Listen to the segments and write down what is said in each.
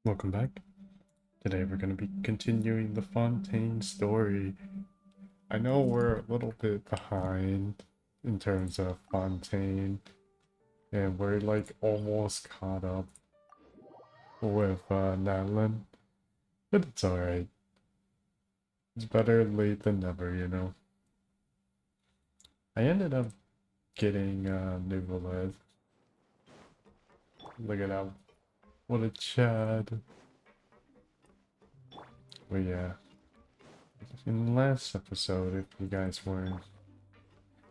Welcome back. Today we're going to be continuing the Fontaine story. I know we're a little bit behind in terms of Fontaine, and we're like almost caught up with Nadlin, but it's alright. It's better late than never, you know. I ended up getting Nuvoled. Look at that. What a Chad. But yeah. In the last episode, if you guys weren't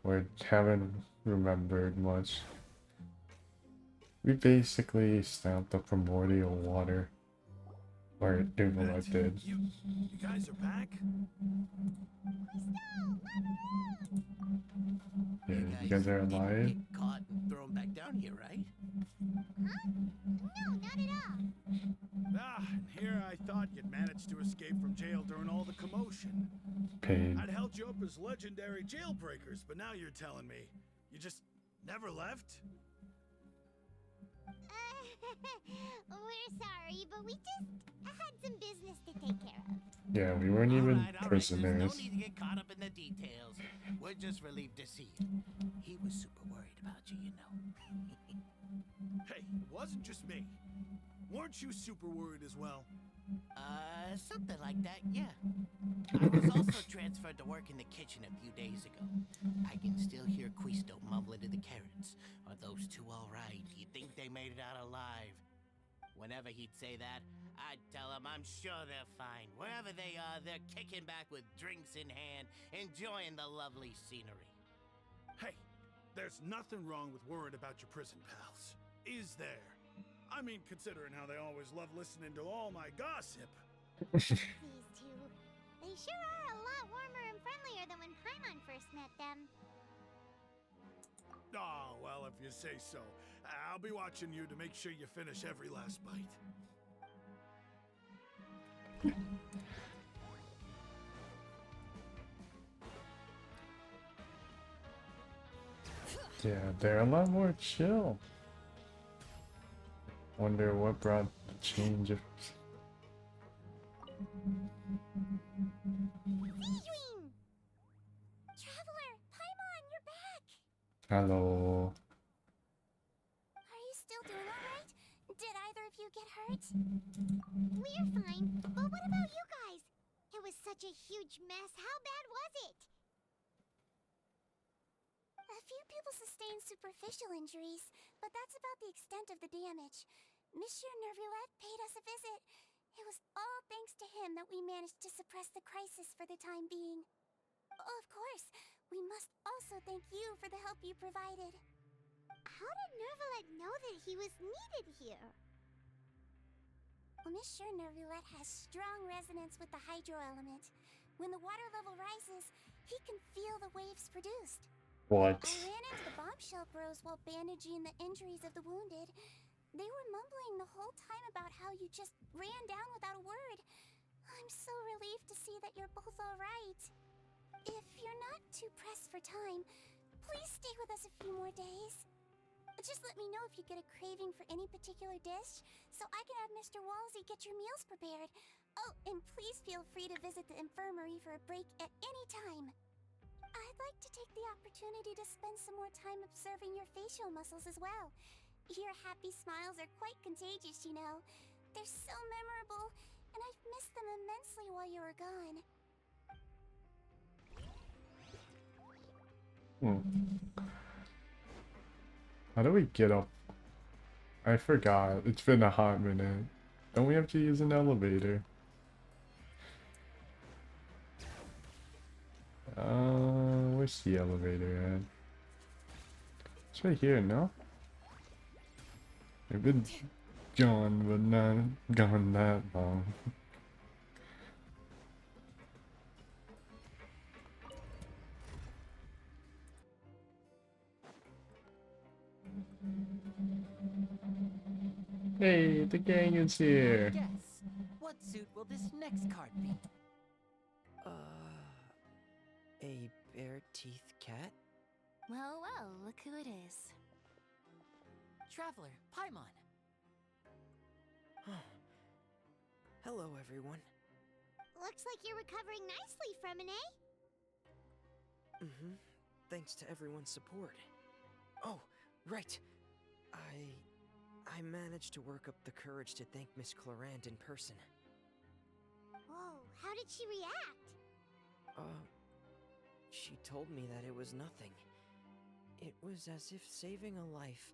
or haven't remembered much, we basically stamped the primordial water. Or Nuvoled did. You guys are back? Yeah, you guys guys are didn't alive? get caught and thrown back down here, right? Huh? No, not at all. And here I thought you'd managed to escape from jail during all the commotion. Pain. I'd held you up as legendary jailbreakers, but now you're telling me you just never left? We're sorry, but we just had some business to take care of. Yeah, we weren't All even right, prisoners. There's no need to get caught up in the details. We're just relieved to see you. He was super worried about you, you know. Hey, it wasn't just me. Weren't you super worried as well? Something like that, yeah. I was also transferred to work in the kitchen a few days ago. I can still hear Quisto mumbling to the carrots. Are those two all right? Do you think they made it out alive? Whenever he'd say that, I'd tell him I'm sure they're fine. Wherever they are, they're kicking back with drinks in hand, enjoying the lovely scenery. Hey, there's nothing wrong with worrying about your prison pals. Is there? I mean, considering how they always love listening to all my gossip. These two. They sure are a lot warmer and friendlier than when Paimon first met them. Oh, well, if you say so. I'll be watching you to make sure you finish every last bite. Yeah, they're a lot more chill. Wonder what brought the change of... Seedwing! Traveler, Paimon, you're back! Hello. Are you still doing alright? Did either of you get hurt? We're fine, but what about you guys? It was such a huge mess. How bad was it? A few people sustained superficial injuries, but that's about the extent of the damage. Monsieur Nervulette paid us a visit. It was all thanks to him that we managed to suppress the crisis for the time being. Of course, we must also thank you for the help you provided. How did Nervulette know that he was needed here? Well, Monsieur Nervulette has strong resonance with the hydro element. When the water level rises, he can feel the waves produced. What? I ran into the bombshell bros while bandaging the injuries of the wounded. They were mumbling the whole time about how you just ran down without a word. I'm so relieved to see that you're both alright. If you're not too pressed for time, please stay with us a few more days. Just let me know if you get a craving for any particular dish, so I can have Mr. Walsey get your meals prepared. Oh, and please feel free to visit the infirmary for a break at any time. I'd like to take the opportunity to spend some more time observing your facial muscles as well. Your happy smiles are quite contagious, you know. They're so memorable, and I've missed them immensely while you were gone. How do we get up? I forgot. It's been a hot minute. Don't we have to use an elevator? Where's the elevator at? It's right here, no? I've been gone, but not gone that long. Hey, the gang is here! Guess, what suit will this next card be? A bare-teethed cat? Well, well, look who it is. Traveler, Paimon. Hello, everyone. Looks like you're recovering nicely from an Mm-hmm. Thanks to everyone's support. Oh, right. I managed to work up the courage to thank Miss Clorand in person. Whoa, how did she react? She told me that it was nothing. It was as if saving a life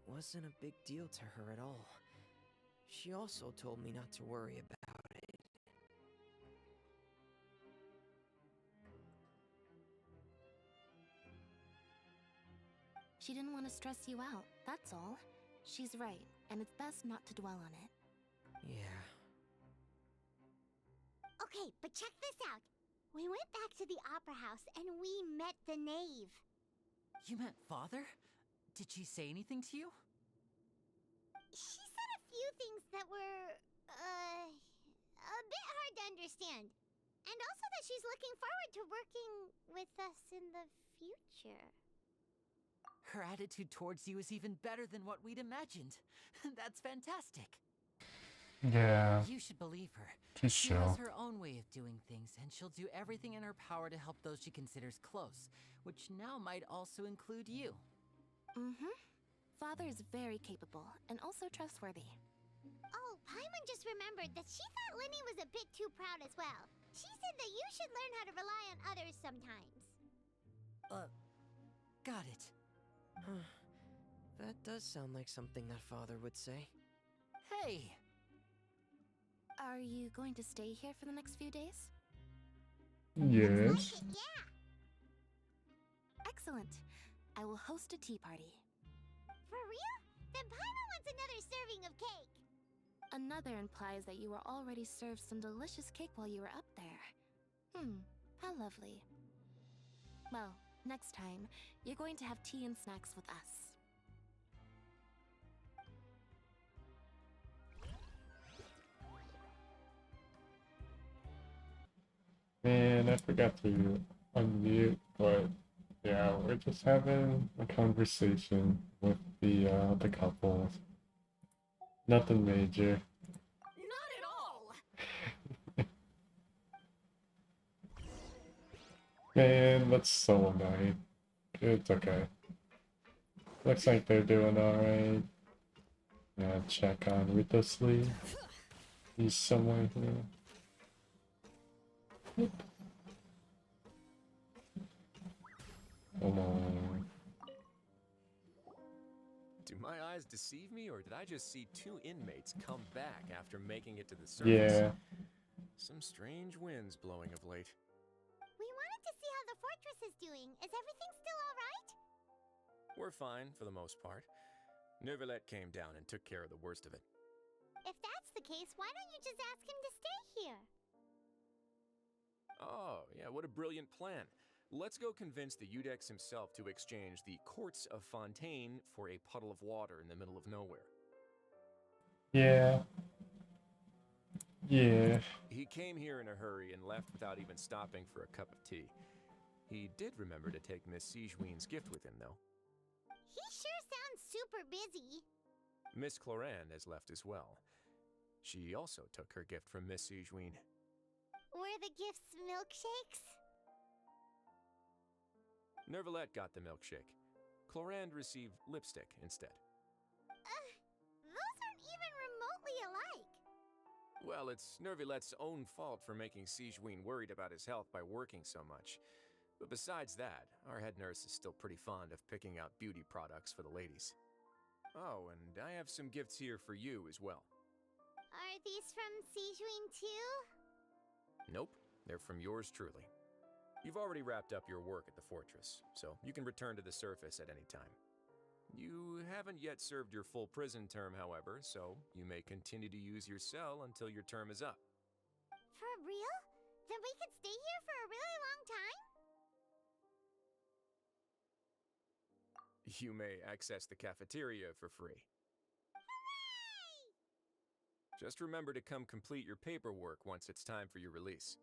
wasn't a big deal to her at all. She also told me not to worry about it. She didn't want to stress you out, that's all. She's right, and it's best not to dwell on it. Yeah. Okay, but check this out. We went back to the opera house and we met the knave. You met Father? Did she say anything to you? She said a few things that were, a bit hard to understand. And also that she's looking forward to working with us in the future. Her attitude towards you is even better than what we'd imagined. That's fantastic. Yeah, You should believe her. she's She chill. has her own way of doing things, and she'll do everything in her power to help those she considers close, which now might also include you. Mm-hmm. Father is very capable, and also trustworthy. Oh, Paimon just remembered that she thought Linny was a bit too proud as well. She said that you should learn how to rely on others sometimes. Got it. That does sound like something that Father would say. Hey! Are you going to stay here for the next few days? Yes. Like it, yeah. Excellent. I will host a tea party. For real? Then Paimon wants another serving of cake. Another implies that you were already served some delicious cake while you were up there. How lovely. Well, next time, you're going to have tea and snacks with us. Man, I forgot to unmute, but yeah, we're just having a conversation with the couple. Nothing major. Not at all! Man, that's so annoying. It's okay. Looks like they're doing alright. Yeah, check on Ritosley. He's somewhere here. Come on. Do my eyes deceive me, or did I just see two inmates come back after making it to the surface? Yeah. Some strange winds blowing of late. We wanted to see how the fortress is doing. Is everything still alright? We're fine, for the most part. Neuvillette came down and took care of the worst of it. If that's the case, why don't you just ask him to stay here? Oh, yeah, what a brilliant plan. Let's go convince the Eudex himself to exchange the Courts of Fontaine for a puddle of water in the middle of nowhere. Yeah. Yeah. He came here in a hurry and left without even stopping for a cup of tea. He did remember to take Miss Sigewinne's gift with him, though. He sure sounds super busy. Miss Clorand has left as well. She also took her gift from Miss Sigewinne. Were the gifts milkshakes? Neuvillette got the milkshake. Clorand received lipstick instead. Those aren't even remotely alike. Well, it's Neuvillette's own fault for making Sigewinne worried about his health by working so much. But besides that, our head nurse is still pretty fond of picking out beauty products for the ladies. Oh, and I have some gifts here for you as well. Are these from Sigewinne too? Nope, they're from yours truly. You've already wrapped up your work at the fortress, so you can return to the surface at any time. You haven't yet served your full prison term, however, so you may continue to use your cell until your term is up. For real? Then we could stay here for a really long time? You may access the cafeteria for free. Hooray! Just remember to come complete your paperwork once it's time for your release.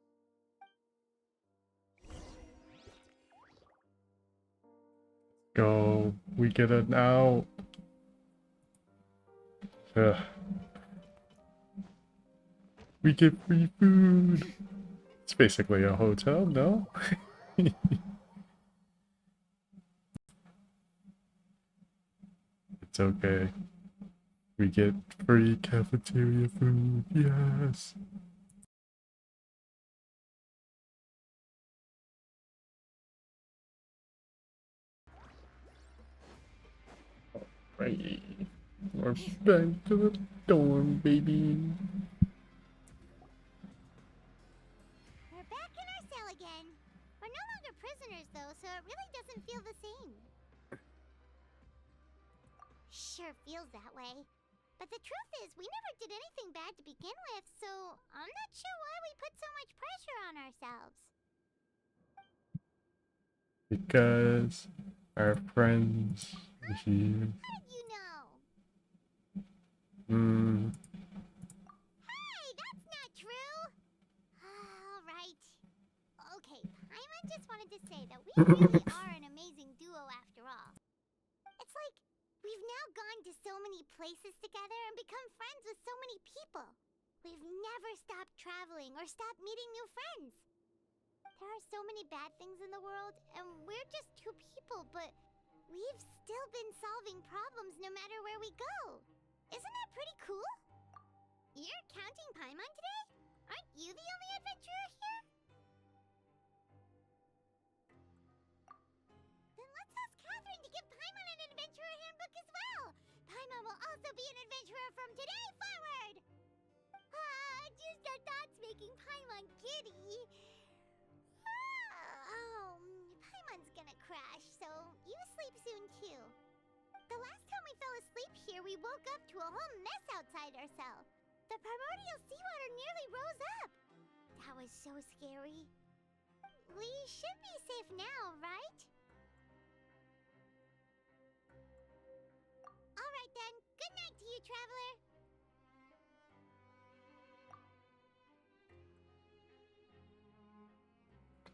Go. We get it now. Ugh. We get free food. It's basically a hotel, no? It's okay. We get free cafeteria food, yes. Right. We're back to the dorm, baby. We're back in our cell again. We're no longer prisoners, though, so it really doesn't feel the same. Sure feels that way. But the truth is, we never did anything bad to begin with, so I'm not sure why we put so much pressure on ourselves. Because our friends are here. How did you know? Hey, that's not true! Alright. Okay, Paimon just wanted to say that we really are an amazing duo after all. It's like, we've now gone to so many places together and become friends with so many people. We've never stopped traveling or stopped meeting new friends. There are so many bad things in the world, and we're just two people, but we've still been solving problems no matter where we go. Isn't that pretty cool? You're counting Paimon today? Aren't you the only adventurer here? Then let's ask Catherine to give Paimon an adventurer handbook as well. Paimon will also be an adventurer from today forward. Just our thoughts making Paimon giddy. Paimon's gonna crash, so you sleep soon too. The last time we fell asleep here, we woke up to a whole mess outside our cell. The primordial seawater nearly rose up. That was so scary. We should be safe now, right? Alright then, good night to you, traveler.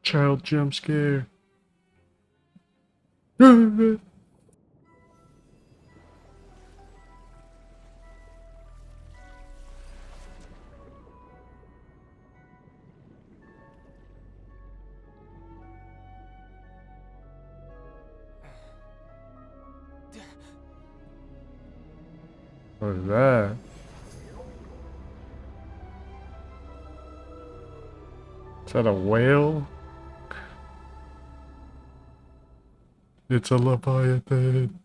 Child jump scare. What is that? Is that a whale? It's a leviathan.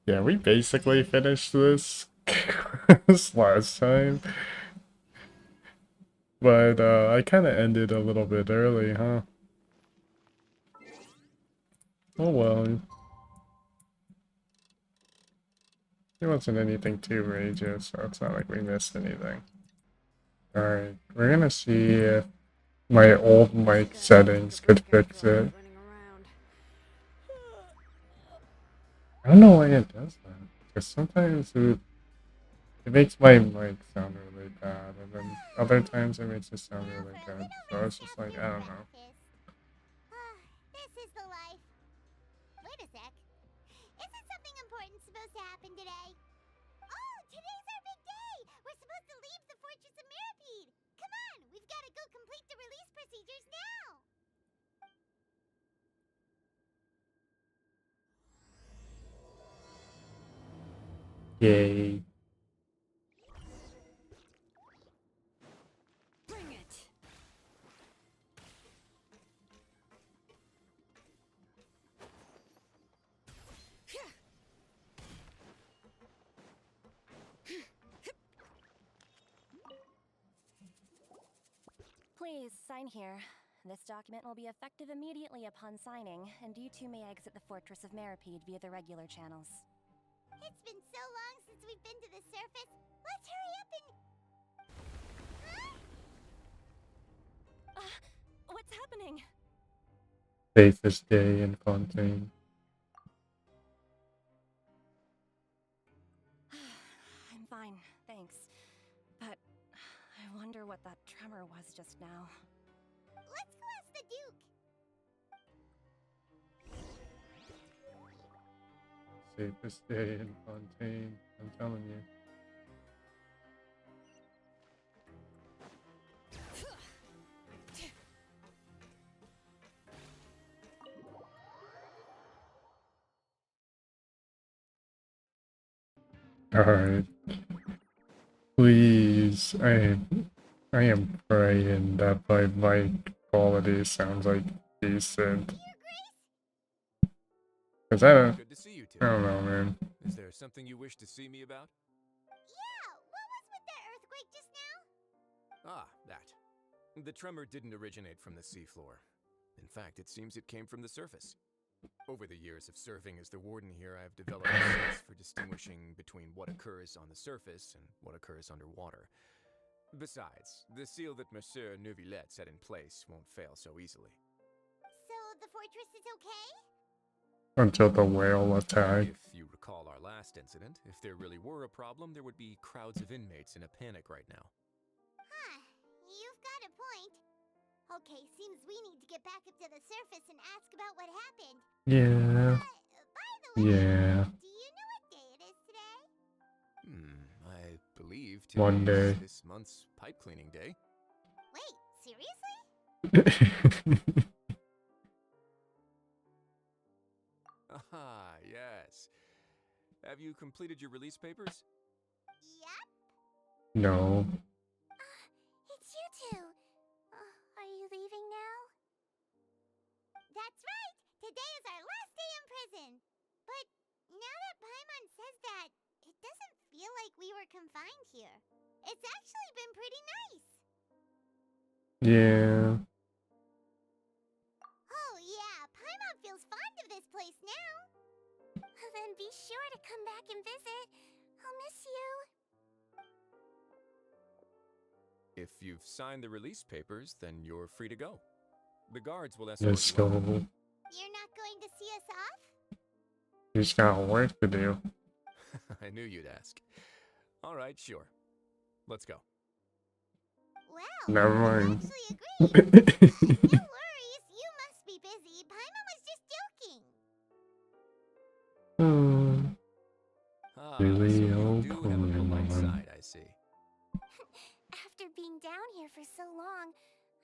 Yeah, we basically finished this this last time. But I kind of ended a little bit early, huh? Oh well. It wasn't anything too major, so it's not like we missed anything. Alright, we're gonna see if my old mic settings could fix it. I don't know why it does that. Because sometimes it makes my mic sound really bad, and then other times it makes it sound really good. So it's just like, I don't know. This is the life. Wait a sec. Isn't something important supposed to happen today? Oh, today's our big day! We're supposed to leave the Fortress of Mirapede! Come on, we've got to go complete the release procedures now! Yay. Bring it! Please, sign here. This document will be effective immediately upon signing, and you two may exit the Fortress of Mirapede via the regular channels. It's been so long since we've been to the surface. Let's hurry up and... Huh? What's happening? Safest day in Fontaine. I'm fine, thanks. But I wonder what that tremor was just now. Let's go ask the Duke. Safest day in Fontaine, I'm telling you. Alright. Please, I am praying that my mic quality sounds like decent. Cause Good to see you two. I don't know, man. Is there something you wish to see me about? Yeah, what was with that earthquake just now? Ah, that. The tremor didn't originate from the seafloor. In fact, it seems it came from the surface. Over the years of serving as the warden here, I've developed a sense for distinguishing between what occurs on the surface and what occurs underwater. Besides, the seal that Monsieur Neuvillette set in place won't fail so easily. So the fortress is okay? Until the whale attack. If you recall our last incident, if there really were a problem, there would be crowds of inmates in a panic right now. Huh, you've got a point. Okay, seems we need to get back up to the surface and ask about what happened. Yeah. By the way, Yeah. do you know what day it is today? I believe One today is day. this month's pipe cleaning day. Wait, seriously? Ah, yes. Have you completed your release papers? Yep. No. It's you two. Are you leaving now? That's right! Today is our last day in prison! But now that Paimon says that, it doesn't feel like we were confined here. It's actually been pretty nice! Yeah. Oh yeah, Paimon feels fond of this place now! Then be sure to come back and visit. I'll miss you. If you've signed the release papers, then you're free to go. The guards will escort Let's you go. out. You're not going to see us off? He's got work to do. I knew you'd ask. All right, sure. Let's go. Well, Never you mind. actually agreed. No worries, you must be busy. Paimon was just joking. Ah, Really so you old do have a polite Pokemon. side, I see. After being down here for so long,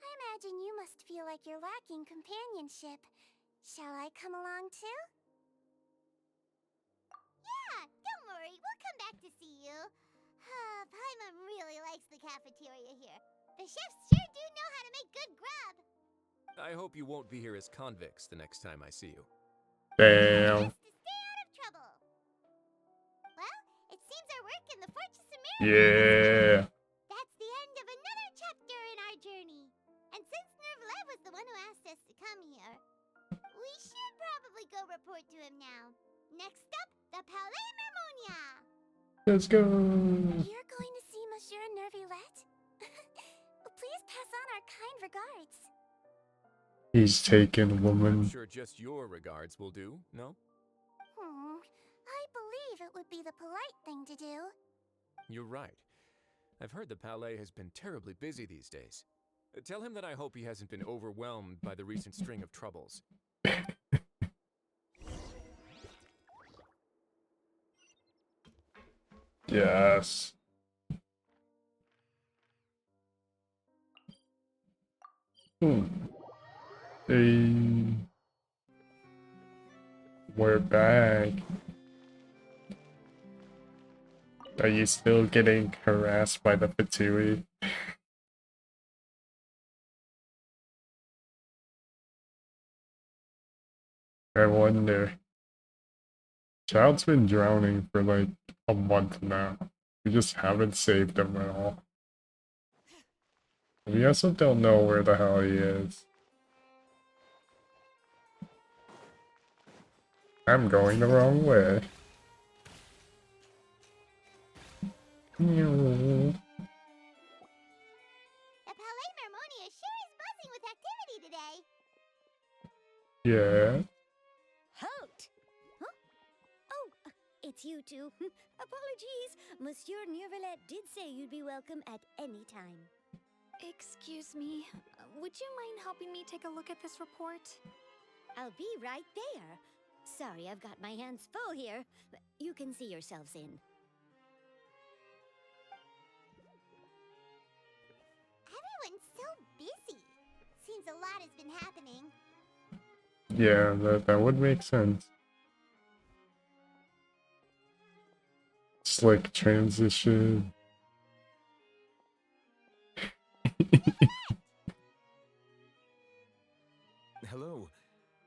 I imagine you must feel like you're lacking companionship. Shall I come along too? Yeah, don't worry, we'll come back to see you. Paimon really likes the cafeteria here. The chefs sure do know how to make good grub. I hope you won't be here as convicts the next time I see you. Damn. Just to stay out of trouble. Well, it seems our work in the Fortress of Mirror. Yeah. That's the end of another chapter in our journey. And since Neuvillette was the one who asked us to come here, we should probably go report to him now. Next up, the Palais Mermonia. Let's go. You're going to see Monsieur Neuvillette? Please pass on our kind regards. He's taken, I'm woman. sure just your regards will do, no? I believe it would be the polite thing to do. You're right. I've heard the Palais has been terribly busy these days. Tell him that I hope he hasn't been overwhelmed by the recent string of troubles. Yes. Hey. We're back. Are you still getting harassed by the Fatui? I wonder. Child's been drowning for like a month now. We just haven't saved him at all. We also don't know where the hell he is. I'm going the wrong way. The Palais Mermonia sure is buzzing with activity today. Yeah. Halt! Huh? Oh, it's you two. Apologies. Monsieur Neuvillette did say you'd be welcome at any time. Excuse me, would you mind helping me take a look at this report? I'll be right there. Sorry, I've got my hands full here. But you can see yourselves in. Everyone's so busy. Seems a lot has been happening. Yeah, that would make sense. Slick transition. Hello.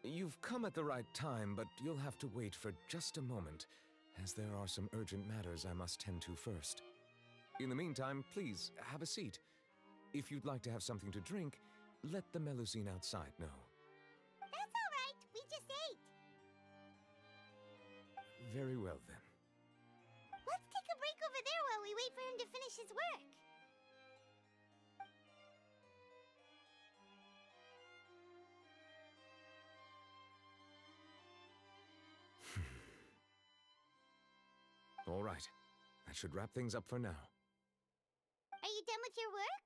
You've come at the right time, but you'll have to wait for just a moment, as there are some urgent matters I must tend to first. In the meantime, please, have a seat. If you'd like to have something to drink, let the Melusine outside know. That's all right. We just ate. Very well, then. Let's take a break over there while we wait for him to finish his work. All right. That should wrap things up for now. Are you done with your work?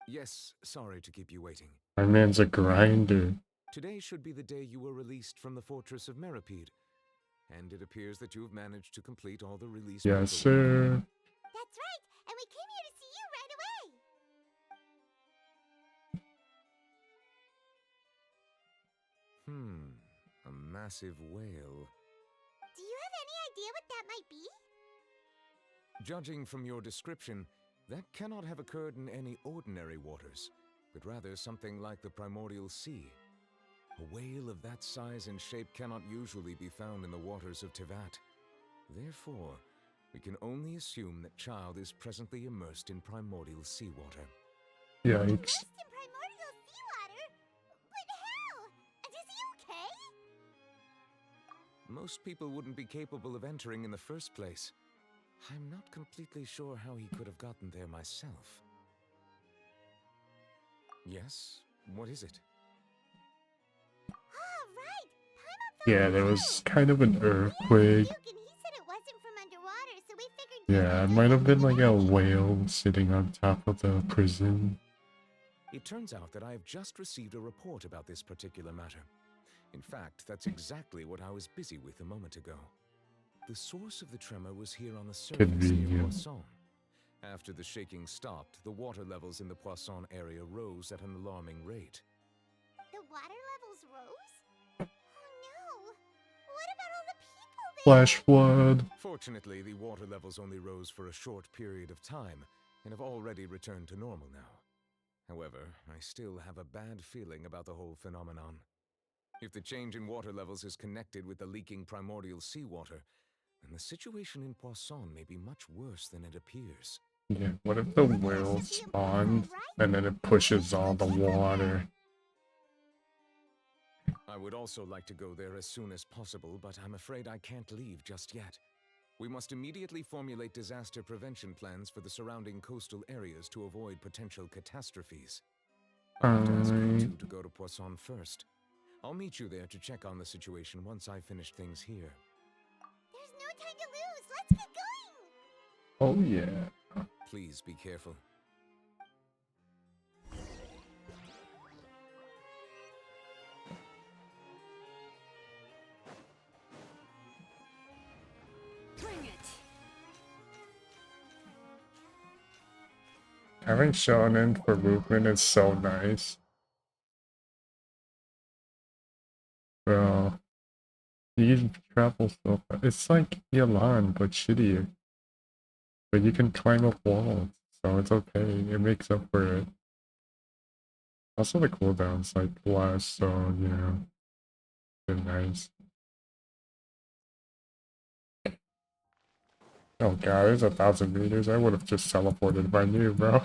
Yes, sorry to keep you waiting. My man's a grinder. Today should be the day you were released from the fortress of Meripede. And it appears that you've managed to complete all the release Yes, paperwork. sir. That's right, and we came here to see you right away. A massive whale. Do you have any idea what that might be? Judging from your description, that cannot have occurred in any ordinary waters, but rather something like the primordial sea. A whale of that size and shape cannot usually be found in the waters of Tevat. Therefore, we can only assume that Child is presently immersed in primordial seawater. Yikes. Immersed in primordial seawater? But how? Is he okay? Most people wouldn't be capable of entering in the first place. I'm not completely sure how he could have gotten there myself. Yes? What is it? Ah, right. Paimon Yeah, found there it was too. kind of an earthquake. Duke, and he said it wasn't from underwater, so we figured. Yeah, it might have been like a whale sitting on top of the prison. It turns out that I have just received a report about this particular matter. In fact, that's exactly what I was busy with a moment ago. The source of the tremor was here on the surface near Convenient. Poisson. After the shaking stopped, the water levels in the Poisson area rose at an alarming rate. The water levels rose? Oh no! What about all the people there? Flash flood. Fortunately, the water levels only rose for a short period of time and have already returned to normal now. However, I still have a bad feeling about the whole phenomenon. If the change in water levels is connected with the leaking primordial seawater, then the situation in Poisson may be much worse than it appears. Yeah, what if the whale spawned and then it pushes all the water? I would also like to go there as soon as possible, but I'm afraid I can't leave just yet. We must immediately formulate disaster prevention plans for the surrounding coastal areas to avoid potential catastrophes. I'll have to ask you two to go to Poisson first. I'll meet you there to check on the situation once I've finished things here. There's no time to lose. Let's get going. Oh yeah. Please be careful. Bring it! Having shonen for movement is so nice. Bro. You can travel so fast. It's like Yalan, but shittier. But you can climb up walls, so it's okay. It makes up for it. Also, the cooldown's like less, so you know, it's nice. Oh god, there's 1,000 meters. I would have just teleported if I knew, bro.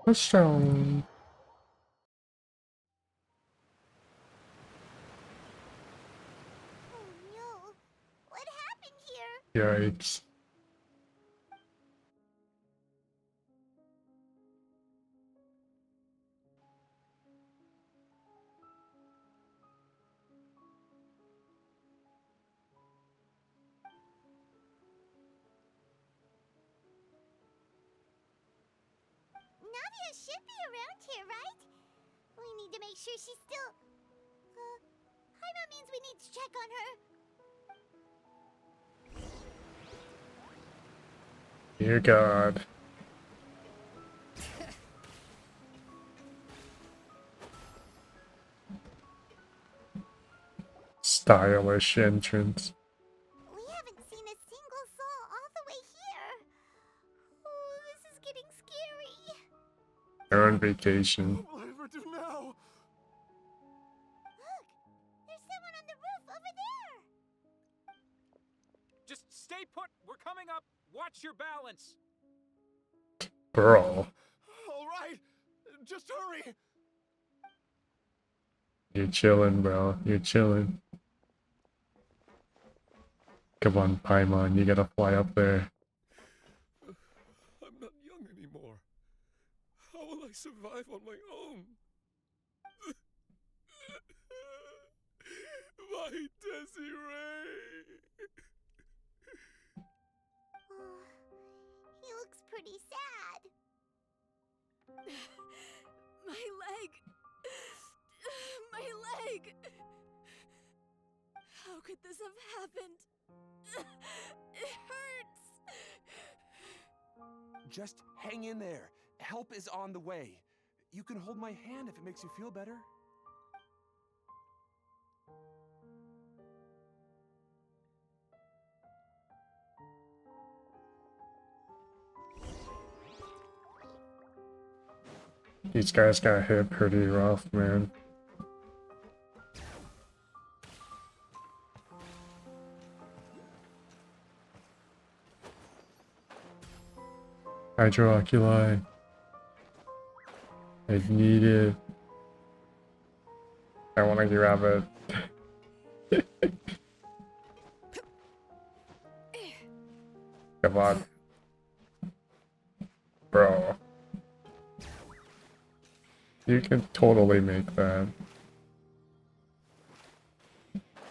Touchdown! Oh no! What happened here? Yikes. Navia should be around here, right? We need to make sure she's still... Paimon means we need to check on her. Dear God. Stylish entrance. We haven't seen a single soul all the way here. Oh, this is getting scary. They're on vacation. What will I ever do now? Look, there's someone on the roof over there. Just stay put. We're coming up. Watch your balance. Bro. All right, just hurry. You're chilling, bro. You're chilling. Come on, Paimon. You gotta fly up there. I'm not young anymore. How will I survive on my own? My Desiree! Oh, he looks pretty sad. My leg! My leg! How could this have happened? It hurts! Just hang in there. Help is on the way. You can hold my hand if it makes you feel better. These guys got hit pretty rough, man. Hydrooculi. I need it. I want to grab it. Come on. Bro. You can totally make that.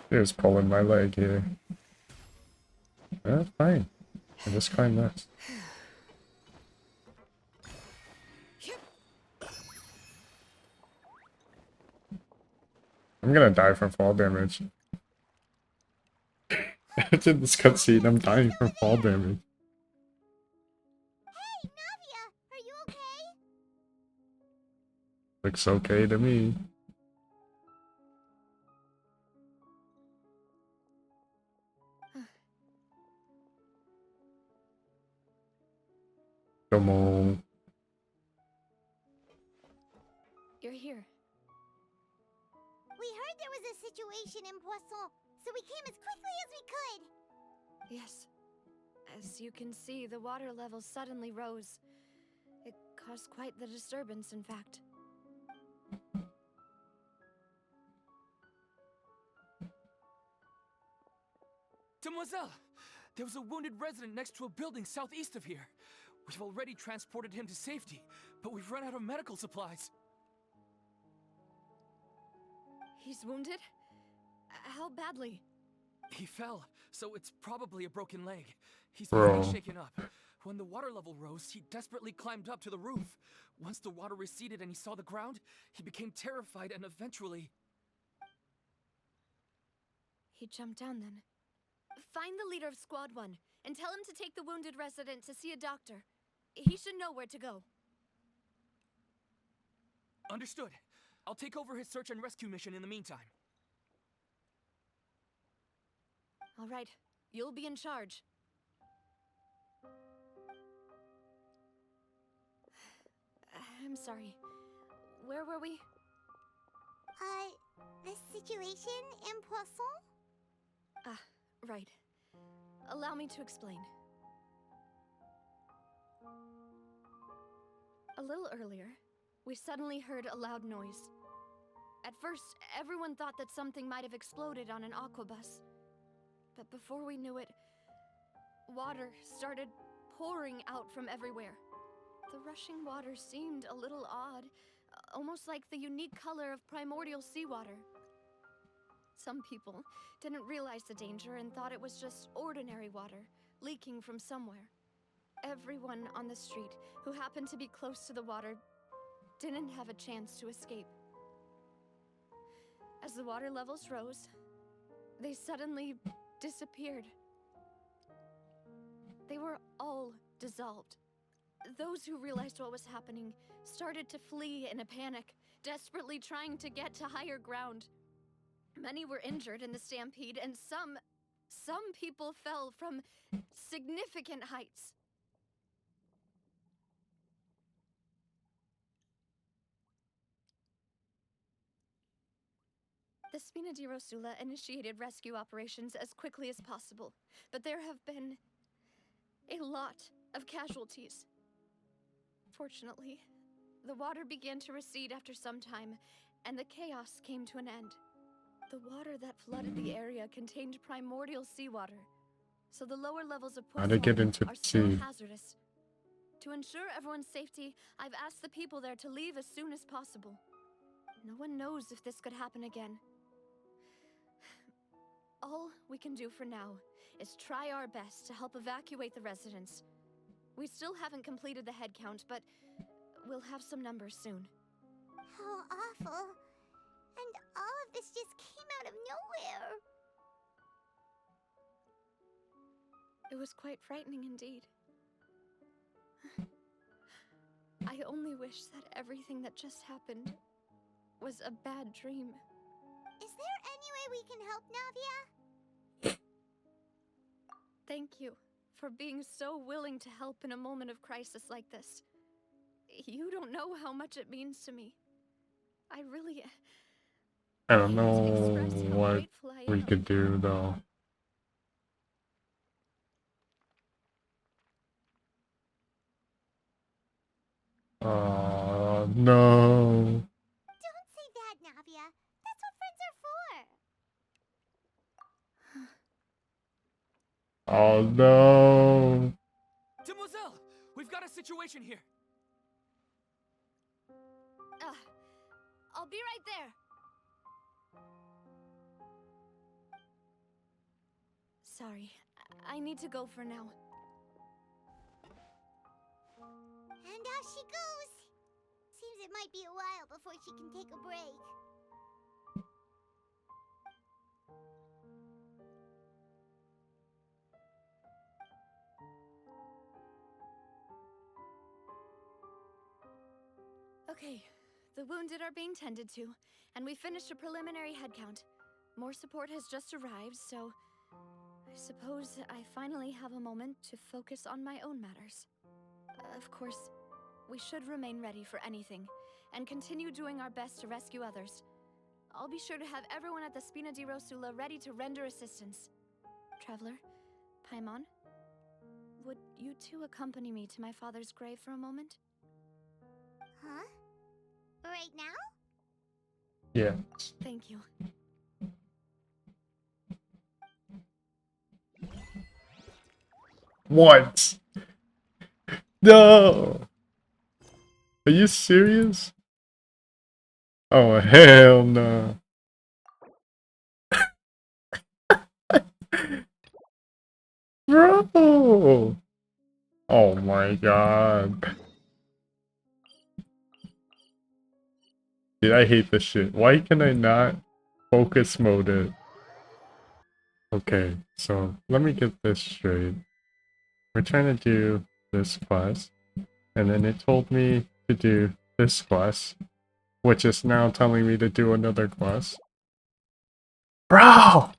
He was pulling my leg here. That's fine. I just climbed this. I'm gonna die from fall damage. It's in this cutscene, I'm dying from fall damage. Hey, Navia, are you okay? Looks okay to me. Come on. You're here. We heard there was a situation in Poisson, so we came as quickly as we could. Yes. As you can see, the water level suddenly rose. It caused quite the disturbance, in fact. Demoiselle! There was a wounded resident next to a building southeast of here. We've already transported him to safety, but we've run out of medical supplies. He's wounded? How badly? He fell, so it's probably a broken leg. He's Bro. pretty shaken up. When the water level rose, he desperately climbed up to the roof. Once the water receded and he saw the ground, he became terrified and eventually... He jumped down then. Find the leader of Squad 1 and tell him to take the wounded resident to see a doctor. He should know where to go. Understood. I'll take over his search and rescue mission in the meantime. All right, you'll be in charge. I'm sorry. Where were we? The situation in Poisson? Ah, right. Allow me to explain. A little earlier, we suddenly heard a loud noise. At first, everyone thought that something might have exploded on an aquabus. But before we knew it, water started pouring out from everywhere. The rushing water seemed a little odd, almost like the unique color of primordial seawater. Some people didn't realize the danger and thought it was just ordinary water, leaking from somewhere. Everyone on the street who happened to be close to the water didn't have a chance to escape. As the water levels rose, they suddenly disappeared. They were all dissolved. Those who realized what was happening started to flee in a panic, desperately trying to get to higher ground. Many were injured in the stampede, and some people fell from significant heights. The Spina di Rosula initiated rescue operations as quickly as possible, but there have been a lot of casualties. Fortunately, the water began to recede after some time, and the chaos came to an end. The water that flooded the area contained primordial seawater, so the lower levels of How to get Poisson into are the still sea? hazardous. To ensure everyone's safety, I've asked the people there to leave as soon as possible. No one knows if this could happen again. All we can do for now is try our best to help evacuate the residents. We still haven't completed the head count, but we'll have some numbers soon. How awful. And all of this just came out of nowhere. It was quite frightening indeed. I only wish that everything that just happened was a bad dream. Is there any way we can help, Navia? Thank you for being so willing to help in a moment of crisis like this. You don't know how much it means to me. I really... I don't can't know express how what grateful I we am. could do though. No. Don't say that, Navia. That's what friends are for. Oh no. Demoiselle, we've got a situation here. I'll be right there. Sorry, I need to go for now. And off she goes. Seems it might be a while before she can take a break. Okay, the wounded are being tended to, and we finished a preliminary head count. More support has just arrived, so I suppose I finally have a moment to focus on my own matters. Of course, we should remain ready for anything, and continue doing our best to rescue others. I'll be sure to have everyone at the Spina di Rosula ready to render assistance. Traveler, Paimon, would you two accompany me to my father's grave for a moment? Huh? Right now? Yeah. Thank you. What? No. Are you serious? Oh hell no. Bro. Oh my god. Dude, I hate this shit. Why can I not focus mode it? Okay, so let me get this straight. We're trying to do this quest, and then it told me to do this quest, which is now telling me to do another quest. Bro!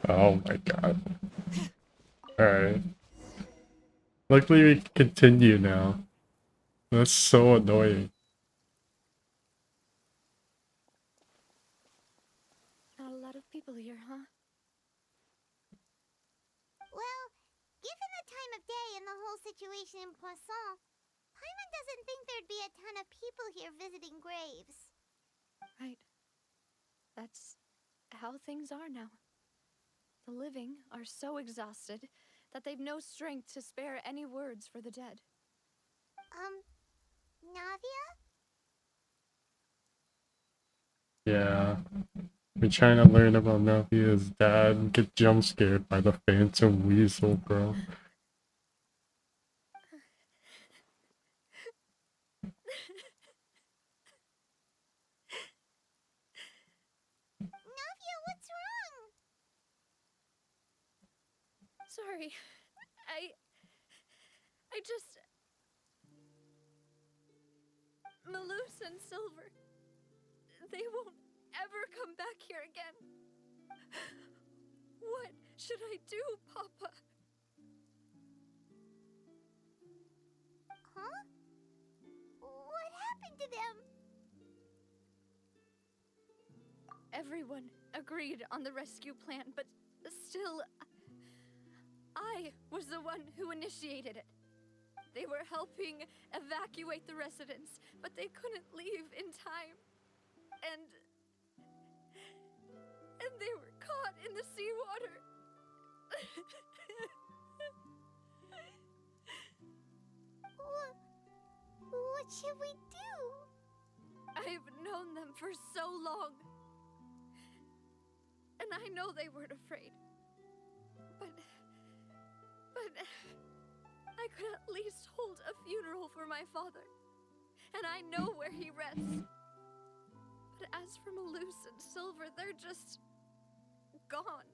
Oh my god. Alright. Luckily we can continue now. That's so annoying. Not a lot of people here, huh? Well, given the time of day and the whole situation in Poisson, Paimon doesn't think there'd be a ton of people here visiting graves. Right. That's how things are now. The living are so exhausted that they've no strength to spare any words for the dead. Navia? Yeah. We're trying to learn about Navia's dad and get jump scared by the phantom weasel, bro. sorry. I just... Malus and Silver, they won't ever come back here again. What should I do, Papa? Huh? What happened to them? Everyone agreed on the rescue plan, but still, I was the one who initiated it. They were helping evacuate the residents, but they couldn't leave in time. And they were caught in the seawater. What should we do? I've known them for so long. And I know they weren't afraid. But I could at least hold a funeral for my father. And I know where he rests. But as for Malus and Silver, they're just gone.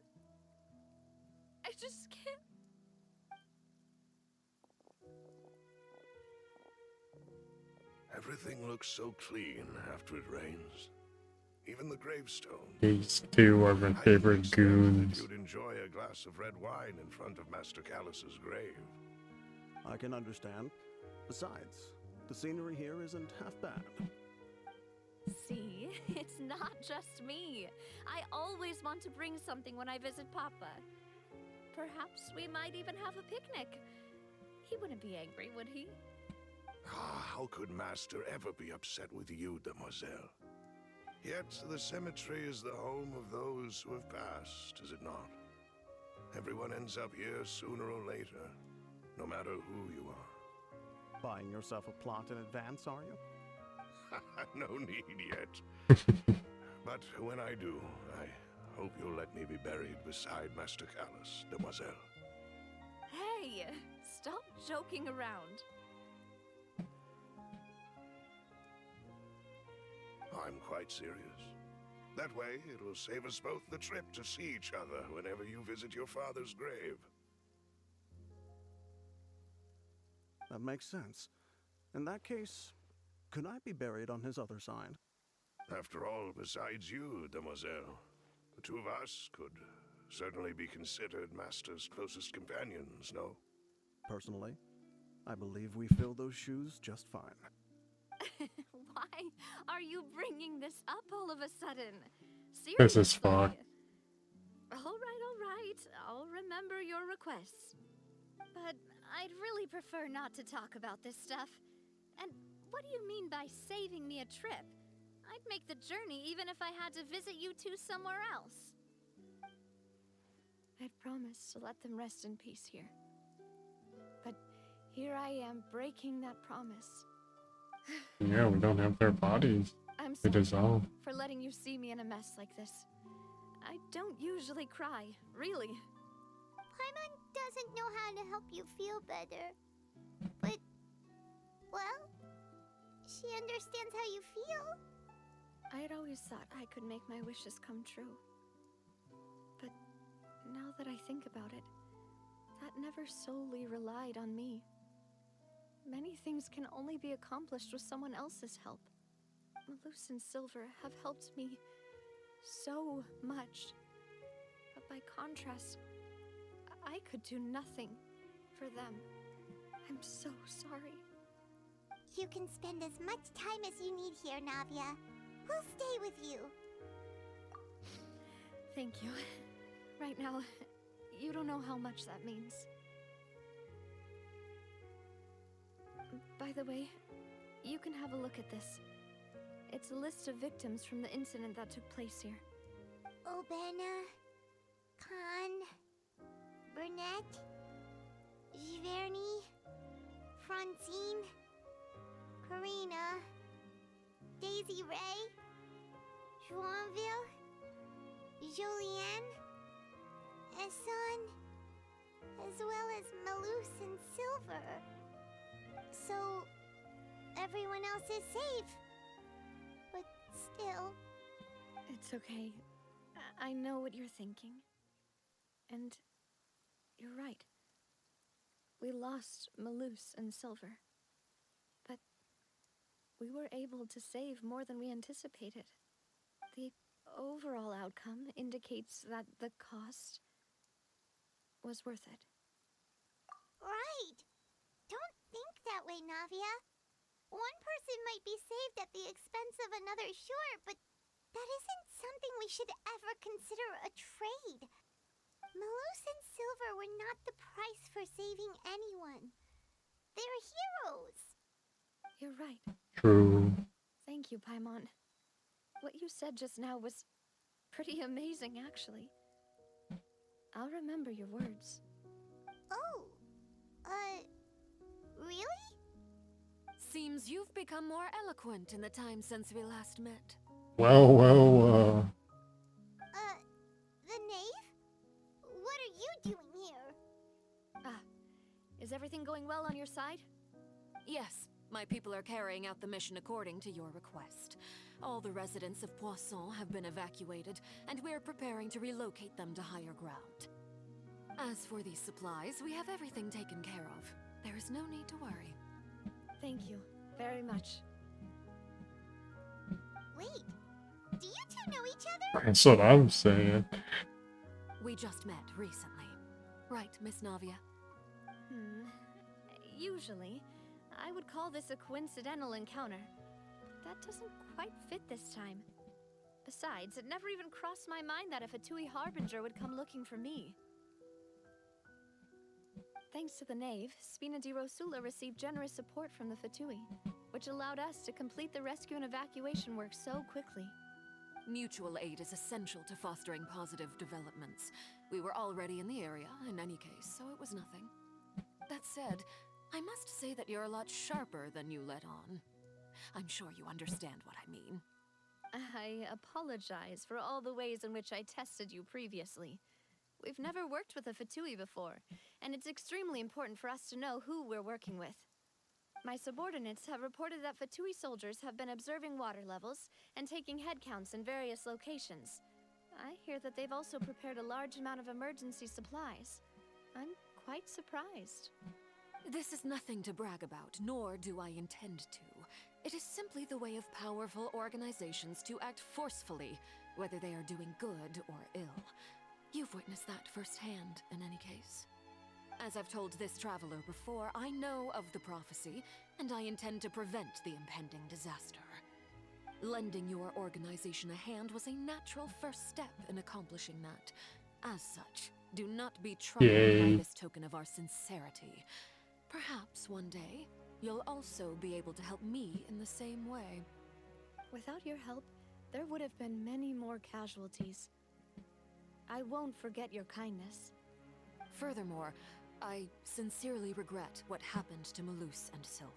I just can't. Everything looks so clean after it rains. Even the gravestone. These two are my favorite goons. You'd enjoy a glass of red wine in front of Master Callus's grave. I can understand. Besides, the scenery here isn't half bad. See, it's not just me. I always want to bring something when I visit Papa. Perhaps we might even have a picnic. He wouldn't be angry, would he? How could Master ever be upset with you, Demoiselle? Yet the cemetery is the home of those who have passed, is it not? Everyone ends up here sooner or later, no matter who you are. Buying yourself a plot in advance, are you? No need yet. But when I do, I hope you'll let me be buried beside Master Callus, Demoiselle. Hey, stop joking around. I'm quite serious. That way, it'll save us both the trip to see each other whenever you visit your father's grave. That makes sense. In that case, could I be buried on his other side? After all, besides you, Demoiselle, the two of us could certainly be considered Master's closest companions, no? Personally, I believe we fill those shoes just fine. Why are you bringing this up all of a sudden? Seriously? This is fun. All right. I'll remember your requests. But I'd really prefer not to talk about this stuff. And what do you mean by saving me a trip? I'd make the journey even if I had to visit you two somewhere else. I'd promised to let them rest in peace here. But here I am breaking that promise. Yeah, we don't have their bodies. I'm They sorry dissolve. for letting you see me in a mess like this. I don't usually cry, really. Paimon doesn't know how to help you feel better. But, well, she understands how you feel. I had always thought I could make my wishes come true. But now that I think about it, that never solely relied on me. Many things can only be accomplished with someone else's help. Malus and Silver have helped me so much. But by contrast, I could do nothing for them. I'm so sorry. You can spend as much time as you need here, Navia. We'll stay with you. Thank you. Right now, you don't know how much that means. By the way, you can have a look at this. It's a list of victims from the incident that took place here. Obena, Khan, Burnett, Giverny, Francine, Karina, Daisy Ray, Joinville, Julianne, Esson, as well as Malus and Silver. So, everyone else is safe. But still... It's okay. I know what you're thinking. And You're right. We lost Malus and Silver. But we were able to save more than we anticipated. The overall outcome indicates that the cost was worth it. Right. Don't think that way, Navia. One person might be saved at the expense of another, sure, but that isn't something we should ever consider a trade. Malus and Silver were not the price for saving anyone. They're heroes. You're right. True. Thank you, Paimon. What you said just now was pretty amazing, actually. I'll remember your words. Oh, really? Seems you've become more eloquent in the time since we last met. Well, The knave? What are you doing here? Ah, is everything going well on your side? Yes, my people are carrying out the mission according to your request. All the residents of Poisson have been evacuated, and we're preparing to relocate them to higher ground. As for these supplies, we have everything taken care of. There is no need to worry. Thank you very much. Wait, do you two know each other? that's what I'm saying. We just met recently. Right, Miss Navia? Usually, I would call this a coincidental encounter. That doesn't quite fit this time. Besides, it never even crossed my mind that a Fatui Harbinger would come looking for me. Thanks to the Knave, Spina di Rosula received generous support from the Fatui, which allowed us to complete the rescue and evacuation work so quickly. Mutual aid is essential to fostering positive developments. We were already in the area, in any case, so it was nothing. That said, I must say that you're a lot sharper than you let on. I'm sure you understand what I mean. I apologize for all the ways in which I tested you previously. We've never worked with a Fatui before, and it's extremely important for us to know who we're working with. My subordinates have reported that Fatui soldiers have been observing water levels and taking head counts in various locations. I hear that they've also prepared a large amount of emergency supplies. I'm quite surprised. This is nothing to brag about, nor do I intend to. It is simply the way of powerful organizations to act forcefully, whether they are doing good or ill. You've witnessed that firsthand, in any case. As I've told this traveler before, I know of the prophecy, and I intend to prevent the impending disaster. Lending your organization a hand was a natural first step in accomplishing that. As such, do not be troubled by this token of our sincerity. Perhaps one day, you'll also be able to help me in the same way. Without your help, there would have been many more casualties. I won't forget your kindness. Furthermore, I sincerely regret what happened to Malus and Silver.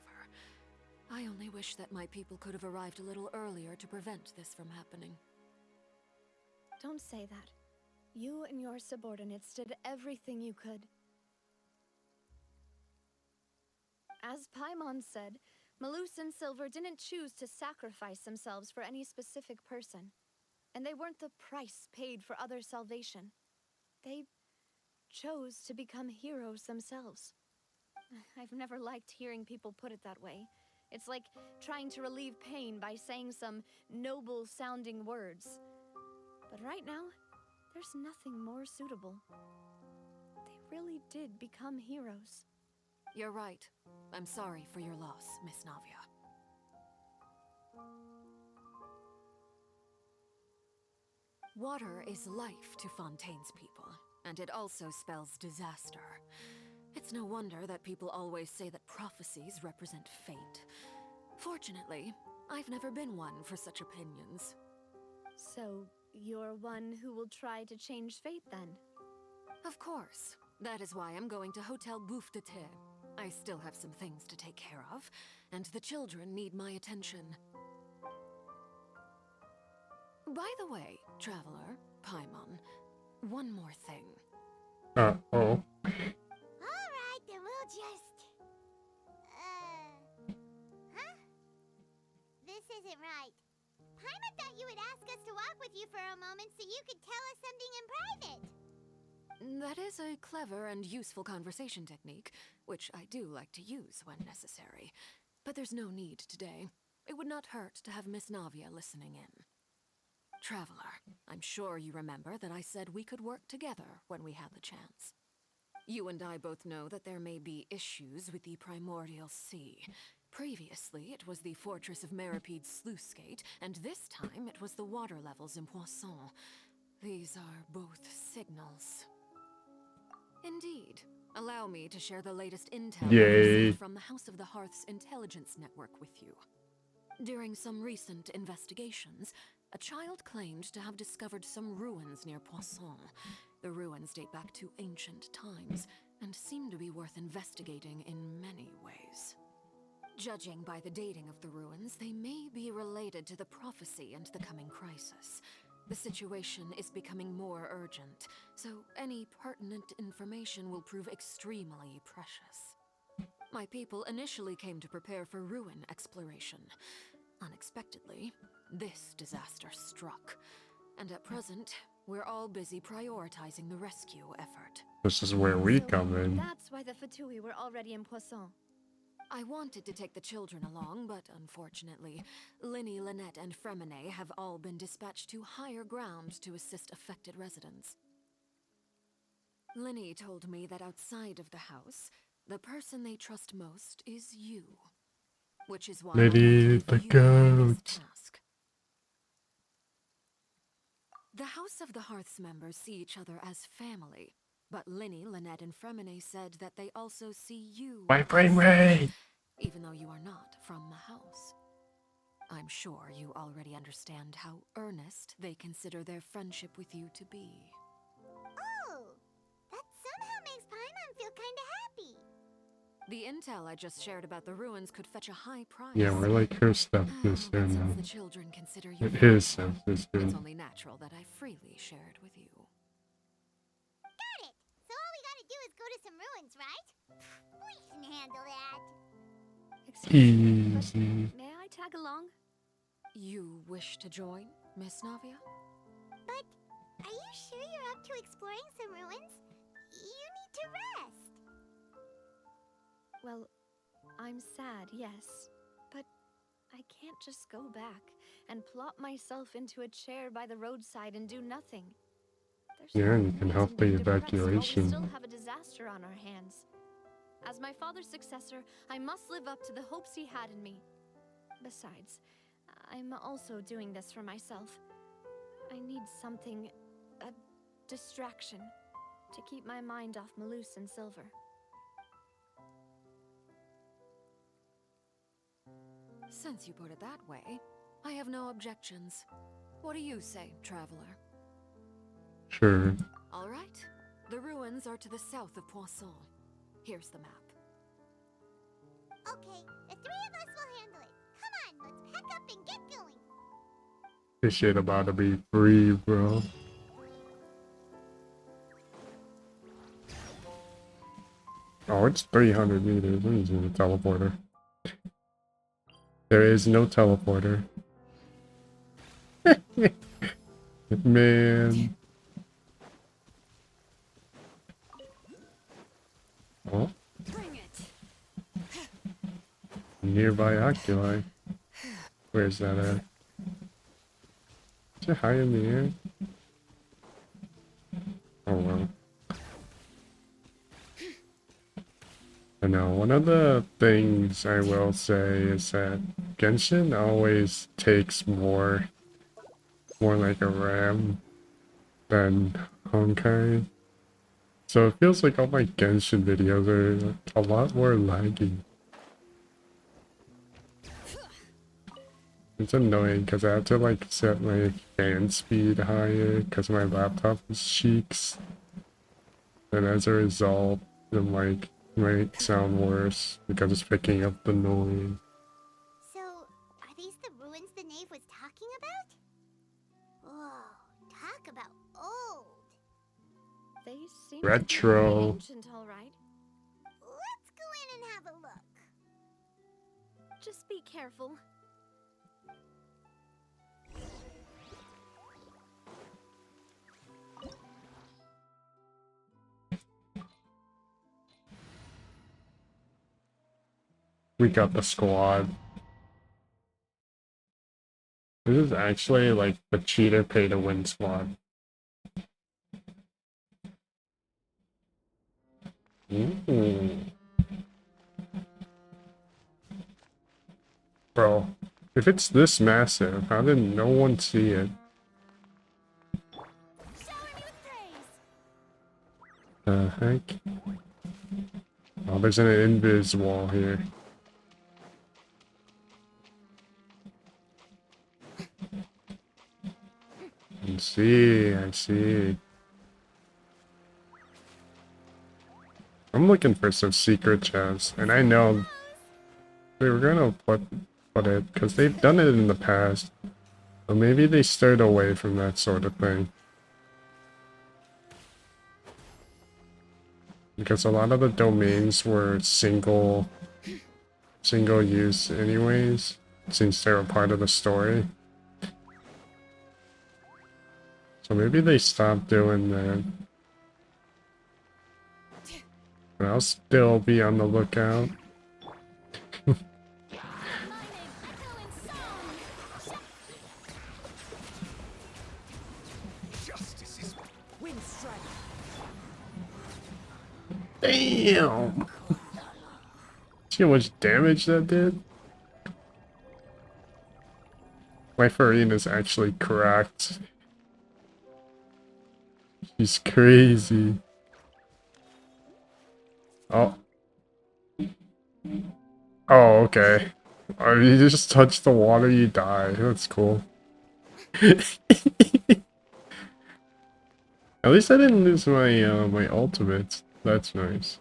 I only wish that my people could have arrived a little earlier to prevent this from happening. Don't say that. You and your subordinates did everything you could. As Paimon said, Malus and Silver didn't choose to sacrifice themselves for any specific person. And they weren't the price paid for other salvation. They chose to become heroes themselves. I've never liked hearing people put it that way. It's like trying to relieve pain by saying some noble-sounding words. But right now, there's nothing more suitable. They really did become heroes. You're right. I'm sorry for your loss, Miss Navia. Water is life to Fontaine's people, and it also spells disaster. It's no wonder that people always say that prophecies represent fate. Fortunately, I've never been one for such opinions. So, you're one who will try to change fate then? Of course. That is why I'm going to Hotel Bouffe de Thé. I still have some things to take care of, and the children need my attention. By the way, Traveler, Paimon, one more thing. Alright, then we'll just... Huh? This isn't right. Paimon thought you would ask us to walk with you for a moment so you could tell us something in private. That is a clever and useful conversation technique, which I do like to use when necessary. But there's no need today. It would not hurt to have Miss Navia listening in. Traveler, I'm sure you remember that I said we could work together when we had the chance. You and I both know that there may be issues with the Primordial Sea. Previously, it was the fortress of Maripede's sluice gate, and this time it was the water levels in Poisson. These are both signals. Indeed. Allow me to share the latest intel I've received from the House of the Hearth's intelligence network with you. During some recent investigations, a child claimed to have discovered some ruins near Poisson. The ruins date back to ancient times, and seem to be worth investigating in many ways. Judging by the dating of the ruins, they may be related to the prophecy and the coming crisis. The situation is becoming more urgent, so any pertinent information will prove extremely precious. My people initially came to prepare for ruin exploration. Unexpectedly, this disaster struck, and at present, we're all busy prioritizing the rescue effort. This is where we come in. That's why the Fatui were already in Poisson. I wanted to take the children along, but unfortunately, Linny, Lynette, and Fremine have all been dispatched to higher ground to assist affected residents. Linny told me that outside of the house, the person they trust most is you. Which is why Liddy the goat. The House of the Hearth's members see each other as family, but Linny, Lynette, and Fremine said that they also see you. My brain rate! Even though you are not from the house. I'm sure you already understand how earnest they consider their friendship with you to be. Oh, that somehow makes Paimon feel kinda happy. The intel I just shared about the ruins could fetch a high price. Yeah, we're like her stepsister Since now. the children consider you His family, stepsister. it's only natural that I freely share it with you. Got it! So all we gotta do is go to some ruins, right? We can handle that. Easy. May I tag along? You wish to join, Miss Navia? But are you sure you're up to exploring some ruins? You need to rest. Well, I'm sad, yes. But I can't just go back and plop myself into a chair by the roadside and do nothing. There's Yeah, no you can point help in the being depressed while we evacuation. still have a disaster on our hands. As my father's successor, I must live up to the hopes he had in me. Besides, I'm also doing this for myself. I need something, a distraction, to keep my mind off Malus and Silver. Since you put it that way, I have no objections. What do you say, traveler? Sure. All right. The ruins are to the south of Poisson. Here's the map. Okay, the three of us will handle it. Come on, let's pack up and get going. This shit about to be free, bro. Oh, it's 300 meters. Let me see the teleporter. There is no teleporter. Man. Oh. Nearby oculi. Where's that at? Is it high in the air? Oh well. I know, one of the things I will say is that Genshin always takes more like a RAM than Honkai. So it feels like all my Genshin videos are a lot more laggy. It's annoying because I have to like set my fan speed higher because my laptop is cheeks. And as a result, it might sound worse because it's picking up the noise. So, are these the ruins the knave was talking about? Whoa, talk about old. They seem Retro. to be ancient, all right. Let's go in and have a look. Just be careful. We got the squad. This is actually like the cheater pay to win squad. Ooh. Bro, if it's this massive, how did no one see it? The heck? Oh, there's an invis wall here. I see, I see. I'm looking for some secret chests, and I know they were gonna put it, because they've done it in the past. So maybe they steered away from that sort of thing. Because a lot of the domains were single use anyways, since they were part of the story. So maybe they stopped doing that. But I'll still be on the lookout. Damn! See how much damage that did? My Farine is actually cracked. She's crazy. Oh. Oh, okay. Oh, you just touch the water, you die. That's cool. At least I didn't lose my my ultimates. That's nice.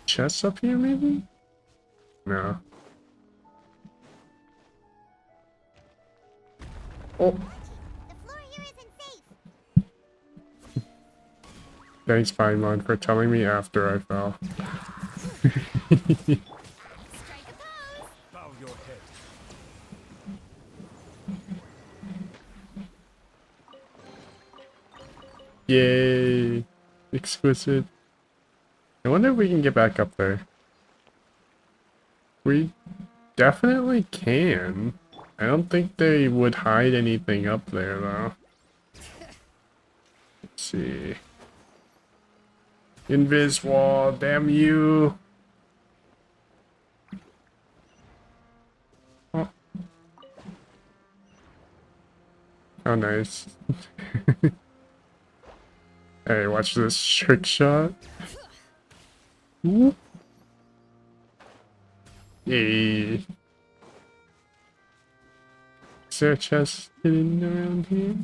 Chests up here, maybe? No. Oh. Thanks, Paimon, for telling me after I fell. Bow your head. Yay! Exquisite. I wonder if we can get back up there. We definitely can. I don't think they would hide anything up there, though. Let's see. Invis wall, damn you! Oh, oh nice. Hey, watch this trick shot. Whoop. Yay. Is there a chest hidden around here?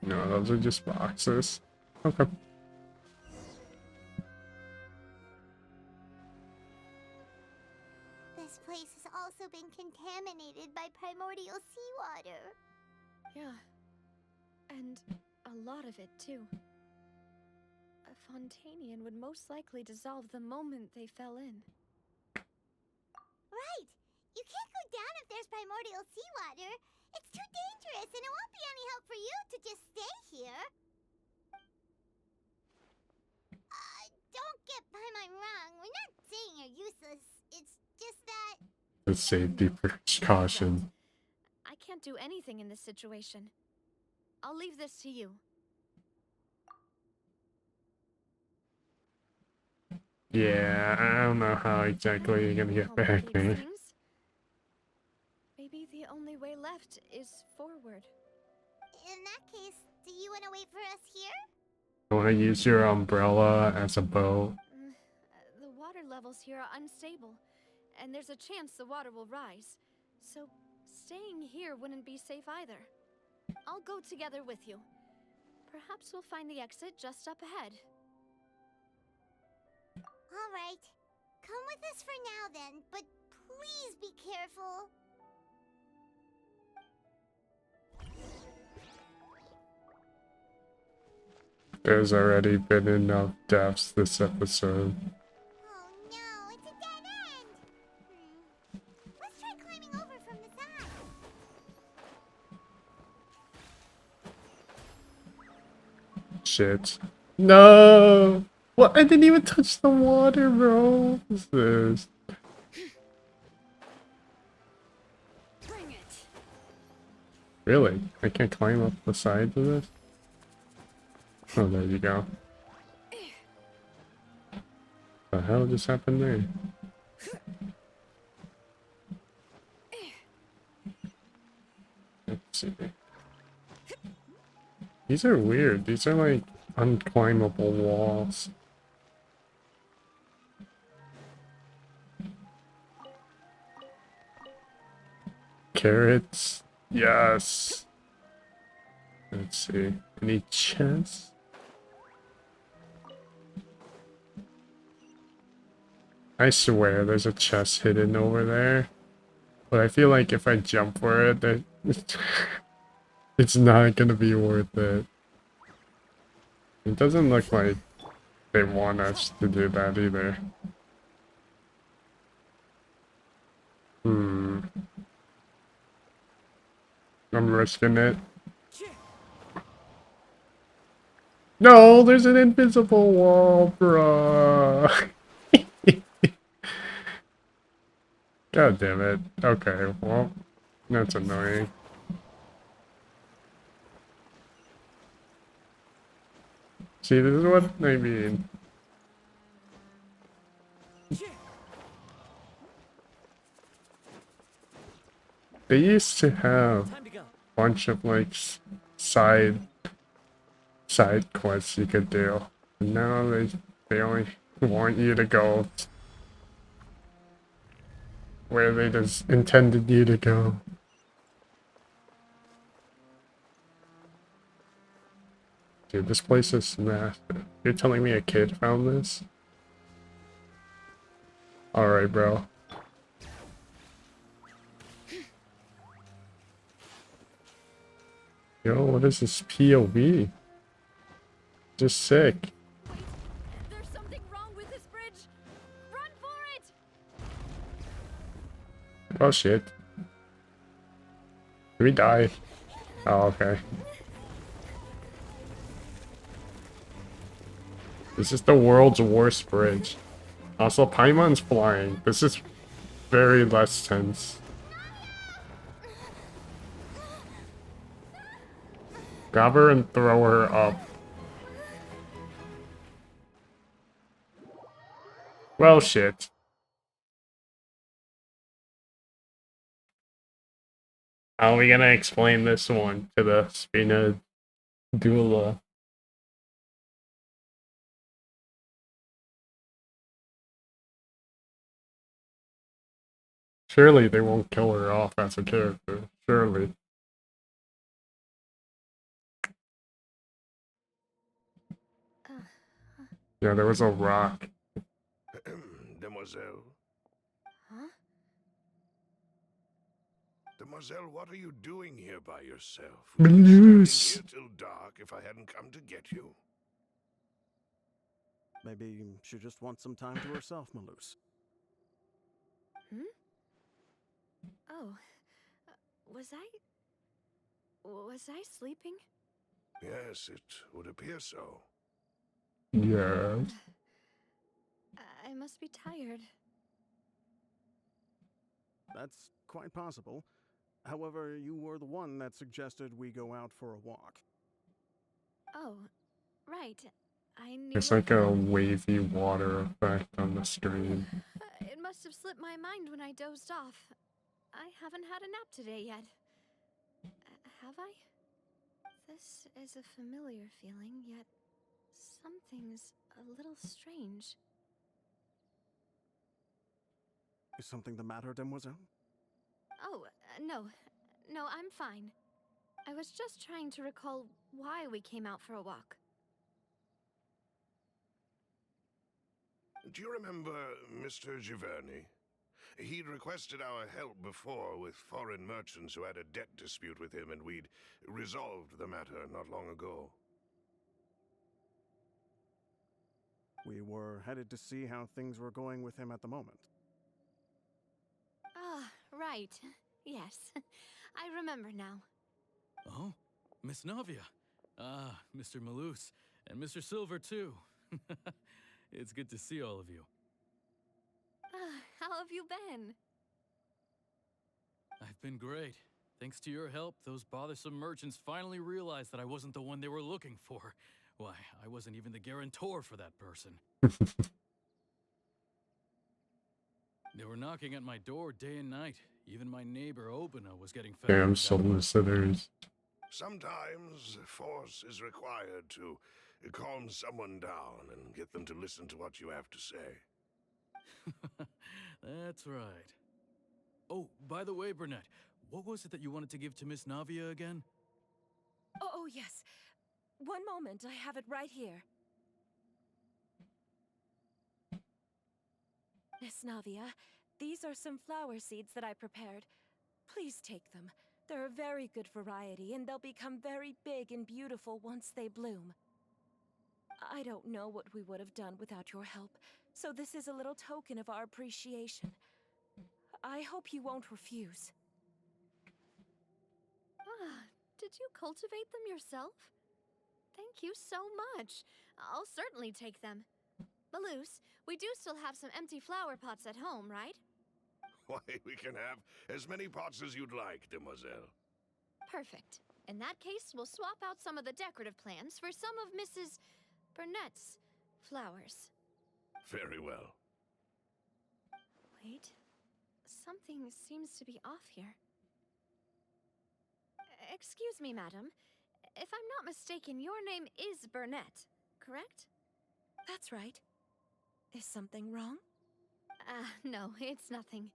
No, those are just boxes. Okay. This place has also been contaminated by primordial seawater. Yeah. And a lot of it, too. A Fontanian would most likely dissolve the moment they fell in. Right! You can't go down if there's primordial seawater. It's too dangerous, and it won't be any help for you to just stay here. Don't get Paimon wrong. We're not saying you're useless. It's just that... The safety precaution. I can't do anything in this situation. I'll leave this to you. Yeah, I don't know how exactly you're gonna get back there. Maybe the only way left is forward. In that case, do you want to wait for us here? I want to use your umbrella as a boat. The water levels here are unstable, and there's a chance the water will rise. So, staying here wouldn't be safe either. I'll go together with you. Perhaps we'll find the exit just up ahead. All right. Come with us for now then, but please be careful. There's already been enough deaths this episode. Oh no, it's a dead end! Let's try climbing over from the side. shit. No! What? I didn't even touch the water, bro. What's this? Really? I can't climb up the sides of this? Oh, there you go. The hell just happened there? Let's see. These are weird. These are like unclimbable walls. Carrots. Yes. Let's see. Any chests? I swear there's a chest hidden over there. But I feel like if I jump for it, that it's not gonna be worth it. It doesn't look like they want us to do that either. I'm risking it. No, there's an invisible wall, bruh. God damn it. Okay, well, that's annoying. See, this is what I mean. They used to have a bunch of like side quests you could do. And now they only want you to go where they just intended you to go. Dude, this place is massive. You're telling me a kid found this? Alright, bro. Yo, what is this POV? Just sick. There's something wrong with this bridge. Run for it. Oh shit. Did we die? Oh, okay. This is the world's worst bridge. Also, Paimon's flying. This is very less tense. Grab her and throw her up. Well, shit. How are we gonna explain this one to the Spina Dula? Surely they won't kill her off as a character. Surely. Yeah, there was a rock. Demoiselle. Huh? Demoiselle, what are you doing here by yourself? Would you be standing here till dark if I hadn't come to get you? Maybe she just wants some time to herself, Malus. Hmm? Oh. Was I sleeping? Yes, it would appear so. Yes. I must be tired. That's quite possible. However, you were the one that suggested we go out for a walk. Oh, right. I knew It's like a wavy water effect on the screen. It must have slipped my mind when I dozed off. I haven't had a nap today yet. Have I? This is a familiar feeling, yet something's a little strange. Is something the matter, Demoiselle? Oh, no. No, I'm fine. I was just trying to recall why we came out for a walk. Do you remember Mr. Giverny? He'd requested our help before with foreign merchants who had a debt dispute with him, and we'd resolved the matter not long ago. We were headed to see how things were going with him at the moment. Ah, right. Yes. I remember now. Oh, Miss Navia. Ah, Mr. Malus. And Mr. Silver, too. It's good to see all of you. How have you been? I've been great. Thanks to your help, those bothersome merchants finally realized that I wasn't the one they were looking for. Why, I wasn't even the guarantor for that person. They were knocking at my door day and night. Even my neighbor Obina was getting fed up Damn with that work. solicitors. Sometimes force is required to calm someone down and get them to listen to what you have to say. That's right. Oh, by the way, Burnett, what was it that you wanted to give to Miss Navia again? Oh, yes. One moment, I have it right here. Miss Navia, these are some flower seeds that I prepared. Please take them. They're a very good variety, and they'll become very big and beautiful once they bloom. I don't know what we would have done without your help, so this is a little token of our appreciation. I hope you won't refuse. Did you cultivate them yourself? Thank you so much. I'll certainly take them. Maloose, we do still have some empty flower pots at home, right? Why, we can have as many pots as you'd like, demoiselle. Perfect. In that case, we'll swap out some of the decorative plants for some of Mrs. Burnett's flowers. Very well. Wait. Something seems to be off here. Excuse me, madam. If I'm not mistaken, your name is Burnett, correct? That's right. Is something wrong? No, it's nothing.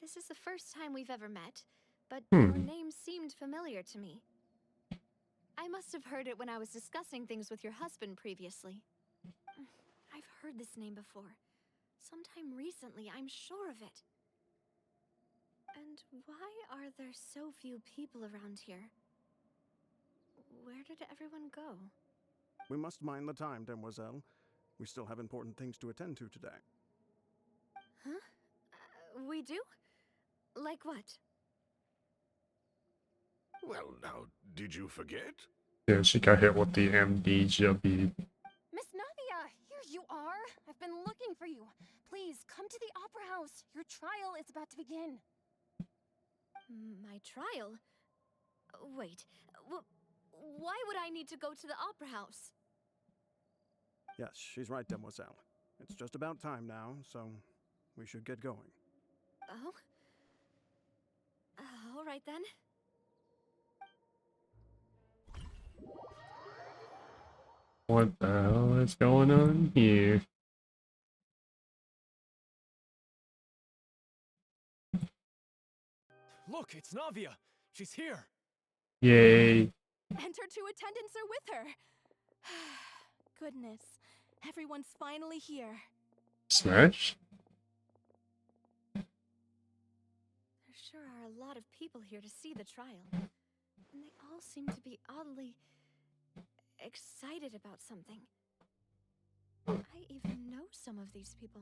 This is the first time we've ever met, but Hmm. your name seemed familiar to me. I must have heard it when I was discussing things with your husband previously. I've heard this name before. Sometime recently, I'm sure of it. And why are there so few people around here? Where did everyone go? We must mind the time, demoiselle. We still have important things to attend to today. Huh? We do? Like what? Well, now, did you forget? Yeah, she got hit with the amnesia bead. Miss Navia, here you are. I've been looking for you. Please, come to the Opera House. Your trial is about to begin. My trial? Wait, why would I need to go to the Opera House? Yes, she's right, demoiselle. It's just about time now, so we should get going. Oh? All right then. What the hell is going on here? Look, it's Navia! She's here! Yay. And her two attendants are with her. Goodness, everyone's finally here. Smash? There sure are a lot of people here to see the trial. And they all seem to be oddly excited about something. I even know some of these people.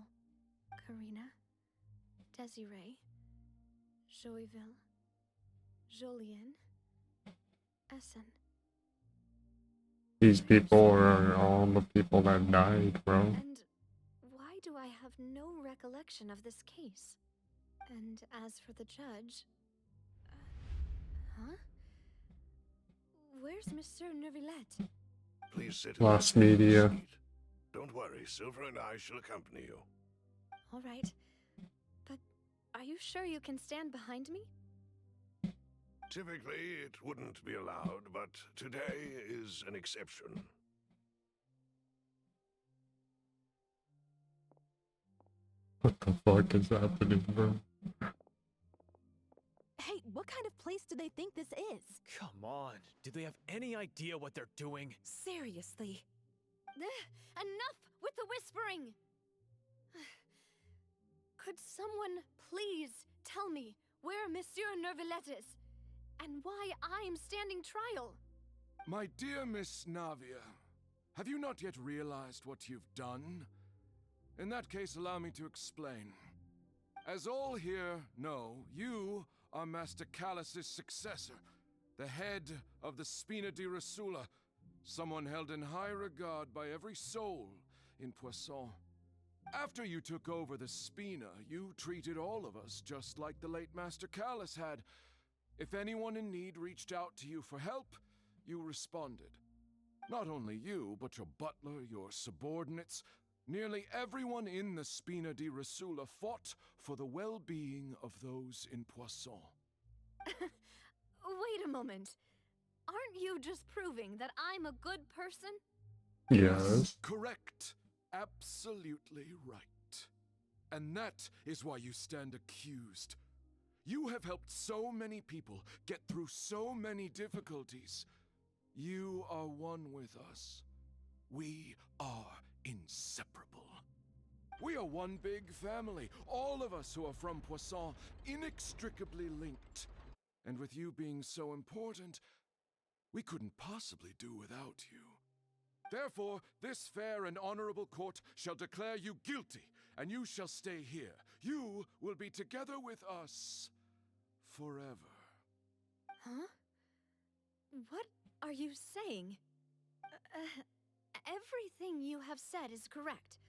Karina, Desiree, Joyville, Jolien, Essen. These people are all the people that died, bro. And why do I have no recollection of this case? And as for the judge... huh? Where's Monsieur Neuvillette? Please sit Lost in your media. seat. Don't worry, Silver and I shall accompany you. All right. But are you sure you can stand behind me? Typically, it wouldn't be allowed, but today is an exception. What the fuck is happening, bro? Hey, what kind of place do they think this is? Come on, do they have any idea what they're doing? Seriously. Enough with the whispering! Could someone please tell me where Monsieur Neuvillette is? And why I'm standing trial? My dear Miss Navia, have you not yet realized what you've done? In that case, allow me to explain. As all here know, you are Master Callus's successor, the head of the Spina di Rosula, someone held in high regard by every soul in Poisson. After you took over the Spina, you treated all of us just like the late Master Callus had. If anyone in need reached out to you for help, you responded. Not only you, but your butler, your subordinates, nearly everyone in the Spina di Rasula fought for the well-being of those in Poisson. Wait a moment. Aren't you just proving that I'm a good person? Yes. Correct. Absolutely right. And that is why you stand accused. You have helped so many people get through so many difficulties. You are one with us. We are inseparable. We are one big family, all of us who are from Poisson, inextricably linked. And with you being so important, we couldn't possibly do without you. Therefore, this fair and honorable court shall declare you guilty, and you shall stay here. You will be together with us forever. Huh? What are you saying? Everything you have said is correct.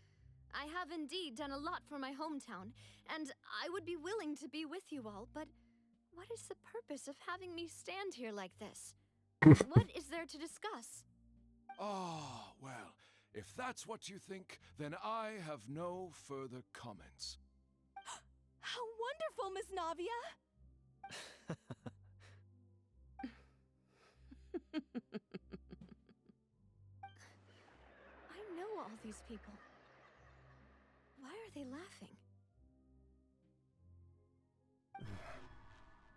I have indeed done a lot for my hometown, and I would be willing to be with you all, but what is the purpose of having me stand here like this? What is there to discuss? Ah, well, if that's what you think, then I have no further comments. How wonderful, Miss Navia! I know all these people. Why are they laughing?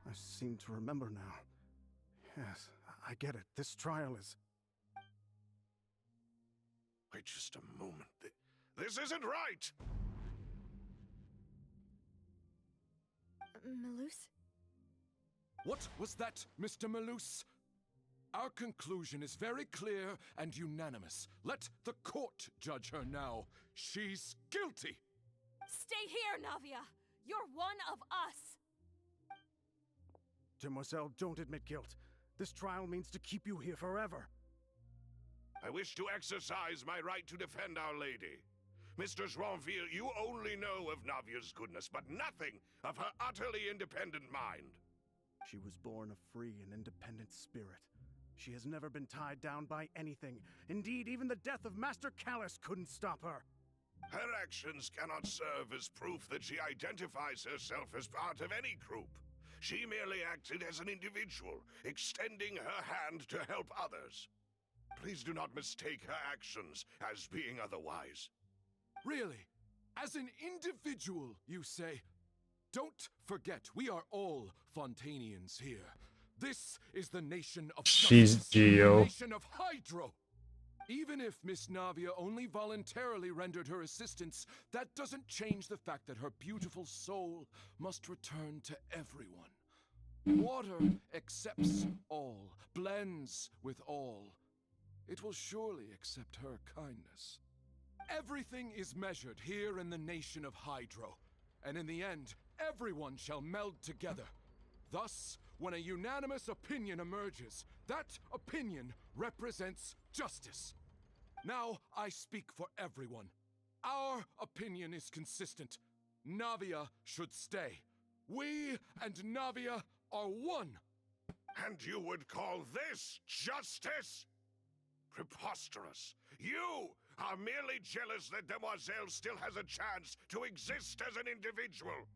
I seem to remember now. Yes, I get it. This trial is... Wait just a moment. This isn't right! Malus? What was that, Mr. Malus? Our conclusion is very clear and unanimous. Let the court judge her now. She's guilty! Stay here, Navia! You're one of us! Demoiselle, don't admit guilt. This trial means to keep you here forever. I wish to exercise my right to defend Our Lady. Mr. Joinville, you only know of Navia's goodness, but nothing of her utterly independent mind. She was born a free and independent spirit. She has never been tied down by anything. Indeed, even the death of Master Callus couldn't stop her. Her actions cannot serve as proof that she identifies herself as part of any group. She merely acted as an individual, extending her hand to help others. Please do not mistake her actions as being otherwise. Really? As an individual, you say? Don't forget, we are all Fontanians here. This is the nation of She's justice, Geo. the nation of Hydro. Even if Miss Navia only voluntarily rendered her assistance, that doesn't change the fact that her beautiful soul must return to everyone. Water accepts all, blends with all. It will surely accept her kindness. Everything is measured here in the nation of Hydro, and in the end, everyone shall meld together. Thus, when a unanimous opinion emerges, that opinion represents justice. Now I speak for everyone. Our opinion is consistent. Navia should stay. We and Navia are one. And you would call this justice? Preposterous. You are merely jealous that Demoiselle still has a chance to exist as an individual.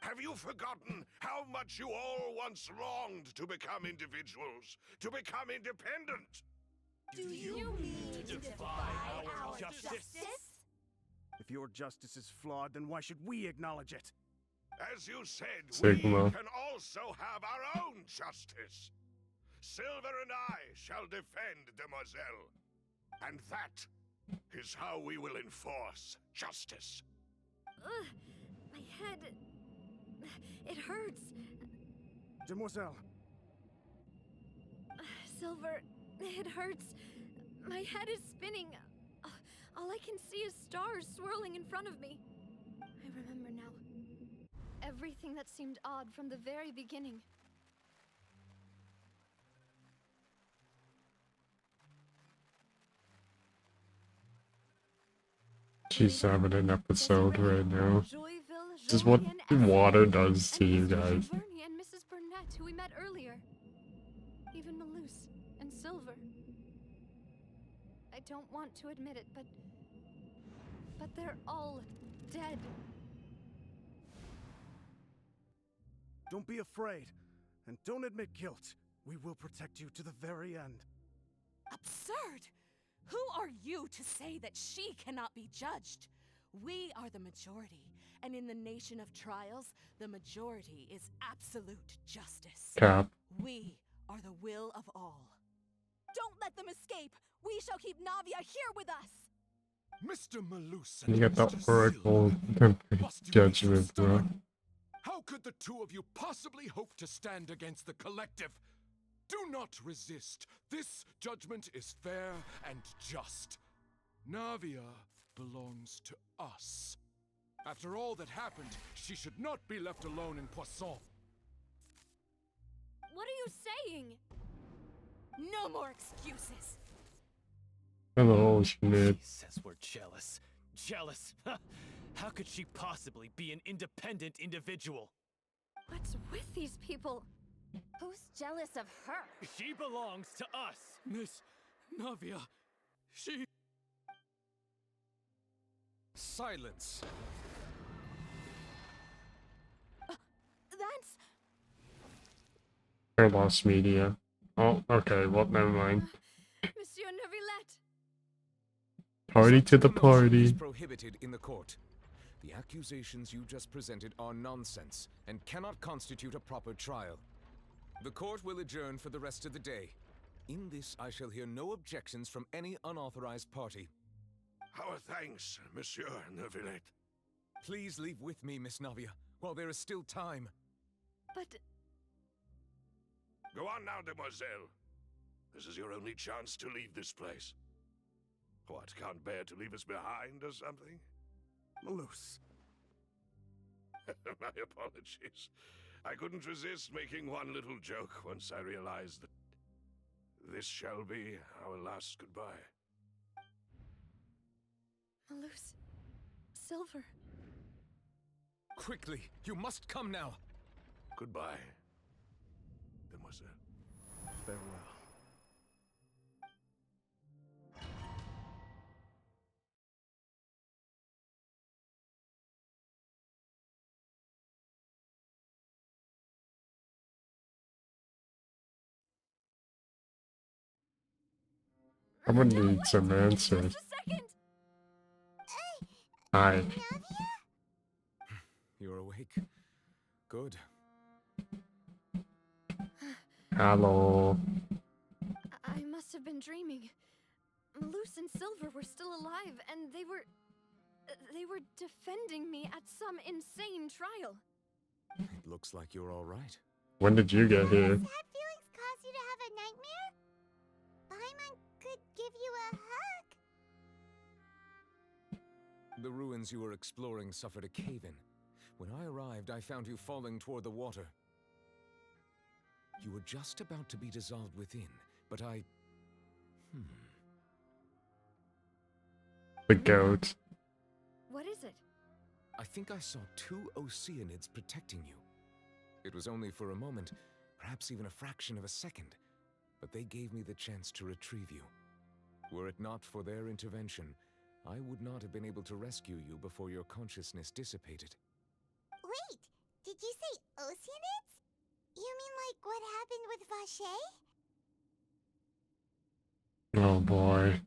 Have you forgotten how much you all once longed to become individuals, to become independent? Do you mean to defy our justice? If your justice is flawed, then why should we acknowledge it? As you said, Sigma. we can also have our own justice. Silver and I shall defend Demoiselle. And that is how we will enforce justice. My head... It hurts. Demoiselle. Silver, it hurts. My head is spinning. All I can see is stars swirling in front of me. I remember now. Everything that seemed odd from the very beginning. She's having an episode right now. This is what water does to you guys. Bernie and Mrs. Burnett, who we met earlier. Even Malus and Silver. I don't want to admit it, but they're all dead. Don't be afraid, and don't admit guilt. We will protect you to the very end. Absurd! Who are you to say that she cannot be judged? We are the majority, and in the nation of trials, the majority is absolute justice. Cap. We are the will of all. Don't let them escape! We shall keep Navia here with us! Mr. Malus You and get that Mr. oracle Seal, judgment, bro. how could the two of you possibly hope to stand against the collective? Do not resist. This judgment is fair and just. Navia belongs to us. After all that happened, she should not be left alone in Poisson. What are you saying? No more excuses. Hello, Schmidt. She says we're jealous. Jealous? How could she possibly be an independent individual? What's with these people? Who's jealous of her? She belongs to us. Miss Navia, she... Silence. That's... Air loss media. Oh, okay, well, never mind. Monsieur Neuvillette. Party to the Promotion is party. prohibited in the court. The accusations you just presented are nonsense and cannot constitute a proper trial. The court will adjourn for the rest of the day. In this, I shall hear no objections from any unauthorized party. Our thanks, Monsieur Neuvillette. Please leave with me, Miss Navia, while there is still time. But... Go on now, demoiselle. This is your only chance to leave this place. What, can't bear to leave us behind or something? Malus. My apologies. I couldn't resist making one little joke once I realized that this shall be our last goodbye. Malus... Silver... Quickly, you must come now. Goodbye, demoiselle. Farewell. I'm gonna need some answers. Hi. You're awake. Good. Hello. I must have been dreaming. Malus and Silver were still alive, and they were defending me at some insane trial. It looks like you're all right. When did you get here? Sad feelings cause you to have a nightmare? Paimon could give you a hug. The ruins you were exploring suffered a cave-in. When I arrived, I found you falling toward the water. You were just about to be dissolved within, but I... The goat. What is it? I think I saw 2 Oceanids protecting you. It was only for a moment, perhaps even a fraction of a second, but they gave me the chance to retrieve you. Were it not for their intervention, I would not have been able to rescue you before your consciousness dissipated. Wait, did you say Oceanids? You mean like what happened with Vacher? Oh boy.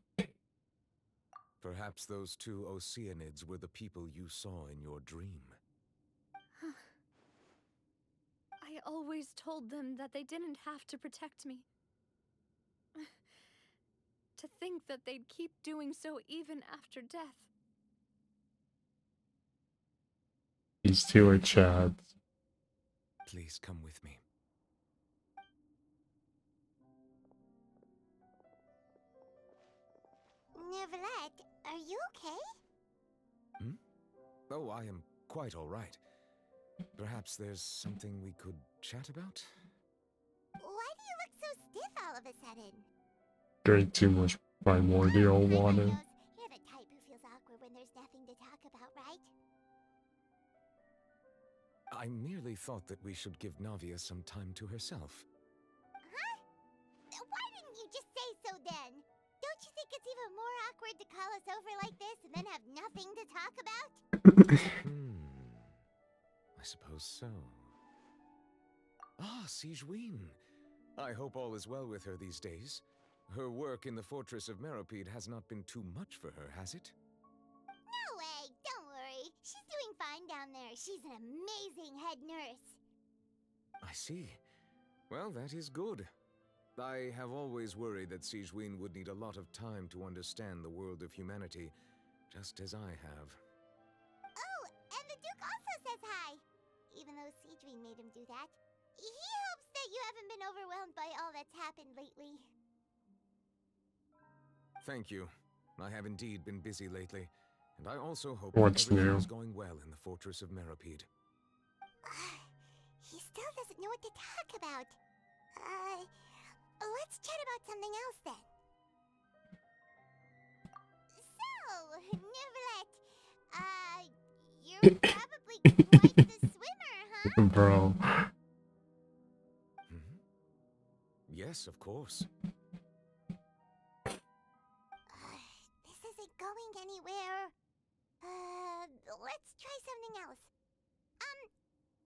Perhaps those 2 Oceanids were the people you saw in your dream. I always told them that they didn't have to protect me. To think that they'd keep doing so even after death. These 2 are Chads. Please come with me. Neuvillette, are you okay? Oh, I am quite all right. Perhaps there's something we could chat about? Why do you look so stiff all of a sudden? Drink too much primordial water. You're the type who feels awkward when when there's nothing to talk about, right? I merely thought that we should give Navia some time to herself. Huh? Why didn't you just say so then? Don't you think it's even more awkward to call us over like this and then have nothing to talk about? I suppose so. Ah, Sigewin. I hope all is well with her these days. Her work in the fortress of Meropide has not been too much for her, has it? No way, don't worry. She's doing fine down there. She's an amazing head nurse. I see. Well, that is good. I have always worried that Sigewin would need a lot of time to understand the world of humanity, just as I have. Oh, and the Duke also says hi. Even though Sigewin made him do that. He hopes that you haven't been overwhelmed by all that's happened lately. Thank you. I have indeed been busy lately, and I also hope What's that everything new? is going well in the fortress of Meropide. He still doesn't know what to talk about. Let's chat about something else then. So, Neverlet, you're probably quite the swimmer, huh? Bro. Yes, of course. This isn't going anywhere. Let's try something else.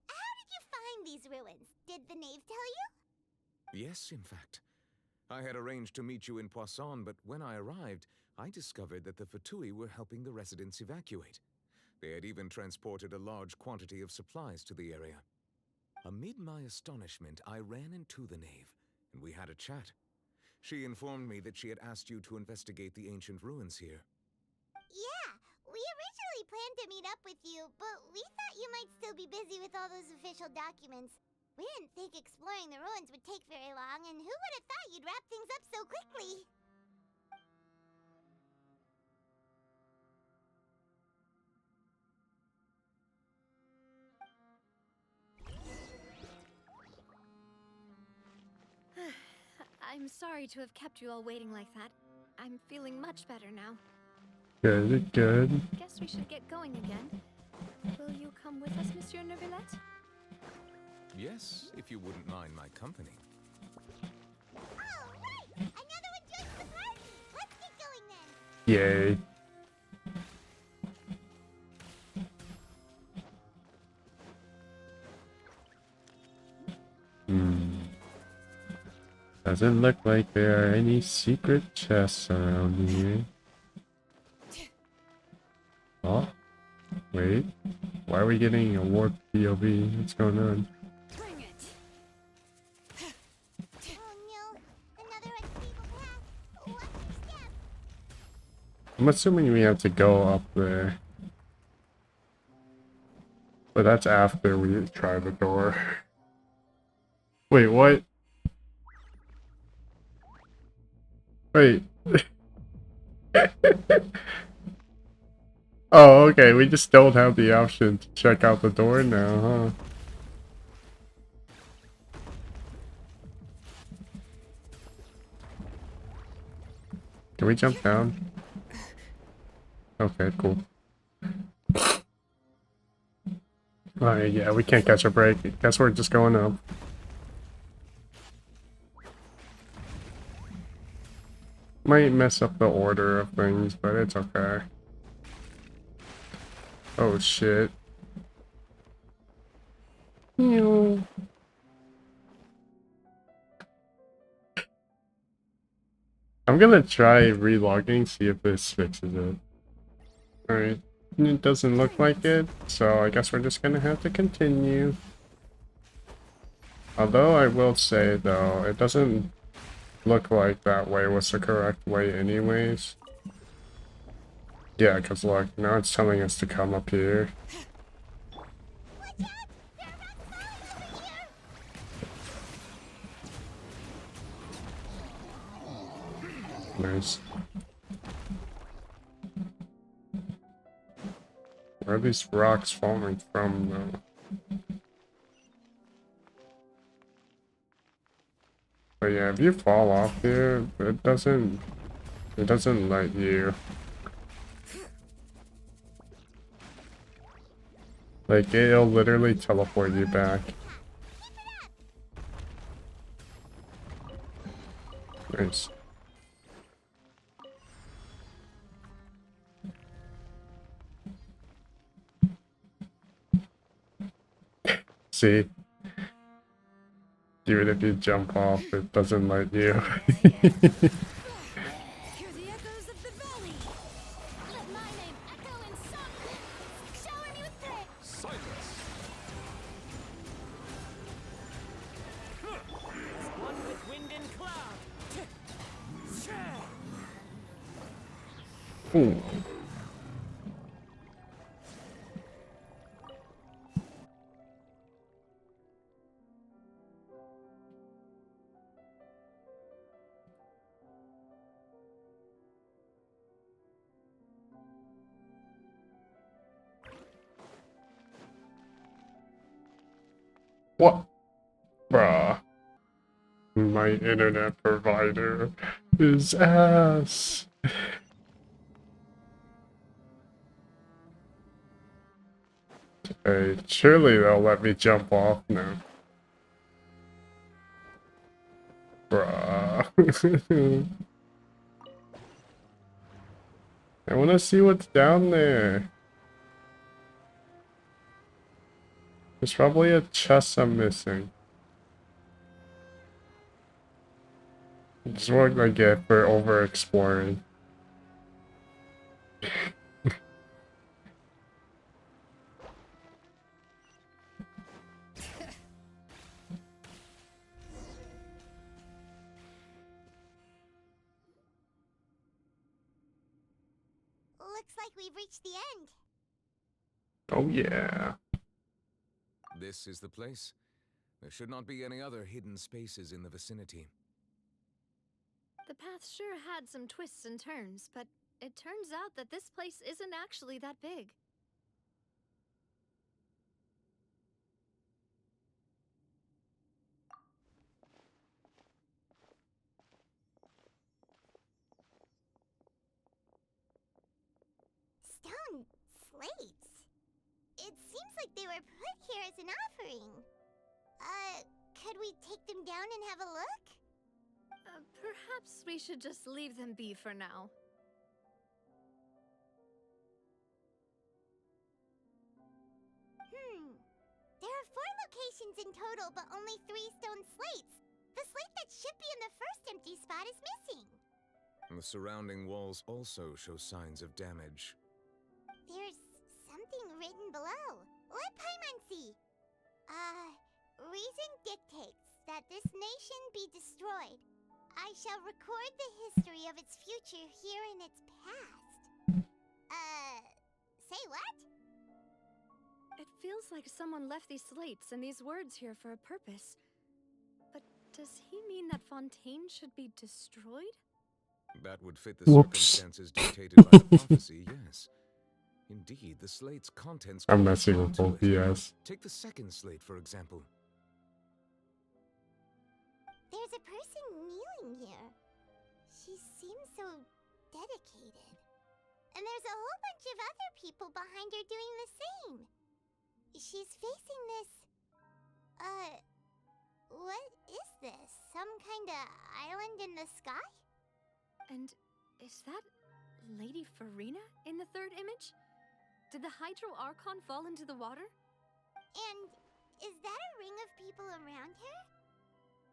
How did you find these ruins? Did the knave tell you? Yes, in fact. I had arranged to meet you in Poisson, but when I arrived, I discovered that the Fatui were helping the residents evacuate. They had even transported a large quantity of supplies to the area. Amid my astonishment, I ran into the knave, and we had a chat. She informed me that she had asked you to investigate the ancient ruins here. Yeah, we originally planned to meet up with you, but we thought you might still be busy with all those official documents. We didn't think exploring the ruins would take very long, and who would have thought you'd wrap things up so quickly? I'm sorry to have kept you all waiting like that. I'm feeling much better now. Good, good. Guess we should get going again. Will you come with us, Monsieur Neuvillette? Yes, if you wouldn't mind my company. All right! Another one joins the party! Let's get going then! Yay. Doesn't look like there are any secret chests around here. Oh, wait. Why are we getting a warp POV? What's going on? Bring it. Oh no, another unstable path. Watch your step. I'm assuming we have to go up there. But that's after we try the door. Wait, what? Wait. Oh, okay, we just don't have the option to check out the door now, huh? Can we jump down? Okay, cool. Alright, yeah, we can't catch a break. Guess we're just going up. Might mess up the order of things, but it's okay. Oh shit. Meow. I'm gonna try relogging, see if this fixes it. Alright. It doesn't look like it, so I guess we're just gonna have to continue. Although I will say though, it doesn't look like that way was the correct way anyways. Yeah, because look, now it's telling us to come up here. Nice. Where are these rocks falling from though? But yeah, if you fall off here, it doesn't let you. Like, it'll literally teleport you back. Nice. See? Even if you jump off, it doesn't let you. Hear the echoes of the valley. Let my name echo in song. Shower me with praise. Silence! One with wind and cloud. Ooh. What? Bruh. My internet provider is ass. Hey, surely they'll let me jump off now. Bruh. I wanna see what's down there. There's probably a chest I'm missing. This is what I get for over exploring. Looks like we've reached the end. Oh yeah. This is the place. There should not be any other hidden spaces in the vicinity. The path sure had some twists and turns, but it turns out that this place isn't actually that big. Stone slates. It seems like they were put here as an offering. Could we take them down and have a look? Perhaps we should just leave them be for now. There are 4 locations in total, but only 3 stone slates. The slate that should be in the first empty spot is missing. The surrounding walls also show signs of damage. There's something written below. Let Paimon see. Reason dictates that this nation be destroyed. I shall record the history of its future here in its past. Say what? It feels like someone left these slates and these words here for a purpose. But does he mean that Fontaine should be destroyed? That would fit the circumstances dictated by the prophecy, yes. Indeed, the slate's contents I'm could messing hold with on both to it. BS. Take the second slate, for example. There's a person kneeling here. She seems so dedicated. And there's a whole bunch of other people behind her doing the same. She's facing this... what is this? Some kind of island in the sky? And is that Lady Farina in the third image? Did the Hydro Archon fall into the water? And is that a ring of people around her?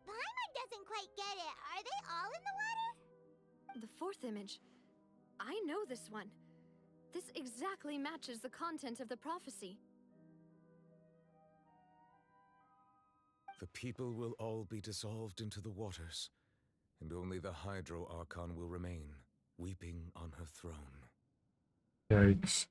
Paimon doesn't quite get it. Are they all in the water? The fourth image. I know this one. This exactly matches the content of the prophecy. The people will all be dissolved into the waters, and only the Hydro Archon will remain, weeping on her throne. Yikes.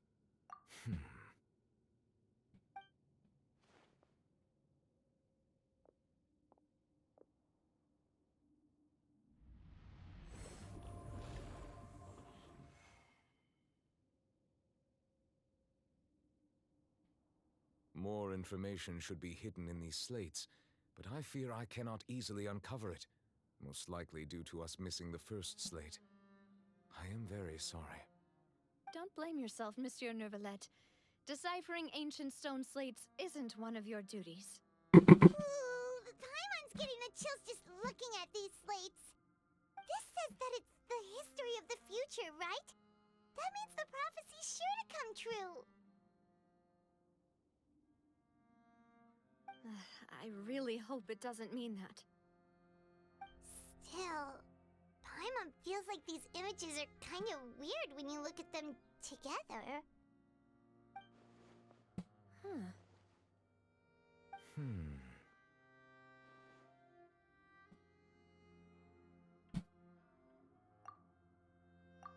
More information should be hidden in these slates, but I fear I cannot easily uncover it, most likely due to us missing the first slate. I am very sorry. Don't blame yourself, Monsieur Neuvillette. Deciphering ancient stone slates isn't one of your duties. Ooh, Paimon's getting the chills just looking at these slates. This says that it's the history of the future, right? That means the prophecy's sure to come true. I really hope it doesn't mean that. Still, Paimon feels like these images are kind of weird when you look at them together.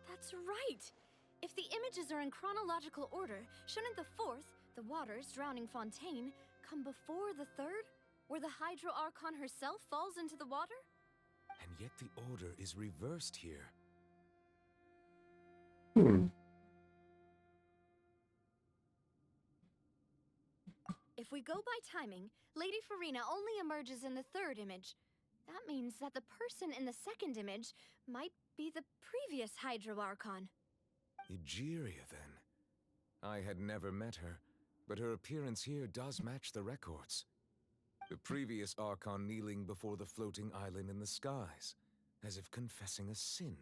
That's right! If the images are in chronological order, shouldn't the fourth, the waters drowning Fontaine, come before the third? Where the Hydro Archon herself falls into the water? And yet the order is reversed here. If we go by timing, Lady Farina only emerges in the third image. That means that the person in the second image might be the previous Hydro Archon. Egeria, then. I had never met her, but her appearance here does match the records. The previous Archon kneeling before the floating island in the skies, as if confessing a sin.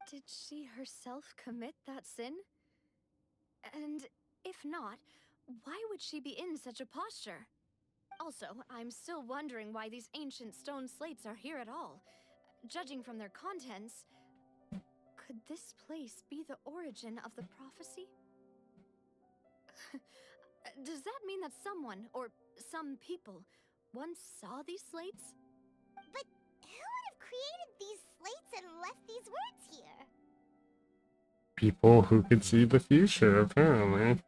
Did she herself commit that sin? And if not, why would she be in such a posture? Also, I'm still wondering why these ancient stone slates are here at all. Judging from their contents, could this place be the origin of the prophecy? Does that mean that someone, or some people, once saw these slates? But who would have created these slates and left these words here? People who could see the future, apparently.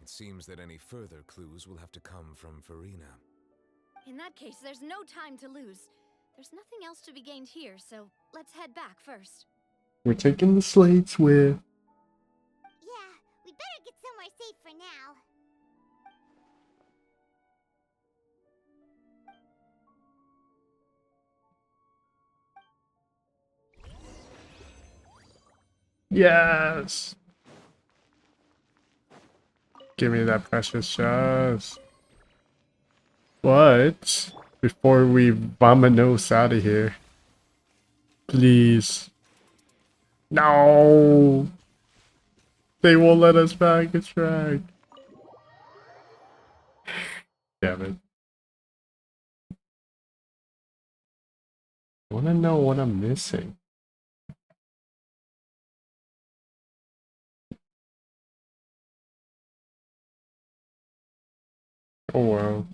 It seems that any further clues will have to come from Farina. In that case, there's no time to lose. There's nothing else to be gained here, so let's head back first. We're taking the slates with. Yeah, we better get somewhere safe for now. Yes! Give me that precious chest. But before we vamonos out of here, please. No! They won't let us back. It's right. Damn it. I wanna know what I'm missing. Oh wow.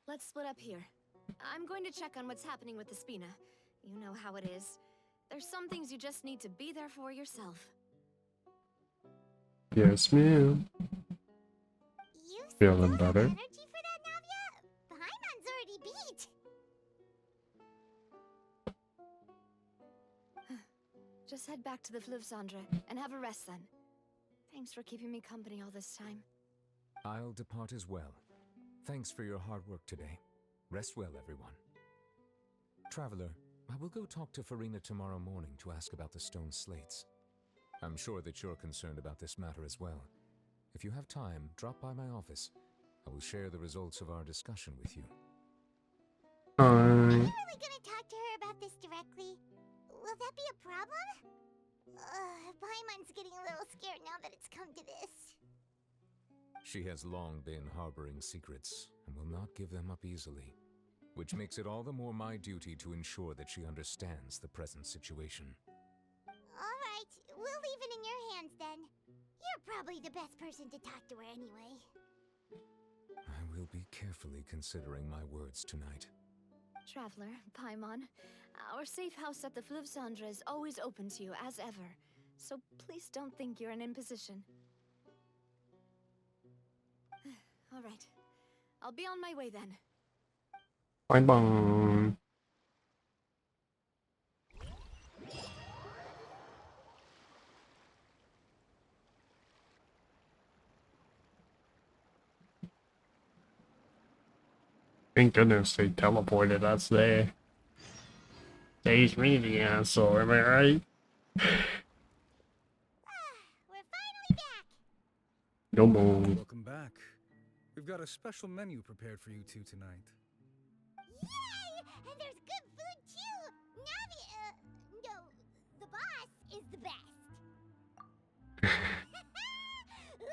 Let's split up here. I'm going to check on what's happening with the Spina. You know how it is. There's some things you just need to be there for yourself. Yes, ma'am. You Feeling still have better? energy for that, Navia? Paimon's already beat. Just head back to the Fleuve Cendre and have a rest then. Thanks for keeping me company all this time. I'll depart as well. Thanks for your hard work today. Rest well, everyone. Traveler, I will go talk to Farina tomorrow morning to ask about the stone slates. I'm sure that you're concerned about this matter as well. If you have time, drop by my office. I will share the results of our discussion with you. Are you really gonna talk to her about this directly? Will that be a problem? Paimon's getting a little scared now that it's come to this. She has long been harboring secrets and will not give them up easily, which makes it all the more my duty to ensure that she understands the present situation. Alright, we'll leave it in your hands then. You're probably the best person to talk to her anyway. I will be carefully considering my words tonight. Traveler, Paimon, our safe house at the Fleuve Cendre is always open to you as ever, so please don't think you're an imposition. Alright, I'll be on my way then. Bye bye. Thank goodness they teleported us there. Stage me the asshole, am I right? No more. Welcome back. We've got a special menu prepared for you two tonight. Yay! And there's good food too! No, the boss is the best. Ooh,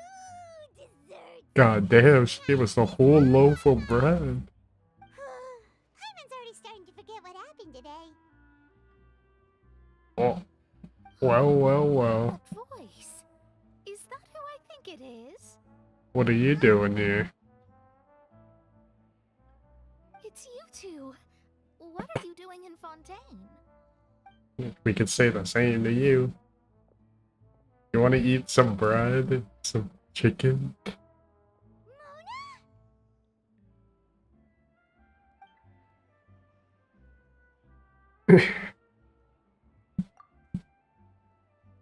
dessert! God damn, she gave us a whole loaf of bread. Paimon's already starting to forget what happened today. Oh. Well. That voice. Is that who I think it is? What are you doing here? It's you two. What are you doing in Fontaine? We could say the same to you. You want to eat some bread? Some chicken?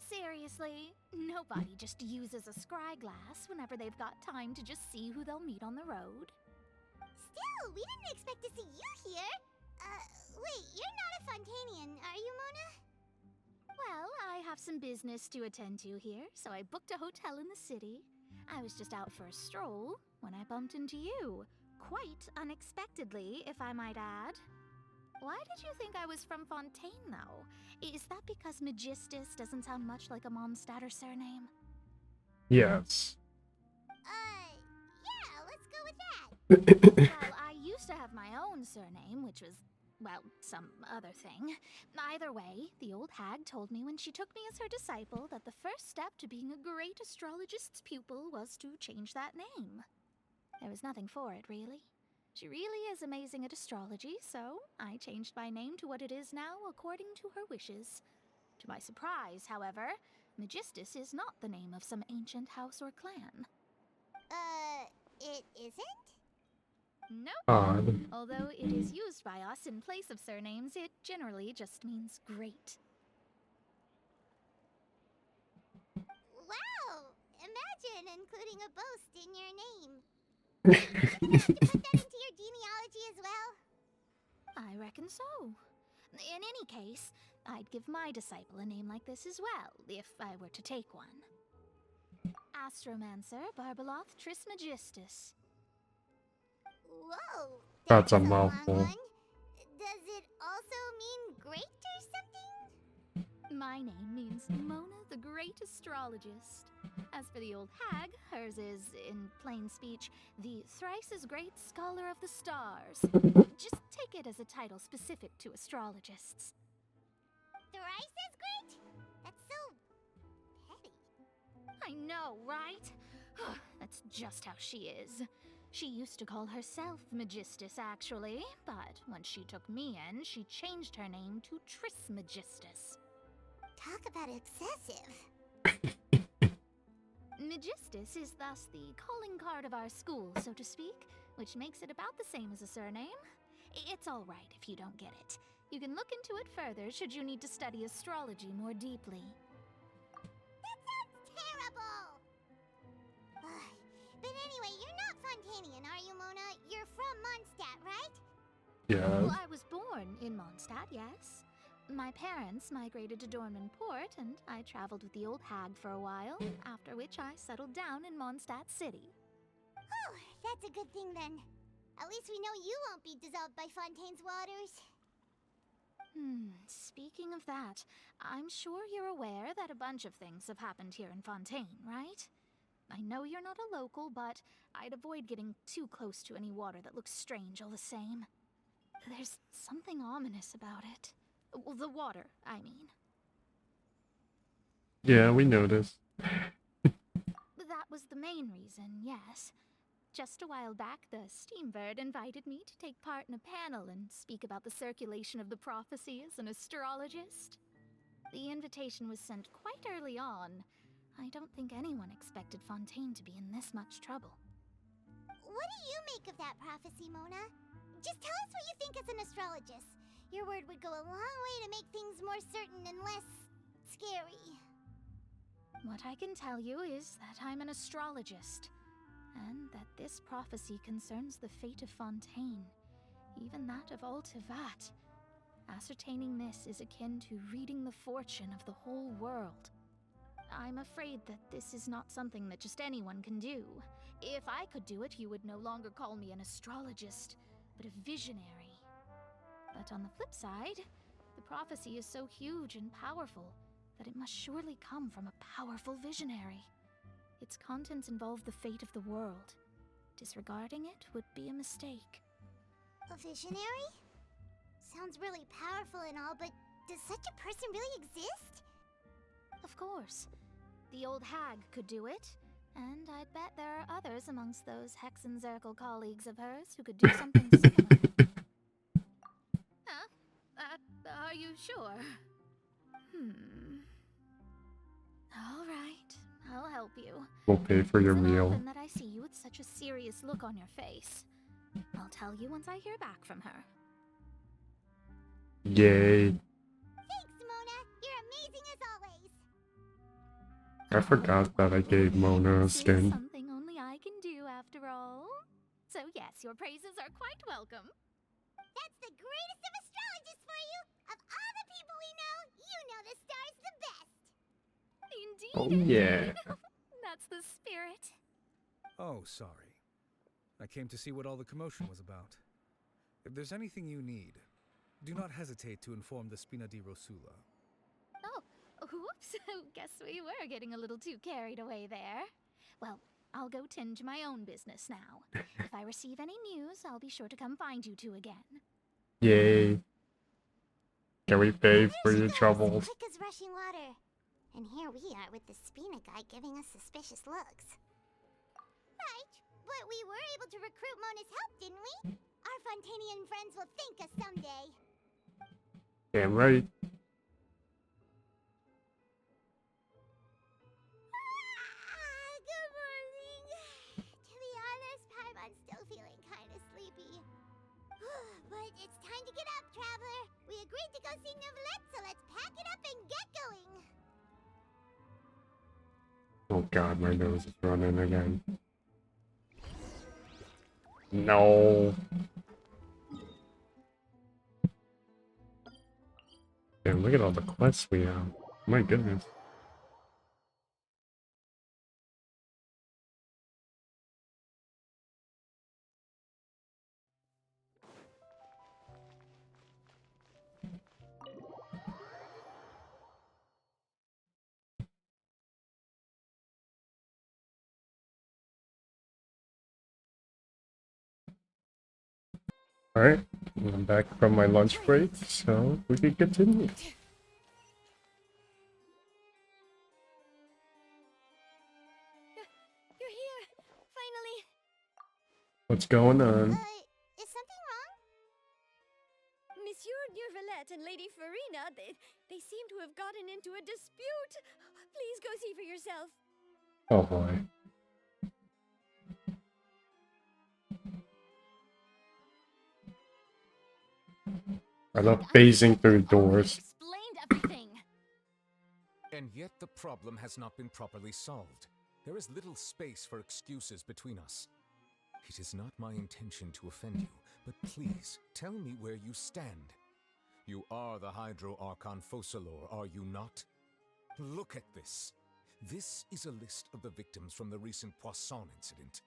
Seriously, nobody just uses a scry glass whenever they've got time to just see who they'll meet on the road. Still, we didn't expect to see you here. Wait, you're not a Fontanian, are you, Mona? Well, I have some business to attend to here, so I booked a hotel in the city. I was just out for a stroll when I bumped into you. Quite unexpectedly, if I might add. Why did you think I was from Fontaine, though? Is that because Magistus doesn't sound much like a Mondstadter surname? Yes. Yeah, let's go with that. Well, I used to have my own surname, which was, well, some other thing. Either way, the old hag told me when she took me as her disciple that the first step to being a great astrologist's pupil was to change that name. There was nothing for it, really. She really is amazing at astrology, so I changed my name to what it is now according to her wishes. To my surprise, however, Magistus is not the name of some ancient house or clan. It isn't? Nope. Odd. Although it is used by us in place of surnames, it generally just means great. Wow! Imagine including a boast in your name. Are you gonna have to put that into your genealogy as well? I reckon so. In any case, I'd give my disciple a name like this as well, if I were to take one. Astromancer Barbeloth Trismegistus. Whoa! That's a long mouthful. one. Does it also mean great or something? My name means Mona the Great Astrologist. As for the old hag, hers is, in plain speech, the thrice as great scholar of the stars. Just take it as a title specific to astrologists. Thrice as great? That's so petty. I know, right? That's just how she is. She used to call herself Magistus, actually, but when she took me in, she changed her name to Trismegistus. Talk about excessive. Magistus is thus the calling card of our school, so to speak, which makes it about the same as a surname. It's all right if you don't get it. You can look into it further should you need to study astrology more deeply. That sounds terrible! But anyway, you're not Fontanian, are you, Mona? You're from Mondstadt, right? Yeah. Well, I was born in Mondstadt, yes. My parents migrated to Dornman Port, and I traveled with the old hag for a while, after which I settled down in Mondstadt City. Oh, that's a good thing then. At least we know you won't be dissolved by Fontaine's waters. Speaking of that, I'm sure you're aware that a bunch of things have happened here in Fontaine, right? I know you're not a local, but I'd avoid getting too close to any water that looks strange all the same. There's something ominous about it. Well, the water, I mean. Yeah, we noticed. That was the main reason, yes. Just a while back, the Steambird invited me to take part in a panel and speak about the circulation of the prophecy as an astrologist. The invitation was sent quite early on. I don't think anyone expected Fontaine to be in this much trouble. What do you make of that prophecy, Mona? Just tell us what you think as an astrologist. Your word would go a long way to make things more certain and less scary. What I can tell you is that I'm an astrologist, and that this prophecy concerns the fate of Fontaine, even that of Altivat. Ascertaining this is akin to reading the fortune of the whole world. I'm afraid that this is not something that just anyone can do. If I could do it, you would no longer call me an astrologist, but a visionary. But on the flip side, the prophecy is so huge and powerful that it must surely come from a powerful visionary. Its contents involve the fate of the world. Disregarding it would be a mistake. A visionary? Sounds really powerful and all, but does such a person really exist? Of course. The old hag could do it, and I'd bet there are others amongst those Hexenzirkel colleagues of hers who could do something similar. Huh? Are you sure? All right, I'll help you. We'll pay for your It's not meal. often that I see you with such a serious look on your face. I'll tell you once I hear back from her. Yay. Thanks, Mona. You're amazing as always. I forgot that I gave Mona a This is skin. something only I can do after all. So yes, your praises are quite welcome. That's the greatest of astrologists for you. Of all the people we know, you know the star's the best. Indeed. Oh yeah. That's the spirit. Oh, sorry. I came to see what all the commotion was about. If there's anything you need, do not hesitate to inform the Spina di Rosula. Oh, whoops. Guess we were getting a little too carried away there. Well, I'll go tend to my own business now. If I receive any news, I'll be sure to come find you two again. Yay. Can we pay for your troubles? Quick as rushing water. And here we are with the Spina guy giving us suspicious looks. Right, but we were able to recruit Mona's help, didn't we? Our Fontanian friends will thank us someday. Damn right. Good morning. To be honest, Paimon's still feeling kind of sleepy. But it's time to get up, traveler. We agreed to go see Neuvillette, so let's pack it up and get going. Oh god, my nose is running again. No. Damn, look at all the quests we have. My goodness. Alright, I'm back from my lunch break, so we can continue. You're here! Finally! What's going on? Is something wrong? Monsieur Neuvillette and Lady Farina, they seem to have gotten into a dispute. Please go see for yourself. Oh boy. I love phasing through doors. Explained everything. And yet the problem has not been properly solved. There is little space for excuses between us. It is not my intention to offend you, but please tell me where you stand. You are the Hydro Archon Focalor, are you not? Look at this. This is a list of the victims from the recent Poisson incident.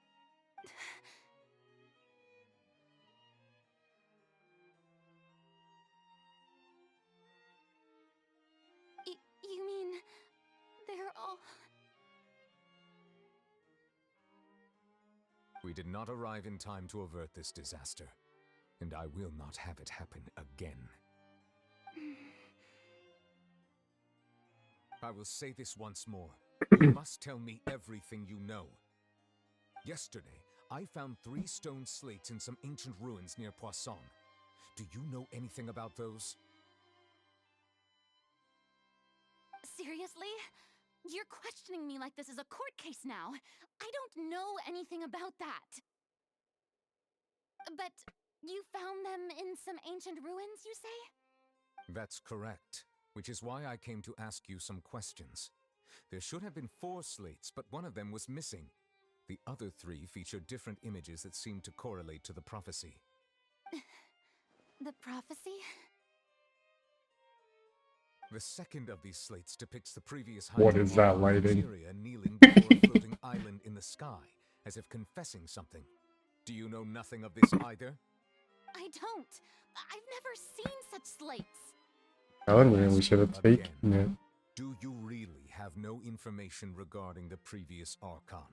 You mean they're all... We did not arrive in time to avert this disaster, and I will not have it happen again. I will say this once more. You must tell me everything you know. Yesterday, I found 3 stone slates in some ancient ruins near Poisson. Do you know anything about those? Seriously? You're questioning me like this is a court case now. I don't know anything about that. But you found them in some ancient ruins, you say? That's correct, which is why I came to ask you some questions. There should have been 4 slates, but one of them was missing. The other 3 feature different images that seem to correlate to the prophecy. The prophecy? The second of these slates depicts the previous What Hydro is that Archon lighting? Nigeria kneeling before a floating island in the sky, as if confessing something. Do you know nothing of this either? I don't. I've never seen such slates. Telling me we should have taken it. Do you really have no information regarding the previous Archon?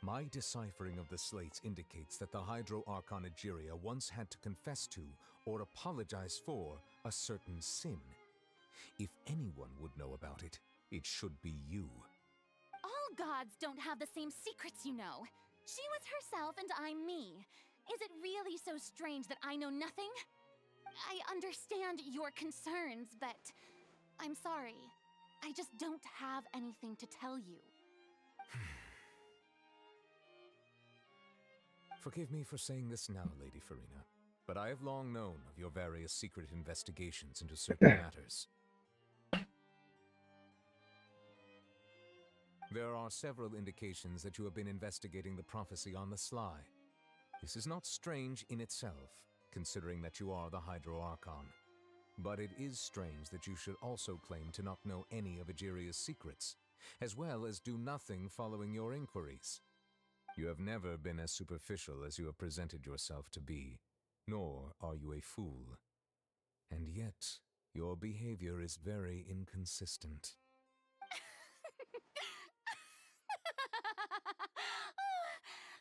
My deciphering of the slates indicates that the Hydro Archon Nigeria once had to confess to, or apologize for, a certain sin. If anyone would know about it, it should be you. All gods don't have the same secrets, you know. She was herself and I'm me. Is it really so strange that I know nothing? I understand your concerns, but I'm sorry. I just don't have anything to tell you. Forgive me for saying this now, Lady Farina, but I have long known of your various secret investigations into certain matters. There are several indications that you have been investigating the prophecy on the sly. This is not strange in itself, considering that you are the Hydro Archon. But it is strange that you should also claim to not know any of Egeria's secrets, as well as do nothing following your inquiries. You have never been as superficial as you have presented yourself to be, nor are you a fool. And yet, your behavior is very inconsistent.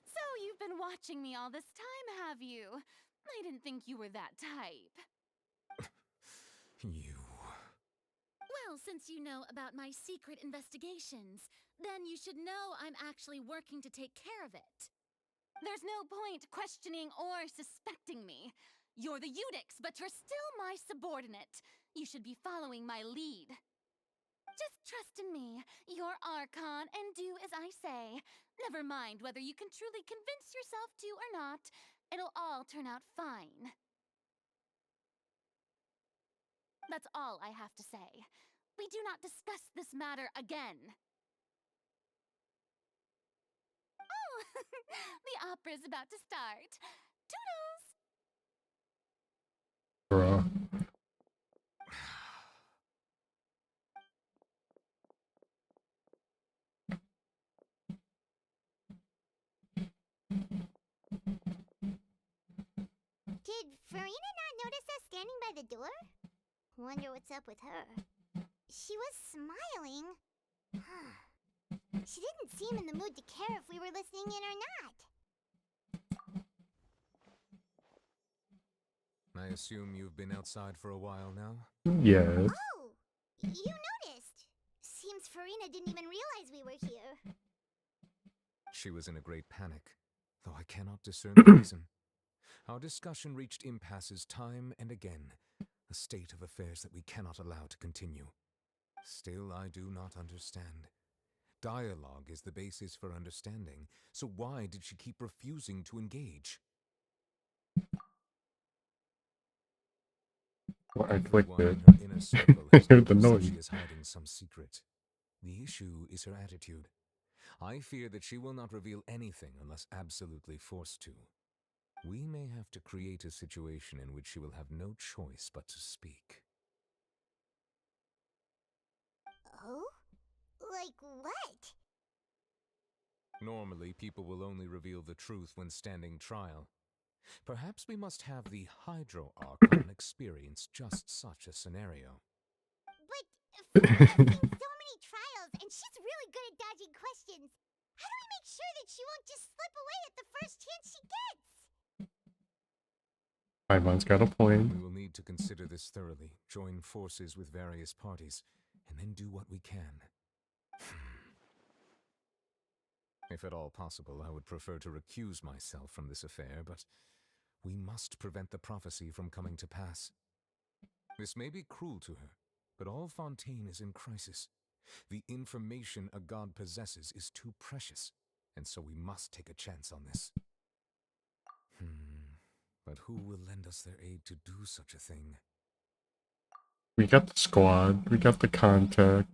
So you've been watching me all this time, have you? I didn't think you were that type. You... Well, since you know about my secret investigations, then you should know I'm actually working to take care of it. There's no point questioning or suspecting me. You're the Eudix, but you're still my subordinate. You should be following my lead. Just trust in me, your Archon, and do as I say. Never mind whether you can truly convince yourself to or not. It'll all turn out fine. That's all I have to say. We do not discuss this matter again. Oh, the opera's about to start. Toodles! Bruh. Did Farina not notice us standing by the door? Wonder what's up with her. She was smiling. She didn't seem in the mood to care if we were listening in or not. I assume you've been outside for a while now? Yes. Oh, you noticed. Seems Farina didn't even realize we were here. She was in a great panic, though I cannot discern the reason. Our discussion reached impasses time and again, a state of affairs that we cannot allow to continue. Still, I do not understand. Dialogue is the basis for understanding, so why did she keep refusing to engage? Well, I clicked it. Everyone in her inner circle I has heard the noticed that noise. she is hiding some secret. The issue is her attitude. I fear that she will not reveal anything unless absolutely forced to. We may have to create a situation in which she will have no choice but to speak. Oh? Like what? Normally, people will only reveal the truth when standing trial. Perhaps we must have the Hydro Archon experience just such a scenario. But Farina's seen so many trials, and she's really good at dodging questions. How do we make sure that she won't just slip away at the first chance she gets? Ivan's got a point. We will need to consider this thoroughly, join forces with various parties, and then do what we can. If at all possible, I would prefer to recuse myself from this affair, but we must prevent the prophecy from coming to pass. This may be cruel to her, but all Fontaine is in crisis. The information a god possesses is too precious, and so we must take a chance on this. But who will lend us their aid to do such a thing? We got the squad. We got the contact.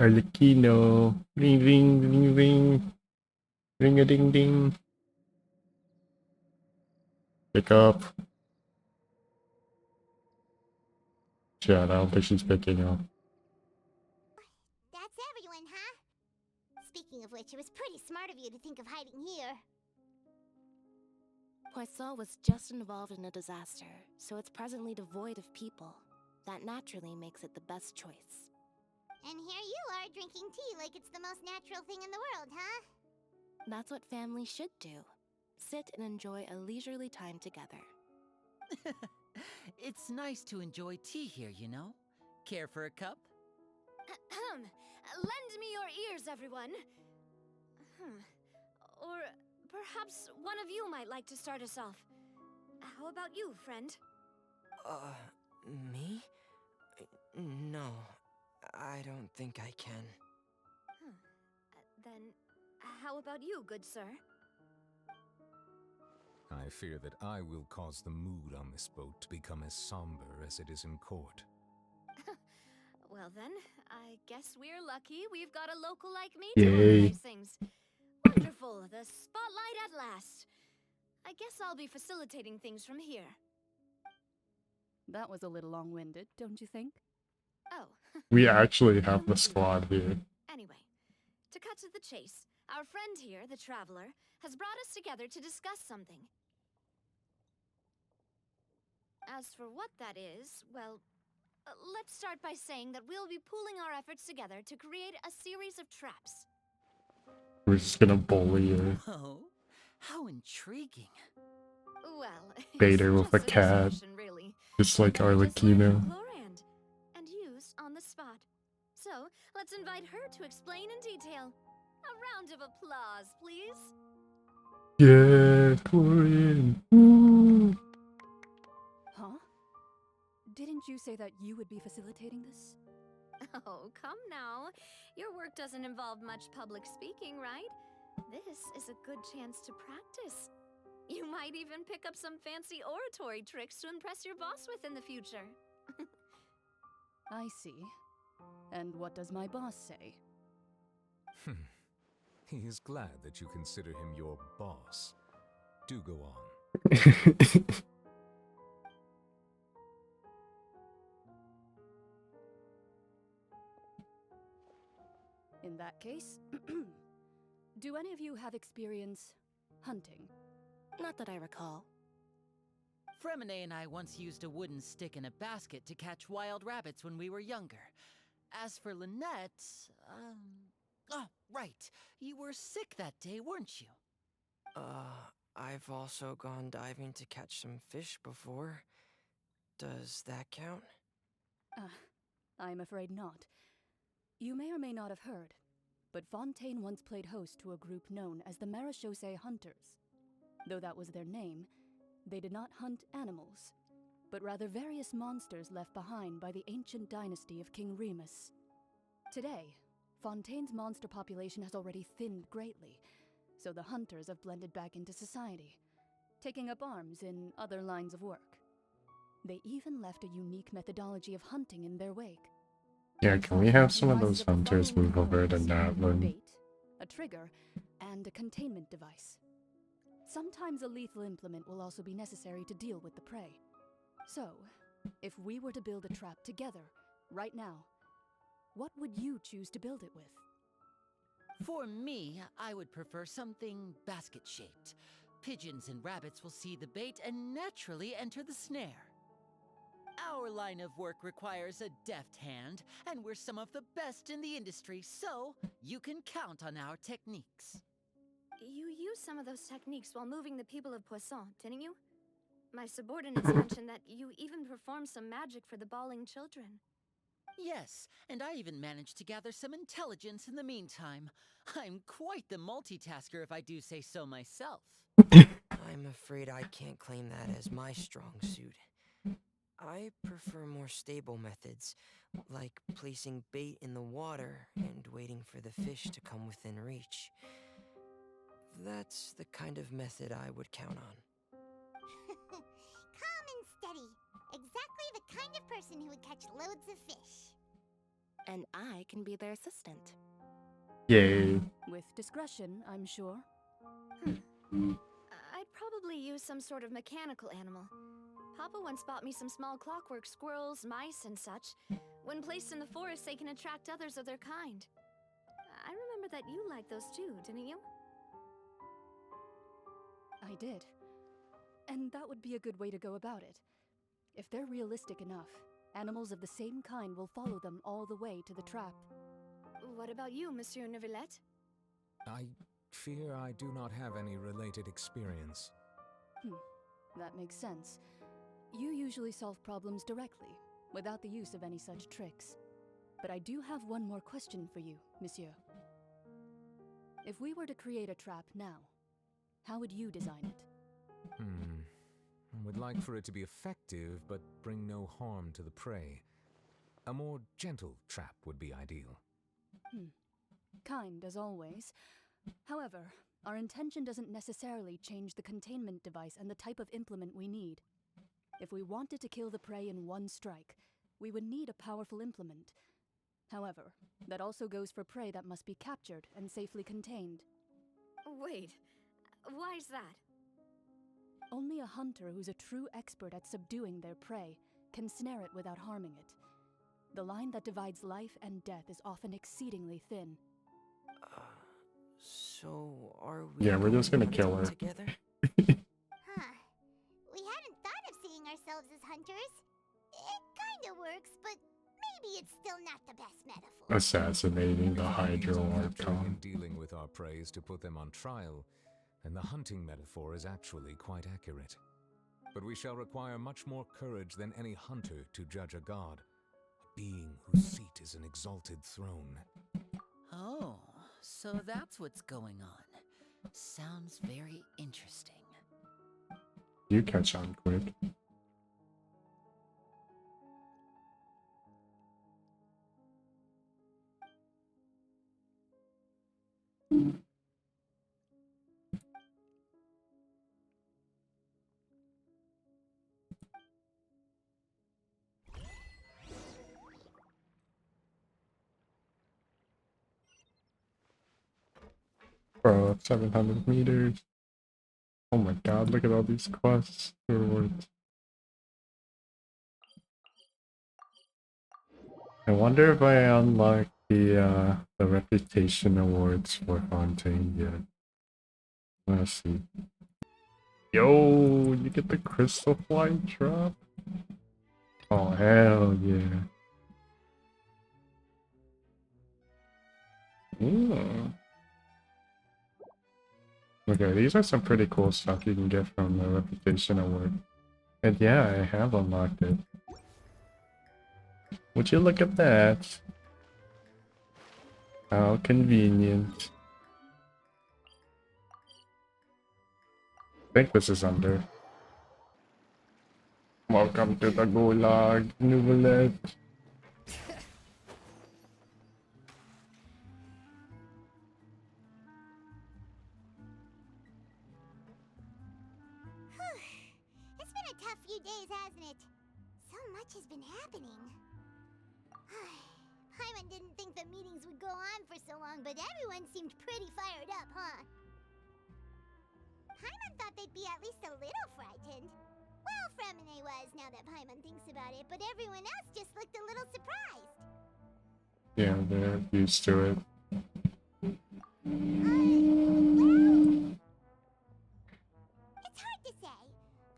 Arlecchino. Ring, ring, ring, ring. Ring a ding ding. Pick up. chat. I don't think she's picking up. That's everyone, huh? Speaking of which, it was pretty smart of you to think of hiding here. Poisson was just involved in a disaster, so it's presently devoid of people. That naturally makes it the best choice. And here you are drinking tea like it's the most natural thing in the world, huh? That's what family should do. Sit and enjoy a leisurely time together. It's nice to enjoy tea here, you know? Care for a cup? Lend me your ears, everyone. Or perhaps one of you might like to start us off. How about you, friend? Me? No, I don't think I can. Then, how about you, good sir? I fear that I will cause the mood on this boat to become as somber as it is in court. Well then, I guess we're lucky we've got a local like me Yay. to organize things. Wonderful, the spotlight at last. I guess I'll be facilitating things from here. That was a little long-winded, don't you think? Oh. We actually have the squad here. Anyway, to cut to the chase, our friend here, the Traveler, has brought us together to discuss something. As for what that is, well, let's start by saying that we'll be pooling our efforts together to create a series of traps. We're just gonna bully her. Oh, how intriguing. Well, Bait her with a cat. Really. Just like Arlecchino. Glorand, and used on the spot. So, let's invite her to explain in detail. A round of applause, please. Yeah, Glorian. Woo. Huh? Didn't you say that you would be facilitating this? Oh, come now. Your work doesn't involve much public speaking, right? This is a good chance to practice. You might even pick up some fancy oratory tricks to impress your boss with in the future. I see. And what does my boss say? He is glad that you consider him your boss. Do go on. In that case, do any of you have experience hunting? Not that I recall. Fremine and I once used a wooden stick in a basket to catch wild rabbits when we were younger. As for Lynette, oh, right. You were sick that day, weren't you? I've also gone diving to catch some fish before. Does that count? I'm afraid not. You may or may not have heard, but Fontaine once played host to a group known as the Marechaussee Hunters. Though that was their name, they did not hunt animals, but rather various monsters left behind by the ancient dynasty of King Remus. Today, Fontaine's monster population has already thinned greatly, so the hunters have blended back into society, taking up arms in other lines of work. They even left a unique methodology of hunting in their wake. Yeah, can we have some of those hunters move over to Natlan? Bait, a trigger, and a containment device. Sometimes a lethal implement will also be necessary to deal with the prey. So, if we were to build a trap together, right now, what would you choose to build it with? For me, I would prefer something basket-shaped. Pigeons and rabbits will see the bait and naturally enter the snare. Our line of work requires a deft hand, and we're some of the best in the industry, so you can count on our techniques. You used some of those techniques while moving the people of Poisson, didn't you? My subordinates mentioned that you even performed some magic for the bawling children. Yes, and I even managed to gather some intelligence in the meantime. I'm quite the multitasker if I do say so myself. I'm afraid I can't claim that as my strong suit. I prefer more stable methods, like placing bait in the water and waiting for the fish to come within reach. That's the kind of method I would count on. Calm and steady. Exactly the kind of person who would catch loads of fish. And I can be their assistant. Yay. With discretion, I'm sure. I'd probably use some sort of mechanical animal. Papa once bought me some small clockwork squirrels, mice, and such. When placed in the forest, they can attract others of their kind. I remember that you liked those too, didn't you? I did. And that would be a good way to go about it. If they're realistic enough, animals of the same kind will follow them all the way to the trap. What about you, Monsieur Neuvillette? I fear I do not have any related experience. That makes sense. You usually solve problems directly, without the use of any such tricks. But I do have one more question for you, monsieur. If we were to create a trap now, how would you design it? I would like for it to be effective, but bring no harm to the prey. A more gentle trap would be ideal. Kind, as always. However, our intention doesn't necessarily change the containment device and the type of implement we need. If we wanted to kill the prey in one strike, we would need a powerful implement. However, that also goes for prey that must be captured and safely contained. Wait, why's that? Only a hunter who's a true expert at subduing their prey can snare it without harming it. The line that divides life and death is often exceedingly thin. So are we? Yeah, we're just gonna kill her. Together? Huh. We hadn't thought of seeing ourselves as hunters. It kinda works, but maybe it's still not the best metaphor. Assassinating a Hydro Capturing Archon. and dealing with our prey to put them on trial, and the hunting metaphor is actually quite accurate. But we shall require much more courage than any hunter to judge a god, a being whose seat is an exalted throne. Oh, so that's what's going on. Sounds very interesting. You catch on quick. Bro, 700 meters. Oh my god, look at all these quests. Rewards. I wonder if I unlocked the reputation awards for Fontaine yet. Let's see. Yo, you get the crystal flight drop? Oh, hell yeah. Ooh. Okay, these are some pretty cool stuff you can get from the reputation award. And yeah, I have unlocked it. Would you look at that? How convenient. I think this is under. Welcome to the Gulag, Nouvellette. It's been a tough few days, hasn't it? So much has been happening. Paimon didn't think the meetings would go on for so long, but everyone seemed pretty fired up, huh? Paimon thought they'd be at least a little frightened. Well, Fremine was, now that Paimon thinks about it, but everyone else just looked a little surprised. Yeah, they're used to it. It's hard to say.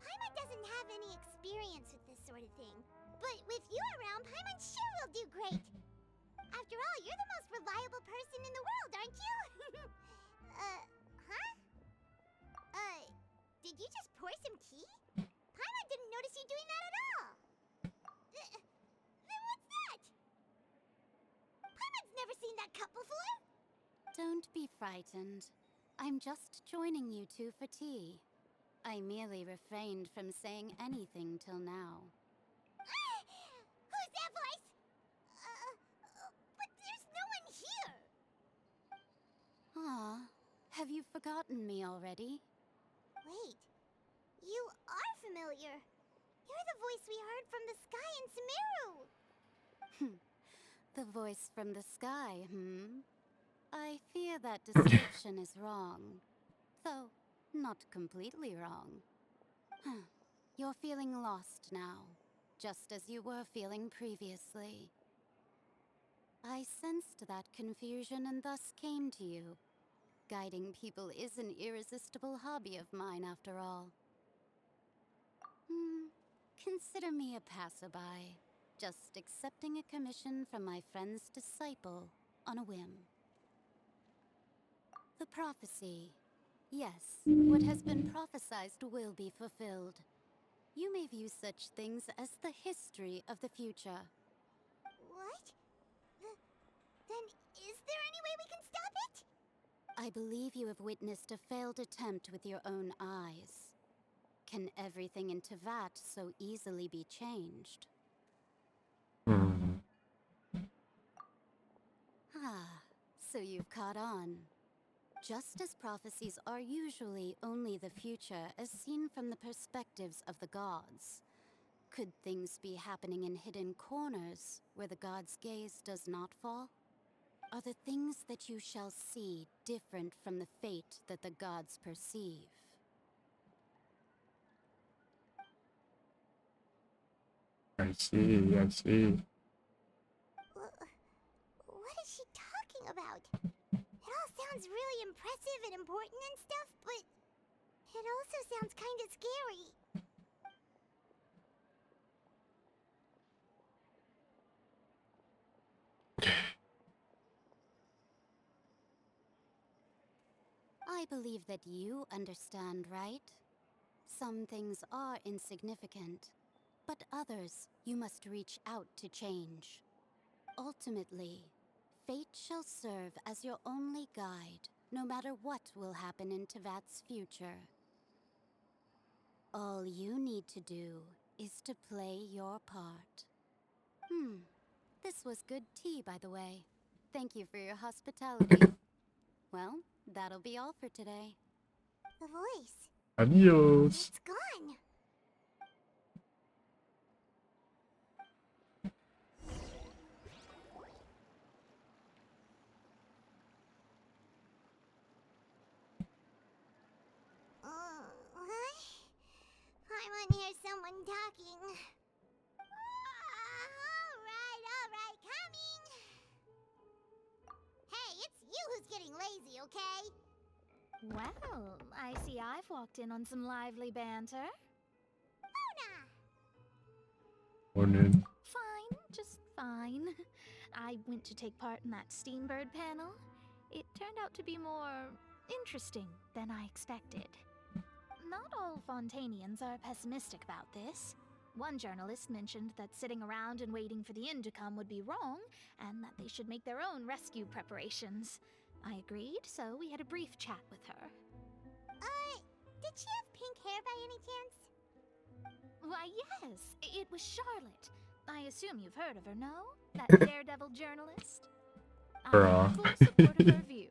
Paimon doesn't have any experience with this sort of thing. But with you around, Paimon sure will do great. After all, you're the most reliable person in the world, aren't you? Huh? Did you just pour some tea? Paimon didn't notice you doing that at all. Then what's that? Paimon's never seen that cup before. Don't be frightened. I'm just joining you two for tea. I merely refrained from saying anything till now. Who's that voice? But there's no one here. Ah, have you forgotten me already? Wait, you are familiar. You're the voice we heard from the sky in Sumeru. The voice from the sky, I fear that description is wrong. Though, not completely wrong. You're feeling lost now, just as you were feeling previously. I sensed that confusion and thus came to you. Guiding people is an irresistible hobby of mine, after all. Consider me a passerby, just accepting a commission from my friend's disciple on a whim. The prophecy. Yes, what has been prophesied will be fulfilled. You may view such things as the history of the future. What? Then is there any way we can stop it? I believe you have witnessed a failed attempt with your own eyes. Can everything in Tevat so easily be changed? Ah, so you've caught on. Just as prophecies are usually only the future as seen from the perspectives of the gods, could things be happening in hidden corners where the gods' gaze does not fall? Are the things that you shall see different from the fate that the gods perceive? I see, I see. What is she talking about? It all sounds really impressive and important and stuff, but it also sounds kind of scary. I believe that you understand, right? Some things are insignificant, but others you must reach out to change. Ultimately, fate shall serve as your only guide, no matter what will happen in Tevat's future. All you need to do is to play your part. This was good tea, by the way. Thank you for your hospitality. Well, that'll be all for today. The voice. Adios. It's gone. What? I want to hear someone talking. Alright, coming! Hey, it's you who's getting lazy, okay? Well, I see I've walked in on some lively banter. Morning. Fine, just fine. I went to take part in that Steambird panel. It turned out to be more interesting than I expected. Not all Fontanians are pessimistic about this. One journalist mentioned that sitting around and waiting for the end to come would be wrong, and that they should make their own rescue preparations. I agreed, so we had a brief chat with her. Did she have pink hair by any chance? Why, yes, it was Charlotte. I assume you've heard of her, no? That daredevil journalist? I'm in full support of her view.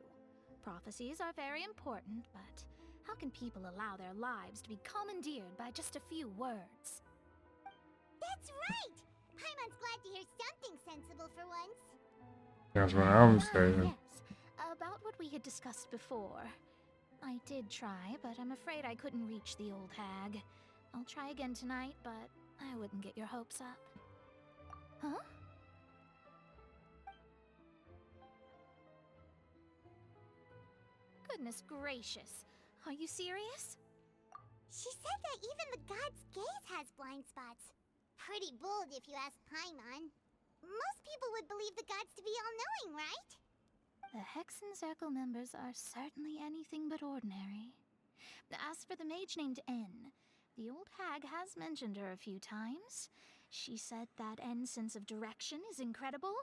Prophecies are very important, but how can people allow their lives to be commandeered by just a few words? That's right! Paimon's glad to hear something sensible for once. That's what I'm saying. Yes, about what we had discussed before. I did try, but I'm afraid I couldn't reach the old hag. I'll try again tonight, but I wouldn't get your hopes up. Huh? Goodness gracious. Are you serious? She said that even the god's gaze has blind spots. Pretty bold if you ask Paimon. Most people would believe the gods to be all-knowing, right? The Hexen Circle members are certainly anything but ordinary. As for the mage named N, the old hag has mentioned her a few times. She said that N's sense of direction is incredible,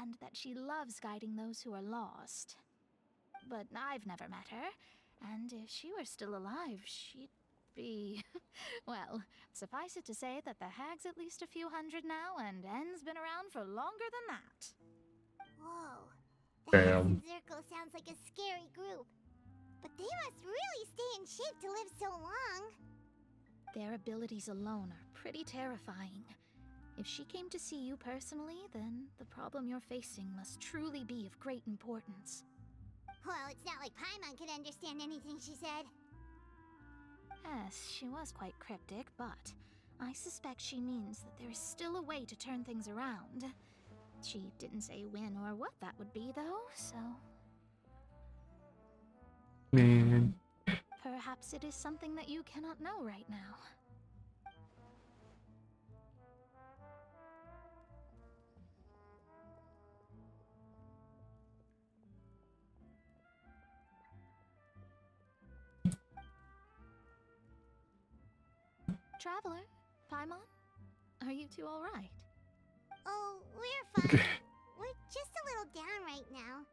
and that she loves guiding those who are lost. But I've never met her, and if she were still alive, she'd be... well, suffice it to say that the hag's at least a few hundred now, and N's been around for longer than that. Whoa. The Damn. Hexen Circle sounds like a scary group. But they must really stay in shape to live so long. Their abilities alone are pretty terrifying. If she came to see you personally, then the problem you're facing must truly be of great importance. Well, it's not like Paimon could understand anything she said. Yes, she was quite cryptic, but I suspect she means that there is still a way to turn things around. She didn't say when or what that would be, though, so... Man. Perhaps it is something that you cannot know right now. Traveler, Paimon, are you two alright? Oh, we're fine. We're just a little down right now.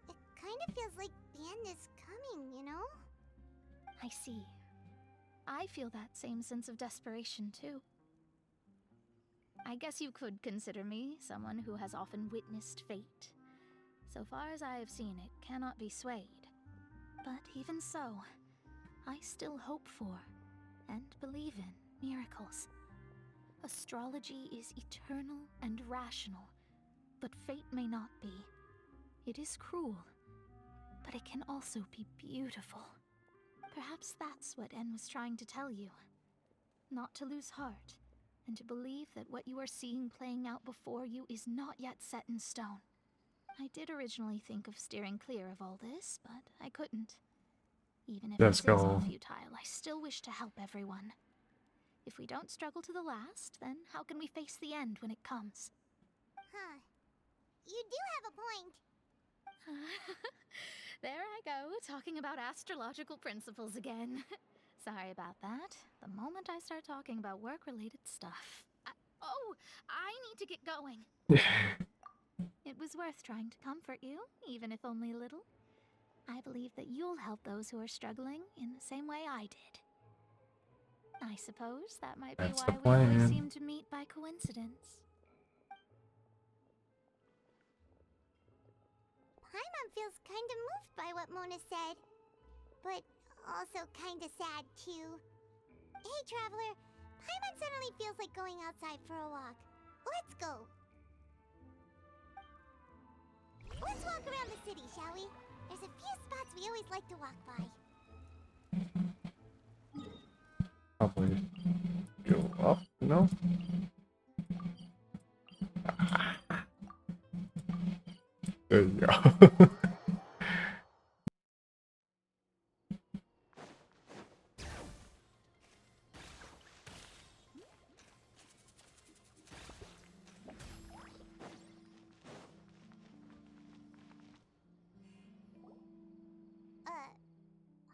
It kind of feels like the end is coming, you know? I see. I feel that same sense of desperation, too. I guess you could consider me someone who has often witnessed fate. So far as I have seen, it cannot be swayed. But even so, I still hope for, and believe in, miracles. Astrology is eternal and rational, but fate may not be. It is cruel, but it can also be beautiful. Perhaps that's what En was trying to tell you. Not to lose heart, and to believe that what you are seeing playing out before you is not yet set in stone. I did originally think of steering clear of all this, but I couldn't. Even if Let's this is go. all futile, I still wish to help everyone. If we don't struggle to the last, then how can we face the end when it comes? Huh. You do have a point. There I go, talking about astrological principles again. Sorry about that. The moment I start talking about work-related stuff... I need to get going. It was worth trying to comfort you, even if only a little. I believe that you'll help those who are struggling in the same way I did. I suppose that might be That's the why we always plan. seem to meet by coincidence. Paimon feels kind of moved by what Mona said. But also kind of sad, too. Hey, Traveler. Paimon suddenly feels like going outside for a walk. Let's go. Let's walk around the city, shall we? There's a few spots we always like to walk by. Probably go up, no? There you go.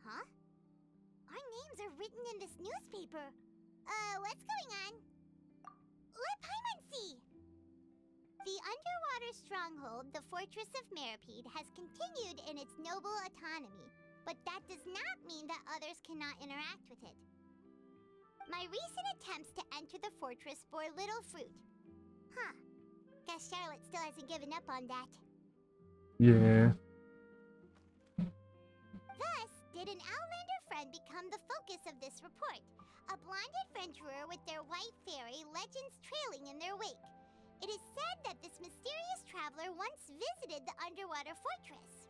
Huh? Our names are written in this newspaper. What's going on? Let Paimon see! The underwater stronghold, the Fortress of Meripede, has continued in its noble autonomy, but that does not mean that others cannot interact with it. My recent attempts to enter the fortress bore little fruit. Huh. Guess Charlotte still hasn't given up on that. Yeah. Thus, did an Outlander friend become the focus of this report? A blonde adventurer with their white fairy legends trailing in their wake. It is said that this mysterious traveler once visited the underwater fortress.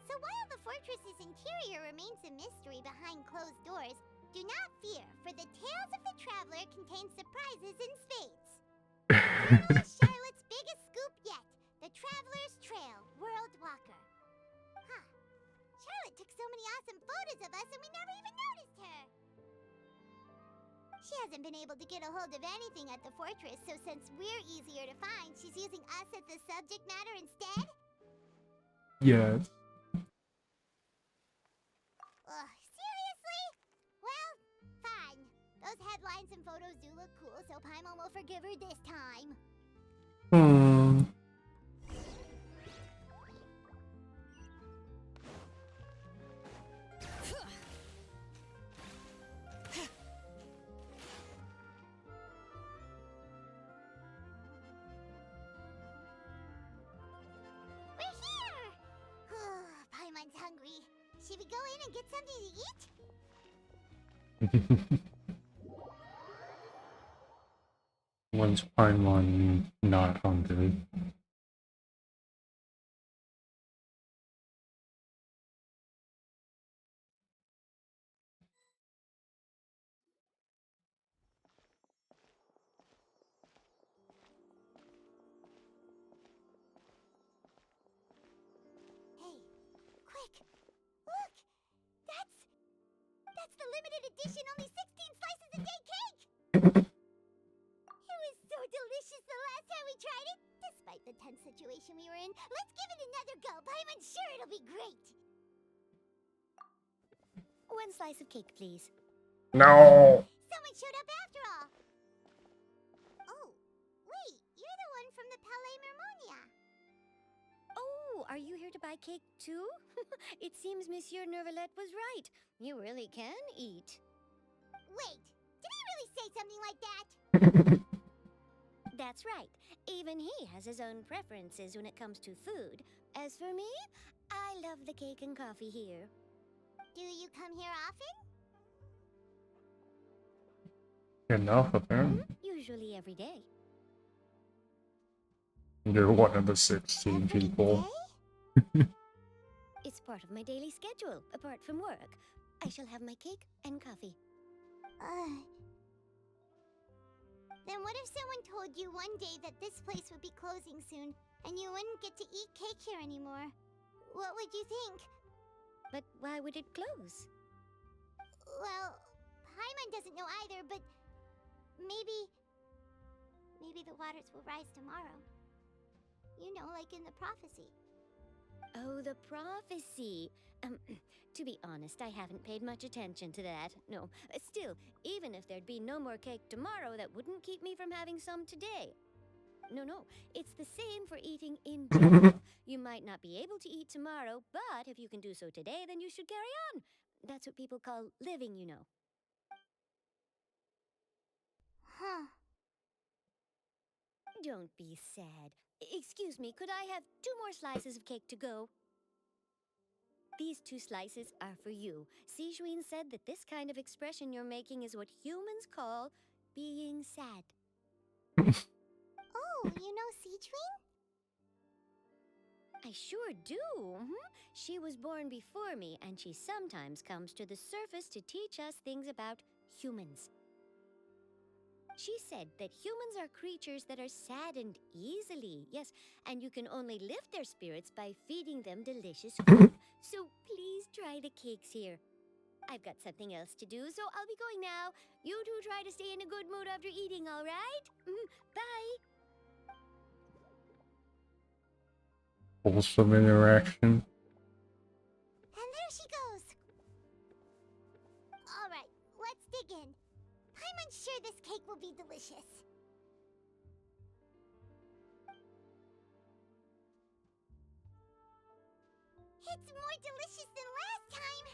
So while the fortress's interior remains a mystery behind closed doors, do not fear, for the tales of the traveler contain surprises in spades. Here is Charlotte's biggest scoop yet, the Traveler's Trail, World Walker. Huh. Charlotte took so many awesome photos of us and we never even noticed her. She hasn't been able to get a hold of anything at the fortress, so since we're easier to find, she's using us as the subject matter instead? Yes. Ugh, seriously? Well, fine. Those headlines and photos do look cool, so Paimon will forgive her this time. Hmm. We're here! Paimon's hungry. Should we go in and get something to eat? When's Paimon not hungry? limited edition, only 16 slices a day cake! It was so delicious the last time we tried it. Despite the tense situation we were in, let's give it another go. I'm sure it'll be great. One slice of cake, please. No! Someone showed up after all. Oh, wait, you're the one from the Palais Mermonia. Oh, are you here to buy cake too? It seems Monsieur Nervalette was right. You really can eat. Wait, did he really say something like that? That's right. Even he has his own preferences when it comes to food. As for me, I love the cake and coffee here. Do you come here often? Enough, apparently. Usually every day. You're one of the 16 people. It's part of my daily schedule, apart from work. I shall have my cake and coffee. Then what if someone told you one day that this place would be closing soon, and you wouldn't get to eat cake here anymore? What would you think? But why would it close? Well, Paimon doesn't know either, but maybe the waters will rise tomorrow. You know, like in the prophecy. Oh, the prophecy. To be honest, I haven't paid much attention to that. No, still, even if there'd be no more cake tomorrow, that wouldn't keep me from having some today. No, it's the same for eating in general. You might not be able to eat tomorrow, but if you can do so today, then you should carry on. That's what people call living, you know. Huh. Don't be sad. Excuse me, could I have 2 more slices of cake to go? These 2 slices are for you. Sijuin said that this kind of expression you're making is what humans call being sad. Oh, you know Sijuin? I sure do. She was born before me, and she sometimes comes to the surface to teach us things about humans. She said that humans are creatures that are saddened easily, yes, and you can only lift their spirits by feeding them delicious food. So please try the cakes here. I've got something else to do, so I'll be going now. You two try to stay in a good mood after eating, all right? Bye. Wholesome interaction. And there she goes. All right, let's dig in. I'm sure this cake will be delicious. It's more delicious than last time,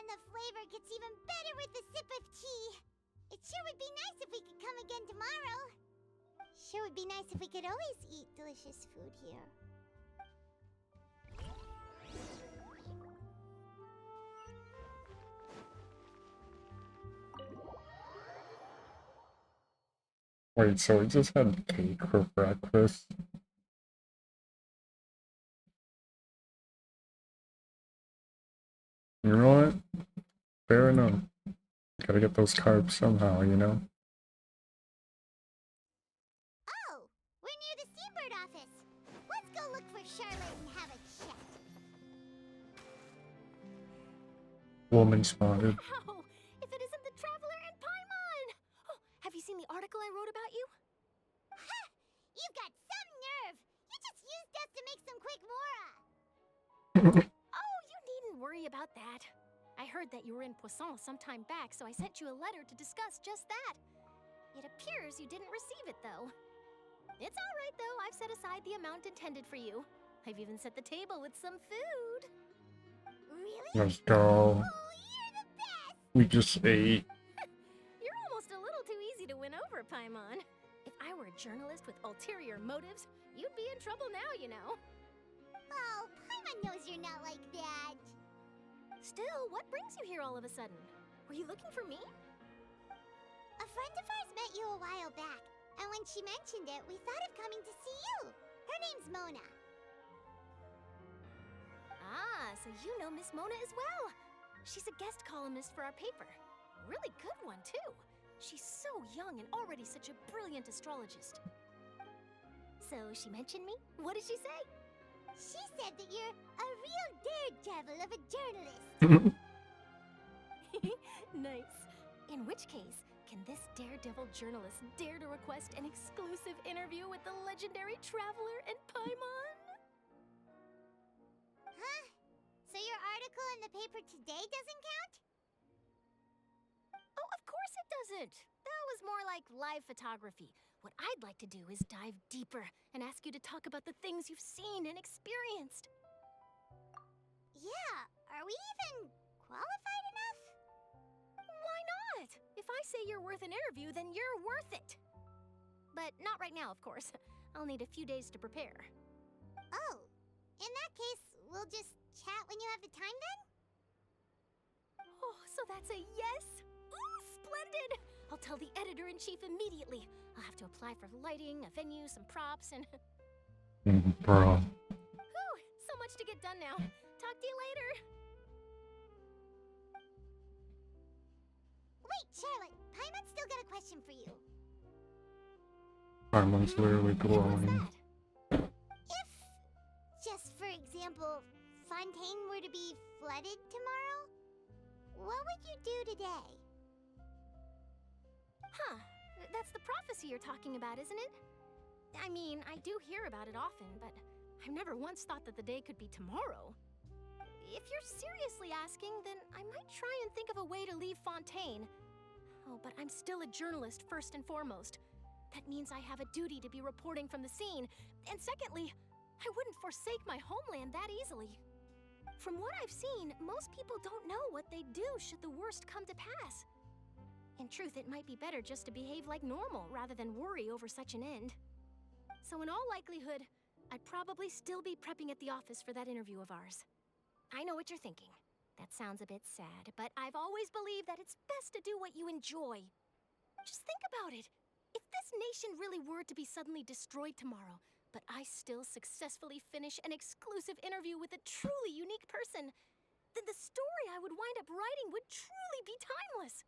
and the flavor gets even better with a sip of tea. It sure would be nice if we could come again tomorrow. Sure would be nice if we could always eat delicious food here. Wait, so we just had cake for breakfast? You know what? Fair enough. Gotta get those carbs somehow, you know? Oh, we're near the Steambird office. Let's go look for Charlotte and have a chat. Woman spotted. How? If it isn't the Traveler and Paimon! Oh, have you seen the article I wrote about you? Ha! You've got some nerve! You just used us to make some quick mora! Oh, you needn't worry about that. I heard that you were in Poisson some time back, so I sent you a letter to discuss just that. It appears you didn't receive it, though. It's all right, though. I've set aside the amount intended for you. I've even set the table with some food. Really? Let's go. Oh, you're the best! We just ate. You're almost a little too easy to win over, Paimon. If I were a journalist with ulterior motives, you'd be in trouble now, you know. Oh, Paimon knows you're not like that. Still, what brings you here all of a sudden? Were you looking for me? A friend of ours met you a while back, and when she mentioned it, we thought of coming to see you. Her name's Mona. Ah, so you know Miss Mona as well. She's a guest columnist for our paper. Really good one, too. She's so young and already such a brilliant astrologist. So she mentioned me? What did she say? She said that you're a real daredevil of a journalist. Nice. In which case, can this daredevil journalist dare to request an exclusive interview with the legendary traveler and Paimon? Huh? So your article in the paper today doesn't count? Oh, of course it doesn't. That was more like live photography. What I'd like to do is dive deeper and ask you to talk about the things you've seen and experienced. Yeah, are we even qualified enough? Why not? If I say you're worth an interview, then you're worth it. But not right now, of course. I'll need a few days to prepare. Oh, in that case, we'll just chat when you have the time then? Oh, so that's a yes? Ooh, splendid! I'll tell the editor-in-chief immediately. I'll have to apply for lighting, a venue, some props, and... Bro. Whew, so much to get done now. Talk to you later. Wait, Charlotte, Paimon's still got a question for you. Armon's literally glowing. If, just for example, Fontaine were to be flooded tomorrow, what would you do today? Huh. That's the prophecy you're talking about, isn't it? I mean, I do hear about it often, but I've never once thought that the day could be tomorrow. If you're seriously asking, then I might try and think of a way to leave Fontaine. Oh, but I'm still a journalist first and foremost. That means I have a duty to be reporting from the scene. And secondly, I wouldn't forsake my homeland that easily. From what I've seen, most people don't know what they'd do should the worst come to pass. In truth, it might be better just to behave like normal rather than worry over such an end. So in all likelihood, I'd probably still be prepping at the office for that interview of ours. I know what you're thinking. That sounds a bit sad, but I've always believed that it's best to do what you enjoy. Just think about it. If this nation really were to be suddenly destroyed tomorrow, but I still successfully finish an exclusive interview with a truly unique person, then the story I would wind up writing would truly be timeless.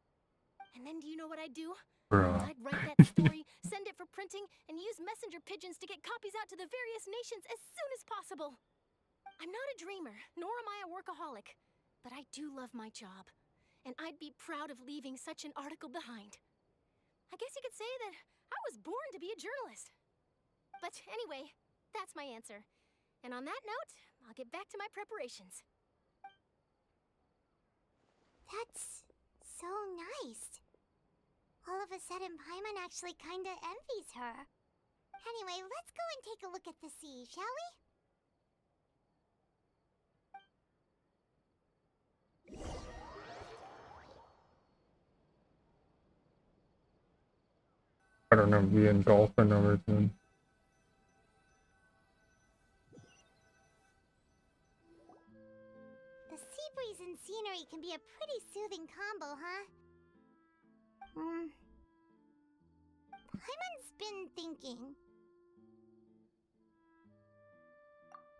And then do you know what I'd do? Bruh. I'd write that story, send it for printing, and use messenger pigeons to get copies out to the various nations as soon as possible. I'm not a dreamer, nor am I a workaholic, but I do love my job, and I'd be proud of leaving such an article behind. I guess you could say that I was born to be a journalist. But anyway, that's my answer. And on that note, I'll get back to my preparations. That's so nice. All of a sudden, Paimon actually kinda envies her. Anyway, let's go and take a look at the sea, shall we? I don't know, being dolphin origin. The sea breeze and scenery can be a pretty soothing combo, huh? Paimon's been thinking.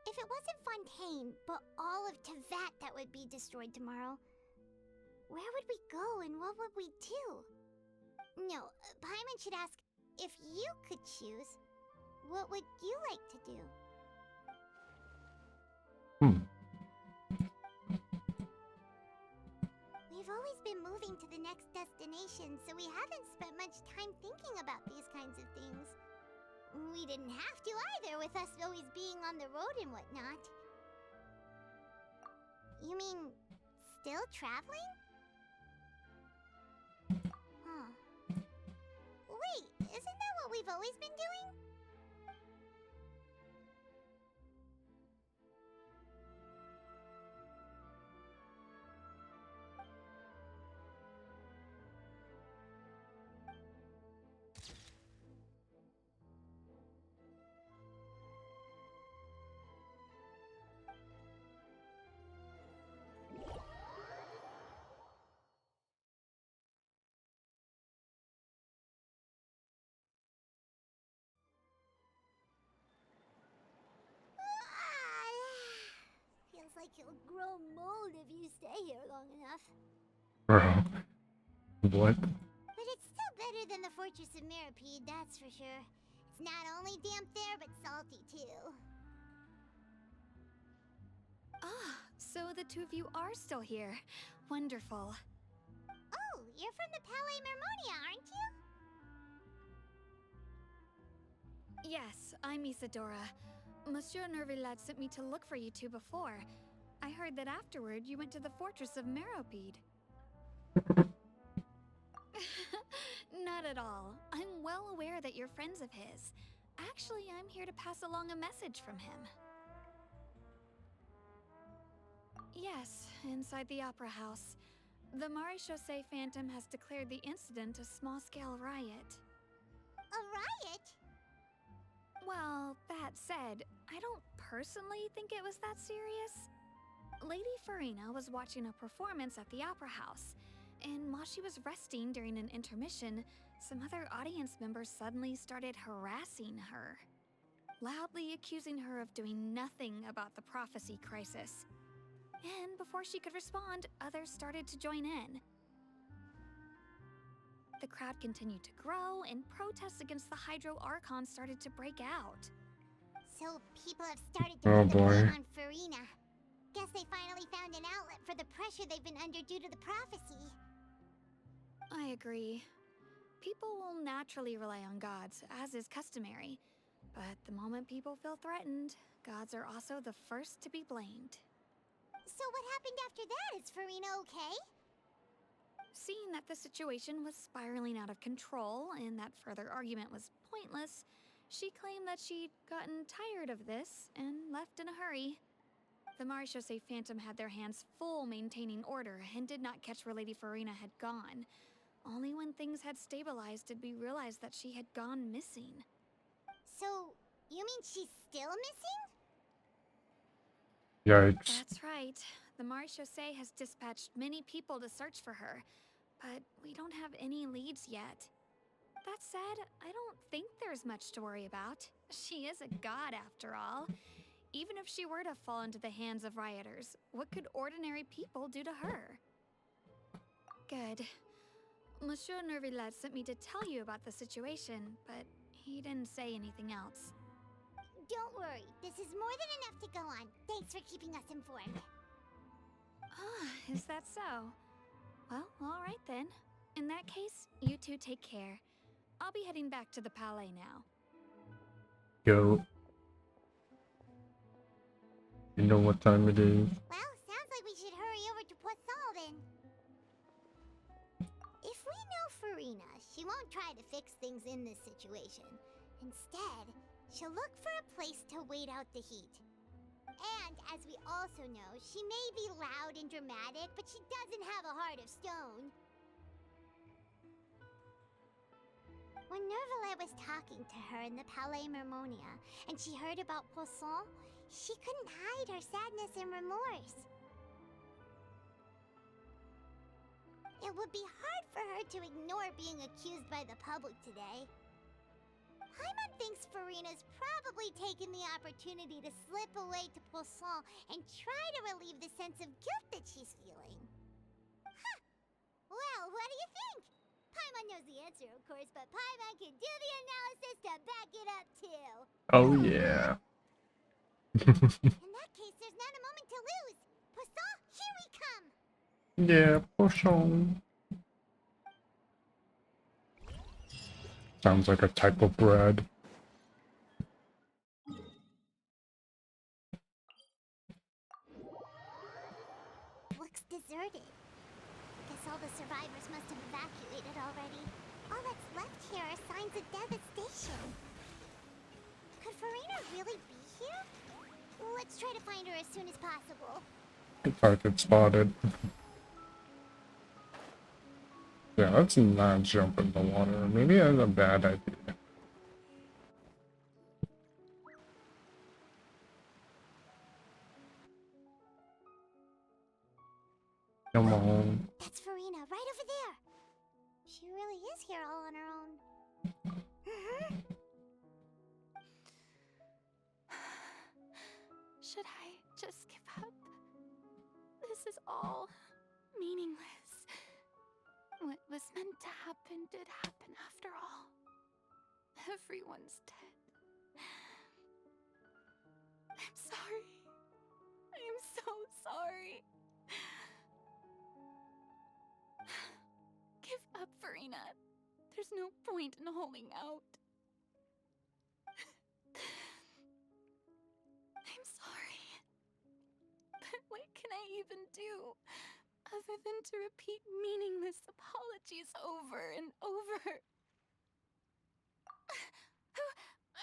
If it wasn't Fontaine, but all of Tevat that would be destroyed tomorrow, where would we go and what would we do? No, Paimon should ask, if you could choose, what would you like to do? We've always been moving to the next destination, so we haven't spent much time thinking about these kinds of things. We didn't have to either, with us always being on the road and whatnot. You mean, still traveling? Huh. Wait, isn't that what we've always been doing? Feels like you'll grow mold if you stay here long enough. Bro. What? But it's still better than the Fortress of Mirapede, that's for sure. It's not only damp there, but salty too. Ah, so the two of you are still here. Wonderful. you're from the Palais Mermonia, aren't you? Yes, I'm Isadora. Monsieur Nervillat sent me to look for you two before. I heard that afterward you went to the fortress of Meropide. Not at all. I'm well aware that you're friends of his. Actually, I'm here to pass along a message from him. Yes, inside the Opera House. The Maréchaussée Phantom has declared the incident a small-scale riot. A riot? Well, that said, I don't personally think it was that serious. Lady Farina was watching a performance at the Opera House, and while she was resting during an intermission, some other audience members suddenly started harassing her, loudly accusing her of doing nothing about the prophecy crisis. And before she could respond, others started to join in. The crowd continued to grow, and protests against the Hydro Archon started to break out. So people have started to put the blame on Farina. Guess they finally found an outlet for the pressure they've been under due to the prophecy. I agree. People will naturally rely on gods, as is customary. But the moment people feel threatened, gods are also the first to be blamed. So what happened after that? Is Farina okay? Seeing that the situation was spiraling out of control and that further argument was pointless, she claimed that she'd gotten tired of this and left in a hurry. The Maréchaussée Phantom had their hands full maintaining order and did not catch where Lady Farina had gone. Only when things had stabilized did we realize that she had gone missing. So, you mean she's still missing? Yikes. That's right. The Maréchaussée has dispatched many people to search for her, but we don't have any leads yet. That said, I don't think there's much to worry about. She is a god after all. Even if she were to fall into the hands of rioters, what could ordinary people do to her? Good. Monsieur Nervillat sent me to tell you about the situation, but he didn't say anything else. Don't worry, this is more than enough to go on. Thanks for keeping us informed. Ah, is that so? Well, all right then. In that case, you two take care. I'll be heading back to the Palais now. Go. You know what time it is? Well, sounds like we should hurry over to Poisson then. If we know Farina, she won't try to fix things in this situation. Instead, she'll look for a place to wait out the heat. And, as we also know, she may be loud and dramatic, but she doesn't have a heart of stone. When Nervillat was talking to her in the Palais Mermonia, and she heard about Poisson, she couldn't hide her sadness and remorse. It would be hard for her to ignore being accused by the public today. Paimon thinks Farina's probably taken the opportunity to slip away to Poisson and try to relieve the sense of guilt that she's feeling. Huh. Well, what do you think? Paimon knows the answer, of course, but Paimon can do the analysis to back it up, too. Oh, yeah. In that case, there's not a moment to lose. Poisson, here we come! Yeah, push on. Sounds like a type of bread. Looks deserted. Guess all the survivors must have evacuated already. All that's left here are signs of devastation. Could Farina really be here? Let's try to find her as soon as possible. Target spotted. Yeah, let's not jump in the water. Maybe that's a bad idea. Come on. That's Farina, right over there. She really is here all on her own. Should I just give up? This is all meaningless. What was meant to happen did happen after all. Everyone's dead. I'm sorry. I'm so sorry. Give there's no point in holding out. I'm sorry. But what can I even do other than to repeat meaningless apologies over and over?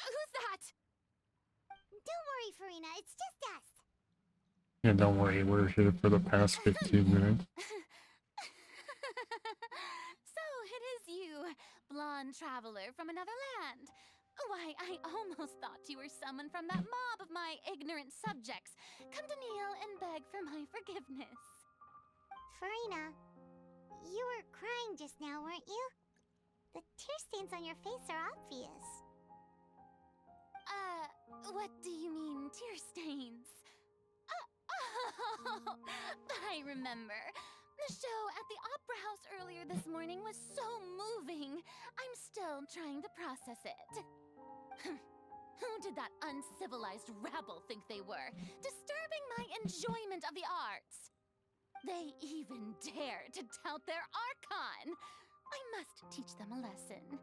Who's that? Don't worry, Farina, it's just us. Yeah, don't worry, we're here for the past 15 minutes. So it is you, blonde traveler from another land. Why, I almost thought you were someone from that mob of my ignorant subjects, come to kneel and beg for my forgiveness. Farina, you were crying just now, weren't you? The tear stains on your face are obvious. What do you mean, tear stains? Oh, I remember. The show at the Opera House earlier this morning was so moving. I'm still trying to process it. Who did that uncivilized rabble think they were, disturbing my enjoyment of the arts? They even dare to tout their Archon. I must teach them a lesson.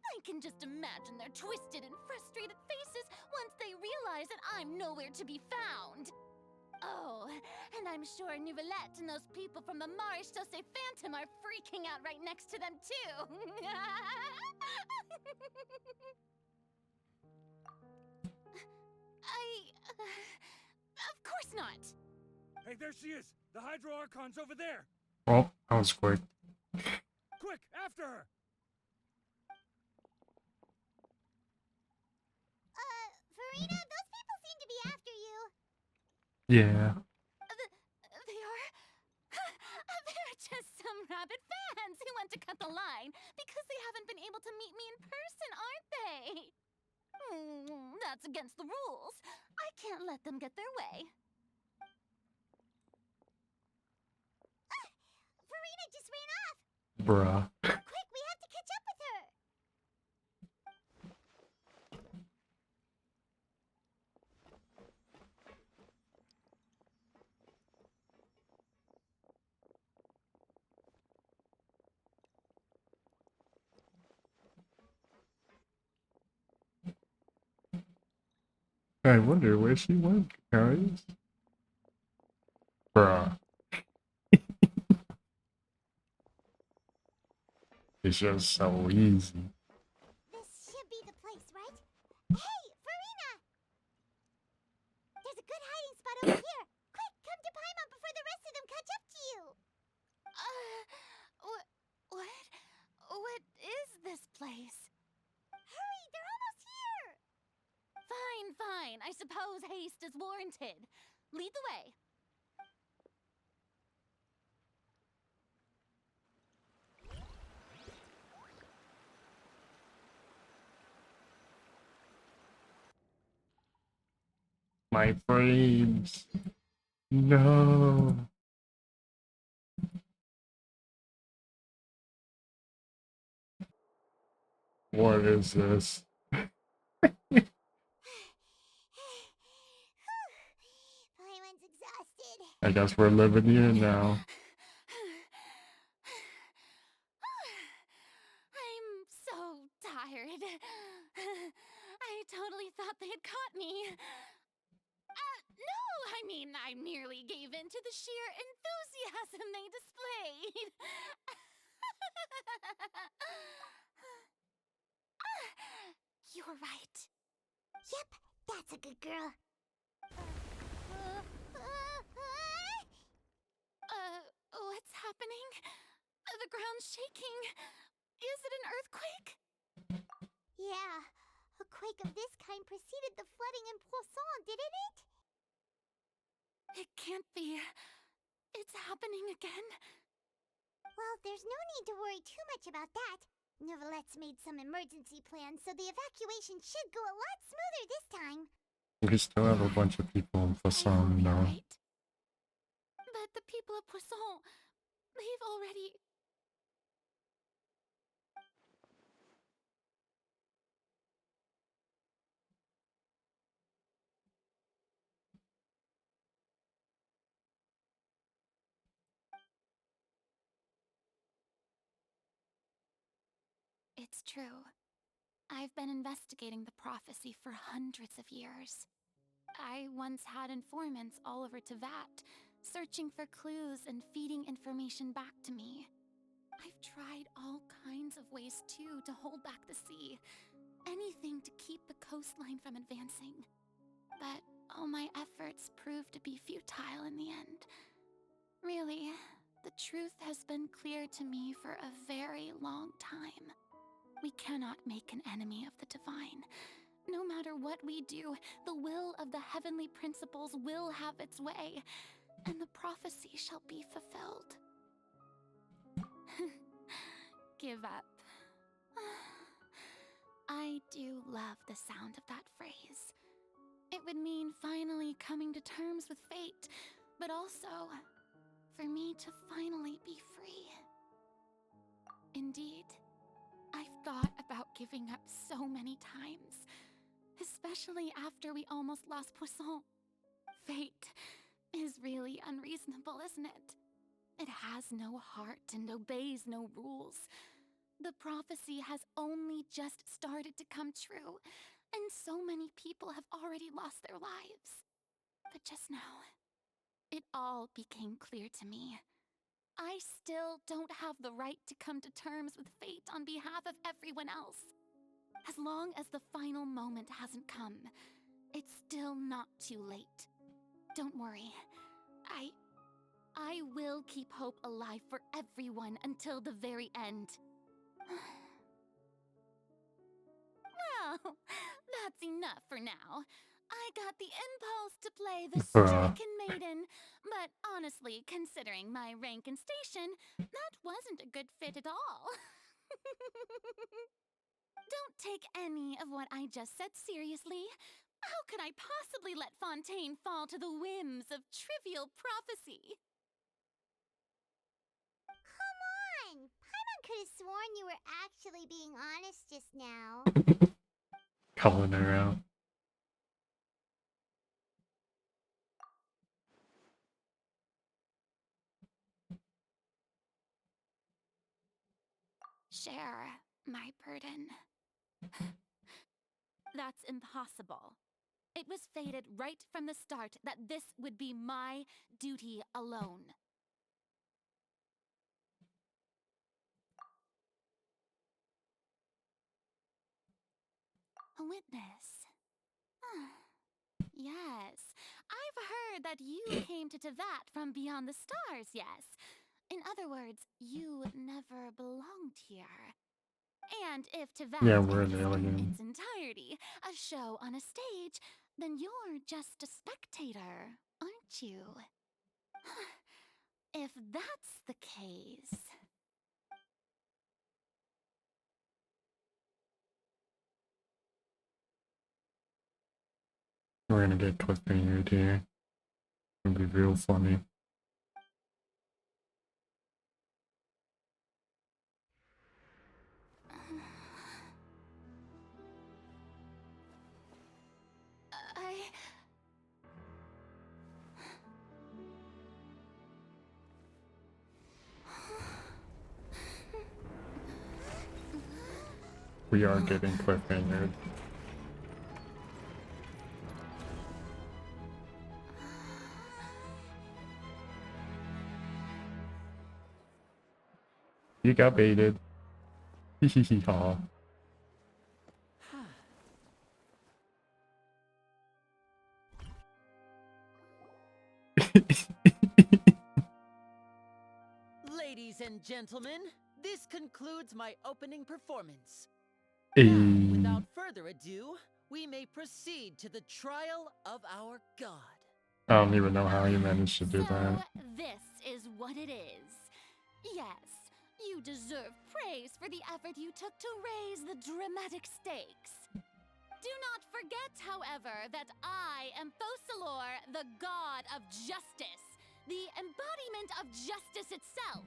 I can just imagine their twisted and frustrated faces once they realize that I'm nowhere to be found. Oh, and I'm sure Nouvellette and those people from the Marche Chaussee Phantom are freaking out right next to them, too. Of course not. Hey, there she is! The Hydro Archon's over there! Well, that was quick. Quick, after her! Farina, those people seem to be after you. Yeah. They are... They're just some rabid fans who want to cut the line because they haven't been able to meet me in person, aren't they? That's against the rules. I can't let them get their way. Farina just ran off! Bruh. Quick, we have to catch up with her! I wonder where she went, guys. Bruh. It's just so easy. This should be the place, right? Hey, Farina! There's a good hiding spot over here. Quick, come to Paimon before the rest of them catch up to you. What? What is this place? Hurry, they're almost here! Fine, fine. I suppose haste is warranted. Lead the way. My frames. No. What is this? Paimon's exhausted. I guess we're living here now. I'm so tired. I totally thought they had caught me. No, I mean, I merely gave in to the sheer enthusiasm they displayed. You're right. Yep, that's a good girl. What's happening? The ground's shaking. Is it an earthquake? Yeah, a quake of this kind preceded the flooding in Poisson, didn't it? It can't be. It's happening again. Well, there's no need to worry too much about that. Nouvellette's made some emergency plans, so the evacuation should go a lot smoother this time. We still have a bunch of people in Fasson now. Right. But the people of Poisson, they've already... It's true. I've been investigating the prophecy for hundreds of years. I once had informants all over Tevat, searching for clues and feeding information back to me. I've tried all kinds of ways, too, to hold back the sea. Anything to keep the coastline from advancing. But all my efforts proved to be futile in the end. Really, the truth has been clear to me for a very long time. We cannot make an enemy of the divine. No matter what we do, the will of the heavenly principles will have its way, and the prophecy shall be fulfilled. Give up. I do love the sound of that phrase. It would mean finally coming to terms with fate, but also for me to finally be free. Indeed, I've thought about giving up so many times, especially after we almost lost Poisson. Fate is really unreasonable, isn't it? It has no heart and obeys no rules. The prophecy has only just started to come true, and so many people have already lost their lives. But just now, it all became clear to me. I still don't have the right to come to terms with fate on behalf of everyone else. As long as the final moment hasn't come, it's still not too late. Don't worry. I will keep hope alive for everyone until the very end. Well, that's enough for now. I got the impulse to play the stricken maiden, but honestly, considering my rank and station, that wasn't a good fit at all. Don't take any of what I just said seriously. How could I possibly let Fontaine fall to the whims of trivial prophecy? Come on! Paimon could have sworn you were actually being honest just now. Calling her out. Share my burden. That's impossible. It was fated right from the start that this would be my duty alone. A witness. Yes, I've heard that you came to Tevat from beyond the stars, yes? In other words, you never belonged here. And if Tevat We're is an in alien. its entirety a show on a stage, then you're just a spectator, aren't you? If that's the case... We're gonna get cliffhangered here. It'll be real funny. We are getting cliffhangered. You got baited. Hee haw. Ladies and gentlemen, this concludes my opening performance. Hey. Now, without further ado, we may proceed to the trial of our god. I don't even know how you managed to do that. This is what it is. Yes, you deserve praise for the effort you took to raise the dramatic stakes. Do not forget, however, that I am Focalor, the god of justice, the embodiment of justice itself.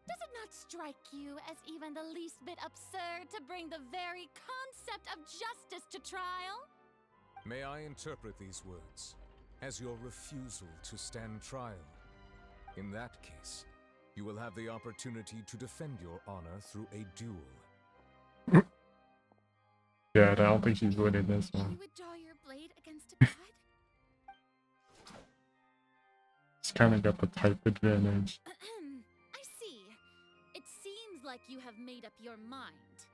Does it not strike you as even the least bit absurd to bring the very concept of justice to trial? May I interpret these words as your refusal to stand trial? In that case, you will have the opportunity to defend your honor through a duel. Yeah, I don't think she's winning this one. You would draw your blade against a god? It's kind of got the type advantage. I see. It seems like you have made up your mind.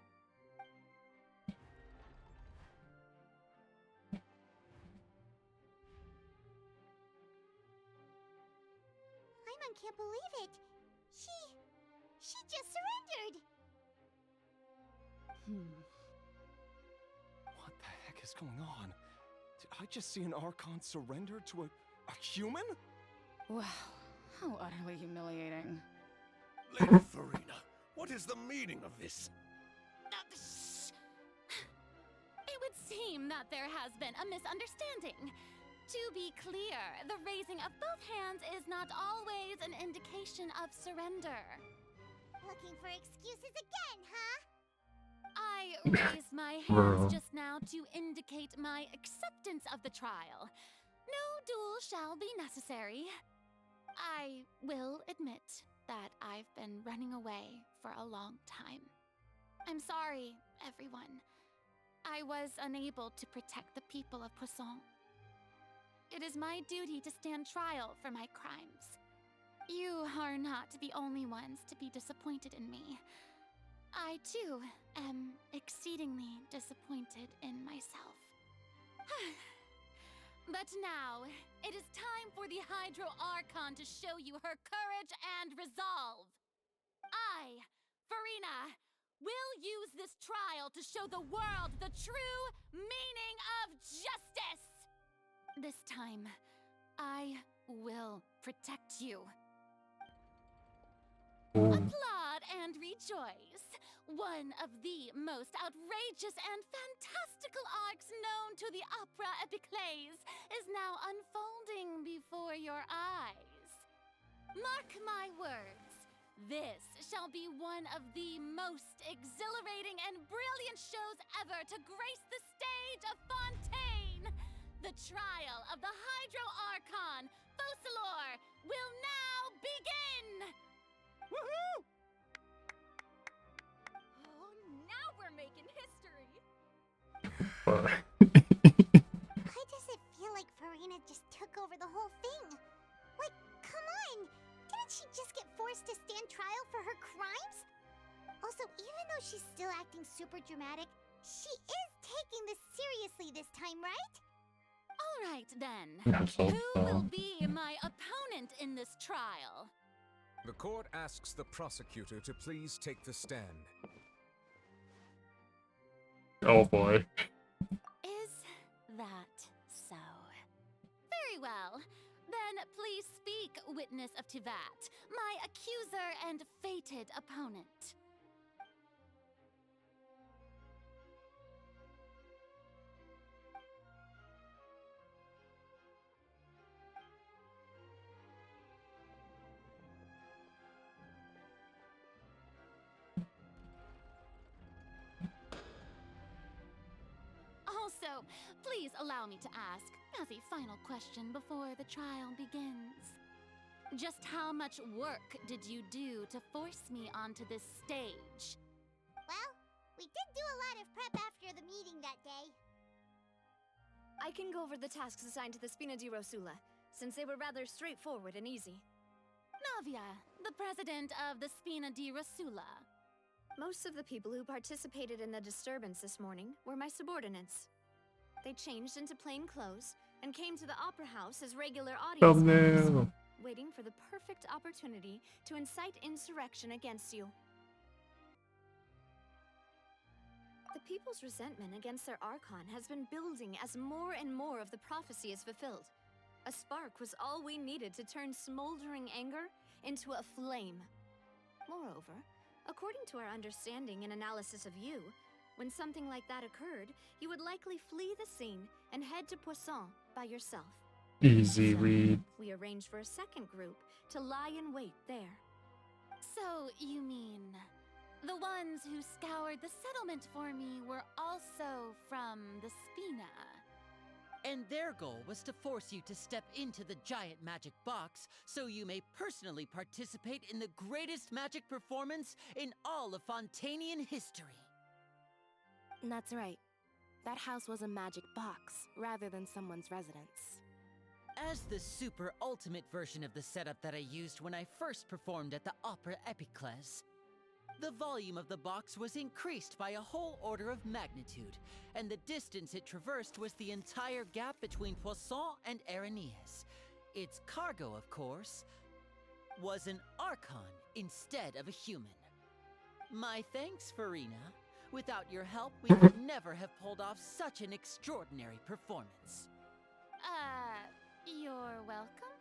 Paimon can't believe it. She just surrendered. What the heck is going on? Did I just see an Archon surrender to a human? Wow, how utterly humiliating. Lady Farina, what is the meaning of this? It would seem that there has been a misunderstanding. To be clear, the raising of both hands is not always an indication of surrender. Looking for excuses again, huh? I raised my hands just now to indicate my acceptance of the trial. No duel shall be necessary. I will admit that I've been running away for a long time. I'm sorry, everyone. I was unable to protect the people of Poisson. It is my duty to stand trial for my crimes. You are not the only ones to be disappointed in me. I, too, am exceedingly disappointed in myself. But now, it is time for the Hydro Archon to show you her courage and resolve. I, Farina, will use this trial to show the world the true meaning of justice! This time, I will protect you. Applaud and rejoice! One of the most outrageous and fantastical arcs known to the opera epiclese is now unfolding before your eyes. Mark my words, this shall be one of the most exhilarating and brilliant shows ever to grace the stage of Fontaine! The trial of the Hydro Archon, Focalor, will now begin! Woohoo! Oh, now we're making history! Why does it feel like Farina just took over the whole thing? Like, come on! Didn't she just get forced to stand trial for her crimes? Also, even though she's still acting super dramatic, she is taking this seriously this time, right? All right, then. So Who will be my opponent in this trial? The court asks the prosecutor to please take the stand. Oh boy. Is that so? Very well. Then please speak, witness of Tivat, my accuser and fated opponent. Also, please allow me to ask, as a final question before the trial begins. Just how much work did you do to force me onto this stage? Well, we did do a lot of prep after the meeting that day. I can go over the tasks assigned to the Spina di Rosula, since they were rather straightforward and easy. Navia, the president of the Spina di Rosula. Most of the people who participated in the disturbance this morning were my subordinates. They changed into plain clothes and came to the Opera House as regular audience members, waiting for the perfect opportunity to incite insurrection against you. The people's resentment against their Archon has been building as more and more of the prophecy is fulfilled. A spark was all we needed to turn smoldering anger into a flame. Moreover, according to our understanding and analysis of you, when something like that occurred, you would likely flee the scene and head to Poisson by yourself. Easy So, read. we arranged for a second group to lie in wait there. So, you mean, the ones who scoured the settlement for me were also from the Spina? And their goal was to force you to step into the giant magic box so you may personally participate in the greatest magic performance in all of Fontanian history. That's right. That house was a magic box, rather than someone's residence. As the super ultimate version of the setup that I used when I first performed at the Opera Epiclese, the volume of the box was increased by a whole order of magnitude, and the distance it traversed was the entire gap between Poisson and Araneas. Its cargo, of course, was an Archon instead of a human. My thanks, Farina. Without your help, we could never have pulled off such an extraordinary performance. You're welcome?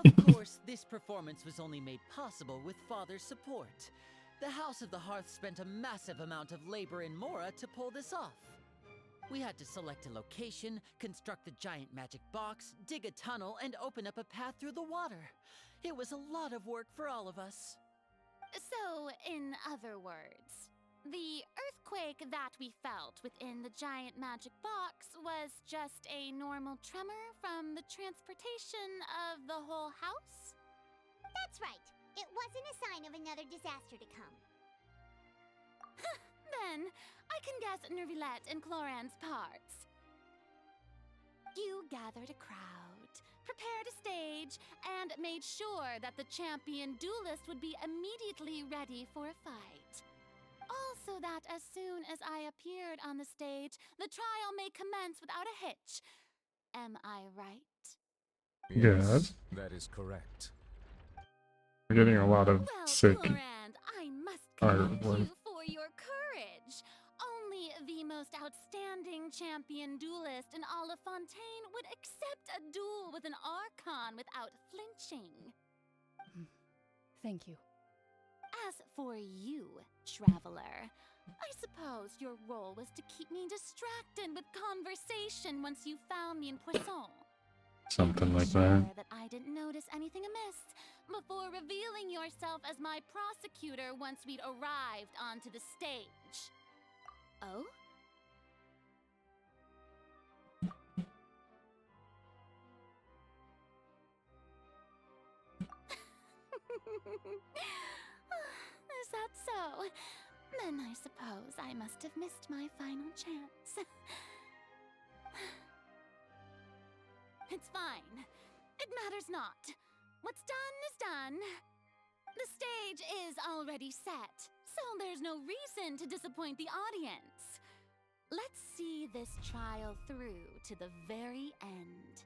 Of course, this performance was only made possible with Father's support. The House of the Hearth spent a massive amount of labor in Mora to pull this off. We had to select a location, construct the giant magic box, dig a tunnel, and open up a path through the water. It was a lot of work for all of us. So, in other words, the earthquake that we felt within the giant magic box was just a normal tremor from the transportation of the whole house? That's right. It wasn't a sign of another disaster to come. Then, I can guess Nervilette and Cloran's parts. You gathered a crowd, prepared a stage, and made sure that the champion duelist would be immediately ready for a fight. Also that as soon as I appeared on the stage, the trial may commence without a hitch. Am I right? Yes. That is correct. We're getting a lot of sick Clorand, I must commend artwork. you for your courage. Only the most outstanding champion duelist in all of Fontaine would accept a duel with an Archon without flinching. Thank you. As for you, Traveler, I suppose your role was to keep me distracted with conversation once you found me in Poisson. Something like Sure that. that I didn't notice anything amiss before revealing yourself as my prosecutor once we'd arrived onto the stage. Oh? Is that so? Then I suppose I must have missed my final chance. It's fine. It matters not. What's done is done. The stage is already set, so there's no reason to disappoint the audience. Let's see this trial through to the very end.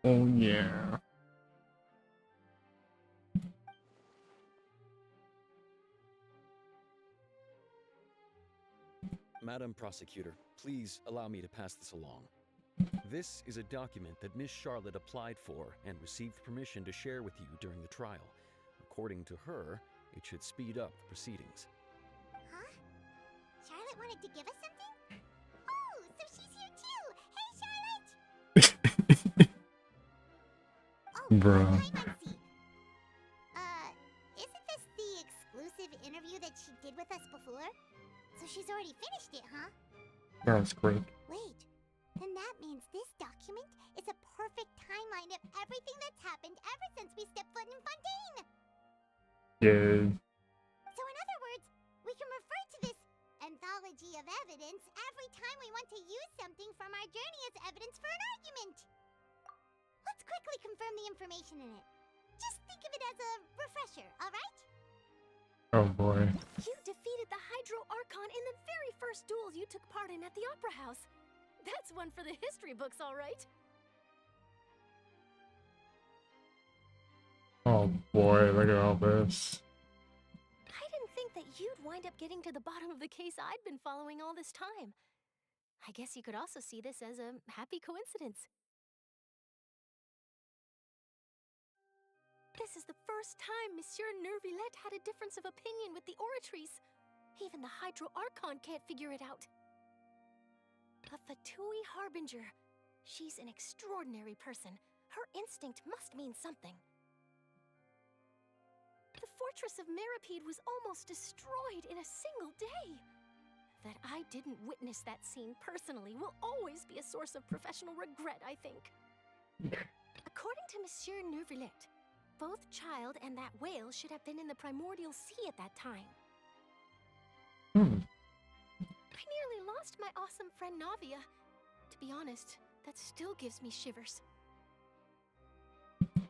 Oh yeah. Madam Prosecutor, please allow me to pass this along. This is a document that Miss Charlotte applied for and received permission to share with you during the trial. According to her, it should speed up the proceedings. Huh? Charlotte wanted to give us something? Oh, so she's here too! Hey, Charlotte! Oh, Bruh. long time no see. Isn't this the exclusive interview that she did with us before? So she's already finished it, huh? That was quick. Wait, then that means this document is a perfect timeline of everything that's happened ever since we stepped foot in Fontaine! Yay. So in other words, we can refer to this anthology of evidence every time we want to use something from our journey as evidence for an argument! Let's quickly confirm the information in it. Just think of it as a refresher, alright? Oh boy. You defeated the Hydro Archon in the very first duels you took part in at the Opera House. That's one for the history books, all right. Oh boy, look at all this. I didn't think that you'd wind up getting to the bottom of the case I'd been following all this time. I guess you could also see this as a happy coincidence. This is the first time Monsieur Nervilette had a difference of opinion with the Oratrice. Even the Hydro Archon can't figure it out. A Fatui Harbinger. She's an extraordinary person. Her instinct must mean something. The fortress of Meripede was almost destroyed in a single day. That I didn't witness that scene personally will always be a source of professional regret, I think. According to Monsieur Nervilette, both Child and that whale should have been in the Primordial Sea at that time. I nearly lost my awesome friend Navia. To be honest, that still gives me shivers.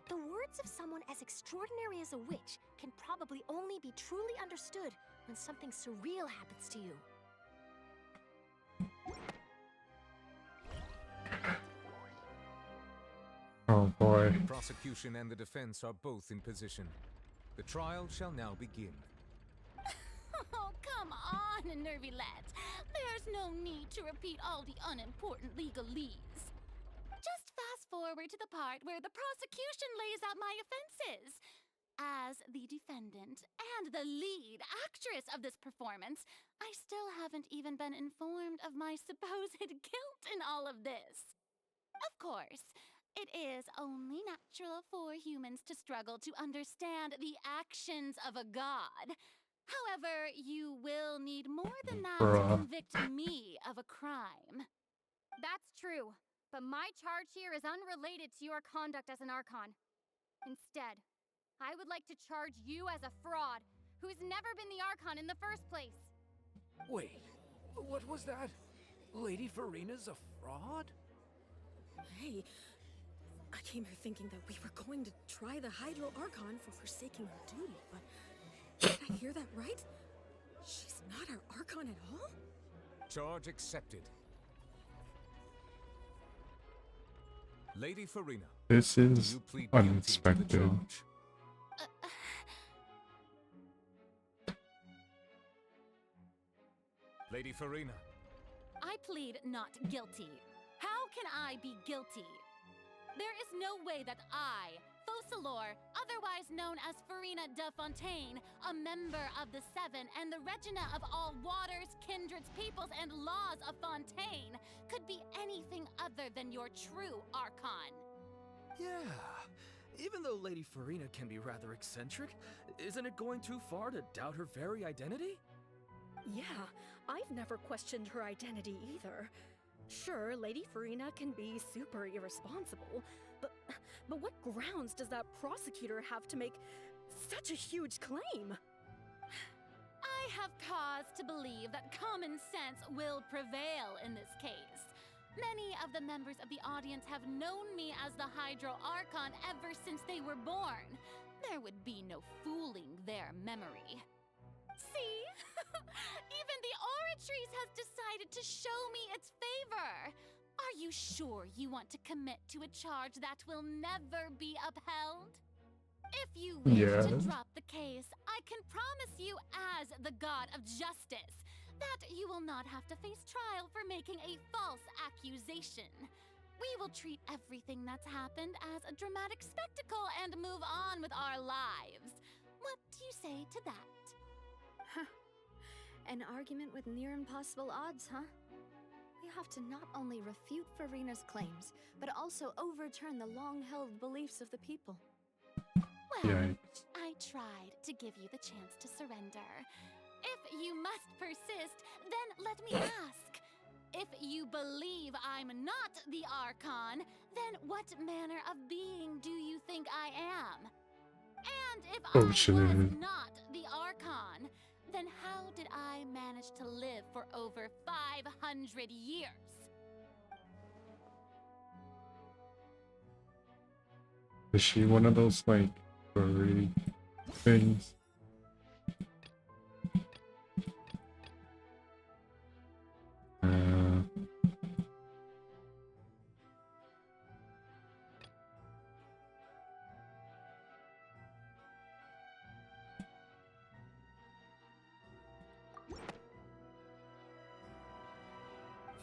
The words of someone as extraordinary as a witch can probably only be truly understood when something surreal happens to you. Oh boy. The prosecution and the defense are both in position. The trial shall now begin. Oh, come on, nervy lads. There's no need to repeat all the unimportant legalese. Just fast forward to the part where the prosecution lays out my offenses. As the defendant and the lead actress of this performance, I still haven't even been informed of my supposed guilt in all of this. Of course, it is only natural for humans to struggle to understand the actions of a god. However, you will need more than that to convict me of a crime. That's true, but my charge here is unrelated to your conduct as an Archon. Instead, I would like to charge you as a fraud who's never been the Archon in the first place. Wait, what was that? Lady Farina's a fraud? Hey, I came here thinking that we were going to try the Hydro Archon for forsaking her duty, but did I hear that right? She's not our Archon at all? Charge accepted. Lady Farina, This is you plead guilty to the unexpected. charge. Lady Farina. I plead not guilty. How can I be guilty? There is no way that I, Focalor, otherwise known as Farina de Fontaine, a member of the Seven and the Regina of all waters, kindreds, peoples, and laws of Fontaine, could be anything other than your true Archon. Yeah. Even though Lady Farina can be rather eccentric, isn't it going too far to doubt her very identity? Yeah, I've never questioned her identity either. Sure, Lady Farina can be super irresponsible, but what grounds does that prosecutor have to make such a huge claim? I have cause to believe that common sense will prevail in this case. Many of the members of the audience have known me as the Hydro Archon ever since they were born. There would be no fooling their memory. See? Even the Oratrice has decided to show me its favor. Are you sure you want to commit to a charge that will never be upheld? If you wish to drop the case, I can promise you as the god of justice that you will not have to face trial for making a false accusation. We will treat everything that's happened as a dramatic spectacle and move on with our lives. What do you say to that? An argument with near impossible odds, huh? You have to not only refute Farina's claims, but also overturn the long-held beliefs of the people. Well, I tried to give you the chance to surrender. If you must persist, then let me ask. If you believe I'm not the Archon, then what manner of being do you think I am? And if I was not the Archon, then how did I manage to live for over 500 years? Is she one of those, like, furry things?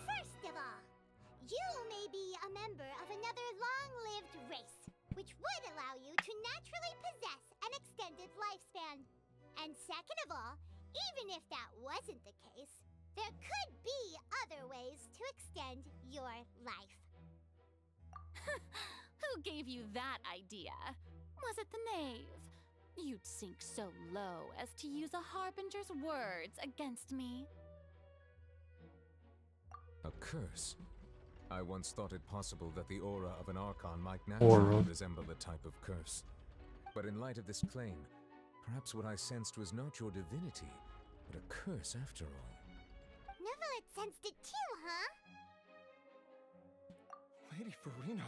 First of all, you may be a member of another long-lived race, which would allow you to naturally possess an extended lifespan. And second of all, even if that wasn't the case, there could be other ways to extend your life. Who gave you that idea? Was it the knave? You'd sink so low as to use a harbinger's words against me. A curse? I once thought it possible that the aura of an Archon might naturally resemble a type of curse. But in light of this claim, perhaps what I sensed was not your divinity, But a curse after all. Neuvillette sensed it too, huh? Lady Farina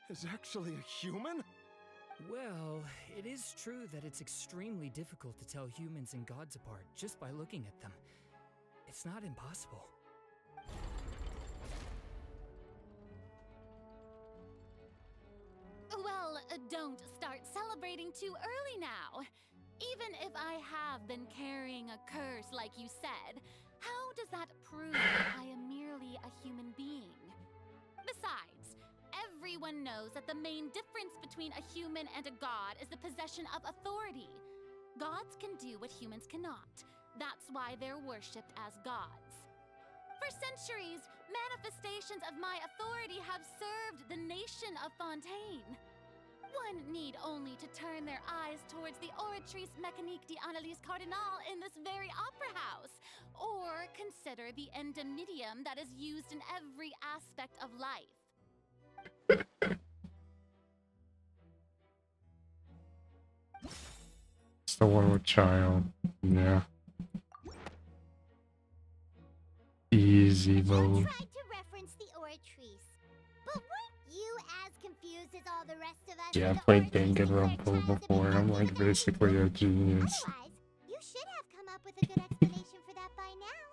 is actually a human? Well, it is true that it's extremely difficult to tell humans and gods apart just by looking at them. It's not impossible. Well, don't start celebrating too early now. Even if I have been carrying a curse like you said, how does that prove that I am merely a human being? Besides, everyone knows that the main difference between a human and a god is the possession of authority. Gods can do what humans cannot. That's why they're worshipped as gods. For centuries, manifestations of my authority have served the nation of Fontaine. One need only to turn their eyes towards the Oratrice Mécanique d'Analyse Cardinal in this very opera house, or consider the endemnitium that is used in every aspect of life. It's the one with child. Yeah. Easy mode. Tried to reference the Oratrice, but weren't you as confused as all the rest of us? Yeah, I when the played Oratrice Danganronpa before. I'm like basically a genius. Otherwise, you should have come up with a good explanation for that by now.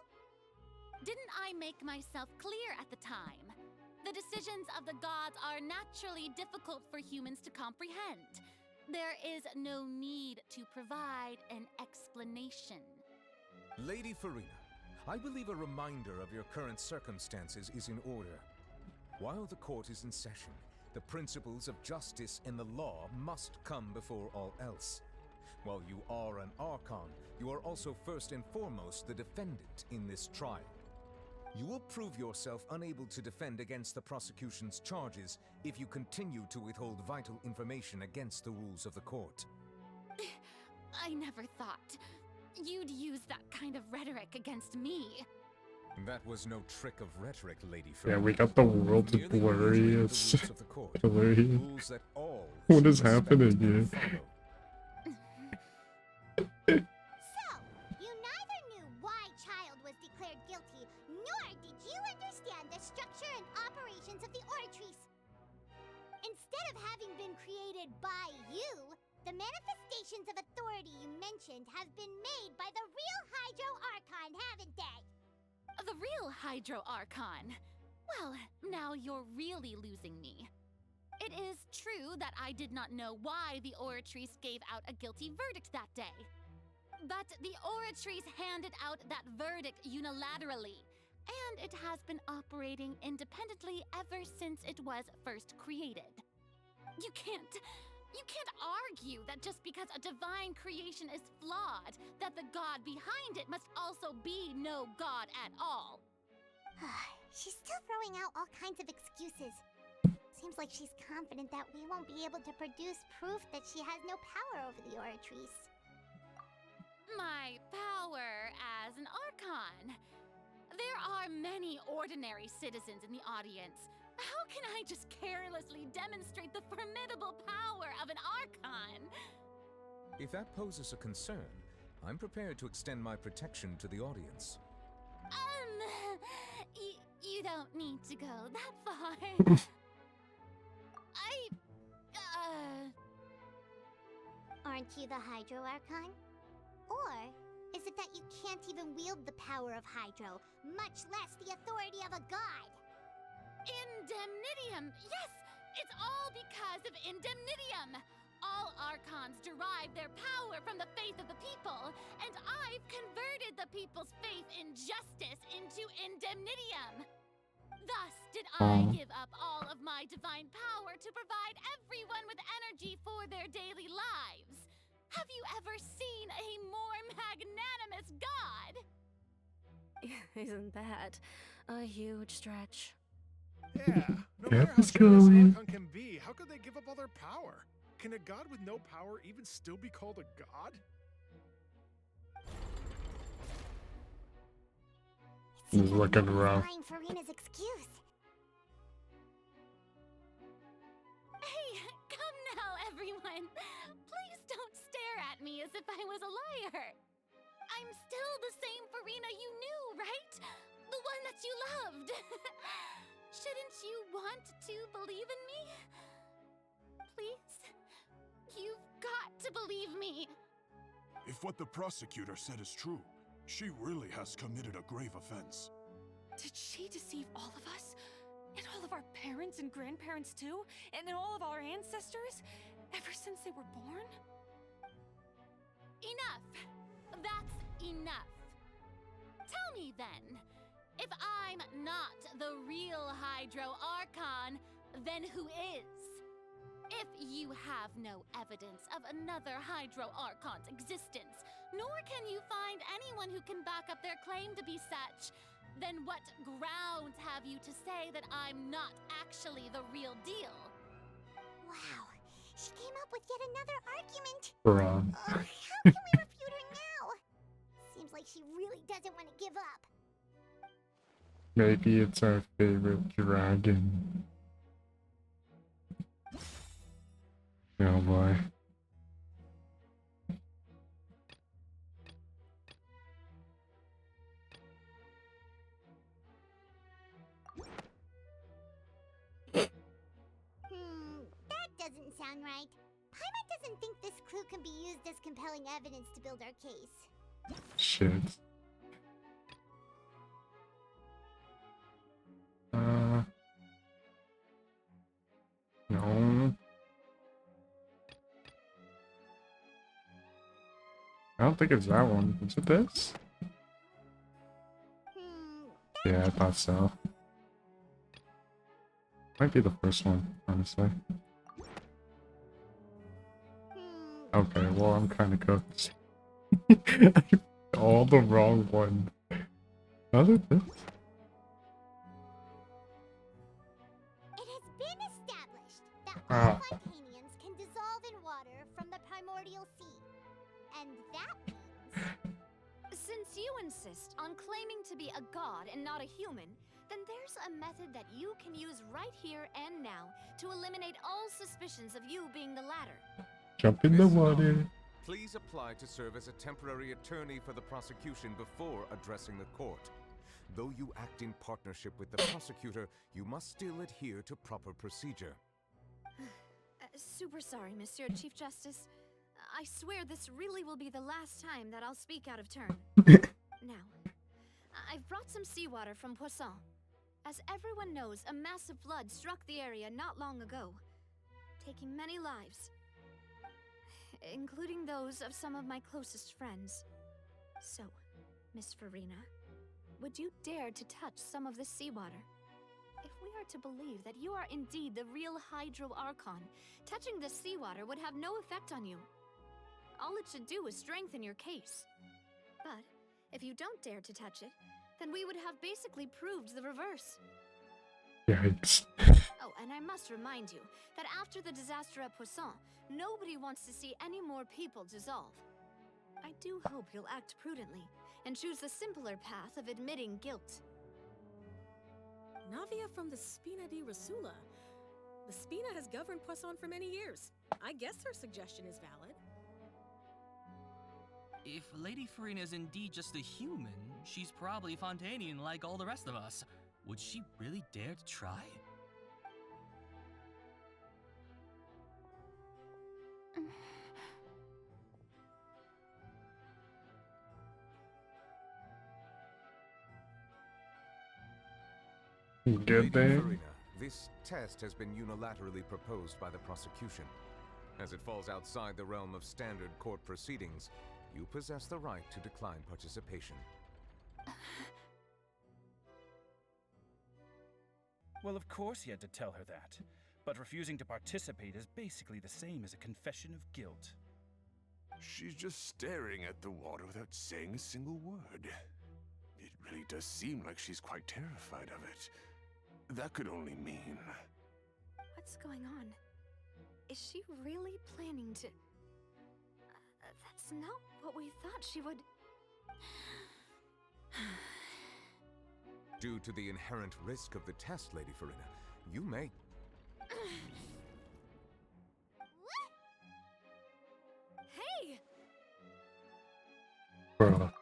Didn't I make myself clear at the time? The decisions of the gods are naturally difficult for humans to comprehend. There is no need to provide an explanation. Lady Farina, I believe a reminder of your current circumstances is in order. While the court is in session, the principles of justice and the law must come before all else. While you are an Archon, you are also first and foremost the defendant in this trial. You will prove yourself unable to defend against the prosecution's charges if you continue to withhold vital information against the rules of the court. I never thought you'd use that kind of rhetoric against me. That was no trick of rhetoric, Lady Yeah, Farina. we got the world Merely blurry. reiterating It's the rules of the court, blurry. rules that all What should is happening respect and here? follow. So, you neither knew why Child was declared guilty, nor did you understand the structure and operations of the Oratrice. Instead of having been created by you, the manifestations of authority you mentioned have been made by the real Hydro Archon, haven't they? The real Hydro Archon? Well, now you're really losing me. It is true that I did not know why the Oratrice gave out a guilty verdict that day. But the Oratrice handed out that verdict unilaterally, and it has been operating independently ever since it was first created. You can't argue that just because a divine creation is flawed, that the god behind it must also be no god at all. She's still throwing out all kinds of excuses. Seems like she's confident that we won't be able to produce proof that she has no power over the Oratrice. My power as an Archon. There are many ordinary citizens in the audience. How can I just carelessly demonstrate the formidable power of an Archon? If that poses a concern, I'm prepared to extend my protection to the audience. You don't need to go that far. Aren't you the Hydro Archon? Or is it that you can't even wield the power of Hydro, much less the authority of a god? Indemnitium! Yes! It's all because of Indemnitium! All Archons derive their power from the faith of the people, and I've converted the people's faith in justice into Indemnitium! Thus did I give up all of my divine power to provide everyone with energy for their daily lives. Have you ever seen a more magnanimous god? Isn't that a huge stretch? Yeah, no Yeah, matter how let's generous go an in. Archon can be, how could they give up all their power? Can a god with no power even still be called a god? He's looking rough. Buying Farina's excuse. Hey, come now, everyone. Please don't stare at me as if I was a liar. I I'm still the same Farina you knew, right? The one that you loved. Shouldn't you want to believe in me? Please? You've got to believe me. If what the prosecutor said is true, she really has committed a grave offense. Did she deceive all of us? And all of our parents and grandparents too? And then all of our ancestors? Ever since they were born? Enough! That's enough. Tell me then, if I'm not the real Hydro Archon, then who is? If you have no evidence of another Hydro Archon's existence, nor can you find anyone who can back up their claim to be such, then what grounds have you to say that I'm not actually the real deal? Wow, she came up with yet another argument. Bruh. How can we refute her now? Seems like she really doesn't want to give up. Maybe it's our favorite dragon. Oh boy. That doesn't sound right. Paimon doesn't think this clue can be used as compelling evidence to build our case. Shit. No. I don't think it's that one. Is it this? Yeah, I thought so. Might be the first one, honestly. Okay, well, I'm kind of cooked. All the wrong one. Was it this? It has been established that all Ah. Fontanians can dissolve in water from the primordial sea. And that means... Since you insist on claiming to be a god and not a human, then there's a method that you can use right here and now to eliminate all suspicions of you being the latter. Jump in the water. Please apply to serve as a temporary attorney for the prosecution before addressing the court. Though you act in partnership with the prosecutor, you must still adhere to proper procedure. Super sorry, Monsieur Chief Justice. I swear this really will be the last time that I'll speak out of turn. Now, I've brought some seawater from Poisson. As everyone knows, a massive flood struck the area not long ago, taking many lives, including those of some of my closest friends. So, Miss Farina, would you dare to touch some of this seawater? If we are to believe that you are indeed the real Hydro Archon, touching this seawater would have no effect on you. All it should do is strengthen your case. But if you don't dare to touch it, then we would have basically proved the reverse. Yikes. Oh, and I must remind you that after the disaster at Poisson, nobody wants to see any more people dissolve. I do hope you'll act prudently and choose the simpler path of admitting guilt. Navia from the Spina di Rasula. The Spina has governed Poisson for many years. I guess her suggestion is valid. If Lady Farina is indeed just a human, she's probably Fontanian like all the rest of us. Would she really dare to try? Good Lady there. Farina, this test has been unilaterally proposed by the prosecution. As it falls outside the realm of standard court proceedings, you possess the right to decline participation. Well, of course he had to tell her that. But refusing to participate is basically the same as a confession of guilt. She's just staring at the water without saying a single word. It really does seem like she's quite terrified of it. That could only mean... What's going on? Is she really planning to... that's not what we thought she would... Due to the inherent risk of the test, Lady Farina, you may... Hey! Bruh.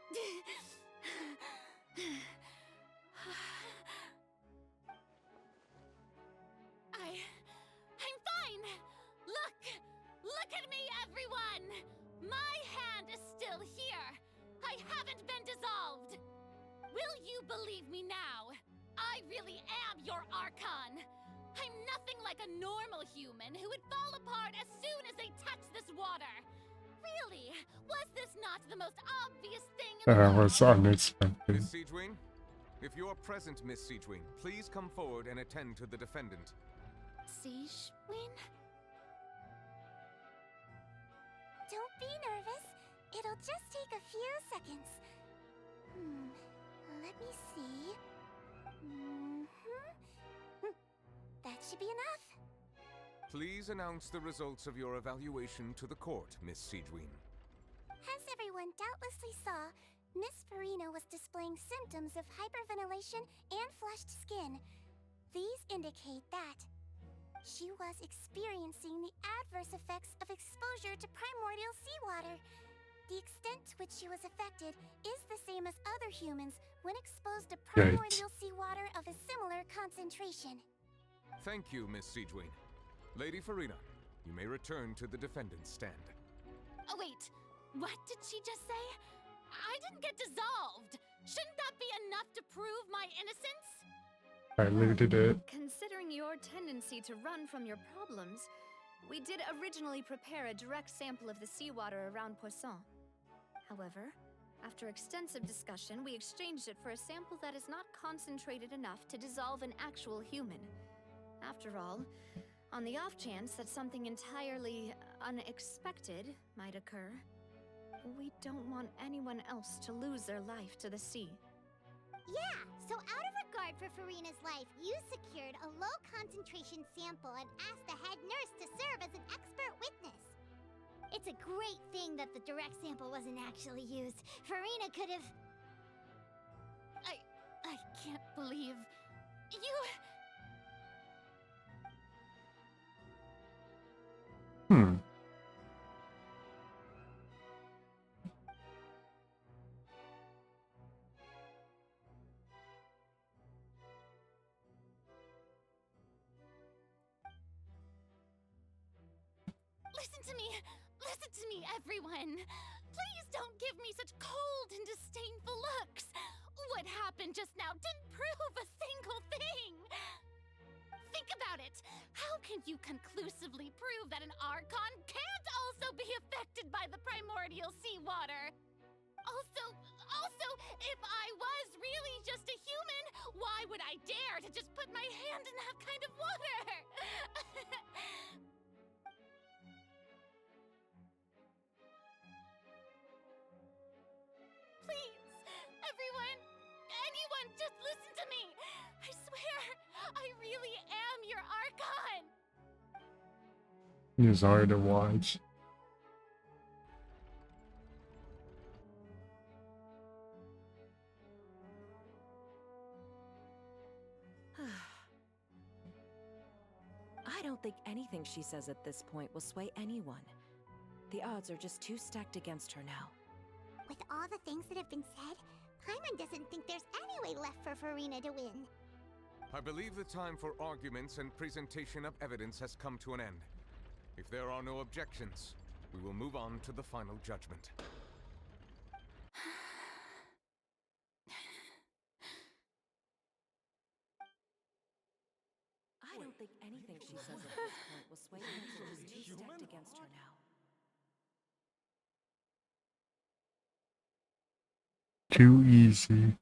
dissolved! Will you believe me now? I really am your Archon! I'm nothing like a normal human who would fall apart as soon as they touch this water! Really? Was this not the most obvious thing in the That world? was unexpected. Miss Siegewing? If you're present, Miss Siegewing, please come forward and attend to the defendant. Siegewing? Don't be nervous. It'll just take a few seconds. Let me see. That should be enough. Please announce the results of your evaluation to the court, Miss Siegewing. As everyone doubtlessly saw, Miss Farina was displaying symptoms of hyperventilation and flushed skin. These indicate that she was experiencing the adverse effects of exposure to primordial seawater. The extent to which she was affected is the same as other humans when exposed to primordial seawater of a similar concentration. Thank you, Miss Siegewing. Lady Farina, you may return to the defendant's stand. Oh wait, what did she just say? I didn't get dissolved! Shouldn't that be enough to prove my innocence? I looted it. Considering your tendency to run from your problems, we did originally prepare a direct sample of the seawater around Poisson. However, after extensive discussion, we exchanged it for a sample that is not concentrated enough to dissolve an actual human. After all, on the off chance that something entirely unexpected might occur, we don't want anyone else to lose their life to the sea. Yeah, so out of regard for Farina's life, you secured a low-concentration sample and asked the head nurse to serve as an expert witness. It's a great thing that the direct sample wasn't actually used. Farina could have... I can't believe... you... Listen to me, everyone! Please don't give me such cold and disdainful looks! What happened just now didn't prove a single thing! Think about it! How can you conclusively prove that an Archon can't also be affected by the primordial seawater? Also, if I was really just a human, why would I dare to just put my hand in that kind of water? Please, anyone, just listen to me! I swear, I really am your Archon! It's hard to watch. I don't think anything she says at this point will sway anyone. The odds are just too stacked against her now. With all the things that have been said, Paimon doesn't think there's any way left for Farina to win. I believe the time for arguments and presentation of evidence has come to an end. If there are no objections, we will move on to the final judgment. I don't think anything she says at this point will sway her. She's too stacked against her now. Too easy.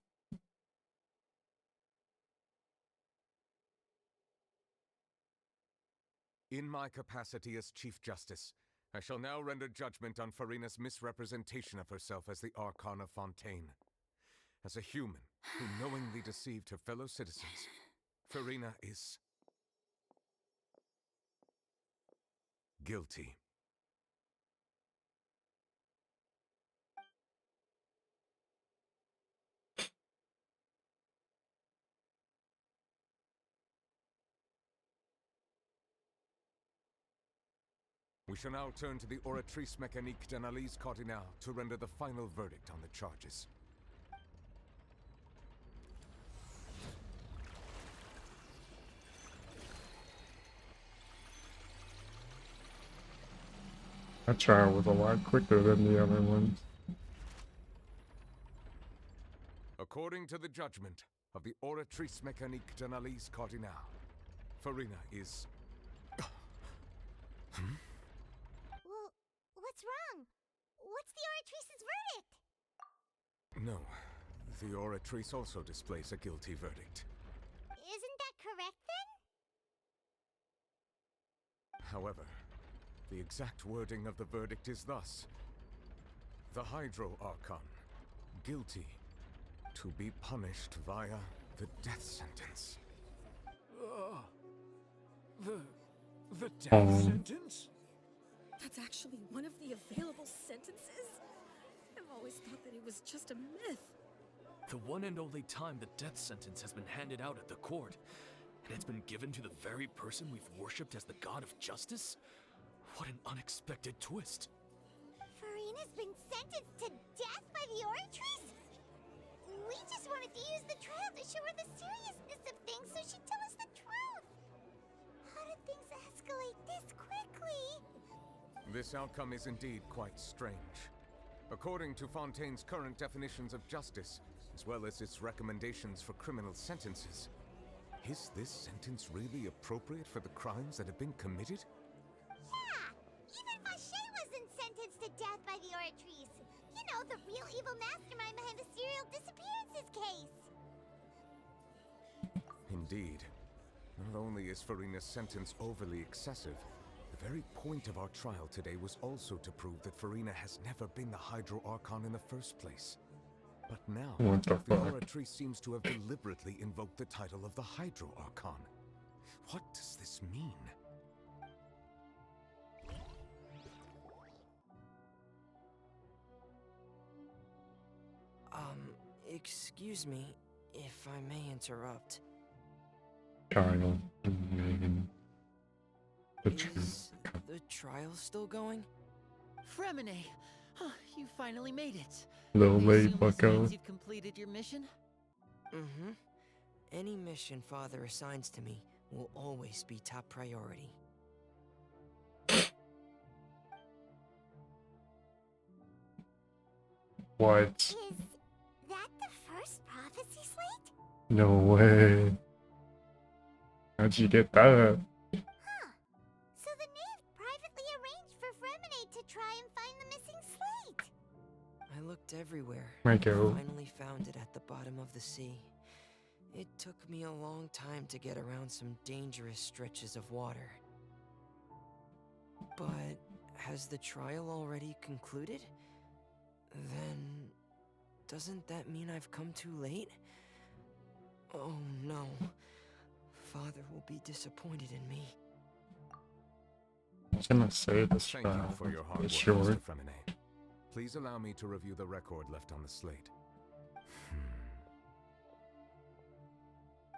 In my capacity as Chief Justice, I shall now render judgment on Farina's misrepresentation of herself as the Archon of Fontaine. As a human who knowingly deceived her fellow citizens, Farina is guilty. We shall now turn to the Oratrice Mécanique d'Analyse Cardinale to render the final verdict on the charges. That trial was a lot quicker than the other ones. According to the judgment of the Oratrice Mécanique d'Analyse Cardinale, Farina is... Well, what's wrong? What's the Oratrice's verdict? No, the Oratrice also displays a guilty verdict. Isn't that correct then? However, the exact wording of the verdict is thus. The Hydro Archon, guilty, to be punished via the death sentence. The death sentence? That's actually one of the available sentences? I've always thought that it was just a myth. The one and only time the death sentence has been handed out at the court, and it's been given to the very person we've worshipped as the god of justice? What an unexpected twist. Farina's been sentenced to death by the Oratrice? We just wanted to use the trial to show her the seriousness of things so she'd tell us the truth. How did things escalate this quickly? This outcome is indeed quite strange. According to Fontaine's current definitions of justice, as well as its recommendations for criminal sentences, is this sentence really appropriate for the crimes that have been committed? Yeah! Even Vache wasn't sentenced to death by the Oratrice. You know, the real evil mastermind behind the serial disappearances case. Indeed. Not only is Farina's sentence overly excessive, the very point of our trial today was also to prove that Farina has never been the Hydro Archon in the first place. But now, What the the fuck? Oratrice seems to have deliberately invoked the title of the Hydro Archon. What does this mean? Excuse me, if I may interrupt. Kyle, Megan, the truth. Is the trial still going? Fremine! You finally made it. Little I late, assume this bucko. means you've completed your mission? Mm-hmm. Any mission Father assigns to me will always be top priority. What? Is that the first prophecy slate? No way. How'd you get that? Huh. So the knave privately arranged for Fremine to try and find the missing slate. I looked everywhere. Michael. Finally found it at the bottom of the sea. It took me a long time to get around some dangerous stretches of water. But has the trial already concluded? Then doesn't that mean I've come too late? Oh no. Father will be disappointed in me. I was gonna say this Thank you for your hard work, short. Mr. Fremine. Please allow me to review the record left on the slate.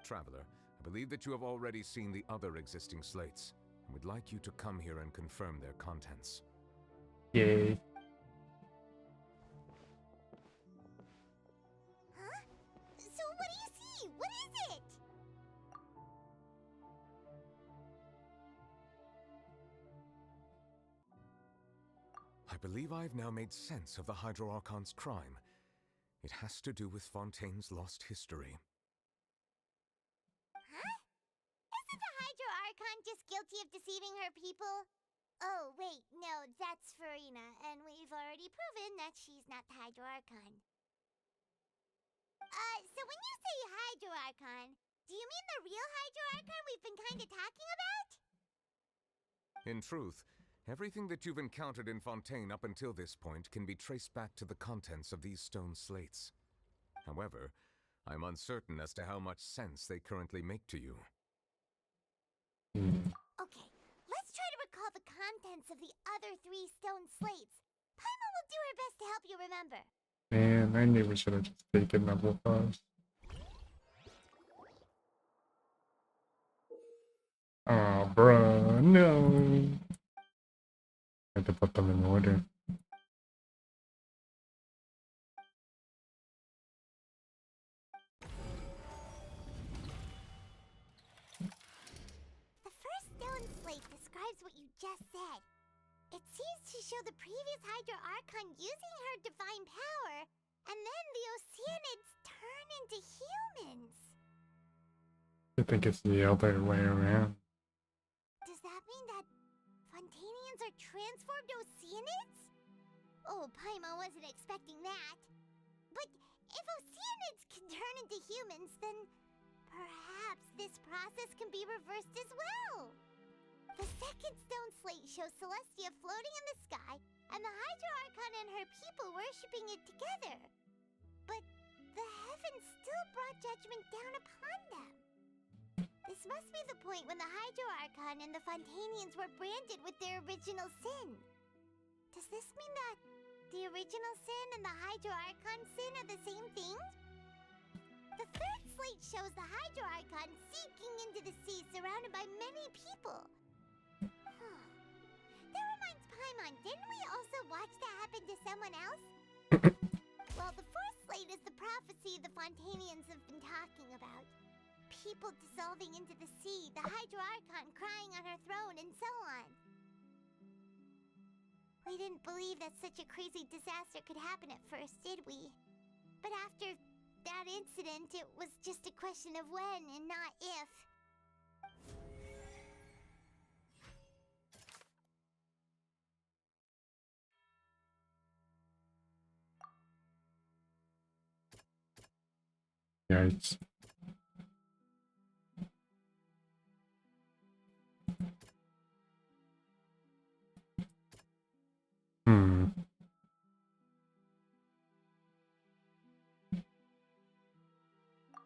Traveler, I believe that you have already seen the other existing slates, and would like you to come here and confirm their contents. Yay. Huh? So what do you see? What is it? I believe I've now made sense of the Hydro Archon's crime. It has to do with Fontaine's lost history. Huh? Isn't the Hydro Archon just guilty of deceiving her people? Oh, wait, no, that's Farina, and we've already proven that she's not the Hydro Archon. So when you say Hydro Archon, do you mean the real Hydro Archon we've been kinda talking about? In truth, everything that you've encountered in Fontaine up until this point can be traced back to the contents of these stone slates. However, I'm uncertain as to how much sense they currently make to you. Okay, let's try to recall the contents of the other 3 stone slates. Paimon will do her best to help you remember. Man, I knew we should have just taken level 5. Aw, bruh, no. I had to put them in order. The first stone slate describes what you just said. It seems to show the previous Hydro Archon using her divine power, and then the Oceanids turn into humans. I think it's the other way around. Does that mean that Fontanians are transformed Oceanids? Oh, Paimon wasn't expecting that. But if Oceanids can turn into humans, then perhaps this process can be reversed as well. The second stone slate shows Celestia floating in the sky, and the Hydro Archon and her people worshipping it together. But the heavens still brought judgment down upon them. This must be the point when the Hydro Archon and the Fontanians were branded with their original sin. Does this mean that the original sin and the Hydro Archon sin are the same thing? The third slate shows the Hydro Archon sinking into the sea surrounded by many people. That reminds Paimon, didn't we also watch that happen to someone else? Well, the fourth slate is the prophecy the Fontanians have been talking about. People dissolving into the sea, the Hydro Archon crying on her throne, and so on. We didn't believe that such a crazy disaster could happen at first, did we? But after that incident, it was just a question of when and not if. Yikes.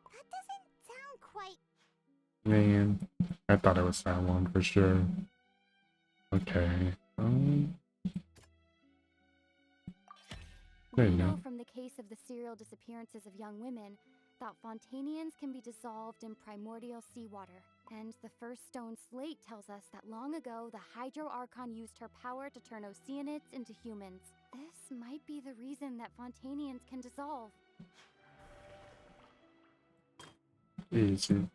That doesn't sound quite... Man, I thought it was that one for sure. Okay. There We you know go. from the case of the serial disappearances of young women that Fontanians can be dissolved in primordial seawater. And the first stone slate tells us that long ago the Hydro Archon used her power to turn Oceanids into humans. This might be the reason that Fontanians can dissolve. Easy.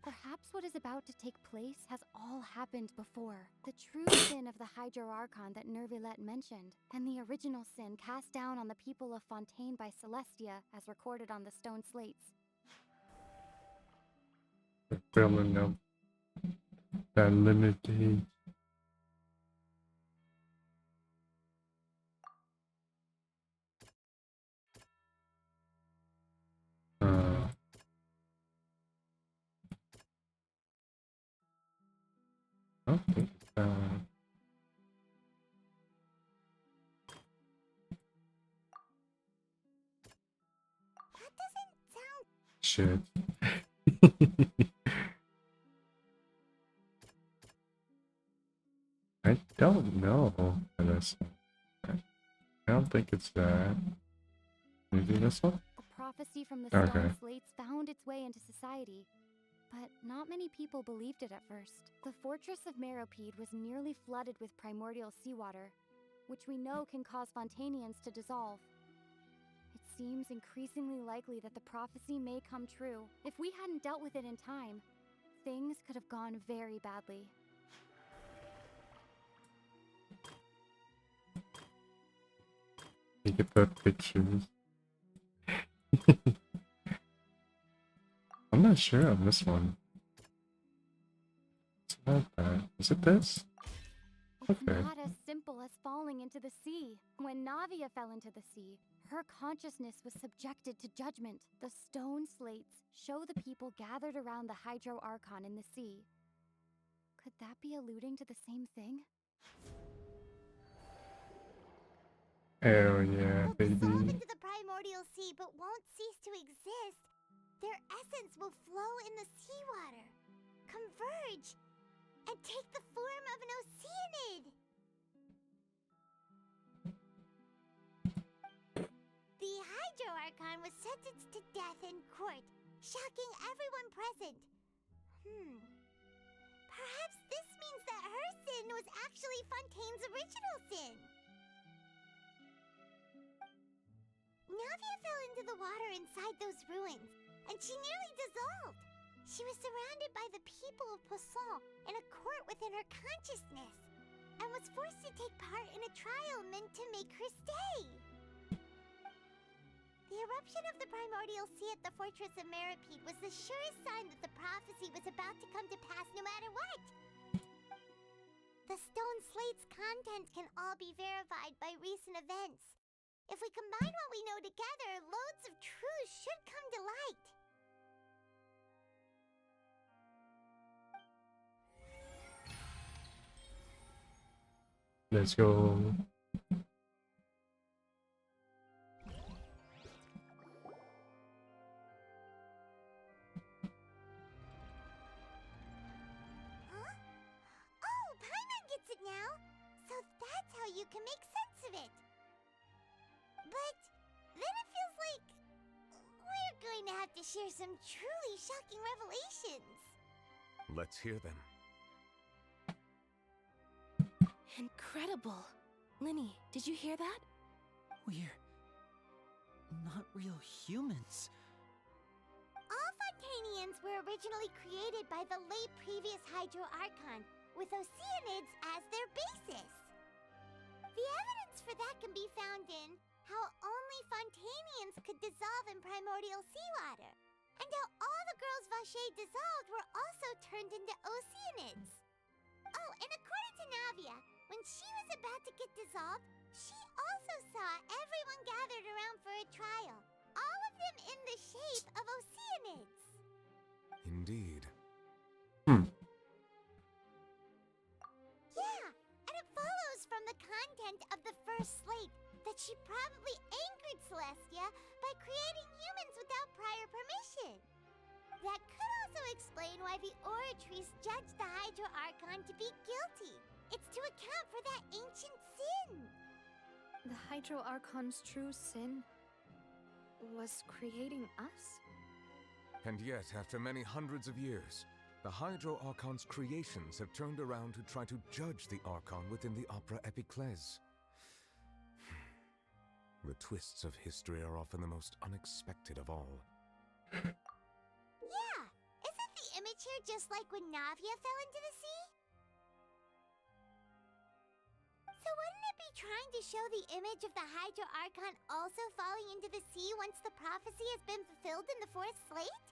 Perhaps what is about to take place has all happened before. The true sin of the Hydro Archon that Nervilette mentioned, and the original sin cast down on the people of Fontaine by Celestia as recorded on the stone slates. They're filling up that limited. Okay. That doesn't sound... Shit. I don't know for this one. I don't think it's that. Maybe this one? The prophecy from the Okay. stone slates found its way into society, but not many people believed it at first. The fortress of Meropide was nearly flooded with primordial seawater, which we know can cause Fontanians to dissolve. It seems increasingly likely that the prophecy may come true. If we hadn't dealt with it in time, things could have gone very badly. You get the pictures. I'm not sure on this one. It's not that. Is it this? It's Okay. not as simple as falling into the sea. When Navia fell into the sea, her consciousness was subjected to judgment. The stone slates show the people gathered around the Hydro Archon in the sea. Could that be alluding to the same thing? Hell yeah, They'll dissolve baby. into the primordial sea but won't cease to exist. Their essence will flow in the seawater, converge, and take the form of an Oceanid. The Hydro Archon was sentenced to death in court, shocking everyone present. Perhaps this means that her sin was actually Fontaine's original sin. Navia fell into the water inside those ruins, and she nearly dissolved. She was surrounded by the people of Poisson in a court within her consciousness. and was forced to take part in a trial meant to make her stay. The eruption of the primordial sea at the fortress of Meripede was the surest sign that the prophecy was about to come to pass no matter what. The stone slate's content can all be verified by recent events. If we combine what we know together, loads of truths should come to light. Let's go. Oh, Paimon gets it now! So that's how you can make sense of it. But then it feels like we're going to have to share some truly shocking revelations. Let's hear them. Incredible. Linny, did you hear that? We're not real humans. All Fontanians were originally created by the late previous Hydro Archon, with Oceanids as their basis. The evidence for that can be found in how only Fontanians could dissolve in primordial seawater, and how all the girls Vacher dissolved were also turned into Oceanids. Oh, and according to Navia, when she was about to get dissolved, she also saw everyone gathered around for a trial, all of them in the shape of Oceanids. Indeed. Yeah, and it follows from the content of the first slate that she probably angered Celestia by creating humans without prior permission. That could also explain why the Oratries judged the Hydro Archon to be guilty. It's to account for that ancient sin. The Hydro Archon's true sin was creating us? And yet, after many hundreds of years, the Hydro Archon's creations have turned around to try to judge the Archon within the Opera Epiclese. The twists of history are often the most unexpected of all. Yeah, isn't the image here just like when Navia fell into the sea? So wouldn't it be trying to show the image of the Hydro Archon also falling into the sea once the prophecy has been fulfilled in the fourth slate?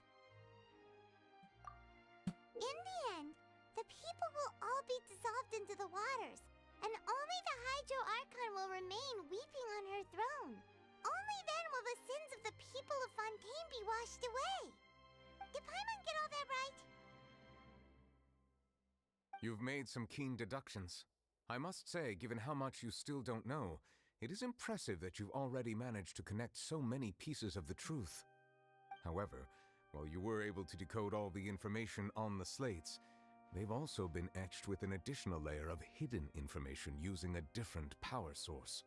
In the end, the people will all be dissolved into the waters, and only the Hydro Archon will remain weeping on her throne. Only then will the sins of the people of Fontaine be washed away. Did Paimon get all that right? You've made some keen deductions. I must say, given how much you still don't know, it is impressive that you've already managed to connect so many pieces of the truth. However, while you were able to decode all the information on the slates, they've also been etched with an additional layer of hidden information using a different power source.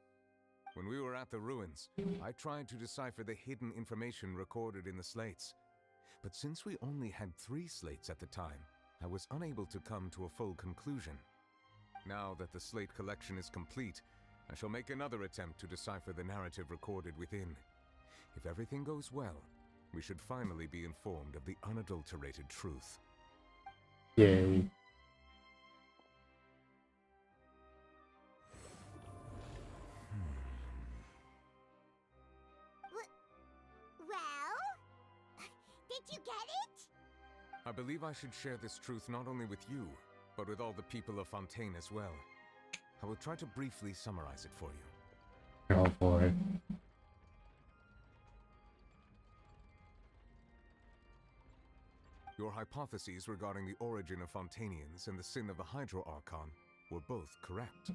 When we were at the ruins, I tried to decipher the hidden information recorded in the slates. But since we only had 3 slates at the time, I was unable to come to a full conclusion. Now that the slate collection is complete, I shall make another attempt to decipher the narrative recorded within. If everything goes well, we should finally be informed of the unadulterated truth. Yay. Well? Did you get it? I believe I should share this truth not only with you, but with all the people of Fontaine as well. I will try to briefly summarize it for you. Go for it. Your hypotheses regarding the origin of Fontanians and the sin of the Hydro Archon were both correct.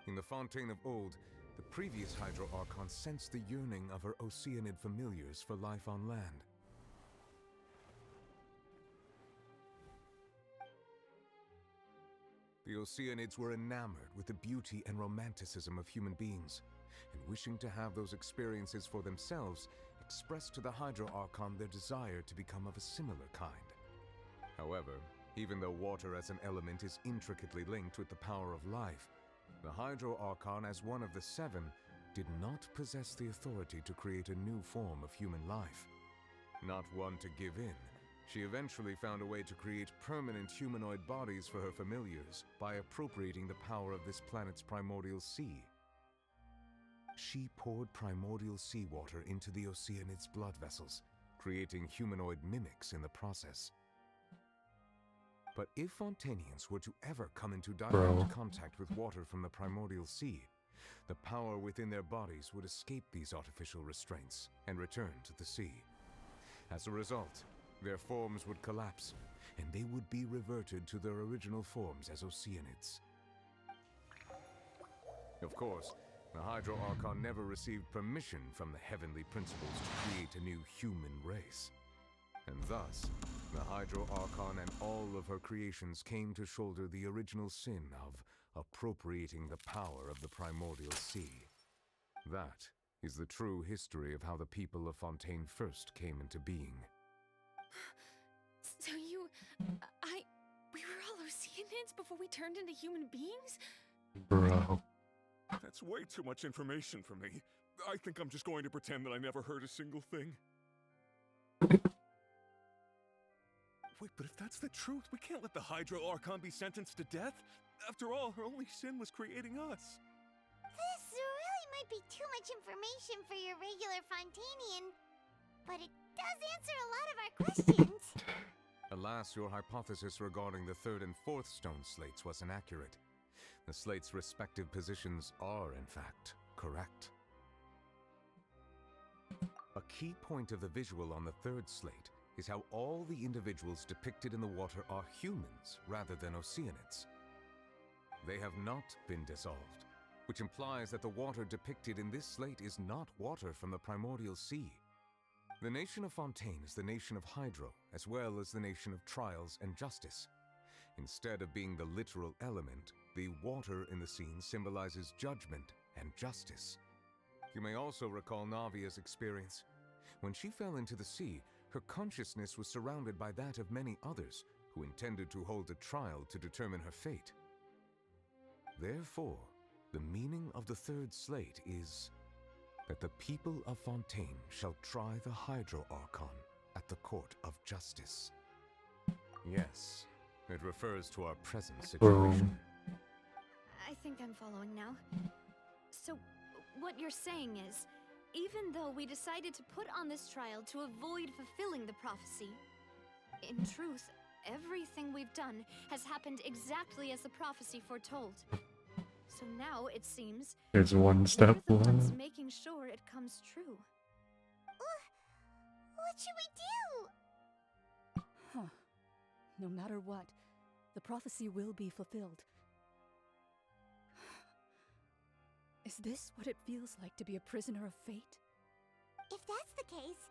In the Fontaine of old, the previous Hydro Archon sensed the yearning of her Oceanid familiars for life on land. The Oceanids were enamored with the beauty and romanticism of human beings, and wishing to have those experiences for themselves, expressed to the Hydro Archon their desire to become of a similar kind. However, even though water as an element is intricately linked with the power of life, the Hydro Archon, as one of the 7, did not possess the authority to create a new form of human life. Not one to give in, She eventually found a way to create permanent humanoid bodies for her familiars by appropriating the power of this planet's primordial sea. She poured primordial seawater into the Oceanid's blood vessels, creating humanoid mimics in the process. But if Fontanians were to ever come into direct contact with water from the primordial sea, the power within their bodies would escape these artificial restraints and return to the sea. As a result, their forms would collapse, and they would be reverted to their original forms as Oceanids. Of course, the Hydro Archon never received permission from the heavenly principles to create a new human race. And thus, the Hydro Archon and all of her creations came to shoulder the original sin of appropriating the power of the primordial sea. That is the true history of how the people of Fontaine first came into being. So we were all Oceanids before we turned into human beings? Bro. That's way too much information for me. I think I'm just going to pretend that I never heard a single thing. Wait, but if that's the truth, we can't let the Hydro Archon be sentenced to death. After all, her only sin was creating us. This really might be too much information for your regular Fontanian, but it does answer a lot of our questions. Alas, your hypothesis regarding the third and fourth stone slates was inaccurate. The slates' respective positions are, in fact, correct. A key point of the visual on the third slate is how all the individuals depicted in the water are humans rather than Oceanids. They have not been dissolved, which implies that the water depicted in this slate is not water from the primordial sea. The nation of Fontaine is the nation of Hydro, as well as the nation of Trials and Justice. Instead of being the literal element, the water in the scene symbolizes judgment and justice. You may also recall Navia's experience. When she fell into the sea, her consciousness was surrounded by that of many others who intended to hold a trial to determine her fate. Therefore, the meaning of the third slate is that the people of Fontaine shall try the Hydro Archon at the court of justice. Yes, it refers to our present situation. I think I'm following now. So, what you're saying is, even though we decided to put on this trial to avoid fulfilling the prophecy, in truth, everything we've done has happened exactly as the prophecy foretold. So now, it seems, There's one step we're the ones left. making sure it comes true. What should we do? Huh. No matter what, the prophecy will be fulfilled. Is this what it feels like to be a prisoner of fate? If that's the case,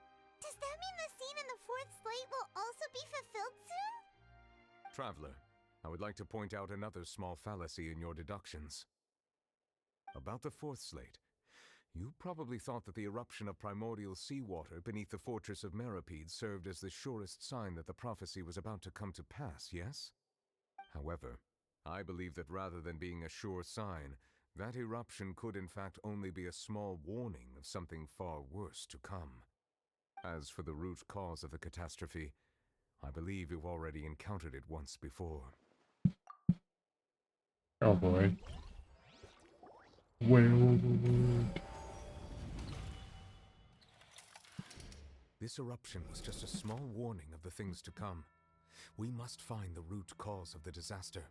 does that mean the scene in the fourth slate will also be fulfilled soon? Traveler, I would like to point out another small fallacy in your deductions. About the fourth slate, you probably thought that the eruption of primordial seawater beneath the fortress of Meripede served as the surest sign that the prophecy was about to come to pass, yes? However, I believe that rather than being a sure sign, that eruption could in fact only be a small warning of something far worse to come. As for the root cause of the catastrophe, I believe you've already encountered it once before. Oh boy. Well. This eruption was just a small warning of the things to come. We must find the root cause of the disaster.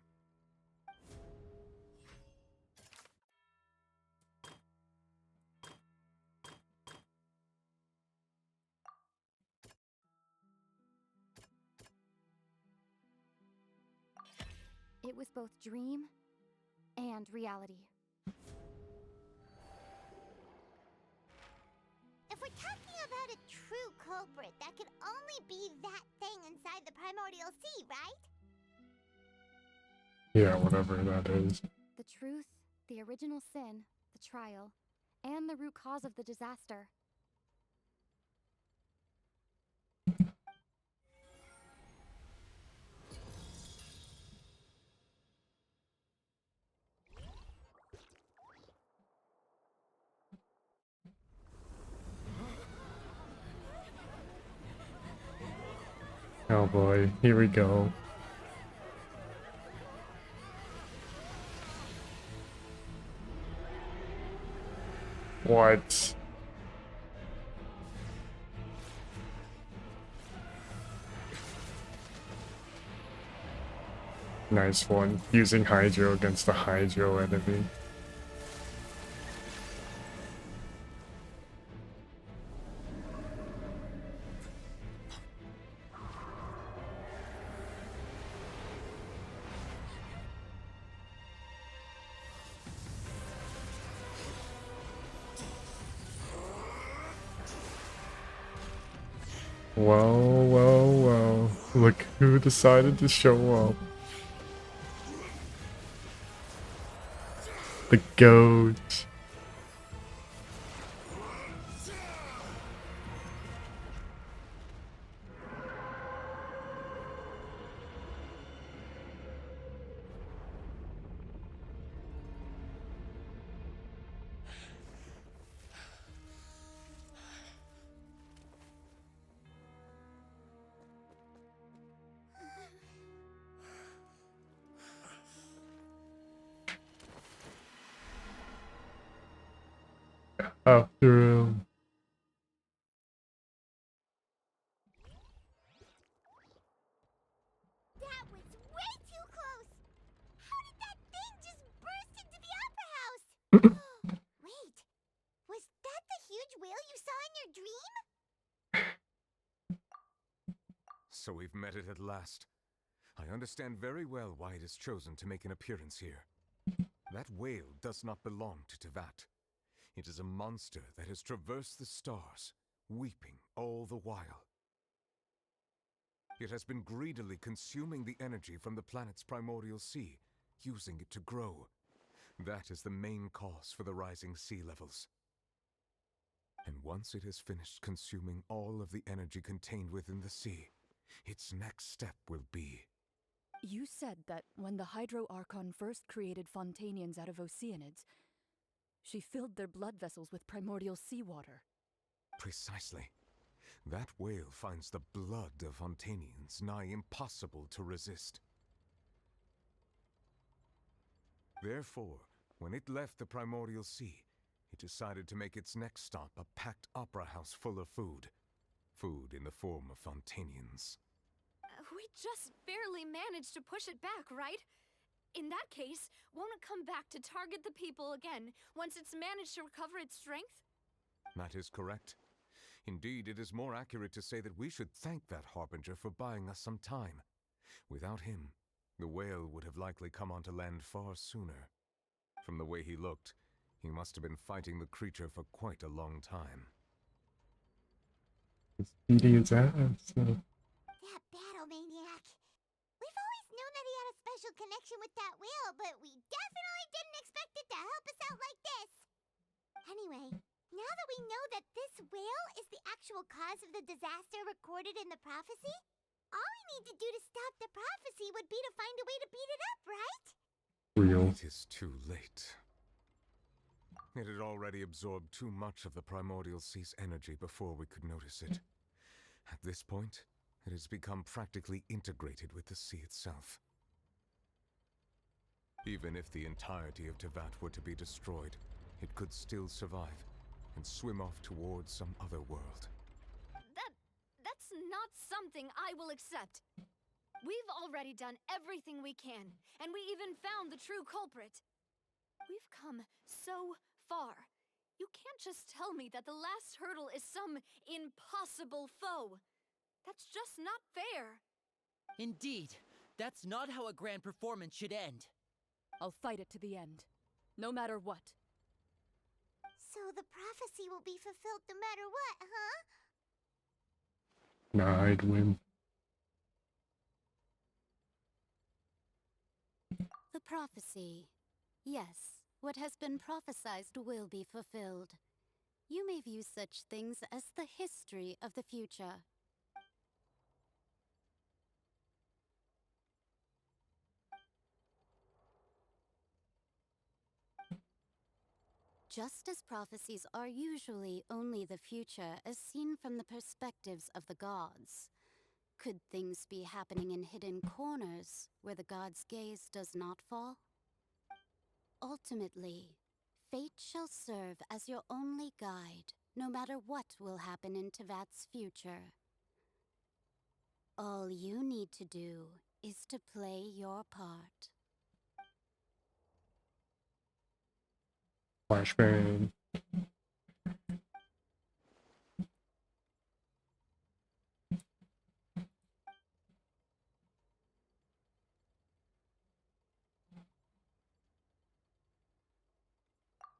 It was both dream and reality. If we're talking about a true culprit, that could only be that thing inside the primordial sea, right? Yeah, whatever that is. The truth, the original sin, the trial, and the root cause of the disaster. Oh boy, here we go. What? Nice one. Using Hydro against the Hydro enemy. Whoa, whoa, whoa. Look who decided to show up. The goat. After him. That was way too close! How did that thing just burst into the opera house? Wait, was that the huge whale you saw in your dream? So we've met it at last. I understand very well why it has chosen to make an appearance here. That whale does not belong to Tevat. It is a monster that has traversed the stars, weeping all the while. It has been greedily consuming the energy from the planet's primordial sea, using it to grow. That is the main cause for the rising sea levels. And once it has finished consuming all of the energy contained within the sea, its next step will be... You said that when the Hydro Archon first created Fontanians out of Oceanids, she filled their blood vessels with primordial seawater. Precisely. That whale finds the blood of Fontanians nigh impossible to resist. Therefore, when it left the primordial sea, it decided to make its next stop a packed opera house full of food. Food in the form of Fontanians. We just barely managed to push it back, right? In that case, won't it come back to target the people again once it's managed to recover its strength? That is correct. Indeed, it is more accurate to say that we should thank that Harbinger for buying us some time. Without him, the whale would have likely come onto land far sooner. From the way he looked, he must have been fighting the creature for quite a long time. It's beating its ass. That battle maniac. We've always known that he had a special connection with that whale, but we definitely didn't expect it to help us out like this. Anyway, now that we know that this whale is the actual cause of the disaster recorded in the prophecy, all we need to do to stop the prophecy would be to find a way to beat it up, right? Real. It is too late. It had already absorbed too much of the primordial sea's energy before we could notice it. At this point, it has become practically integrated with the sea itself. Even if the entirety of Tevat were to be destroyed, it could still survive and swim off towards some other world. That's not something I will accept. We've already done everything we can, and we even found the true culprit. We've come so far. You can't just tell me that the last hurdle is some impossible foe. That's just not fair. Indeed, that's not how a grand performance should end. I'll fight it to the end, no matter what. So the prophecy will be fulfilled no matter what, huh? Nah, I'd win. The prophecy. Yes, what has been prophesied will be fulfilled. You may view such things as the history of the future. Just as prophecies are usually only the future as seen from the perspectives of the gods, Could things be happening in hidden corners where the god's gaze does not fall? Ultimately, fate shall serve as your only guide, no matter what will happen in Tevat's future. All you need to do is to play your part. Flashbang.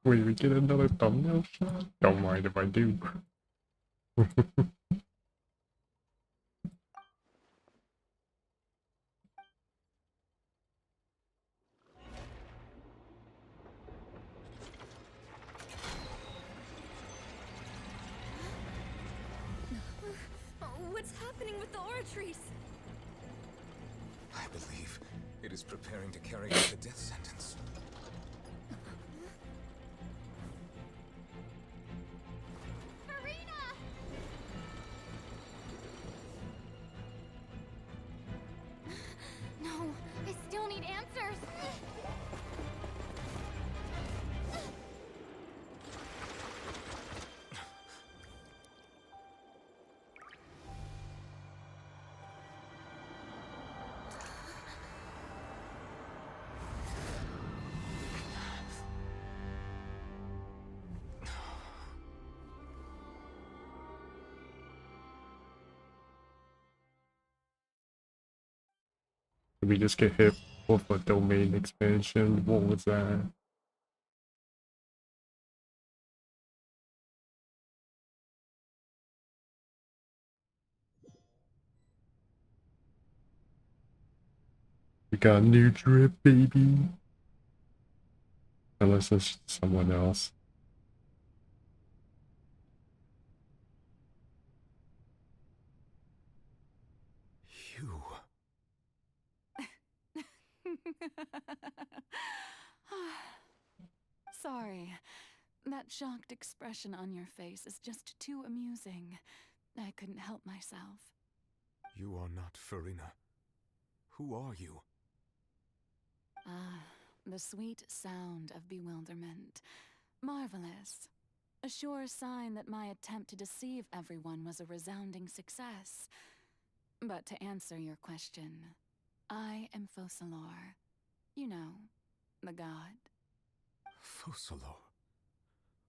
Wait, we get another thumbnail shot? Don't mind if I do. What's happening with the oratories? I believe it is preparing to carry out the death sentence. No, I still need answers. Did we just get hit with a domain expansion? What was that? We got a new drip, baby. Unless it's someone else. You. Sorry. That shocked expression on your face is just too amusing. I couldn't help myself. You are not Farina. Who are you? Ah, the sweet sound of bewilderment. Marvelous. A sure sign that my attempt to deceive everyone was a resounding success. But to answer your question, I am Focalor. You know, the god. Focalor.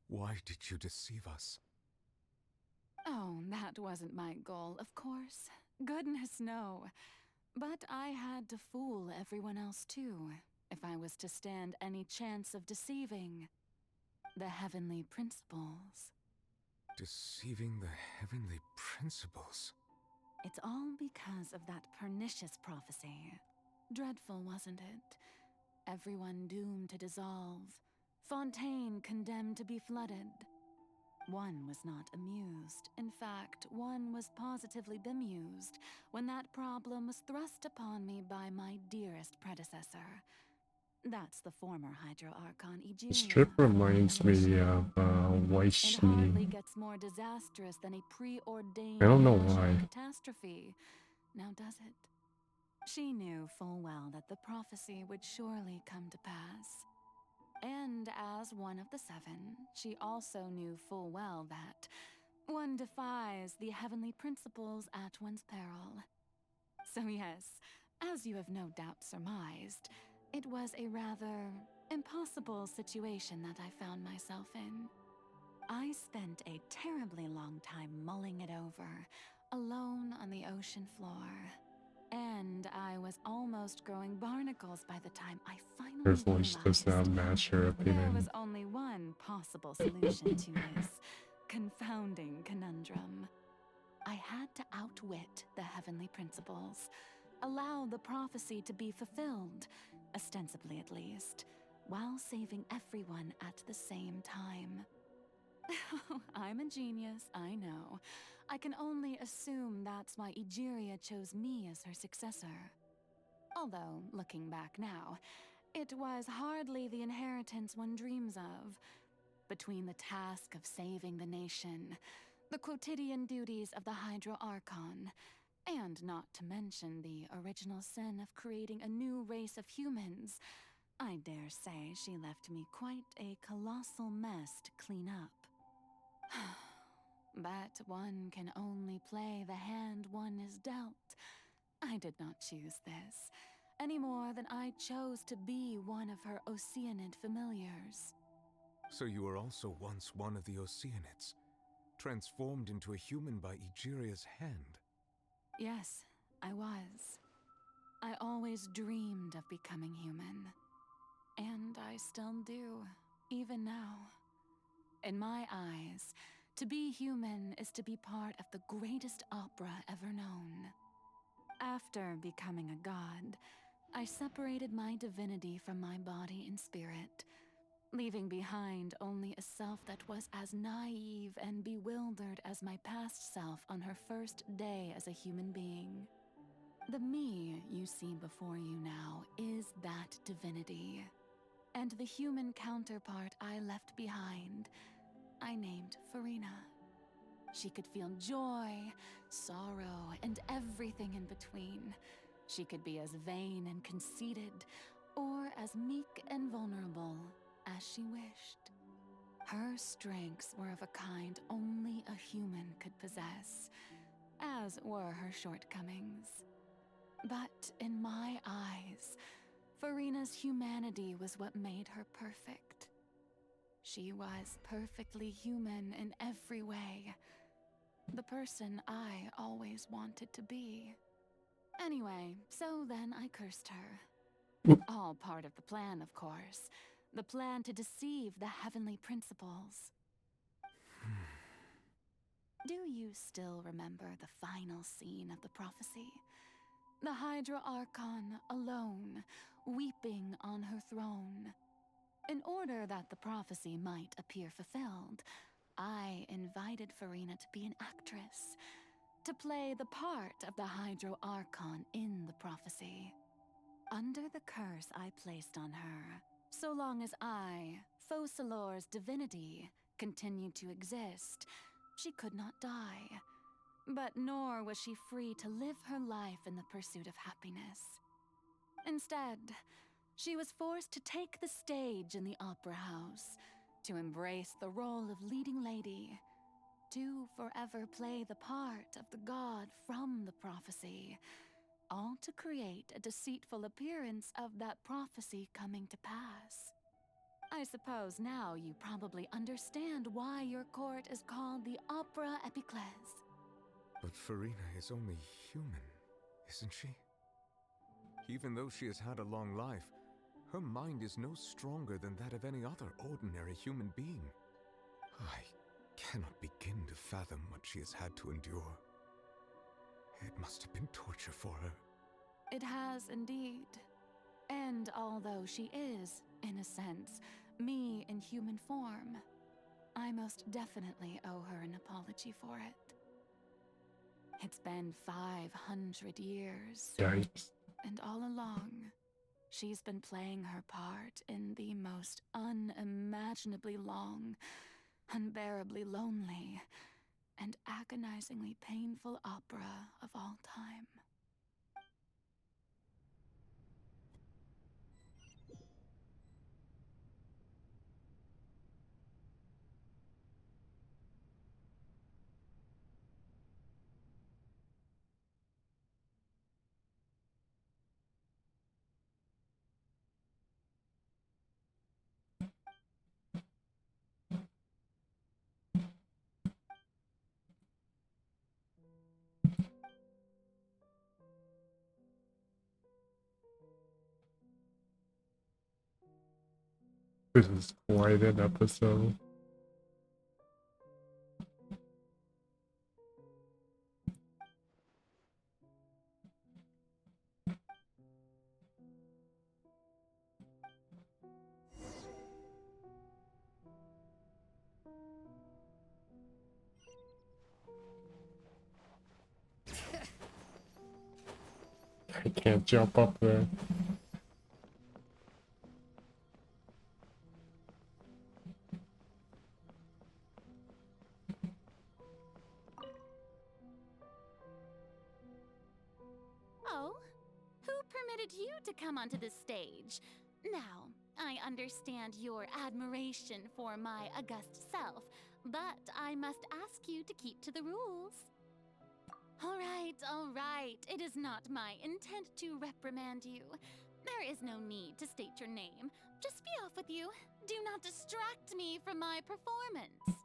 Why did you deceive us? Oh, that wasn't my goal, of course. Goodness, no. But I had to fool everyone else too, if I was to stand any chance of deceiving the heavenly principles. Deceiving the heavenly principles? It's all because of that pernicious prophecy. Dreadful, wasn't it? Everyone doomed to dissolve. Fontaine condemned to be flooded. One was not amused. In fact, one was positively bemused when that problem was thrust upon me by my dearest predecessor. That's the former Hydro Archon Egeria. This trip reminds me of White It hardly Schnee. gets more disastrous than a preordained I don't know national why. catastrophe. Now does it? She knew full well that the prophecy would surely come to pass. And as one of the seven, she also knew full well that one defies the heavenly principles at one's peril. So yes, as you have no doubt surmised, it was a rather impossible situation that I found myself in. I spent a terribly long time mulling it over, alone on the ocean floor. And I was almost growing barnacles by the time I finally Her voice does not realized match her there opinion. was only one possible solution to this confounding conundrum. I had to outwit the heavenly principles, allow the prophecy to be fulfilled, ostensibly at least, while saving everyone at the same time. I'm a genius, I know. I can only assume that's why Egeria chose me as her successor. Although, looking back now, it was hardly the inheritance one dreams of. Between the task of saving the nation, the quotidian duties of the Hydro Archon, And not to mention the original sin of creating a new race of humans, I dare say she left me quite a colossal mess to clean up. But one can only play the hand one is dealt. I did not choose this, any more than I chose to be one of her Oceanid familiars. So you were also once one of the Oceanids, transformed into a human by Egeria's hand. Yes, I was. I always dreamed of becoming human. And I still do, even now. In my eyes, to be human is to be part of the greatest opera ever known. After becoming a god, I separated my divinity from my body and spirit, leaving behind only a self that was as naive and bewildered as my past self on her first day as a human being. The me you see before you now is that divinity. And the human counterpart I left behind, I named Farina. She could feel joy, sorrow, and everything in between. She could be as vain and conceited, or as meek and vulnerable as she wished. Her strengths were of a kind only a human could possess, as were her shortcomings. But in my eyes, Farina's humanity was what made her perfect. She was perfectly human in every way. The person I always wanted to be. Anyway, so then I cursed her. All part of the plan, of course. The plan to deceive the heavenly principles. Do you still remember the final scene of the prophecy? The Hydra Archon alone, weeping on her throne. In order that the prophecy might appear fulfilled, I invited Farina to be an actress, to play the part of the Hydro Archon in the prophecy. Under the curse I placed on her, so long as I, Focalor's divinity, continued to exist, she could not die. But nor was she free to live her life in the pursuit of happiness. Instead, she was forced to take the stage in the opera house, to embrace the role of leading lady, to forever play the part of the god from the prophecy, all to create a deceitful appearance of that prophecy coming to pass. I suppose now you probably understand why your court is called the Opera Epiclese. But Farina is only human, isn't she? Even though she has had a long life, her mind is no stronger than that of any other ordinary human being. I cannot begin to fathom what she has had to endure. It must have been torture for her. It has indeed. And although she is, in a sense, me in human form, I most definitely owe her an apology for it. It's been 500 years. Yikes. And all along, she's been playing her part in the most unimaginably long, unbearably lonely, and agonizingly painful opera of all time. This is quite an episode. I can't jump up there. invited you to come onto the stage. Now, I understand your admiration for my august self, but I must ask you to keep to the rules. All right. It is not my intent to reprimand you. There is no need to state your name. Just be off with you. Do not distract me from my performance.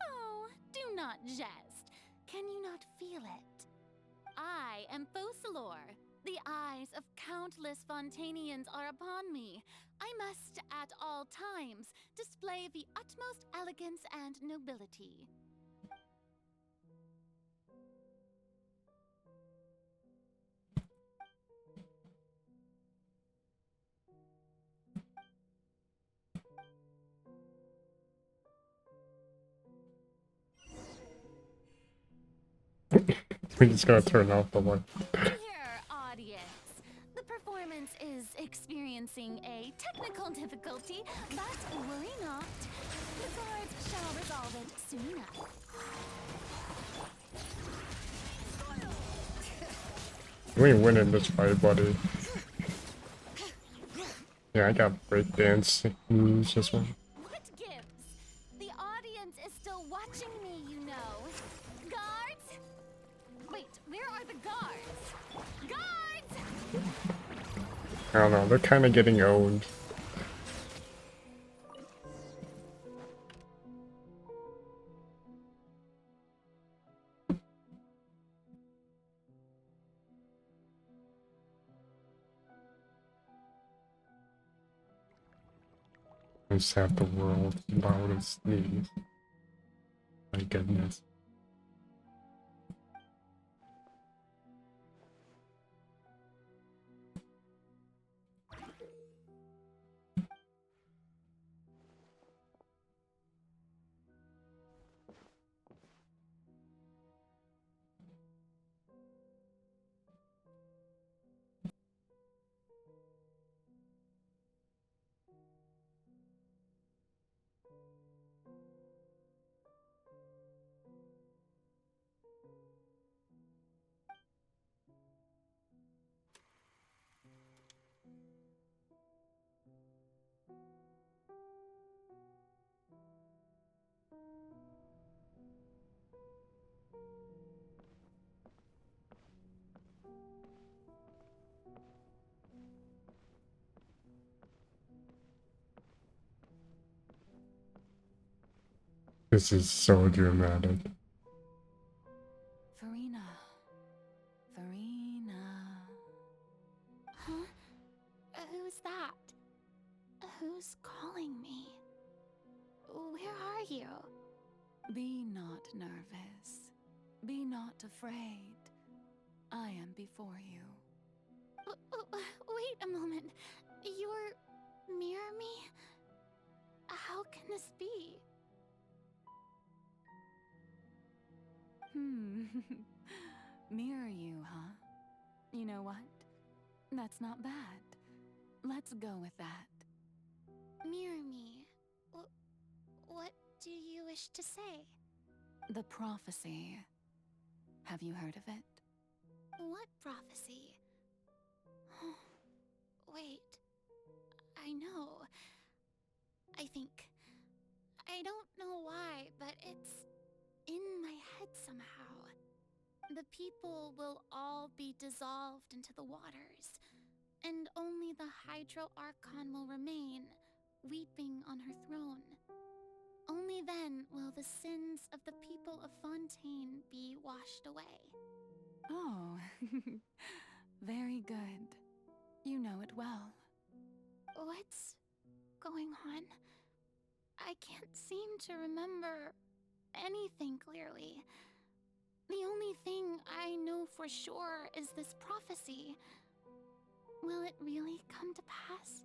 Oh, do not jest. Can you not feel it? I am Focalor. The eyes of countless Fontanians are upon me. I must, at all times, display the utmost elegance and nobility. We just gotta turn off the light. Dear audience, the performance is experiencing a technical difficulty, but worry not. The guards shall resolve it soon enough. You ain't winning this fight, buddy. Yeah, I got breakdance moves this one. What gives? The audience is still watching me, you know. Guards? Wait, where are the guards? Guards! I don't know, they're kind of getting owned. I just have the world's loudest sneeze. My goodness. This is so dramatic. Farina. Farina. Huh? Who's that? Who's calling me? Where are you? Be not nervous. Be not afraid. I am before you. Wait a moment. You're near me? How can this be? Mirror you, huh? You know what? That's not bad. Let's go with that. Mirror me. What do you wish to say? The prophecy. Have you heard of it? What prophecy? Wait. I know. I think. I don't know why, but it's in my head somehow. The people will all be dissolved into the waters, and only the Hydro Archon will remain, weeping on her throne. Only then will the sins of the people of Fontaine be washed away. Oh, very good. You know it well. What's going on? I can't seem to remember anything clearly. The only thing I know for sure is this prophecy. Will it really come to pass?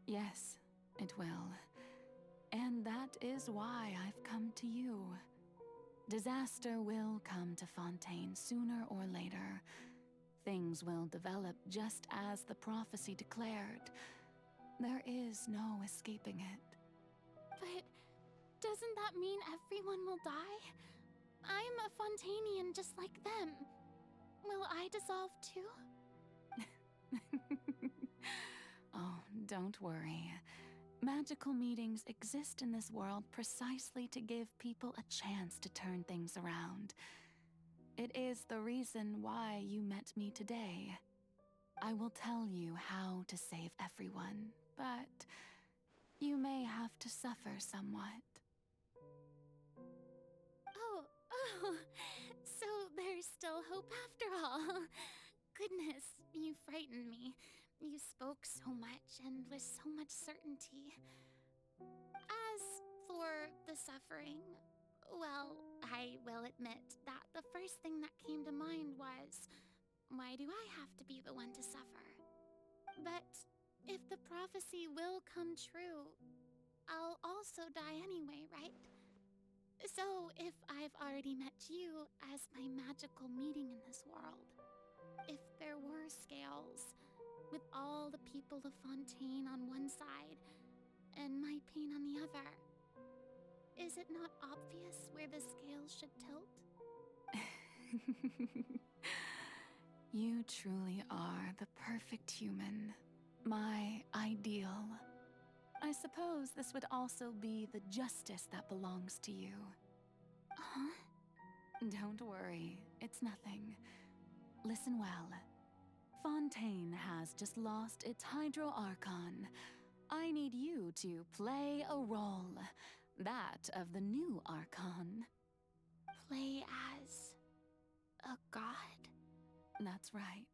Yes, it will. And that is why I've come to you. Disaster will come to Fontaine sooner or later. Things will develop just as the prophecy declared. There is no escaping it. But doesn't that mean everyone will die? I'm a Fontainian just like them. Will I dissolve too? Oh, don't worry. Magical meetings exist in this world precisely to give people a chance to turn things around. It is the reason why you met me today. I will tell you how to save everyone, but you may have to suffer somewhat. Oh, so there's still hope after all. Goodness, you frightened me. You spoke so much and with so much certainty. As for the suffering, well, I will admit that the first thing that came to mind was, why do I have to be the one to suffer? But if the prophecy will come true, I'll also die anyway, right? So if I've already met you as my magical meeting in this world, if there were scales, with all the people of Fontaine on one side and my pain on the other, is it not obvious where the scales should tilt? You truly are the perfect human, my ideal. I suppose this would also be the justice that belongs to you. Huh? Don't worry, it's nothing. Listen well. Fontaine has just lost its Hydro Archon. I need you to play a role, that of the new Archon. Play as a god? That's right.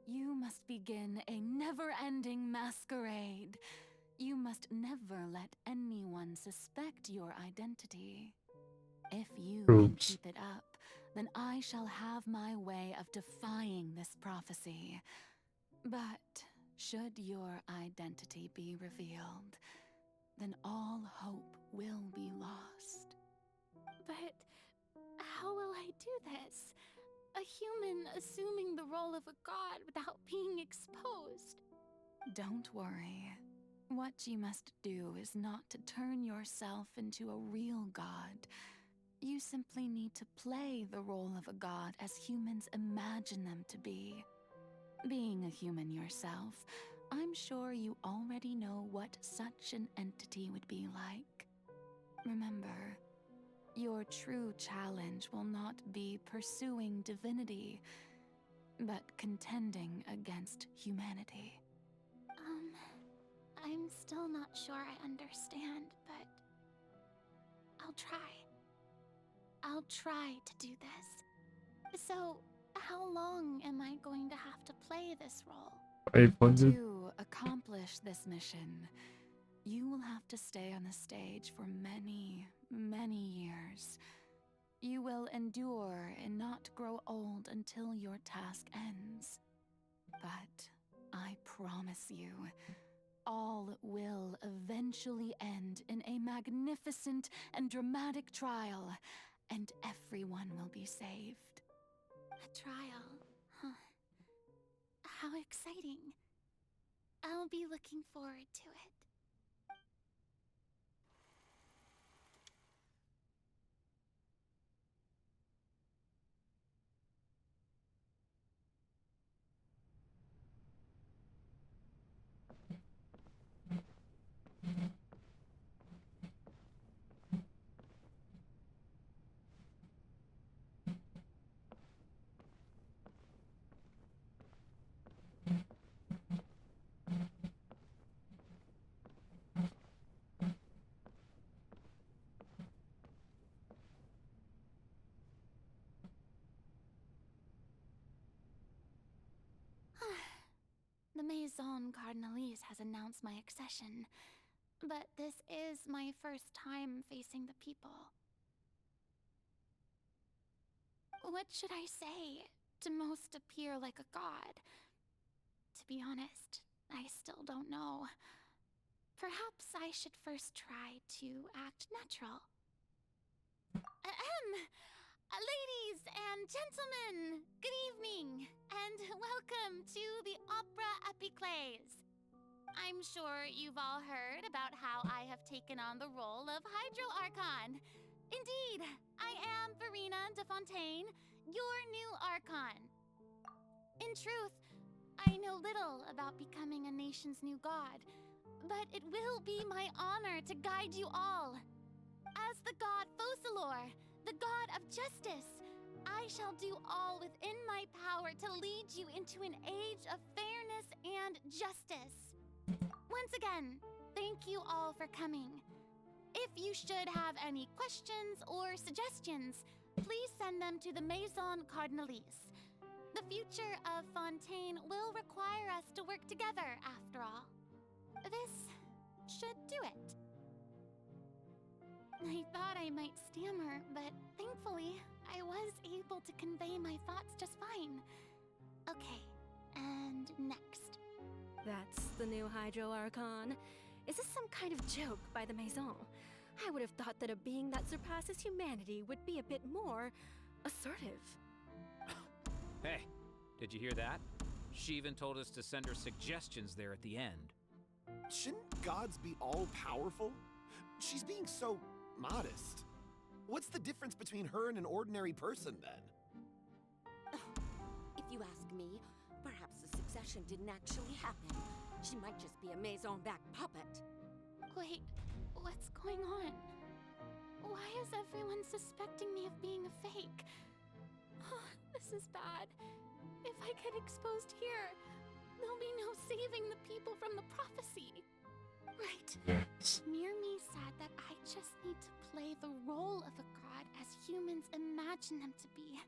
You must begin a never-ending masquerade. You must never let anyone suspect your identity. If you can keep it up, then I shall have my way of defying this prophecy. But should your identity be revealed, then all hope will be lost. But how will I do this? A human assuming the role of a god without being exposed. Don't worry. What you must do is not to turn yourself into a real god. You simply need to play the role of a god as humans imagine them to be. Being a human yourself, I'm sure you already know what such an entity would be like. Remember, your true challenge will not be pursuing divinity, but contending against humanity. I'm still not sure I understand, but I'll try. I'll try to do this. So, how long am I going to have to play this role? 800? To accomplish this mission, you will have to stay on the stage for many, many years. You will endure and not grow old until your task ends. But I promise you, all will eventually end in a magnificent and dramatic trial, and everyone will be saved. A trial, huh? How exciting. I'll be looking forward to it. The Maison Cardinalise has announced my accession, but this is my first time facing the people. What should I say to most appear like a god? To be honest, I still don't know. Perhaps I should first try to act natural. Ladies and gentlemen, good evening, and welcome to the Opera Epiclese. I'm sure you've all heard about how I have taken on the role of Hydro Archon. Indeed, I am Verena de Fontaine, your new Archon. In truth, I know little about becoming a nation's new god, but it will be my honor to guide you all. As the god Focalor, the god of justice, I shall do all within my power to lead you into an age of fairness and justice. Once again, thank you all for coming. If you should have any questions or suggestions, please send them to the Maison Cardinalise. The future of Fontaine will require us to work together, after all. This should do it. I thought I might stammer, but thankfully, I was able to convey my thoughts just fine. Okay, and next. That's the new Hydro Archon. Is this some kind of joke by the Maison? I would have thought that a being that surpasses humanity would be a bit more assertive. Hey, did you hear that? She even told us to send her suggestions there at the end. Shouldn't gods be all-powerful? She's being so modest. What's the difference between her and an ordinary person, then? If you ask me, perhaps the succession didn't actually happen. She might just be a Maison-backed puppet. Wait, what's going on? Why is everyone suspecting me of being a fake? Oh, this is bad. If I get exposed here, there'll be no saving the people from the prophecy. Right. Mirmi said that I just need to play the role of a god as humans imagine them to be.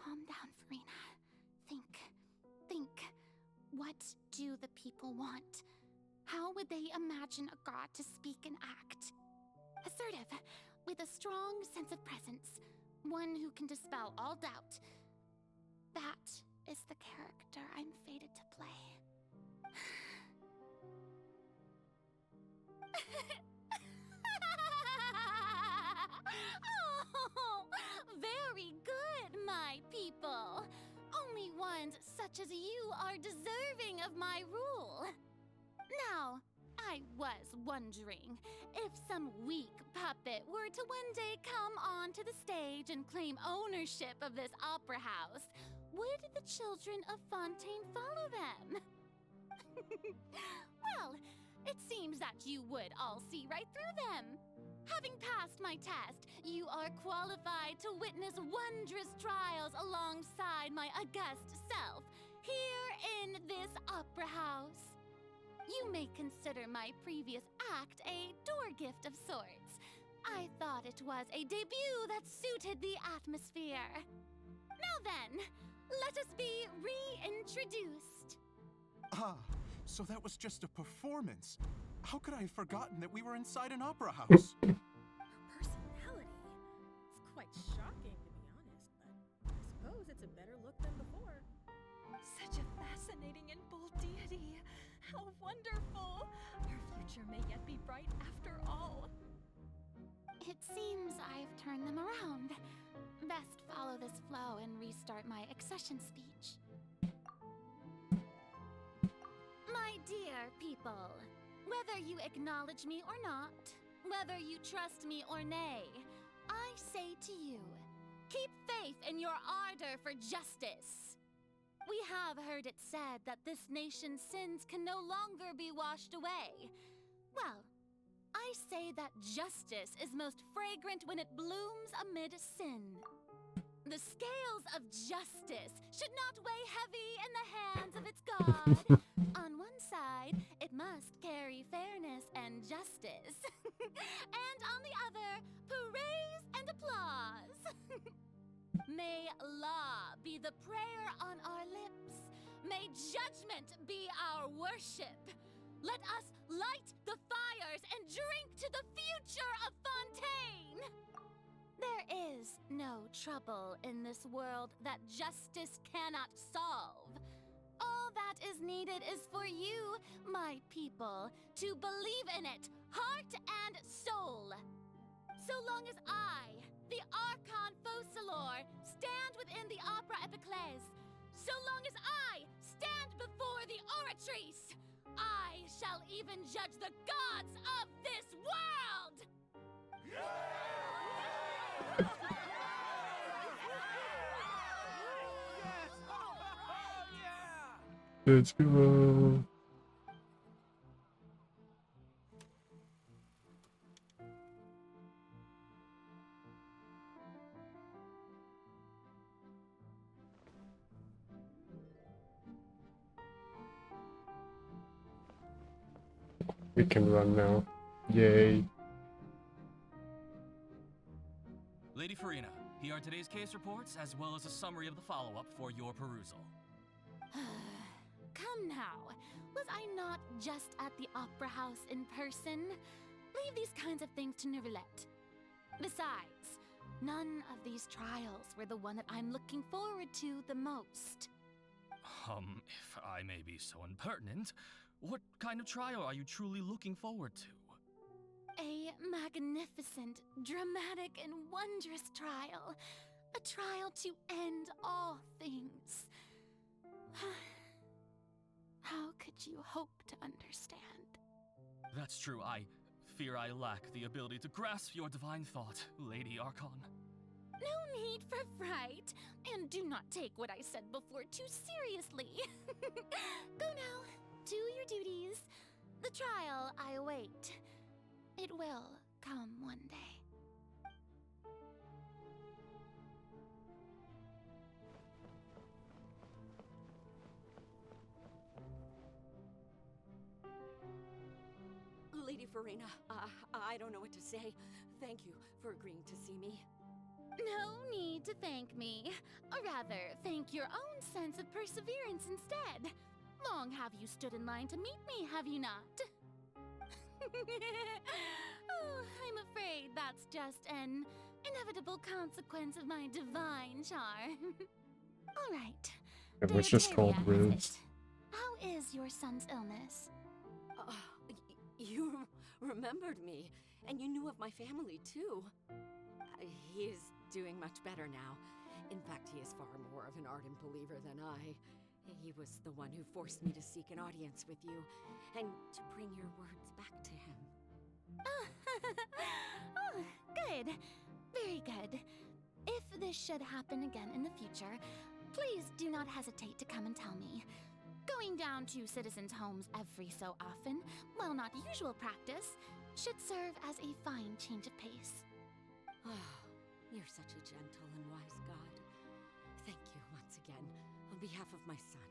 Calm down, Farina. Think. What do the people want? How would they imagine a god to speak and act? Assertive, with a strong sense of presence. One who can dispel all doubt. That is the character I'm fated to play. Oh, very good, my people. Only ones such as you are deserving of my rule. Now, I was wondering if some weak puppet were to one day come onto the stage and claim ownership of this opera house, would the children of Fontaine follow them? Well, it seems that you would all see right through them. Having passed my test, you are qualified to witness wondrous trials alongside my august self, here in this opera house. You may consider my previous act a door gift of sorts. I thought it was a debut that suited the atmosphere. Now then, let us be reintroduced. Ah, so that was just a performance. How could I have forgotten that we were inside an opera house? Her personality. It's quite shocking, to be honest, but I suppose it's a better look than before. Such a fascinating and bold deity. How wonderful! Our future may yet be bright after all. It seems I've turned them around. Best follow this flow and restart my accession speech. My dear people, whether you acknowledge me or not, whether you trust me or nay, I say to you, keep faith in your ardor for justice. We have heard it said that this nation's sins can no longer be washed away. Well, I say that justice is most fragrant when it blooms amid sin. The scales of justice should not weigh heavy in the hands of its God. On one side, it must carry fairness and justice. And on the other, praise and applause. May law be the prayer on our lips. May judgment be our worship. Let us light the fires and drink to the future of Fontaine. There is no trouble in this world that justice cannot solve. All that is needed is for you, my people, to believe in it, heart and soul. So long as I, the Archon Focalor, stand within the Opera Epiclese, so long as I stand before the Oratrice, I shall even judge the gods of this world! Let's go. We can run now. Yay. Lady Farina, here are today's case reports, as well as a summary of the follow-up for your perusal. Come now. Was I not just at the Opera House in person? Leave these kinds of things to Neuvillette. Besides, none of these trials were the one that I'm looking forward to the most. If I may be so impertinent, what kind of trial are you truly looking forward to? A magnificent, dramatic, and wondrous trial. A trial to end all things. How could you hope to understand? That's true, I fear I lack the ability to grasp your divine thought, Lady Archon. No need for fright, and do not take what I said before too seriously. Go now, do your duties. The trial I await. It will come one day. Lady Farina, I don't know what to say. Thank you for agreeing to see me. No need to thank me. Or rather, thank your own sense of perseverance instead. Long have you stood in line to meet me, have you not? Oh, I'm afraid that's just an inevitable consequence of my divine charm. All right. It was just called Riz. How is your son's illness? You remembered me, and you knew of my family too. He is doing much better now. In fact, he is far more of an ardent believer than I. He was the one who forced me to seek an audience with you, and to bring your words back to him. Oh, good. Very good. If this should happen again in the future, please do not hesitate to come and tell me. Going down to citizens' homes every so often, while not usual practice, should serve as a fine change of pace. You're such a gentle and wise god. Thank you once again, on behalf of my son.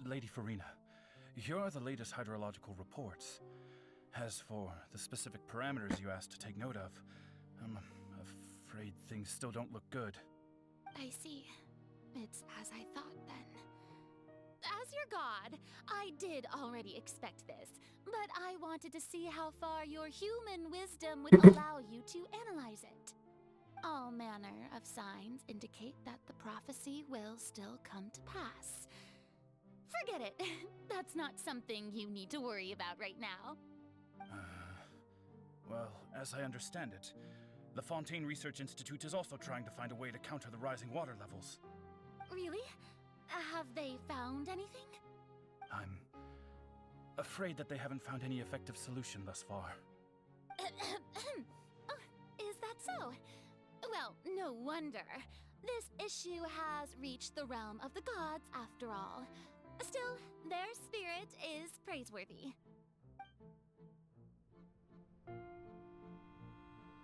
Lady Farina, here are the latest hydrological reports. As for the specific parameters you asked to take note of, I'm afraid things still don't look good. I see. It's as I thought then. As your god, I did already expect this, but I wanted to see how far your human wisdom would allow you to analyze it. All manner of signs indicate that the prophecy will still come to pass. Forget it. That's not something you need to worry about right now. Well, as I understand it, the Fontaine Research Institute is also trying to find a way to counter the rising water levels. Really? Have they found anything? I'm afraid that they haven't found any effective solution thus far. Oh, is that so? Well, no wonder. This issue has reached the realm of the gods after all. Still, their spirit is praiseworthy.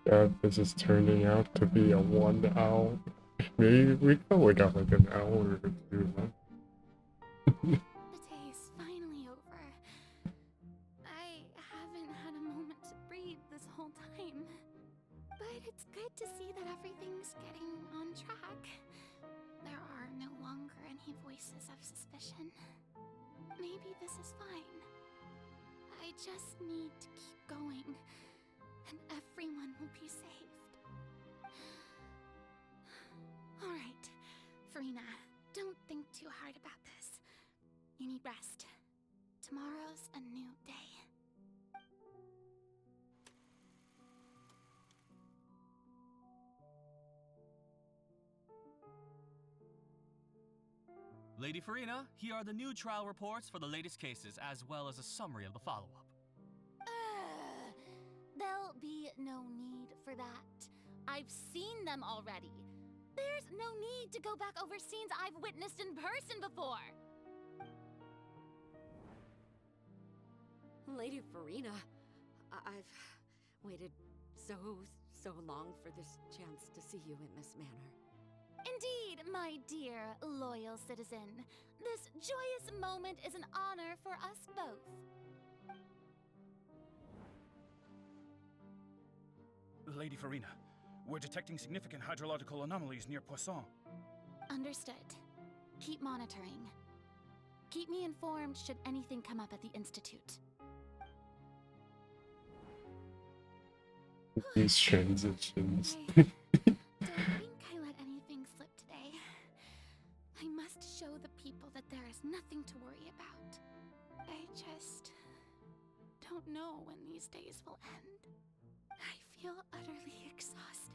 God, this is turning out to be a 1 hour. Maybe we probably got like an hour or two left. The day is finally over. I haven't had a moment to breathe this whole time. But it's good to see that everything's getting on track. There are no longer any voices of suspicion. Maybe this is fine. I just need to keep going, and everyone will be saved. Alright, Farina, don't think too hard about this. You need rest. Tomorrow's a new day. Lady Farina, here are the new trial reports for the latest cases, as well as a summary of the follow-up. There'll be no need for that. I've seen them already. There's no need to go back over scenes I've witnessed in person before. Lady Farina, I've waited so long for this chance to see you in this manner. Indeed, my dear, loyal citizen. This joyous moment is an honor for us both. Lady Farina, we're detecting significant hydrological anomalies near Poisson. Understood. Keep monitoring. Keep me informed should anything come up at the Institute. These transitions. Don't think I let anything slip today. I must show the people that there is nothing to worry about. I just don't know when these days will end. I feel utterly exhausted.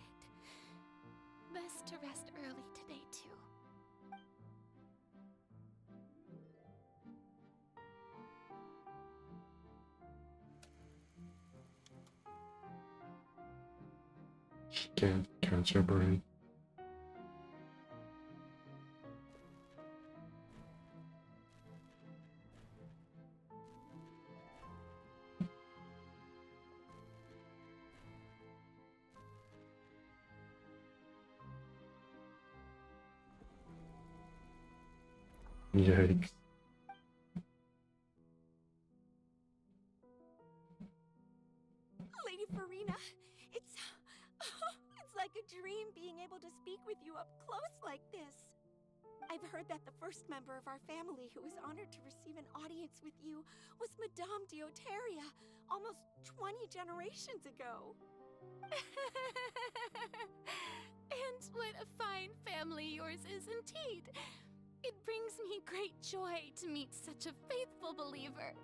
Best to rest early today, too. She can't catch a break. Yikes. Lady Farina, it's like a dream being able to speak with you up close like this. I've heard that the first member of our family who was honored to receive an audience with you was Madame Deoteria, almost 20 generations ago. And what a fine family yours is indeed. It brings me great joy to meet such a faithful believer,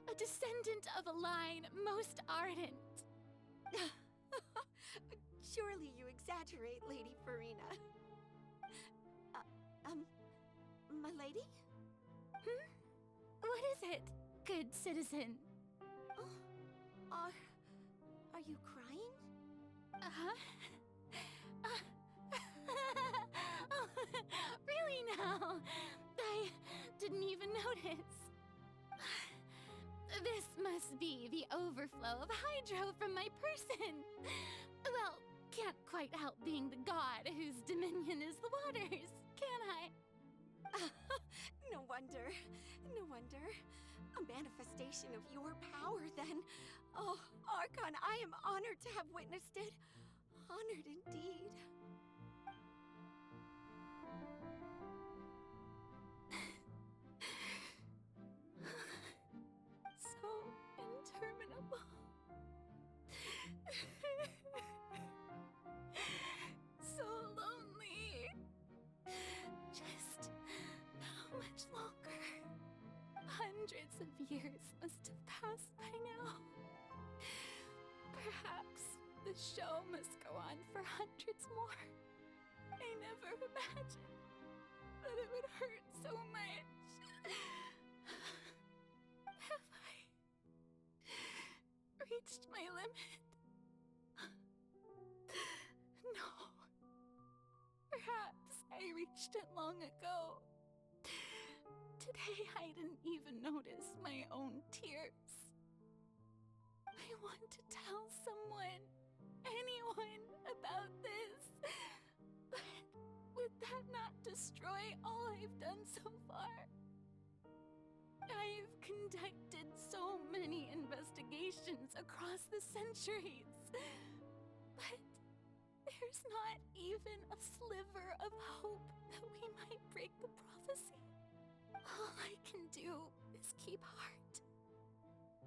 a descendant of a line most ardent. Surely you exaggerate, Lady Farina. My lady? What is it, good citizen? Are you crying? Oh, really now? I didn't even notice. This must be the overflow of hydro from my person. Well, can't quite help being the god whose dominion is the waters, can I? No wonder. No wonder. A manifestation of your power, then. Oh, Archon, I am honored to have witnessed it. Honored indeed. So interminable. So lonely. Just how much longer? Hundreds of years must have passed by now. Perhaps the show must go on for hundreds more. I never imagined that it would hurt so much. Have I reached my limit? No. Perhaps I reached it long ago. Today I didn't even notice my own tears. I want to tell someone, anyone, about this. But would that not destroy all I've done so far? I've conducted so many investigations across the centuries. But there's not even a sliver of hope that we might break the prophecy. All I can do is keep heart.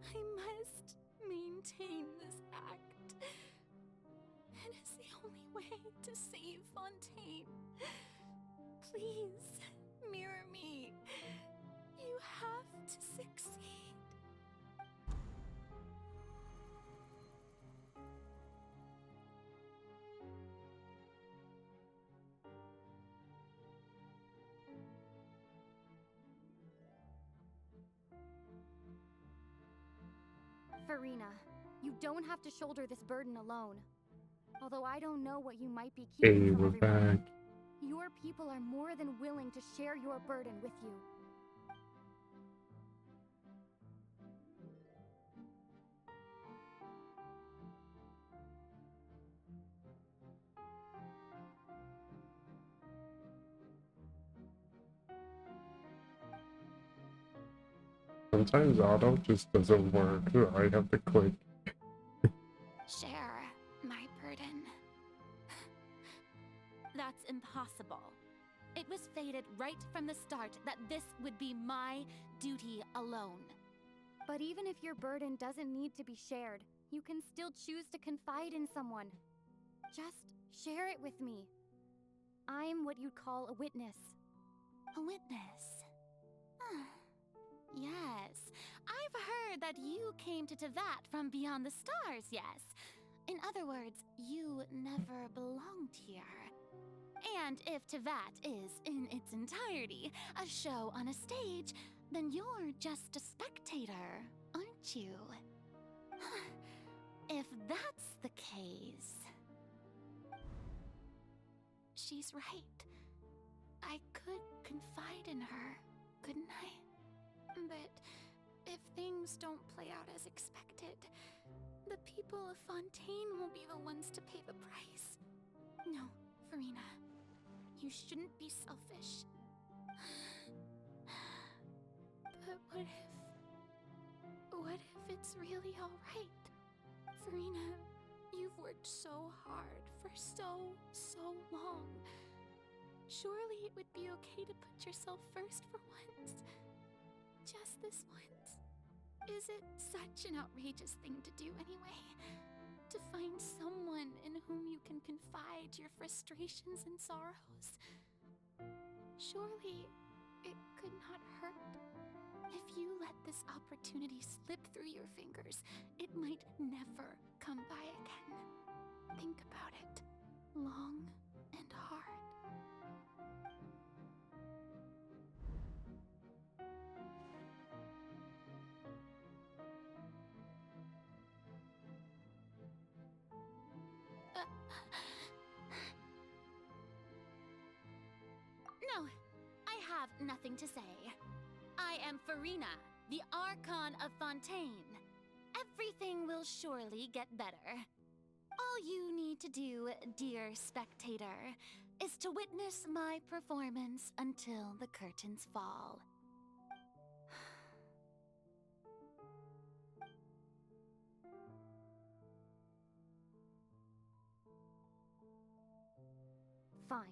I must maintain this act. It is the only way to save Fontaine. Please, mirror me. You have to succeed. Farina, you don't have to shoulder this burden alone. Although I don't know what you might be Hey, keeping from we're everyone. back. Your people are more than willing to share your burden with you. Sometimes auto just doesn't work. I have to click. Share my burden. That's impossible. It was fated right from the start that this would be my duty alone. But even if your burden doesn't need to be shared, you can still choose to confide in someone. Just share it with me. I'm what you'd call a witness. A witness? Yes, I've heard that you came to Tevat from beyond the stars, yes. In other words, you never belonged here. And if Tevat is, in its entirety, a show on a stage, then you're just a spectator, aren't you? If that's the case... She's right. I could confide in her, couldn't I? But if things don't play out as expected, the people of Fontaine will be the ones to pay the price. No, Farina. You shouldn't be selfish. But what if it's really alright? Farina, you've worked so hard for so long. Surely it would be okay to put yourself first for once. Just this once. Is it such an outrageous thing to do anyway? To find someone in whom you can confide your frustrations and sorrows? Surely it could not hurt. If you let this opportunity slip through your fingers, it might never come by again. Think about it long and hard. No, I have nothing to say. I am Farina, the Archon of Fontaine. Everything will surely get better. All you need to do, dear spectator, is to witness my performance until the curtains fall. Fine.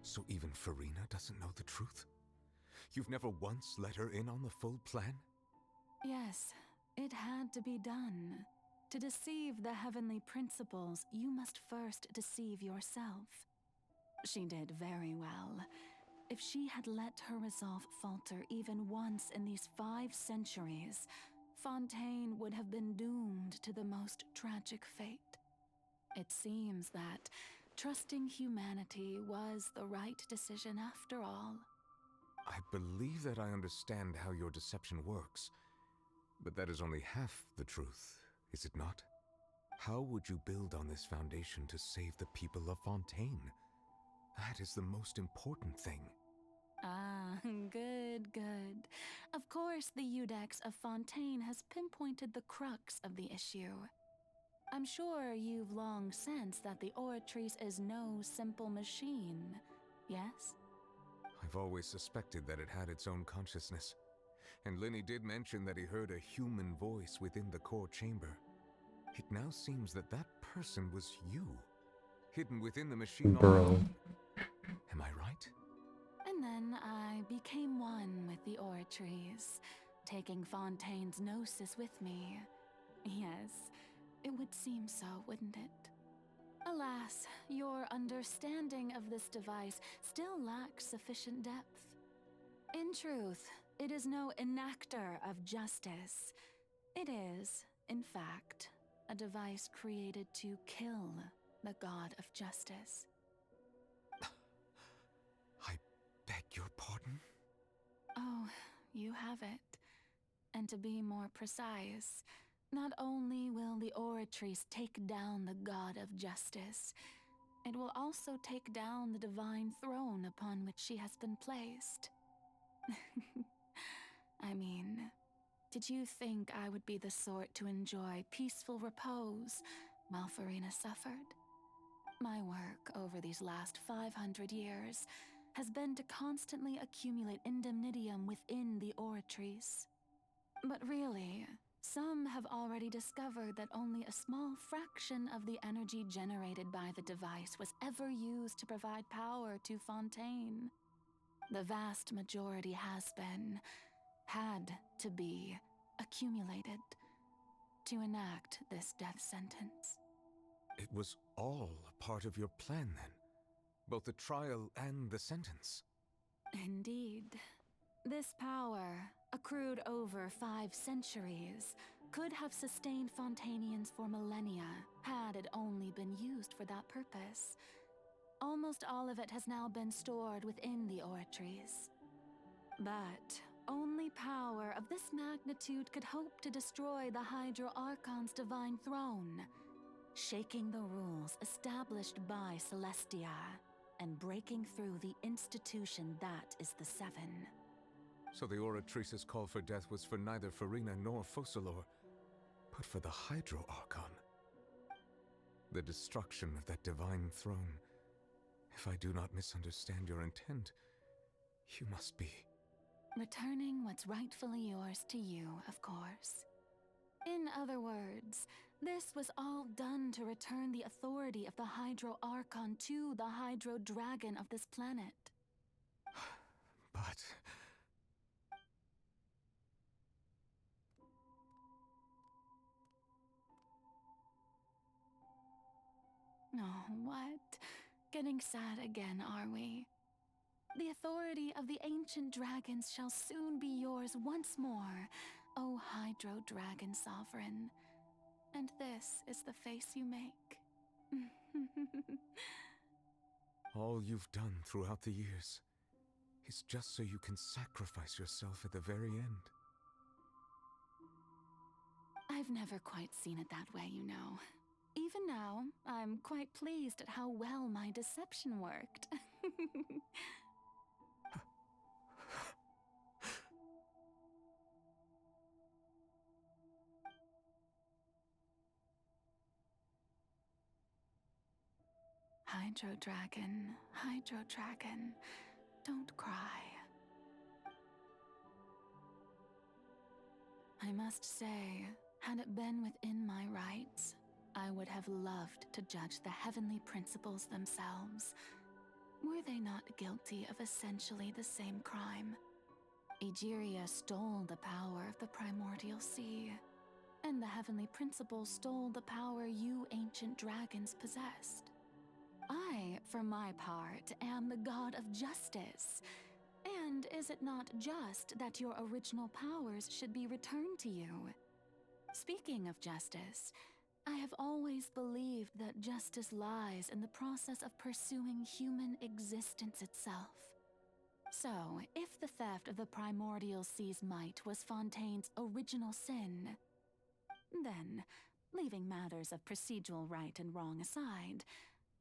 So even Farina doesn't know the truth? You've never once let her in on the full plan? Yes, it had to be done. To deceive the heavenly principles, you must first deceive yourself. She did very well. If she had let her resolve falter even once in these 5 centuries, Fontaine would have been doomed to the most tragic fate. It seems that trusting humanity was the right decision after all. I believe that I understand how your deception works, but that is only half the truth, is it not? How would you build on this foundation to save the people of Fontaine? That is the most important thing. Ah, good, good. Of course, the Eudex of Fontaine has pinpointed the crux of the issue. I'm sure you've long sensed that the Oratrice is no simple machine, yes? I've always suspected that it had its own consciousness. And Lenny did mention that he heard a human voice within the core chamber. It now seems that that person was you, hidden within the machine all Bro. along. Am I right? And then I became one with the Oratrice, taking Fontaine's gnosis with me. Yes, it would seem so, wouldn't it? Alas, your understanding of this device still lacks sufficient depth. In truth, it is no enactor of justice. It is, in fact, a device created to kill the god of justice. I beg your pardon? Oh, you have it. And to be more precise, not only will the Oratrice take down the god of justice, it will also take down the divine throne upon which she has been placed. I mean, did you think I would be the sort to enjoy peaceful repose while Farina suffered? My work over these last 500 years has been to constantly accumulate indemnitium within the Oratrice. But really, some have already discovered that only a small fraction of the energy generated by the device was ever used to provide power to Fontaine. The vast majority had to be, accumulated to enact this death sentence. It was all a part of your plan, then? Both the trial and the sentence? Indeed. This power, accrued over 5 centuries, could have sustained Fontainians for millennia had it only been used for that purpose. Almost all of it has now been stored within the Oratrice. But only power of this magnitude could hope to destroy the Hydro Archon's divine throne, shaking the rules established by Celestia and breaking through the institution that is the Seven. So the Oratrice's call for death was for neither Farina nor Focalor, but for the Hydro Archon. The destruction of that divine throne. If I do not misunderstand your intent, you must be... Returning what's rightfully yours to you, of course. In other words, this was all done to return the authority of the Hydro Archon to the Hydro Dragon of this planet. But... Oh, what? Getting sad again, are we? The authority of the ancient dragons shall soon be yours once more, O Hydro Dragon Sovereign. And this is the face you make. all you've done throughout the years is just so you can sacrifice yourself at the very end. I've never quite seen it that way, you know. Even now, I'm quite pleased at how well my deception worked. Hydro Dragon, don't cry. I must say, had it been within my rights, I would have loved to judge the heavenly principles themselves. Were they not guilty of essentially the same crime? Egeria stole the power of the primordial sea, and the heavenly principles stole the power you ancient dragons possessed. I, for my part, am the god of justice. And is it not just that your original powers should be returned to you? Speaking of justice, I have always believed that justice lies in the process of pursuing human existence itself. So, if the theft of the primordial sea's might was Fontaine's original sin, then, leaving matters of procedural right and wrong aside,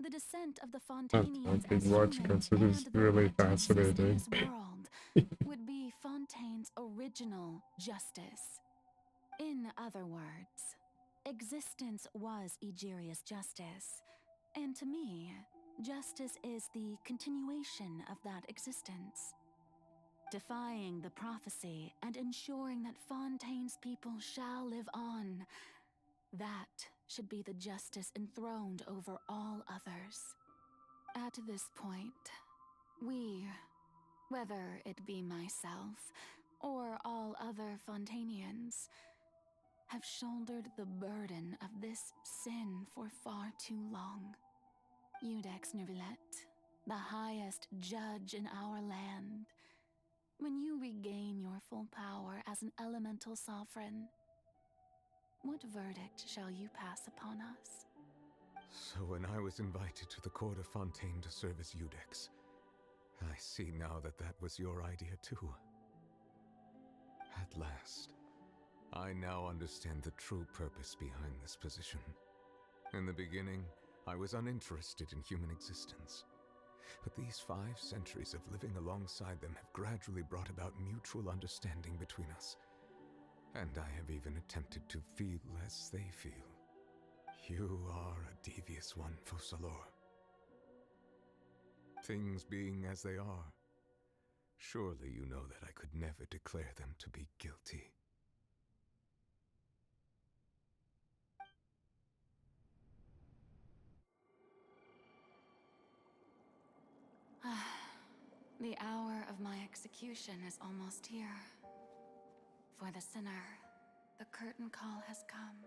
the descent of the Fontainians as watch human because it is and their really right to exist in fascinating. this world would be Fontaine's original justice. In other words, existence was Egeria's justice, and to me, justice is the continuation of that existence. Defying the prophecy and ensuring that Fontaine's people shall live on, that should be the justice enthroned over all others. At this point, we, whether it be myself or all other Fontainians, have shouldered the burden of this sin for far too long. Eudex Nervillet, the highest judge in our land, when you regain your full power as an elemental sovereign, What verdict shall you pass upon us? So when I was invited to the court of Fontaine to serve as Eudex, I see now that that was your idea too. At last, I now understand the true purpose behind this position. In the beginning, I was uninterested in human existence. But these 5 centuries of living alongside them have gradually brought about mutual understanding between us. And I have even attempted to feel as they feel. You are a devious one, Focalor. Things being as they are, surely you know that I could never declare them to be guilty. The hour of my execution is almost here. For the sinner, the curtain call has come.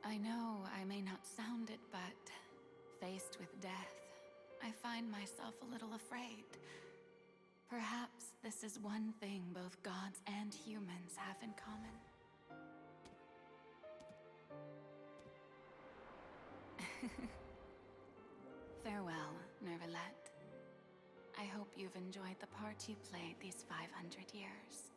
I know I may not sound it, but faced with death, I find myself a little afraid. Perhaps this is one thing both gods and humans have in common. Farewell, Nervalette. I hope you've enjoyed the part you played these 500 years.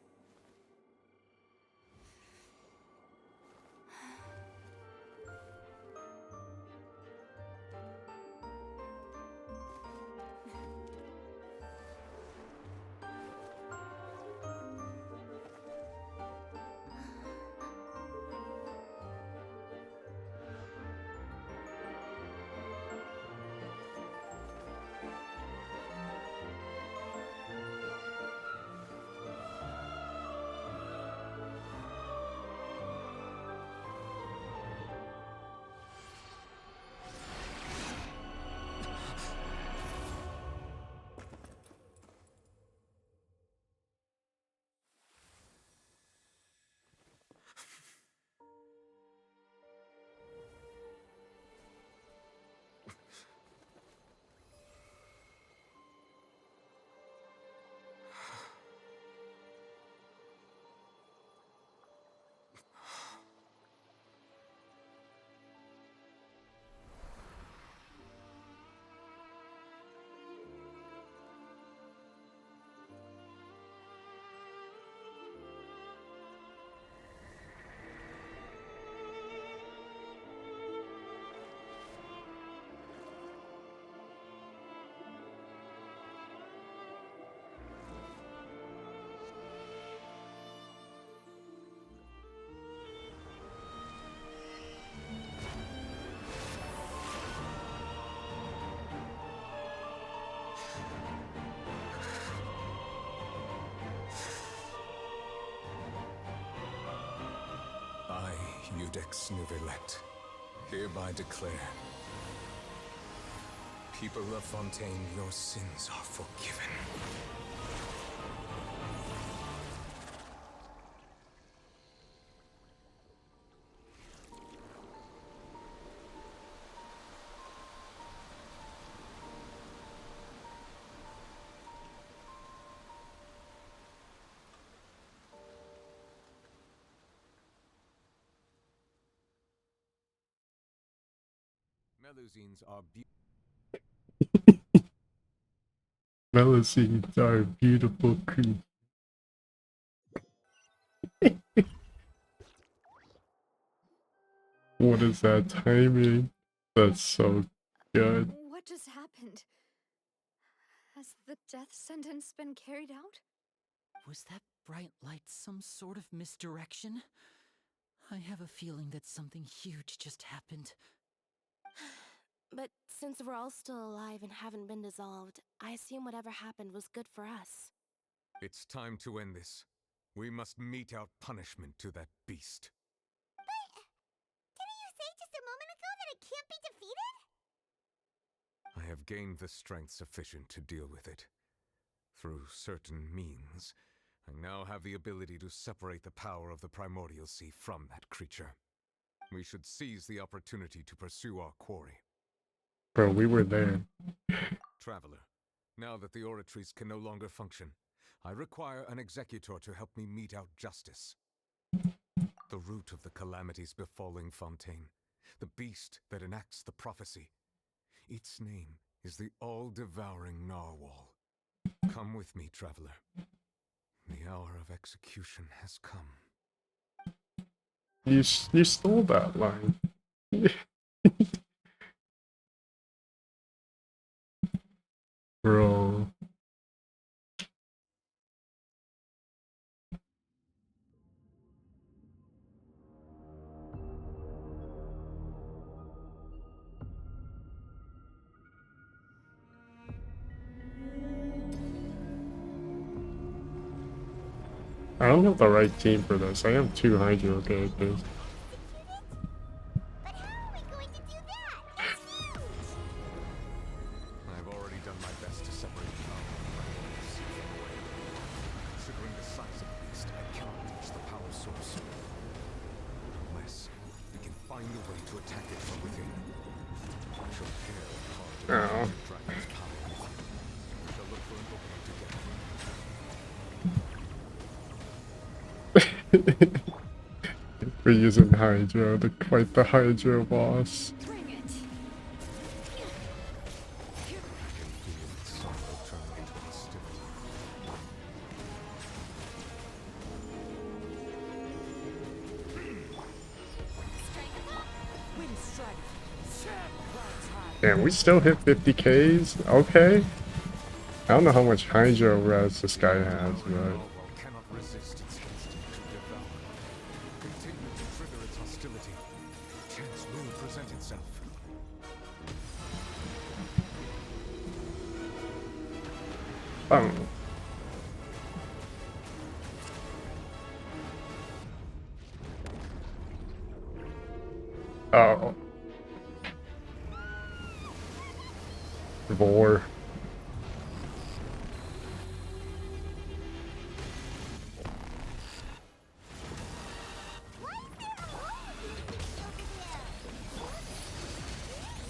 I, Eudex Nervalette, hereby declare, people of Fontaine, your sins are forgiven. Melusines are Melusines are beautiful creatures. What is that timing? That's so good. What just happened? Has the death sentence been carried out? Was that bright light some sort of misdirection? I have a feeling that something huge just happened. But since we're all still alive and haven't been dissolved, I assume whatever happened was good for us. It's time to end this. We must mete out punishment to that beast. Didn't you say just a moment ago that it can't be defeated? I have gained the strength sufficient to deal with it. Through certain means, I now have the ability to separate the power of the Primordial Sea from that creature. We should seize the opportunity to pursue our quarry. Bro, we were there. Traveler, now that the oratories can no longer function, I require an executor to help me mete out justice. The root of the calamities befalling Fontaine. The beast that enacts the prophecy. Its name is the all-devouring Narwhal. Come with me, traveler. The hour of execution has come. You stole that line. Bro. I don't have the right team for this. I have 2 Hydro characters. I've already done my best to separate power from my beliefs from away. Considering the size of the beast, I cannot reach the power source. Unless we can find a way to attack it from within. I shall tear apart the dragon's power. We shall look for an opening together. We're using Hydro to fight the Hydro boss. Damn, we still hit 50Ks? Okay. I don't know how much Hydro res this guy has, but... Cannot resist its instinct to devour. Continue to trigger its hostility. Chance will present itself. Oh. Vor.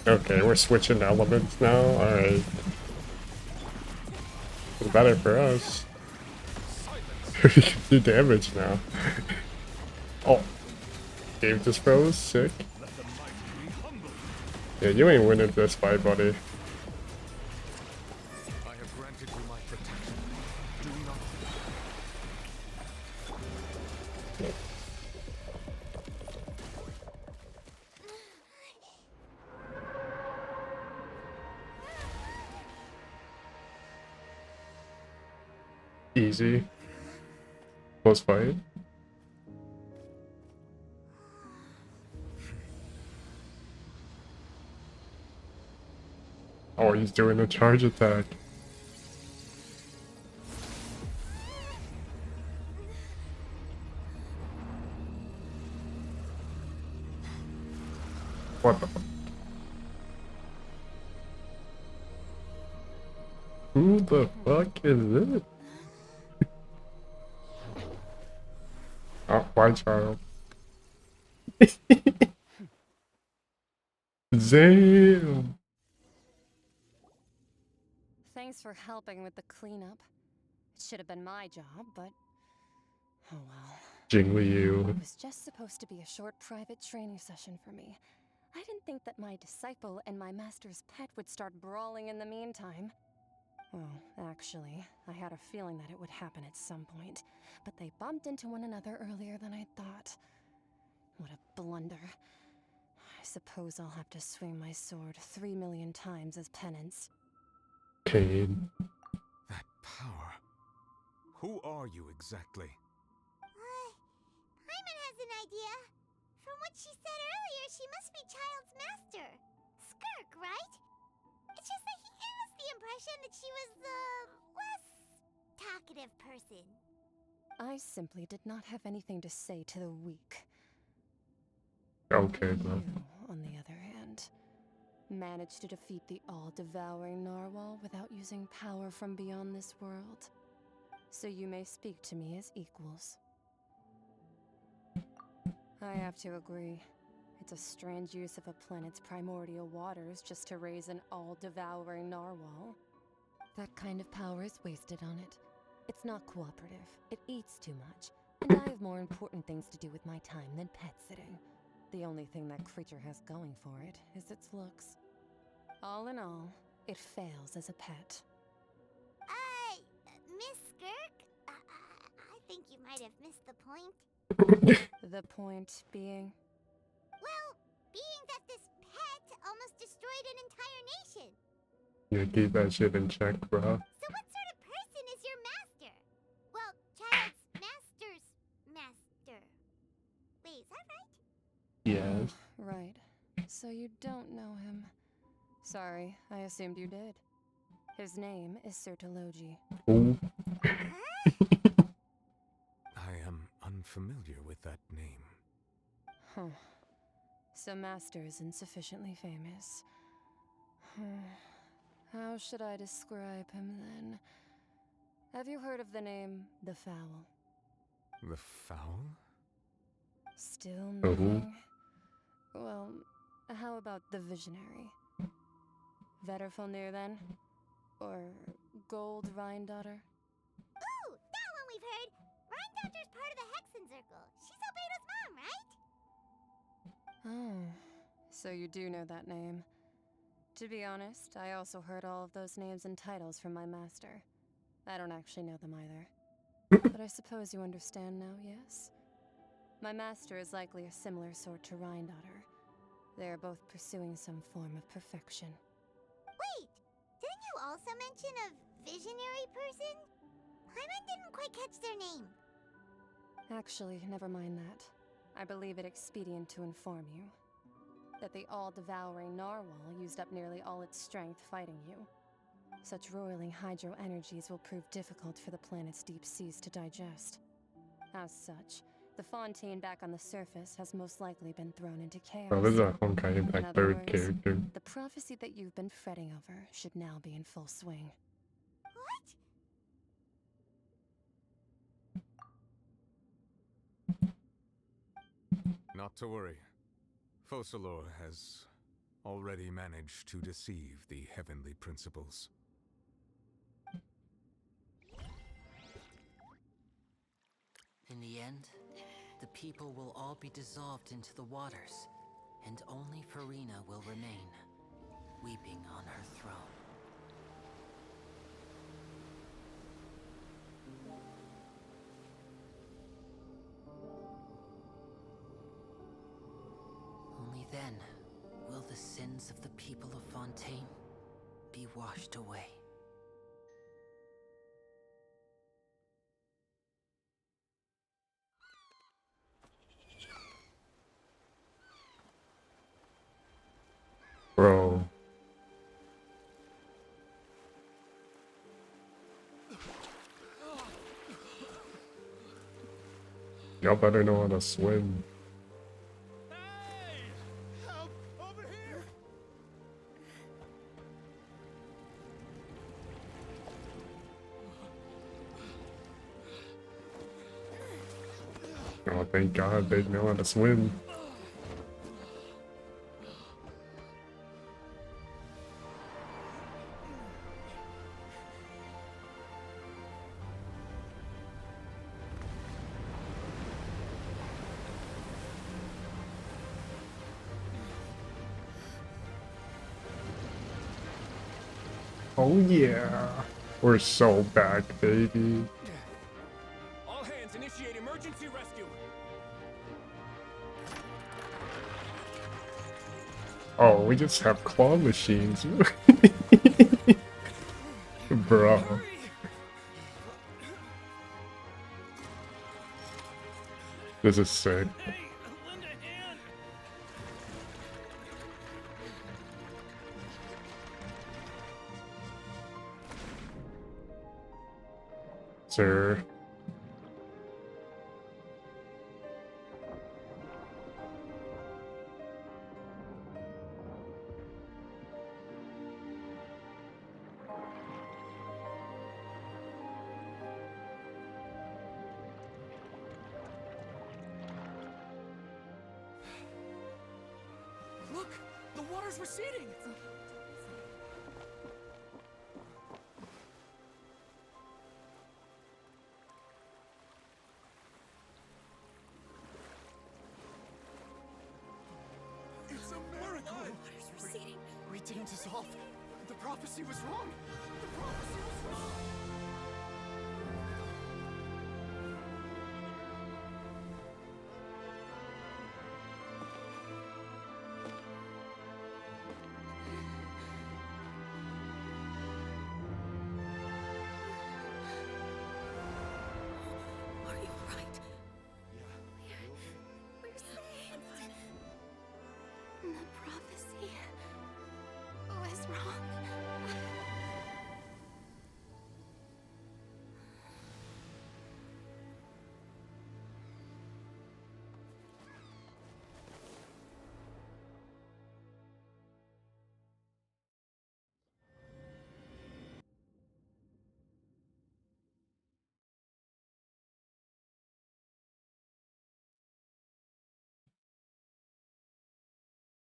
Okay, we're switching elements now. Alright. It's better for us. We can do damage now. Oh. Game just froze. Sick. Yeah, you ain't winning this fight, buddy. I have granted you my protection. Do not. Easy. Close fight. Oh, he's doing a charge attack. What the fuck? Who the fuck is it? Oh, why Charles? Damn! Thanks for helping with the cleanup. It should have been my job, but oh well. Jingli It was just supposed to be a short private training session for me. I didn't think that my disciple and my master's pet would start brawling in the meantime. Well, actually, I had a feeling that it would happen at some point, but they bumped into one another earlier than I thought. What a blunder. I suppose I'll have to swing my sword 3 million times as penance. Cade. That power. Who are you exactly? Paimon has an idea. From what she said earlier, she must be Child's master. Skirk, right? It's just that he gave us the impression that she was the less talkative person. I simply did not have anything to say to the weak. Okay, bro. You, on the other hand, managed to defeat the all-devouring Narwhal without using power from beyond this world. So you may speak to me as equals. I have to agree. It's a strange use of a planet's primordial waters just to raise an all-devouring Narwhal. That kind of power is wasted on it. It's not cooperative. It eats too much. And I have more important things to do with my time than pet sitting. The only thing that creature has going for it is its looks. All in all, it fails as a pet. Miss Skirk? I think you might have missed the point. The point being? Well, being that this pet almost destroyed an entire nation. You keep that shit in check, bro. So what sort of person is your master? Well, child's master's master. Wait, is that right? Yes. Right. So you don't know him. Sorry, I assumed you did. His name is Sertologi. Ooh. I am unfamiliar with that name. Huh. So Master isn't sufficiently famous. How should I describe him then? Have you heard of the name The Fowl? The Fowl? Still nothing? Well, how about the Visionary? Vetterfulnir then? Or Gold Rhine-Daughter? Ooh, that one we've heard. Rhine-Daughter's part of the Hexen Circle. She's Albedo's mom, right? Oh, so you do know that name. To be honest, I also heard all of those names and titles from my master. I don't actually know them either. But I suppose you understand now, yes? My master is likely a similar sort to Rhine-Daughter. They are both pursuing some form of perfection. Wait, didn't you also mention a visionary person? Paimon didn't quite catch their name. Actually, never mind that. I believe it expedient to inform you that the all-devouring narwhal used up nearly all its strength fighting you. Such roiling hydro energies will prove difficult for the planet's deep seas to digest. As such, the Fontaine back on the surface has most likely been thrown into chaos. Oh, this is a Honkai In Impact other third words, character. the prophecy that you've been fretting over should now be in full swing. What? Not to worry. Focalor has already managed to deceive the heavenly principles. In the end, the people will all be dissolved into the waters, and only Farina will remain, weeping on her throne. Only then will the sins of the people of Fontaine be washed away. Bro. Y'all better know how to swim. Help! Over here! Oh, thank God they know how to swim. Oh yeah, we're so back, baby. All hands initiate emergency rescue. Oh, we just have claw machines. Bro. This is sick. Sir. Look, the water's receding. didn't dissolve. The prophecy was wrong. The prophecy was wrong. Are you alright? We're safe. The prophecy was wrong.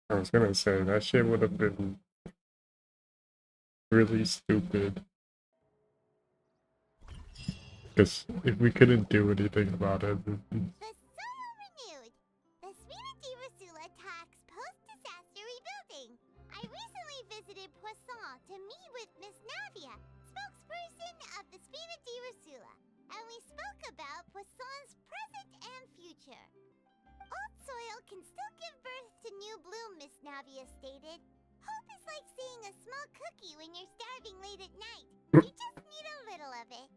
I was gonna say that shit would have been really stupid. Because if we couldn't do anything about it, Renewed. The Spirit of Rasula attacks post-disaster rebuilding. I recently visited Poisson to meet with Miss Navia, spokesperson of the Spirit of Rasula, and we spoke about Poisson's present and future. Old soil can still give birth to new bloom, Miss Navia stated. Hope is like seeing a small cookie when you're starving late at night. You just need a little of it.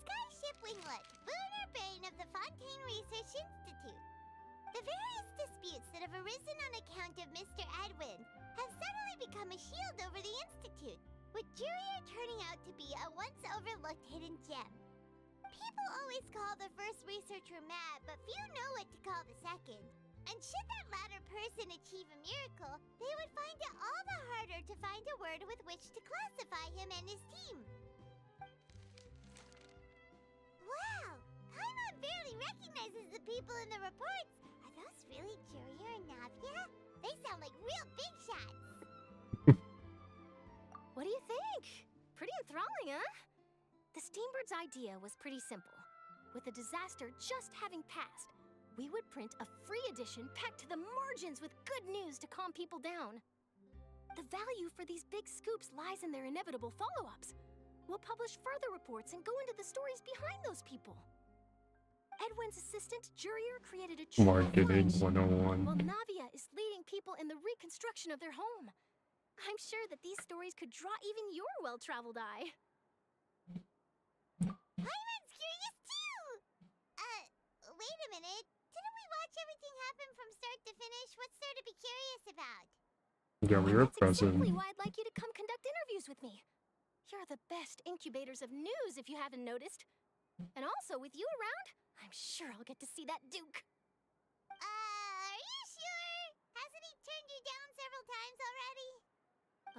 Skyship Winglet, lunar brain of the Fontaine Research Institute. The various disputes that have arisen on account of Mr. Edwin have suddenly become a shield over the Institute, with Jurier turning out to be a once-overlooked hidden gem. People always call the first researcher mad, but few know what to call the second. And should that latter person achieve a miracle, they would find it all the harder to find a word with which to classify him and his team. Wow! Paimon barely recognizes the people in the reports. Are those really Jurier and Navia? They sound like real big shots. What do you think? Pretty enthralling, huh? The Steambird's idea was pretty simple. With the disaster just having passed, we would print a free edition packed to the margins with good news to calm people down. The value for these big scoops lies in their inevitable follow-ups. We'll publish further reports and go into the stories behind those people. Edwin's assistant, Jurier, created a true Marketing flagship, 101. while Navia is leading people in the reconstruction of their home. I'm sure that these stories could draw even your well-traveled eye. Paimon's curious too! Wait a minute. Didn't we watch everything happen from start to finish? What's there to be curious about? Yeah, we were That's exactly present. why I'd like you to come conduct interviews with me. You're the best incubators of news, if you haven't noticed. And also, with you around, I'm sure I'll get to see that Duke. Are you sure? Hasn't he turned you down several times already?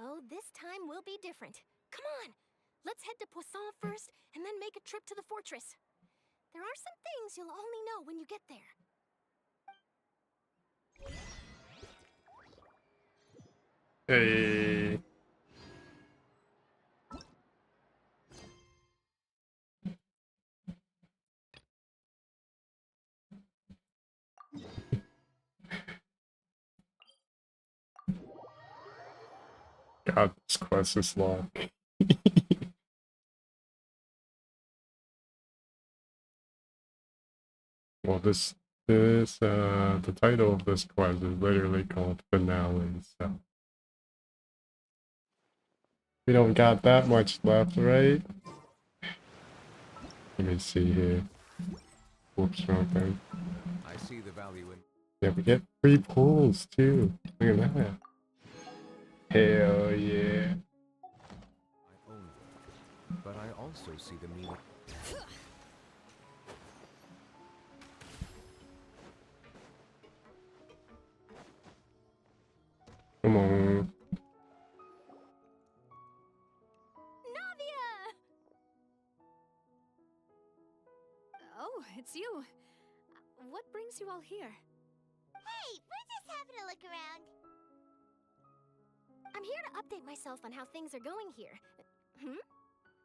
Oh, this time will be different. Come on! Let's head to Poisson first, and then make a trip to the fortress. There are some things you'll only know when you get there. Hey. God, this quest is long. Well, the title of this quest is literally called Finale, so we don't got that much left, right? Let me see here. Whoops, wrong thing. I see the value in. Yeah, we get free pulls too. Look at that. Hell yeah. I own them, but I also see the meaning. Come on. Navia! Oh, it's you. What brings you all here? Hey, we're just having a look around. I'm here to update myself on how things are going here.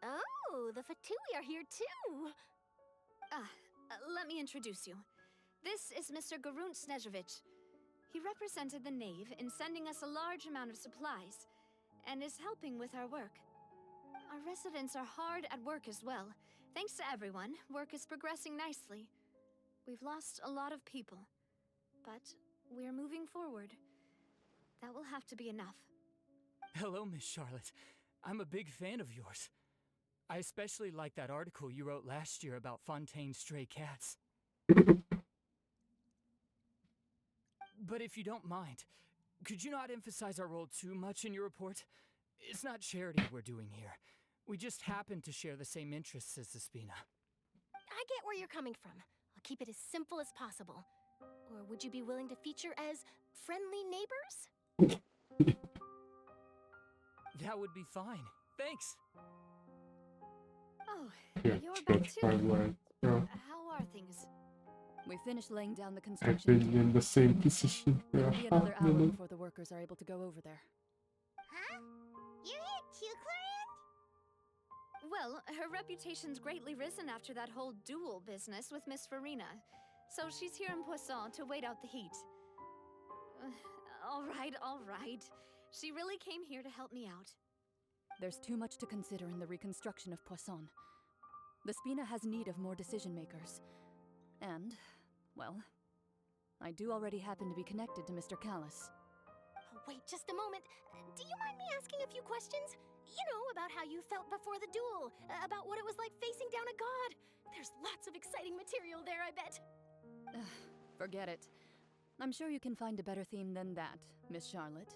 Oh, the Fatui are here too! Let me introduce you. This is Mr. Garunt Snezhevich. He represented the Knave in sending us a large amount of supplies, and is helping with our work. Our residents are hard at work as well. Thanks to everyone, work is progressing nicely. We've lost a lot of people, but we're moving forward. That will have to be enough. Hello, Miss Charlotte. I'm a big fan of yours. I especially like that article you wrote last year about Fontaine's stray cats. But if you don't mind, could you not emphasize our role too much in your report? It's not charity we're doing here. We just happen to share the same interests as the Spina. I get where you're coming from. I'll keep it as simple as possible. Or would you be willing to feature as friendly neighbors? That would be fine. Thanks. Oh, Yeah, you're stretch back my too. legs, bro. How are things? We finished laying down the I've construction. been in the same position for It'll a be another hot hour minute. before the workers are able to go over there. Huh? You're here too, Clarant? Well, her reputation's greatly risen after that whole duel business with Miss Farina, so she's here in Poisson to wait out the heat. All right. She really came here to help me out. There's too much to consider in the reconstruction of Poisson. The Spina has need of more decision makers. And, well, I do already happen to be connected to Mr. Callis. Oh, wait just a moment. Do you mind me asking a few questions? You know, about how you felt before the duel, about what it was like facing down a god. There's lots of exciting material there, I bet. Forget it. I'm sure you can find a better theme than that, Miss Charlotte.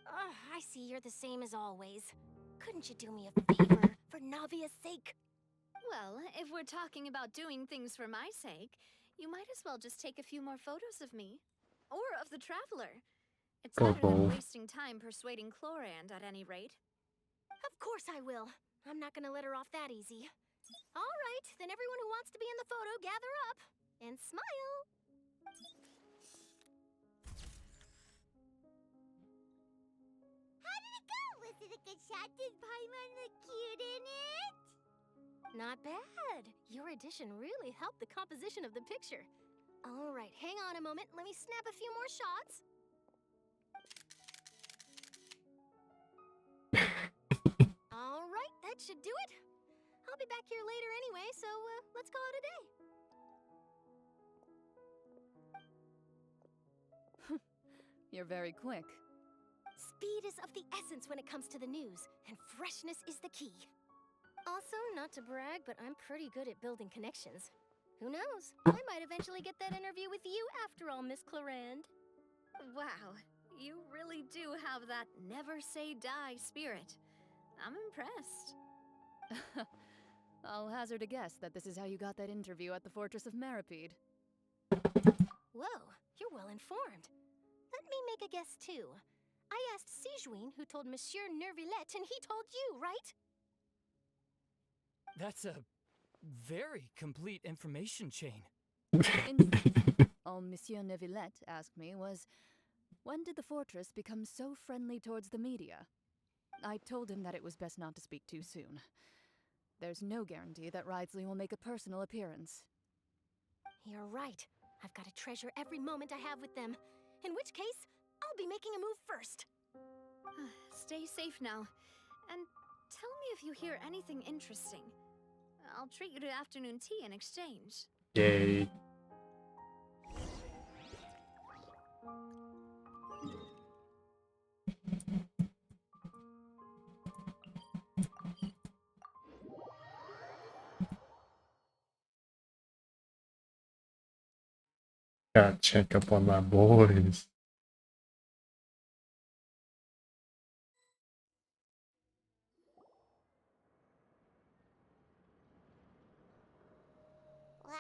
I see you're the same as always. Couldn't you do me a favor, for Navia's sake? Well, if we're talking about doing things for my sake, you might as well just take a few more photos of me. Or of the Traveler. It's Or better than both. wasting time persuading Chlorand at any rate. Of course I will. I'm not gonna let her off that easy. All right, then everyone who wants to be in the photo, gather up. And smile. How did it go? Was it a good shot? Did Paimon look cute in it? Not bad. Your addition really helped the composition of the picture. All right, hang on a moment. Let me snap a few more shots. All right, that should do it. I'll be back here later anyway, so let's call it a day. You're very quick. Speed is of the essence when it comes to the news, and freshness is the key. Also, not to brag, but I'm pretty good at building connections. Who knows? I might eventually get that interview with you after all, Miss Chlorand. Wow, you really do have that never say die spirit. I'm impressed. I'll hazard a guess that this is how you got that interview at the Fortress of Maripede. Whoa, you're well informed. Let me make a guess too. I asked Sijuin who told Monsieur Nervillette, and he told you, right? That's a very complete information chain. All Monsieur Neuvillette asked me was, when did the fortress become so friendly towards the media? I told him that it was best not to speak too soon. There's no guarantee that Ridesley will make a personal appearance. You're right. I've got to treasure every moment I have with them. In which case, I'll be making a move first. Stay safe now. And tell me if you hear anything interesting. I'll treat you to afternoon tea in exchange. Yay. Gotta check up on my boys. Wow,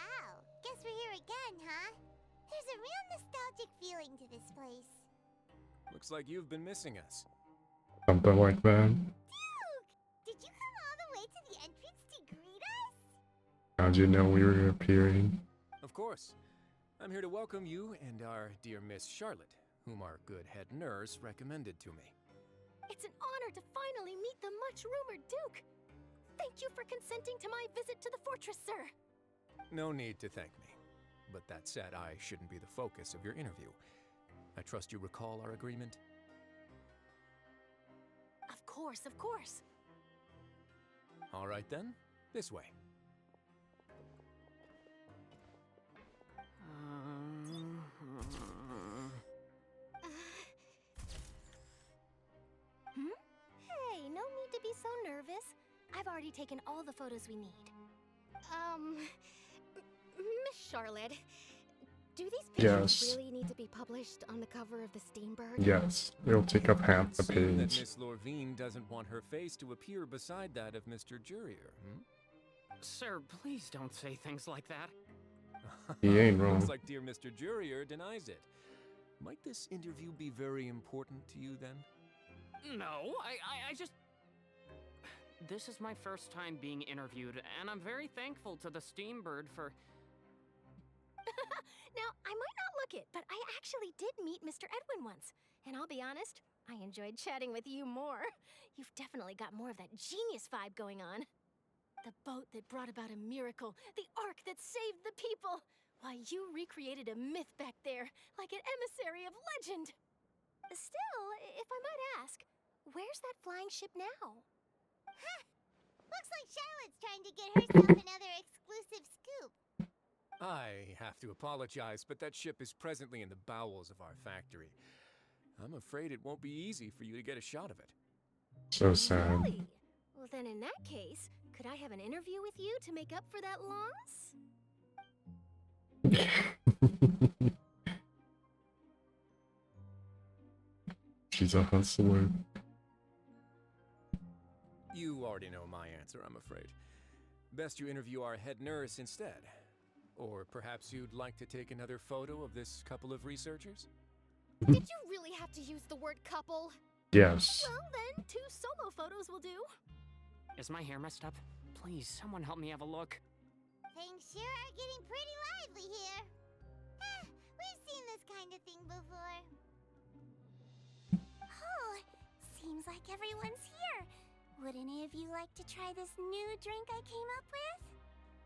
guess we're here again, huh? There's a real nostalgic feeling to this place. Looks like you've been missing us. Something like that. Duke! Did you come all the way to the entrance to greet us? How'd you know we were appearing? Of course. I'm here to welcome you and our dear Miss Charlotte, whom our good head nurse recommended to me. It's an honor to finally meet the much-rumored Duke. Thank you for consenting to my visit to the fortress, sir. No need to thank me. But that said, I shouldn't be the focus of your interview. I trust you recall our agreement? Of course, of course. All right then, this way. Hey, no need to be so nervous. I've already taken all the photos we need. Miss Charlotte, do these pictures Yes. really need to be published on the cover of the Steambird? Yes, it'll take up half the Seeing that page. Miss Lorvine doesn't want her face to appear beside that of Mr. Jurier, Sir, please don't say things like that. He ain't Looks wrong. like dear Mr. Jurier denies it. Might this interview be very important to you then? No, I just... This is my first time being interviewed, and I'm very thankful to the Steambird for... Now, I might not look it, but I actually did meet Mr. Edwin once. And I'll be honest, I enjoyed chatting with you more. You've definitely got more of that genius vibe going on. The boat that brought about a miracle, the ark that saved the people. Why, you recreated a myth back there, like an emissary of legend. Still, if I might ask, where's that flying ship now? Huh. Looks like Charlotte's trying to get herself another exclusive scoop. I have to apologize, but that ship is presently in the bowels of our factory. I'm afraid it won't be easy for you to get a shot of it. So sad. Really? Well, then in that case, could I have an interview with you to make up for that loss? She's a hustler. You already know my answer, I'm afraid. Best you interview our head nurse instead. Or perhaps you'd like to take another photo of this couple of researchers? Did you really have to use the word couple? Yes. Well then, 2 solo photos will do. Is my hair messed up? Please, someone help me have a look. Things sure are getting pretty lively here. We've seen this kind of thing before. Oh, seems like everyone's here. Would any of you like to try this new drink I came up with?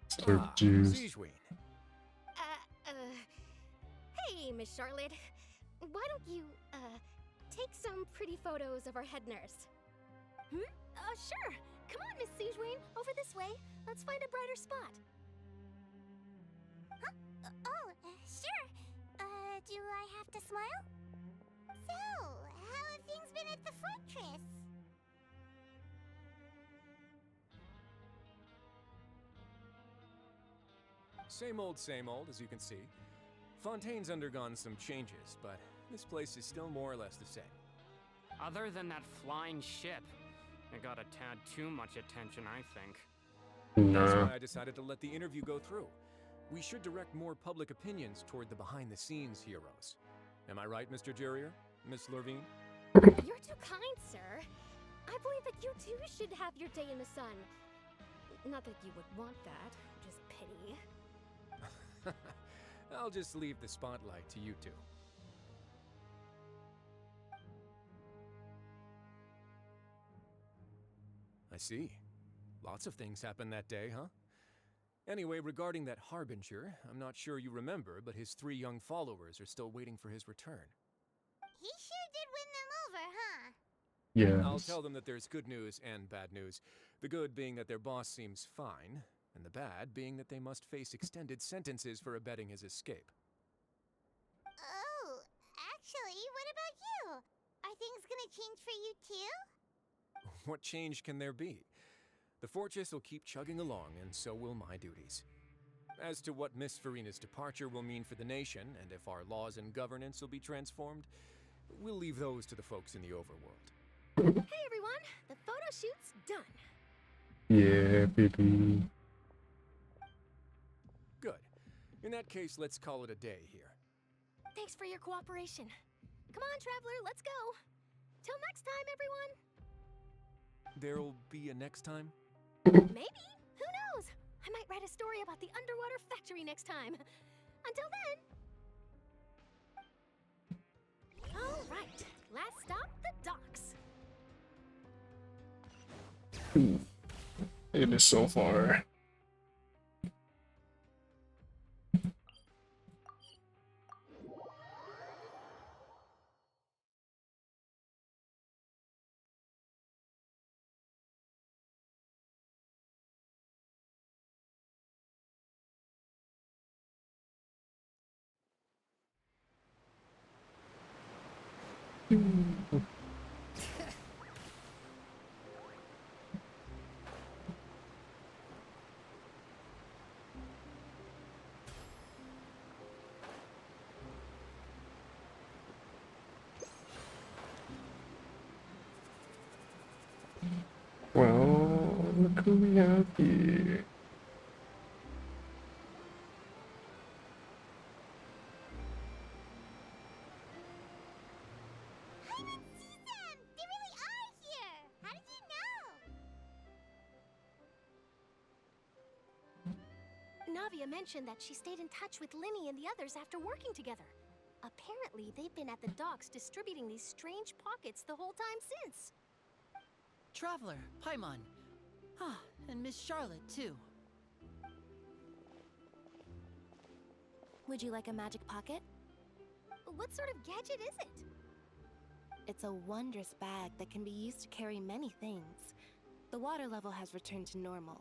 Slurp juice. Zijween. Hey, Miss Charlotte. Why don't you, take some pretty photos of our head nurse? Sure. Come on, Miss Zijween. Over this way. Let's find a brighter spot. Huh? Sure. Do I have to smile? So, how have things been at the fortress? Same old, as you can see. Fontaine's undergone some changes, but this place is still more or less the same. Other than that flying ship, it got a tad too much attention, I think. That's Nah. why I decided to let the interview go through. We should direct more public opinions toward the behind-the-scenes heroes. Am I right, Mr. Jurier? Miss Lorvine? You're too kind, sir. I believe that you too should have your day in the sun. Not that you would want that, which is a pity. I'll just leave the spotlight to you two. I see. Lots of things happened that day, huh? Anyway, regarding that Harbinger, I'm not sure you remember, but his 3 young followers are still waiting for his return. He sure did win them over, huh? Yes. I'll tell them that there's good news and bad news. The good being that their boss seems fine, and the bad being that they must face extended sentences for abetting his escape. Oh, actually, what about you? Are things gonna change for you too? What change can there be? The fortress will keep chugging along, and so will my duties. As to what Miss Farina's departure will mean for the nation, and if our laws and governance will be transformed, we'll leave those to the folks in the overworld. Hey everyone, the photo shoot's done. Yeah, baby. Good. In that case, let's call it a day here. Thanks for your cooperation. Come on, traveler, let's go. Till next time, everyone. There'll be a next time? Maybe. Who knows? I might write a story about the underwater factory next time. Until then. All right. Last stop, the docks. It is so far. Well, look who we have here. They really are here! How did you know? Navia mentioned that she stayed in touch with Linny and the others after working together. Apparently, they've been at the docks distributing these strange pockets the whole time since. Traveler, Paimon. Ah, and Miss Charlotte, too. Would you like a magic pocket? What sort of gadget is it? It's a wondrous bag that can be used to carry many things. The water level has returned to normal,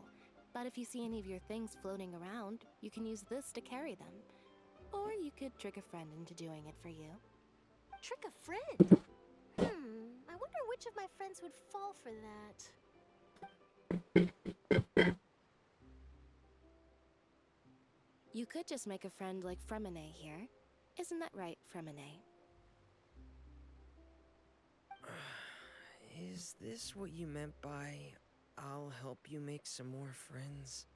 but if you see any of your things floating around, you can use this to carry them. Or you could trick a friend into doing it for you. Trick a friend? I wonder which of my friends would fall for that. You could just make a friend like Fremine here. Isn't that right, Fremine? Is this what you meant by, I'll help you make some more friends?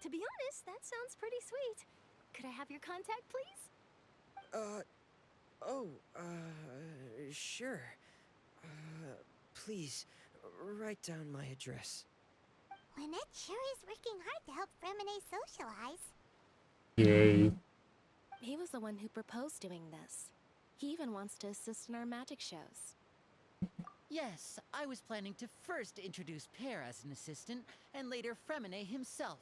To be honest, that sounds pretty sweet. Could I have your contact, please? Sure. Please, write down my address. Lynette sure is working hard to help Fremine socialize. Yay. He was the one who proposed doing this. He even wants to assist in our magic shows. Yes, I was planning to first introduce Pear as an assistant, and later Fremine himself.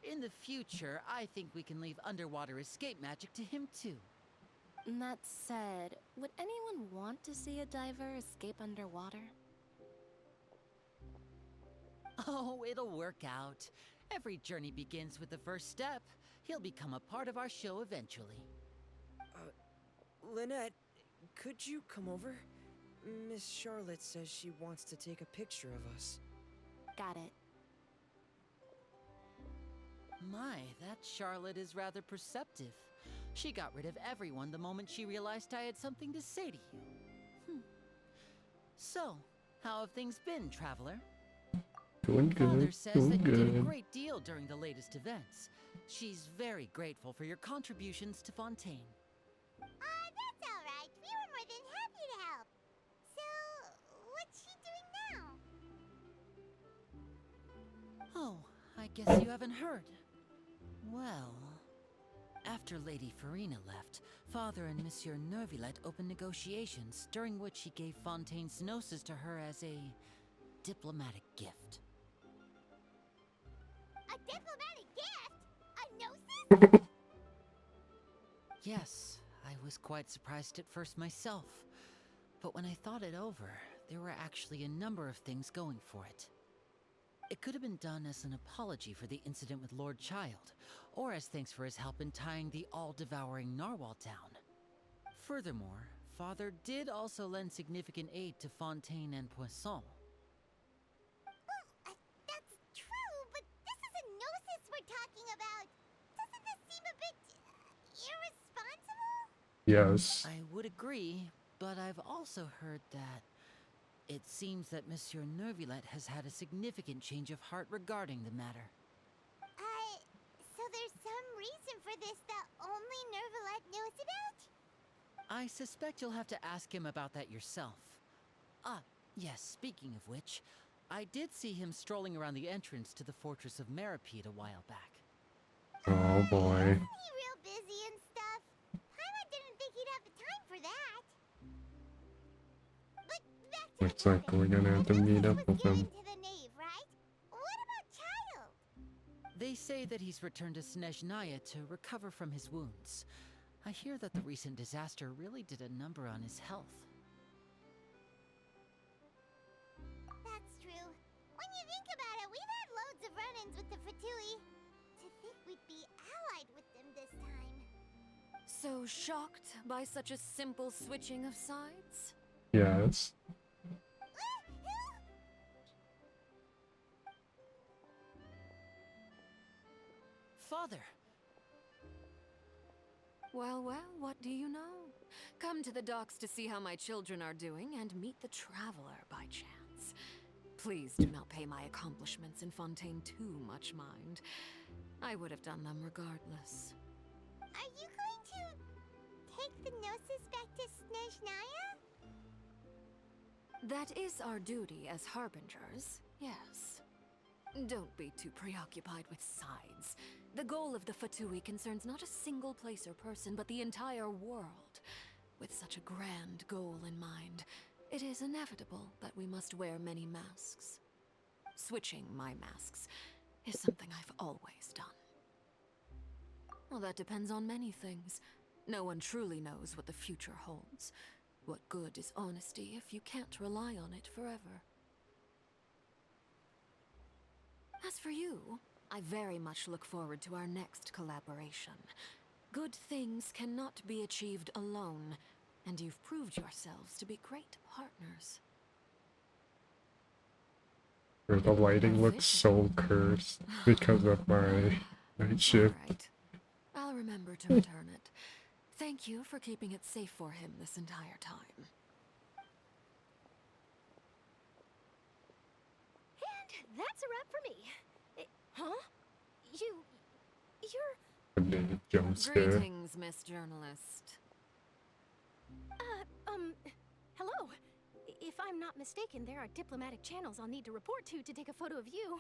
In the future, I think we can leave underwater escape magic to him too. That said, would anyone want to see a diver escape underwater? Oh, it'll work out. Every journey begins with the first step. He'll become a part of our show eventually. Lynette, could you come over? Miss Charlotte says she wants to take a picture of us. Got it. My, that Charlotte is rather perceptive. She got rid of everyone the moment she realized I had something to say to you. So, how have things been, Traveler? Doing good. Father says Doing that you did a good. great deal during the latest events. She's very grateful for your contributions to Fontaine. That's alright. We were more than happy to help. So, what's she doing now? Oh, I guess you haven't heard. Well, after Lady Farina left, Father and Monsieur Neuvillette opened negotiations, during which he gave Fontaine's gnosis to her as a diplomatic gift. A diplomatic gift? A gnosis? Yes, I was quite surprised at first myself. But when I thought it over, there were actually a number of things going for it. It could have been done as an apology for the incident with Lord Child, or as thanks for his help in tying the all-devouring narwhal down. Furthermore, Father did also lend significant aid to Fontaine and Poisson. That's true, but this is a gnosis we're talking about. Doesn't this seem a bit irresponsible? Yes. I would agree, but I've also heard that it seems that Monsieur Neuvillette has had a significant change of heart regarding the matter. So there's some reason for this that only Neuvillette knows about? I suspect you'll have to ask him about that yourself. Ah, yes, speaking of which, I did see him strolling around the entrance to the Fortress of Meripede a while back. Oh boy. Isn't he real busy and stuff? Paimon didn't think he'd have the time for that. But back to Looks like we're gonna have to meet up with him. to the nave, right? What about Child? They say that he's returned to Snezhnaya to recover from his wounds. I hear that the recent disaster really did a number on his health. That's true. When you think about it, we've had loads of run-ins with the Fatui. To think we'd be allied with them this time. So shocked by such a simple switching of sides? Yes. Father! Well, well, what do you know? Come to the docks to see how my children are doing and meet the traveler by chance. Please do not pay my accomplishments in Fontaine too much mind. I would have done them regardless. Are you going to take the Gnosis back to Snezhnaya? That is our duty as harbingers, yes. Don't be too preoccupied with sides. The goal of the Fatui concerns not a single place or person, but the entire world. With such a grand goal in mind, it is inevitable that we must wear many masks. Switching my masks is something I've always done. Well, that depends on many things. No one truly knows what the future holds. What good is honesty if you can't rely on it forever? As for you, I very much look forward to our next collaboration. Good things cannot be achieved alone, and you've proved yourselves to be great partners. The lighting looks so cursed because of my night shift. Alright. I'll remember to return it. Thank you for keeping it safe for him this entire time. And that's a wrap for me. Huh? You're... A big jump scare. Greetings, Miss Journalist. Hello. If I'm not mistaken, there are diplomatic channels I'll need to report to take a photo of you.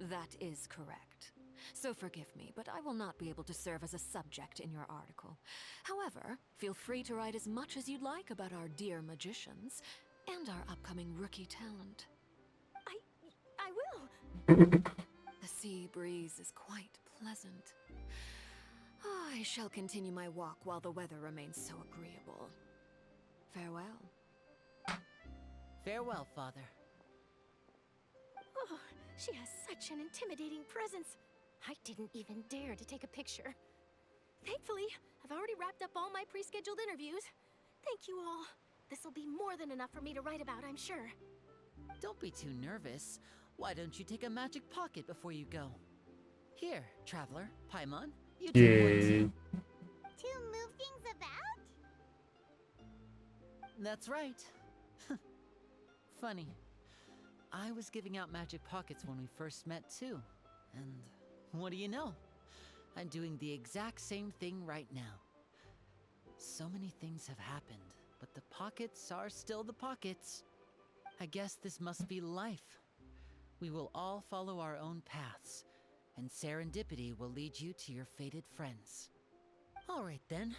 That is correct. So forgive me, but I will not be able to serve as a subject in your article. However, feel free to write as much as you'd like about our dear magicians and our upcoming rookie talent. I will. The sea breeze is quite pleasant. I shall continue my walk while the weather remains so agreeable. Farewell. Farewell, Father. Oh, she has such an intimidating presence. I didn't even dare to take a picture. Thankfully, I've already wrapped up all my pre-scheduled interviews. Thank you all. This'll be more than enough for me to write about, I'm sure. Don't be too nervous. Why don't you take a magic pocket before you go? Here, Traveler, Paimon, you take Yay. one. To move things about? That's right. Funny. I was giving out magic pockets when we first met too. And what do you know? I'm doing the exact same thing right now. So many things have happened, but the pockets are still the pockets. I guess this must be life. We will all follow our own paths, and serendipity will lead you to your fated friends. All right then.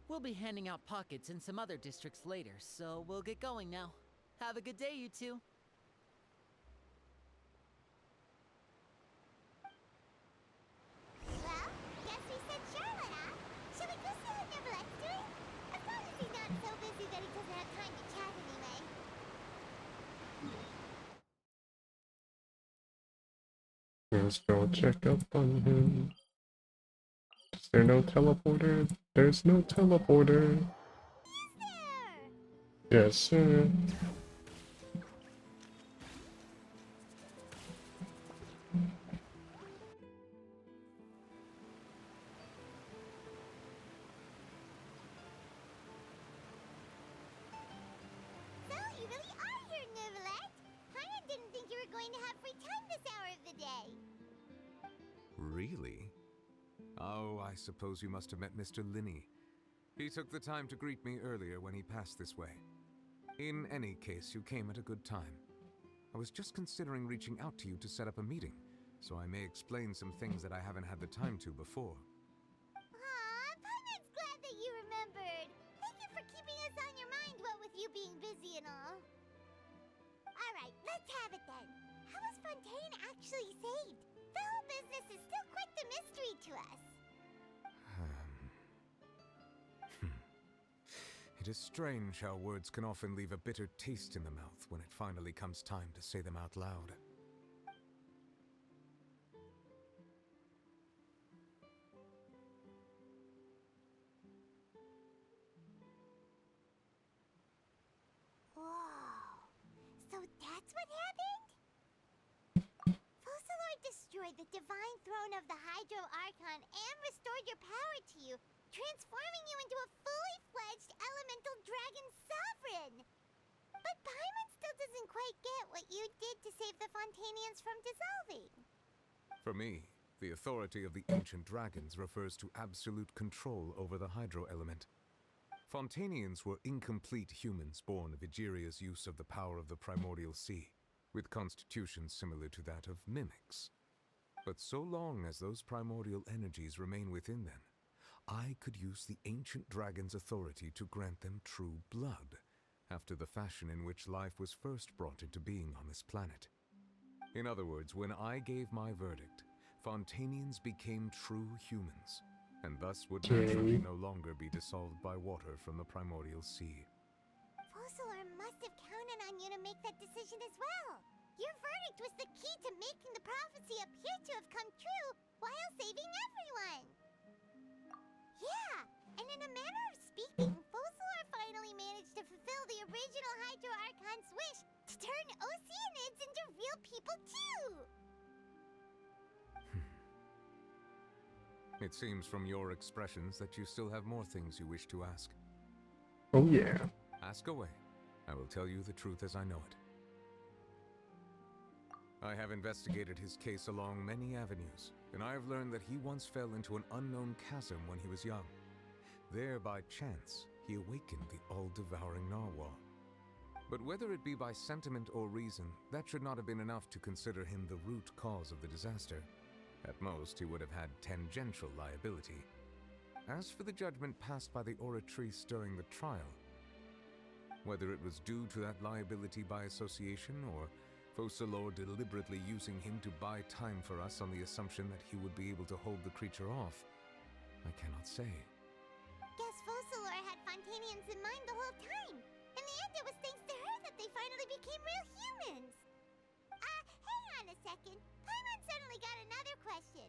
We'll be handing out pockets in some other districts later, so we'll get going now. Have a good day, you two. Well, guess we said Charlotte, huh? Shall we go see what Neverlette's doing? As long as he's not so busy that he doesn't have time to chat anyway. Let's go check up on him. Is there no teleporter? There's no teleporter. Yes, sir. So, you really are here, Neverlette. Paimon didn't think you were going to have free time this hour of the day. Really? Oh, I suppose you must have met Mr. Linney. He took the time to greet me earlier when he passed this way. In any case, you came at a good time. I was just considering reaching out to you to set up a meeting, so I may explain some things that I haven't had the time to before. Aw, Paimon's glad that you remembered. Thank you for keeping us on your mind, what with you being busy and all. Alright, let's have it then. How was Fontaine actually saved? The whole business is still quite the mystery to us. It is strange how words can often leave a bitter taste in the mouth when it finally comes time to say them out loud. destroyed the divine throne of the Hydro Archon and restored your power to you, transforming you into a fully fledged elemental dragon sovereign. But Paimon still doesn't quite get what you did to save the Fontanians from dissolving. For me, the authority of the ancient dragons refers to absolute control over the hydro element. Fontanians were incomplete humans born of Egeria's use of the power of the primordial sea, with constitutions similar to that of mimics. But so long as those primordial energies remain within them, I could use the ancient dragon's authority to grant them true blood, after the fashion in which life was first brought into being on this planet. In other words, when I gave my verdict, Fontanians became true humans, and thus would naturally no longer be dissolved by water from the primordial sea. Fossilor must have counted on you to make that decision as well. Your verdict was the key to making the prophecy appear to have come true while saving everyone. Yeah, and in a manner of speaking, Fossilor finally managed to fulfill the original Hydro Archon's wish to turn Oceanids into real people too. It seems from your expressions that you still have more things you wish to ask. Oh yeah. Ask away. I will tell you the truth as I know it. I have investigated his case along many avenues, and I have learned that he once fell into an unknown chasm when he was young. There, by chance, he awakened the all-devouring narwhal. But whether it be by sentiment or reason, that should not have been enough to consider him the root cause of the disaster. At most, he would have had tangential liability. As for the judgment passed by the Oratrice during the trial, whether it was due to that liability by association, or Fossilor deliberately using him to buy time for us on the assumption that he would be able to hold the creature off, I cannot say. Guess Fossilor had Fontanians in mind the whole time. In the end, it was thanks to her that they finally became real humans. Hang on a second. Paimon suddenly got another question.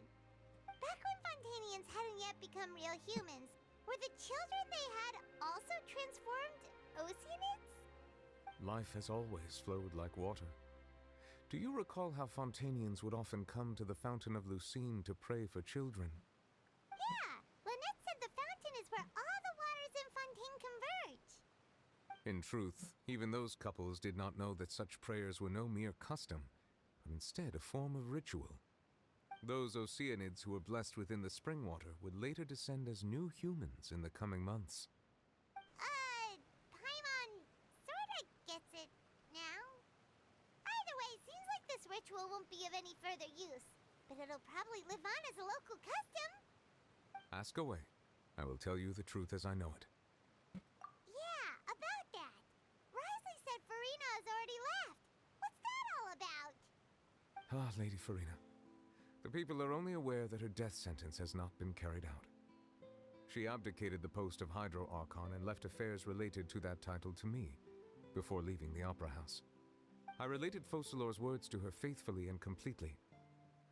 Back when Fontanians hadn't yet become real humans, were the children they had also transformed Oceanids? Life has always flowed like water. Do you recall how Fontanians would often come to the Fountain of Lucine to pray for children? Yeah, Lynette said the fountain is where all the waters in Fontaine converge. In truth, even those couples did not know that such prayers were no mere custom, but instead a form of ritual. Those Oceanids who were blessed within the spring water would later descend as new humans in the coming months. Paimon sorta gets it now. Either way, it seems like this ritual won't be of any further use, but it'll probably live on as a local custom. Ask away. I will tell you the truth as I know it. Yeah, about that. Risley said Farina has already left. What's that all about? Ah, Lady Farina. The people are only aware that her death sentence has not been carried out. She abdicated the post of Hydro Archon and left affairs related to that title to me, before leaving the Opera House. I related Fossilor's words to her faithfully and completely.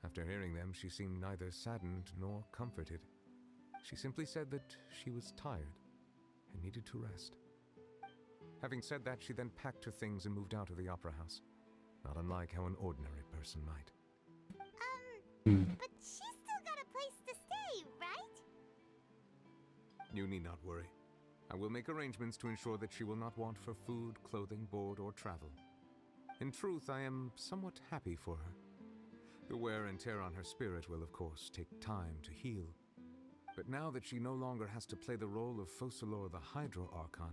After hearing them, she seemed neither saddened nor comforted. She simply said that she was tired and needed to rest. Having said that, she then packed her things and moved out of the Opera House, not unlike how an ordinary person might. But she's still got a place to stay, right? You need not worry. I will make arrangements to ensure that she will not want for food, clothing, board, or travel. In truth, I am somewhat happy for her. The wear and tear on her spirit will, of course, take time to heal. But now that she no longer has to play the role of Fossilor the Hydro Archon,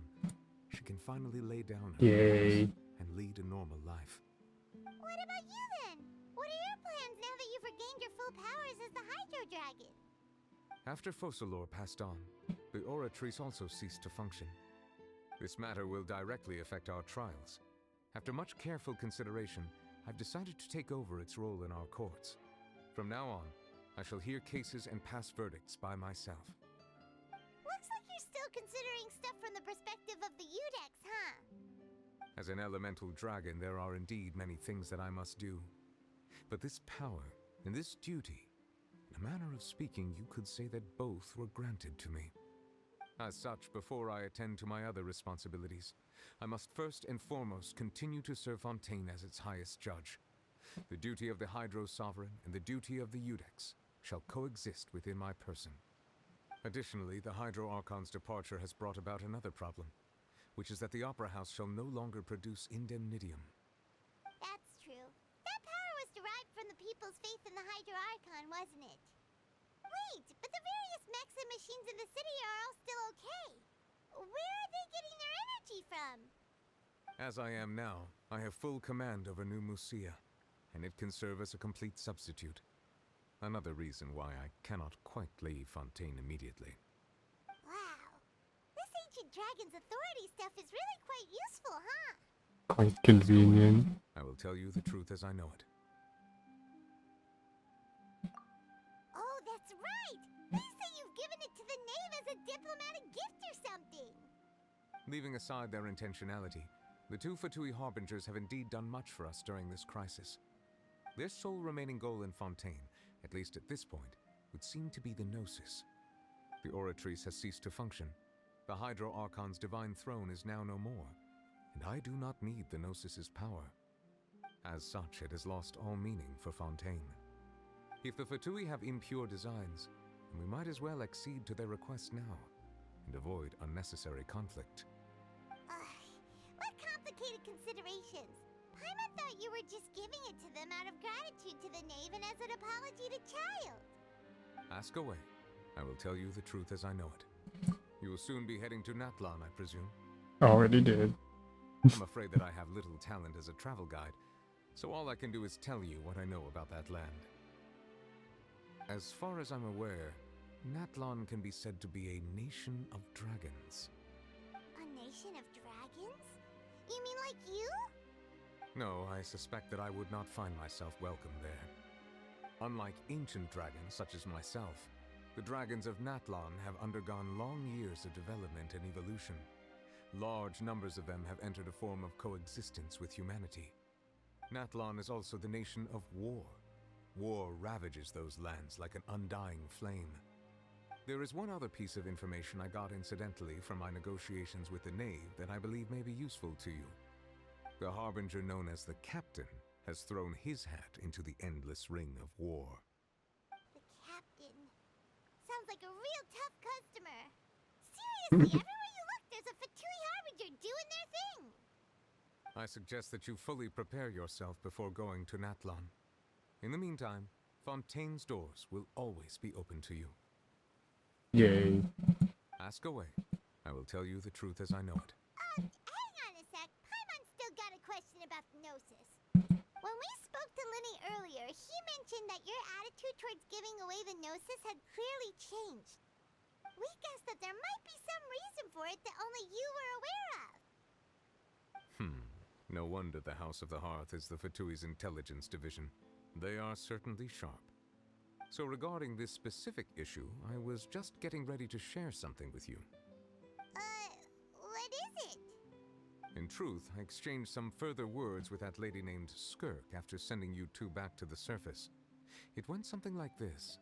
she can finally lay down her Yay. and lead a normal life. What about you then? What are your plans now that you've regained your full powers as the Hydro Dragon? After Fossilor passed on, the Oratrice also ceased to function. This matter will directly affect our trials. After much careful consideration, I've decided to take over its role in our courts. From now on, I shall hear cases and pass verdicts by myself. Looks like you're still considering stuff from the perspective of the Udex, huh? As an elemental dragon, there are indeed many things that I must do. But this power and this duty, in a manner of speaking, you could say that both were granted to me. As such, before I attend to my other responsibilities, I must first and foremost continue to serve Fontaine as its highest judge. The duty of the Hydro Sovereign and the duty of the Eudex shall coexist within my person. Additionally, the Hydro Archon's departure has brought about another problem, which is that the Opera House shall no longer produce indemnitium. That's true. That power was derived from the people's faith in the Hydro Archon, wasn't it? Wait, but the various mechs and machines in the city are all still okay. Where are they getting their energy from? As I am now, I have full command over New Musia, and it can serve as a complete substitute. Another reason why I cannot quite leave Fontaine immediately. Wow. This ancient dragon's authority stuff is really quite useful, huh? Quite convenient. I will tell you the truth as I know it. Oh, that's right! They say you've given it to the knave as a diplomatic gift or something! Leaving aside their intentionality, the two Fatui Harbingers have indeed done much for us during this crisis. Their sole remaining goal in Fontaine, at least at this point, would seem to be the Gnosis. The Oratrice has ceased to function. The Hydro Archon's divine throne is now no more, and I do not need the Gnosis's power. As such, it has lost all meaning for Fontaine. If the Fatui have impure designs, then we might as well accede to their request now, and avoid unnecessary conflict. What complicated considerations? Paimon thought you were just giving it to them out of gratitude to the knave and as an apology to Child. Ask away. I will tell you the truth as I know it. You will soon be heading to Natlan, I presume. Already did. I'm afraid that I have little talent as a travel guide, so all I can do is tell you what I know about that land. As far as I'm aware, Natlan can be said to be a nation of dragons. A nation of dragons? You mean like you? No, I suspect that I would not find myself welcome there. Unlike ancient dragons such as myself, the dragons of Natlan have undergone long years of development and evolution. Large numbers of them have entered a form of coexistence with humanity. Natlan is also the nation of war. War ravages those lands like an undying flame. There is one other piece of information I got incidentally from my negotiations with the Knave that I believe may be useful to you. The Harbinger known as the Captain has thrown his hat into the endless ring of war. The Captain. Sounds like a real tough customer. Seriously, everywhere you look, there's a Fatui Harbinger doing their thing. I suggest that you fully prepare yourself before going to Natlan. In the meantime, Fontaine's doors will always be open to you. Yay. Ask away. I will tell you the truth as I know it. Hang on a sec. Paimon's still got a question about the Gnosis. When we spoke to Linny earlier, he mentioned that your attitude towards giving away the Gnosis had clearly changed. We guessed that there might be some reason for it that only you were aware of. No wonder the House of the Hearth is the Fatui's intelligence division. They are certainly sharp. So regarding this specific issue, I was just getting ready to share something with you. What is it? In truth, I exchanged some further words with that lady named Skirk after sending you two back to the surface. It went something like this.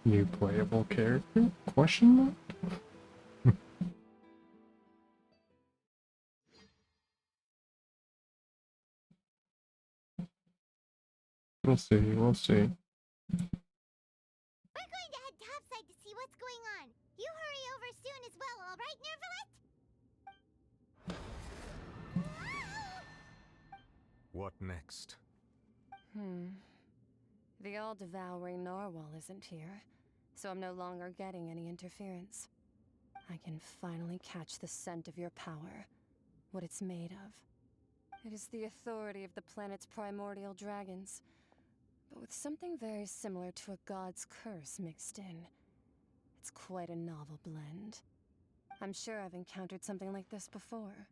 New playable character? Question mark? We'll see, we'll see. We're going to head topside to see what's going on. You hurry over soon as well, all right, Nervalet? What next? The all-devouring narwhal isn't here, so I'm no longer getting any interference. I can finally catch the scent of your power, what it's made of. It is the authority of the planet's primordial dragons, but with something very similar to a god's curse mixed in. It's quite a novel blend. I'm sure I've encountered something like this before.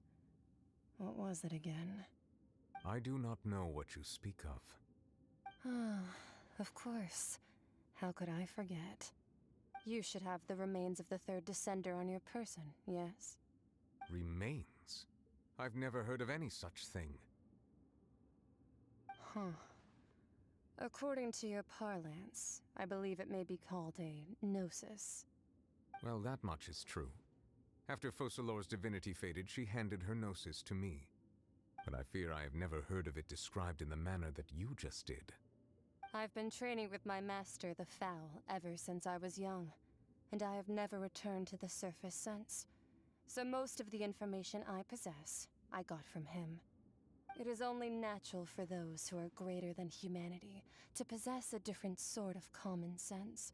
What was it again? I do not know what you speak of. Of course. How could I forget? You should have the remains of the third descender on your person, yes? Remains? I've never heard of any such thing. According to your parlance, I believe it may be called a gnosis. Well, that much is true. After Focalor's divinity faded, she handed her gnosis to me. But I fear I have never heard of it described in the manner that you just did. I've been training with my master, the Foul, ever since I was young, and I have never returned to the surface since. So most of the information I possess, I got from him. It is only natural for those who are greater than humanity to possess a different sort of common sense,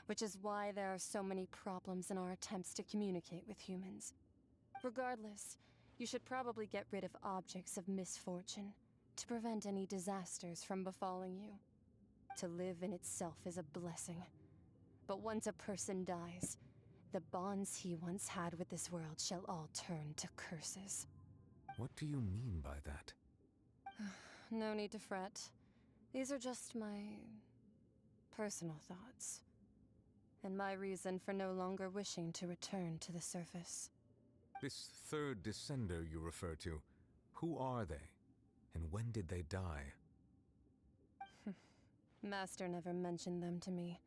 which is why there are so many problems in our attempts to communicate with humans. Regardless, you should probably get rid of objects of misfortune to prevent any disasters from befalling you. To live in itself is a blessing. But once a person dies, the bonds he once had with this world shall all turn to curses. What do you mean by that? No need to fret. These are just my personal thoughts, and my reason for no longer wishing to return to the surface. This third descender you refer to, who are they? And when did they die? Master never mentioned them to me.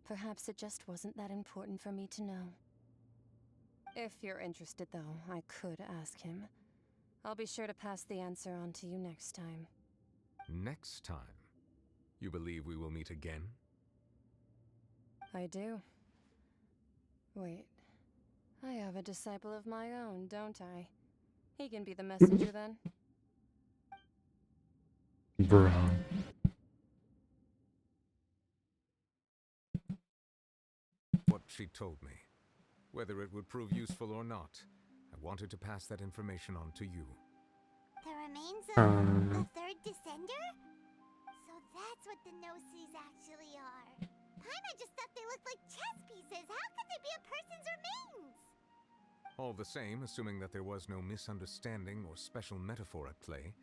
Perhaps it just wasn't that important for me to know. If you're interested, though, I could ask him. I'll be sure to pass the answer on to you next time. Next time? You believe we will meet again? I do. Wait. I have a disciple of my own, don't I? He can be the messenger then. Bruh. What she told me. Whether it would prove useful or not, I wanted to pass that information on to you. The remains of the third descender? So that's what the Gnosis actually are. Paimon just thought they looked like chess pieces. How could they be a person's remains? All the same, assuming that there was no misunderstanding or special metaphor at play,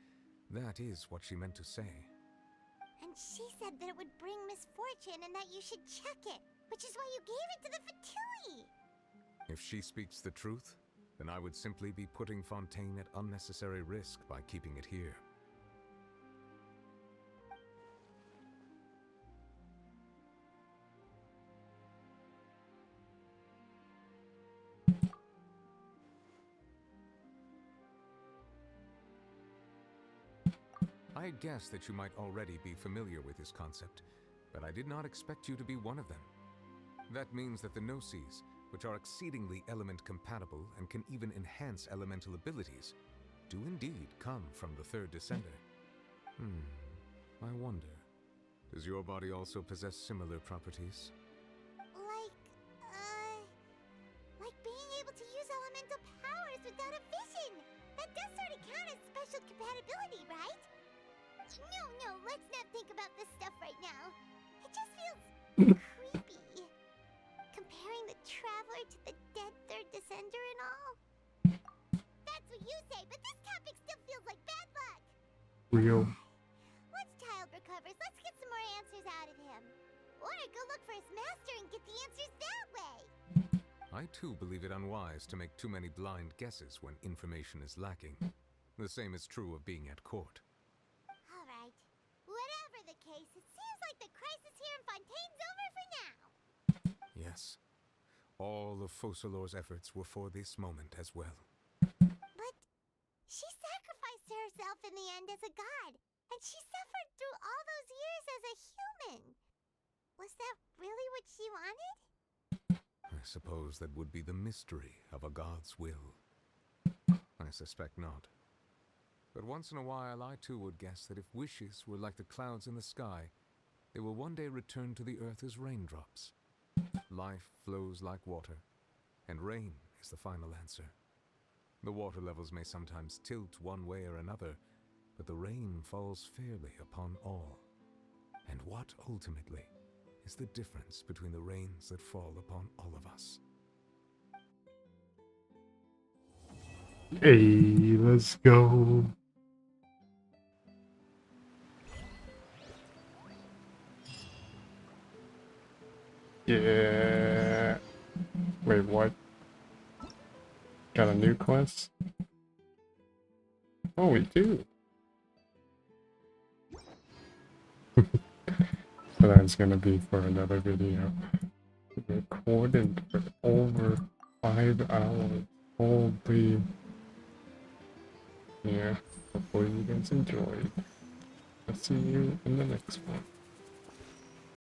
that is what she meant to say. And she said that it would bring misfortune and that you should check it, which is why you gave it to the Fatui. If she speaks the truth, then I would simply be putting Fontaine at unnecessary risk by keeping it here. I guessed that you might already be familiar with this concept, but I did not expect you to be one of them. That means that the Gnosis, which are exceedingly element-compatible and can even enhance elemental abilities, do indeed come from the third descender. I wonder, does your body also possess similar properties? Like being able to use elemental powers without a vision. That does sort of count as special compatibility, right? No, let's not think about this stuff right now. It just feels creepy. Comparing the Traveler to the dead third descender and all. That's what you say, but this topic still feels like bad luck. Real. Once Child recovers, let's get some more answers out of him. Or go look for his master and get the answers that way. I too believe it unwise to make too many blind guesses when information is lacking. The same is true of being at court. Alright. Whatever the case, it seems like the crisis here in Fontaine's over for now. Yes. All of Focalor's efforts were for this moment as well. But she sacrificed herself in the end as a god, and she suffered through all those years as a human. Was that really what she wanted? I suppose that would be the mystery of a god's will. I suspect not. But once in a while, I too would guess that if wishes were like the clouds in the sky, they will one day return to the earth as raindrops. Life flows like water, and rain is the final answer. The water levels may sometimes tilt one way or another, but the rain falls fairly upon all. And what, ultimately, is the difference between the rains that fall upon all of us? Hey, let's go. Yeah. Wait, what? Got a new quest? Oh, we do. So that's gonna be for another video. Recorded for over 5 hours. Holy. Yeah, hopefully you guys enjoyed. I'll see you in the next one.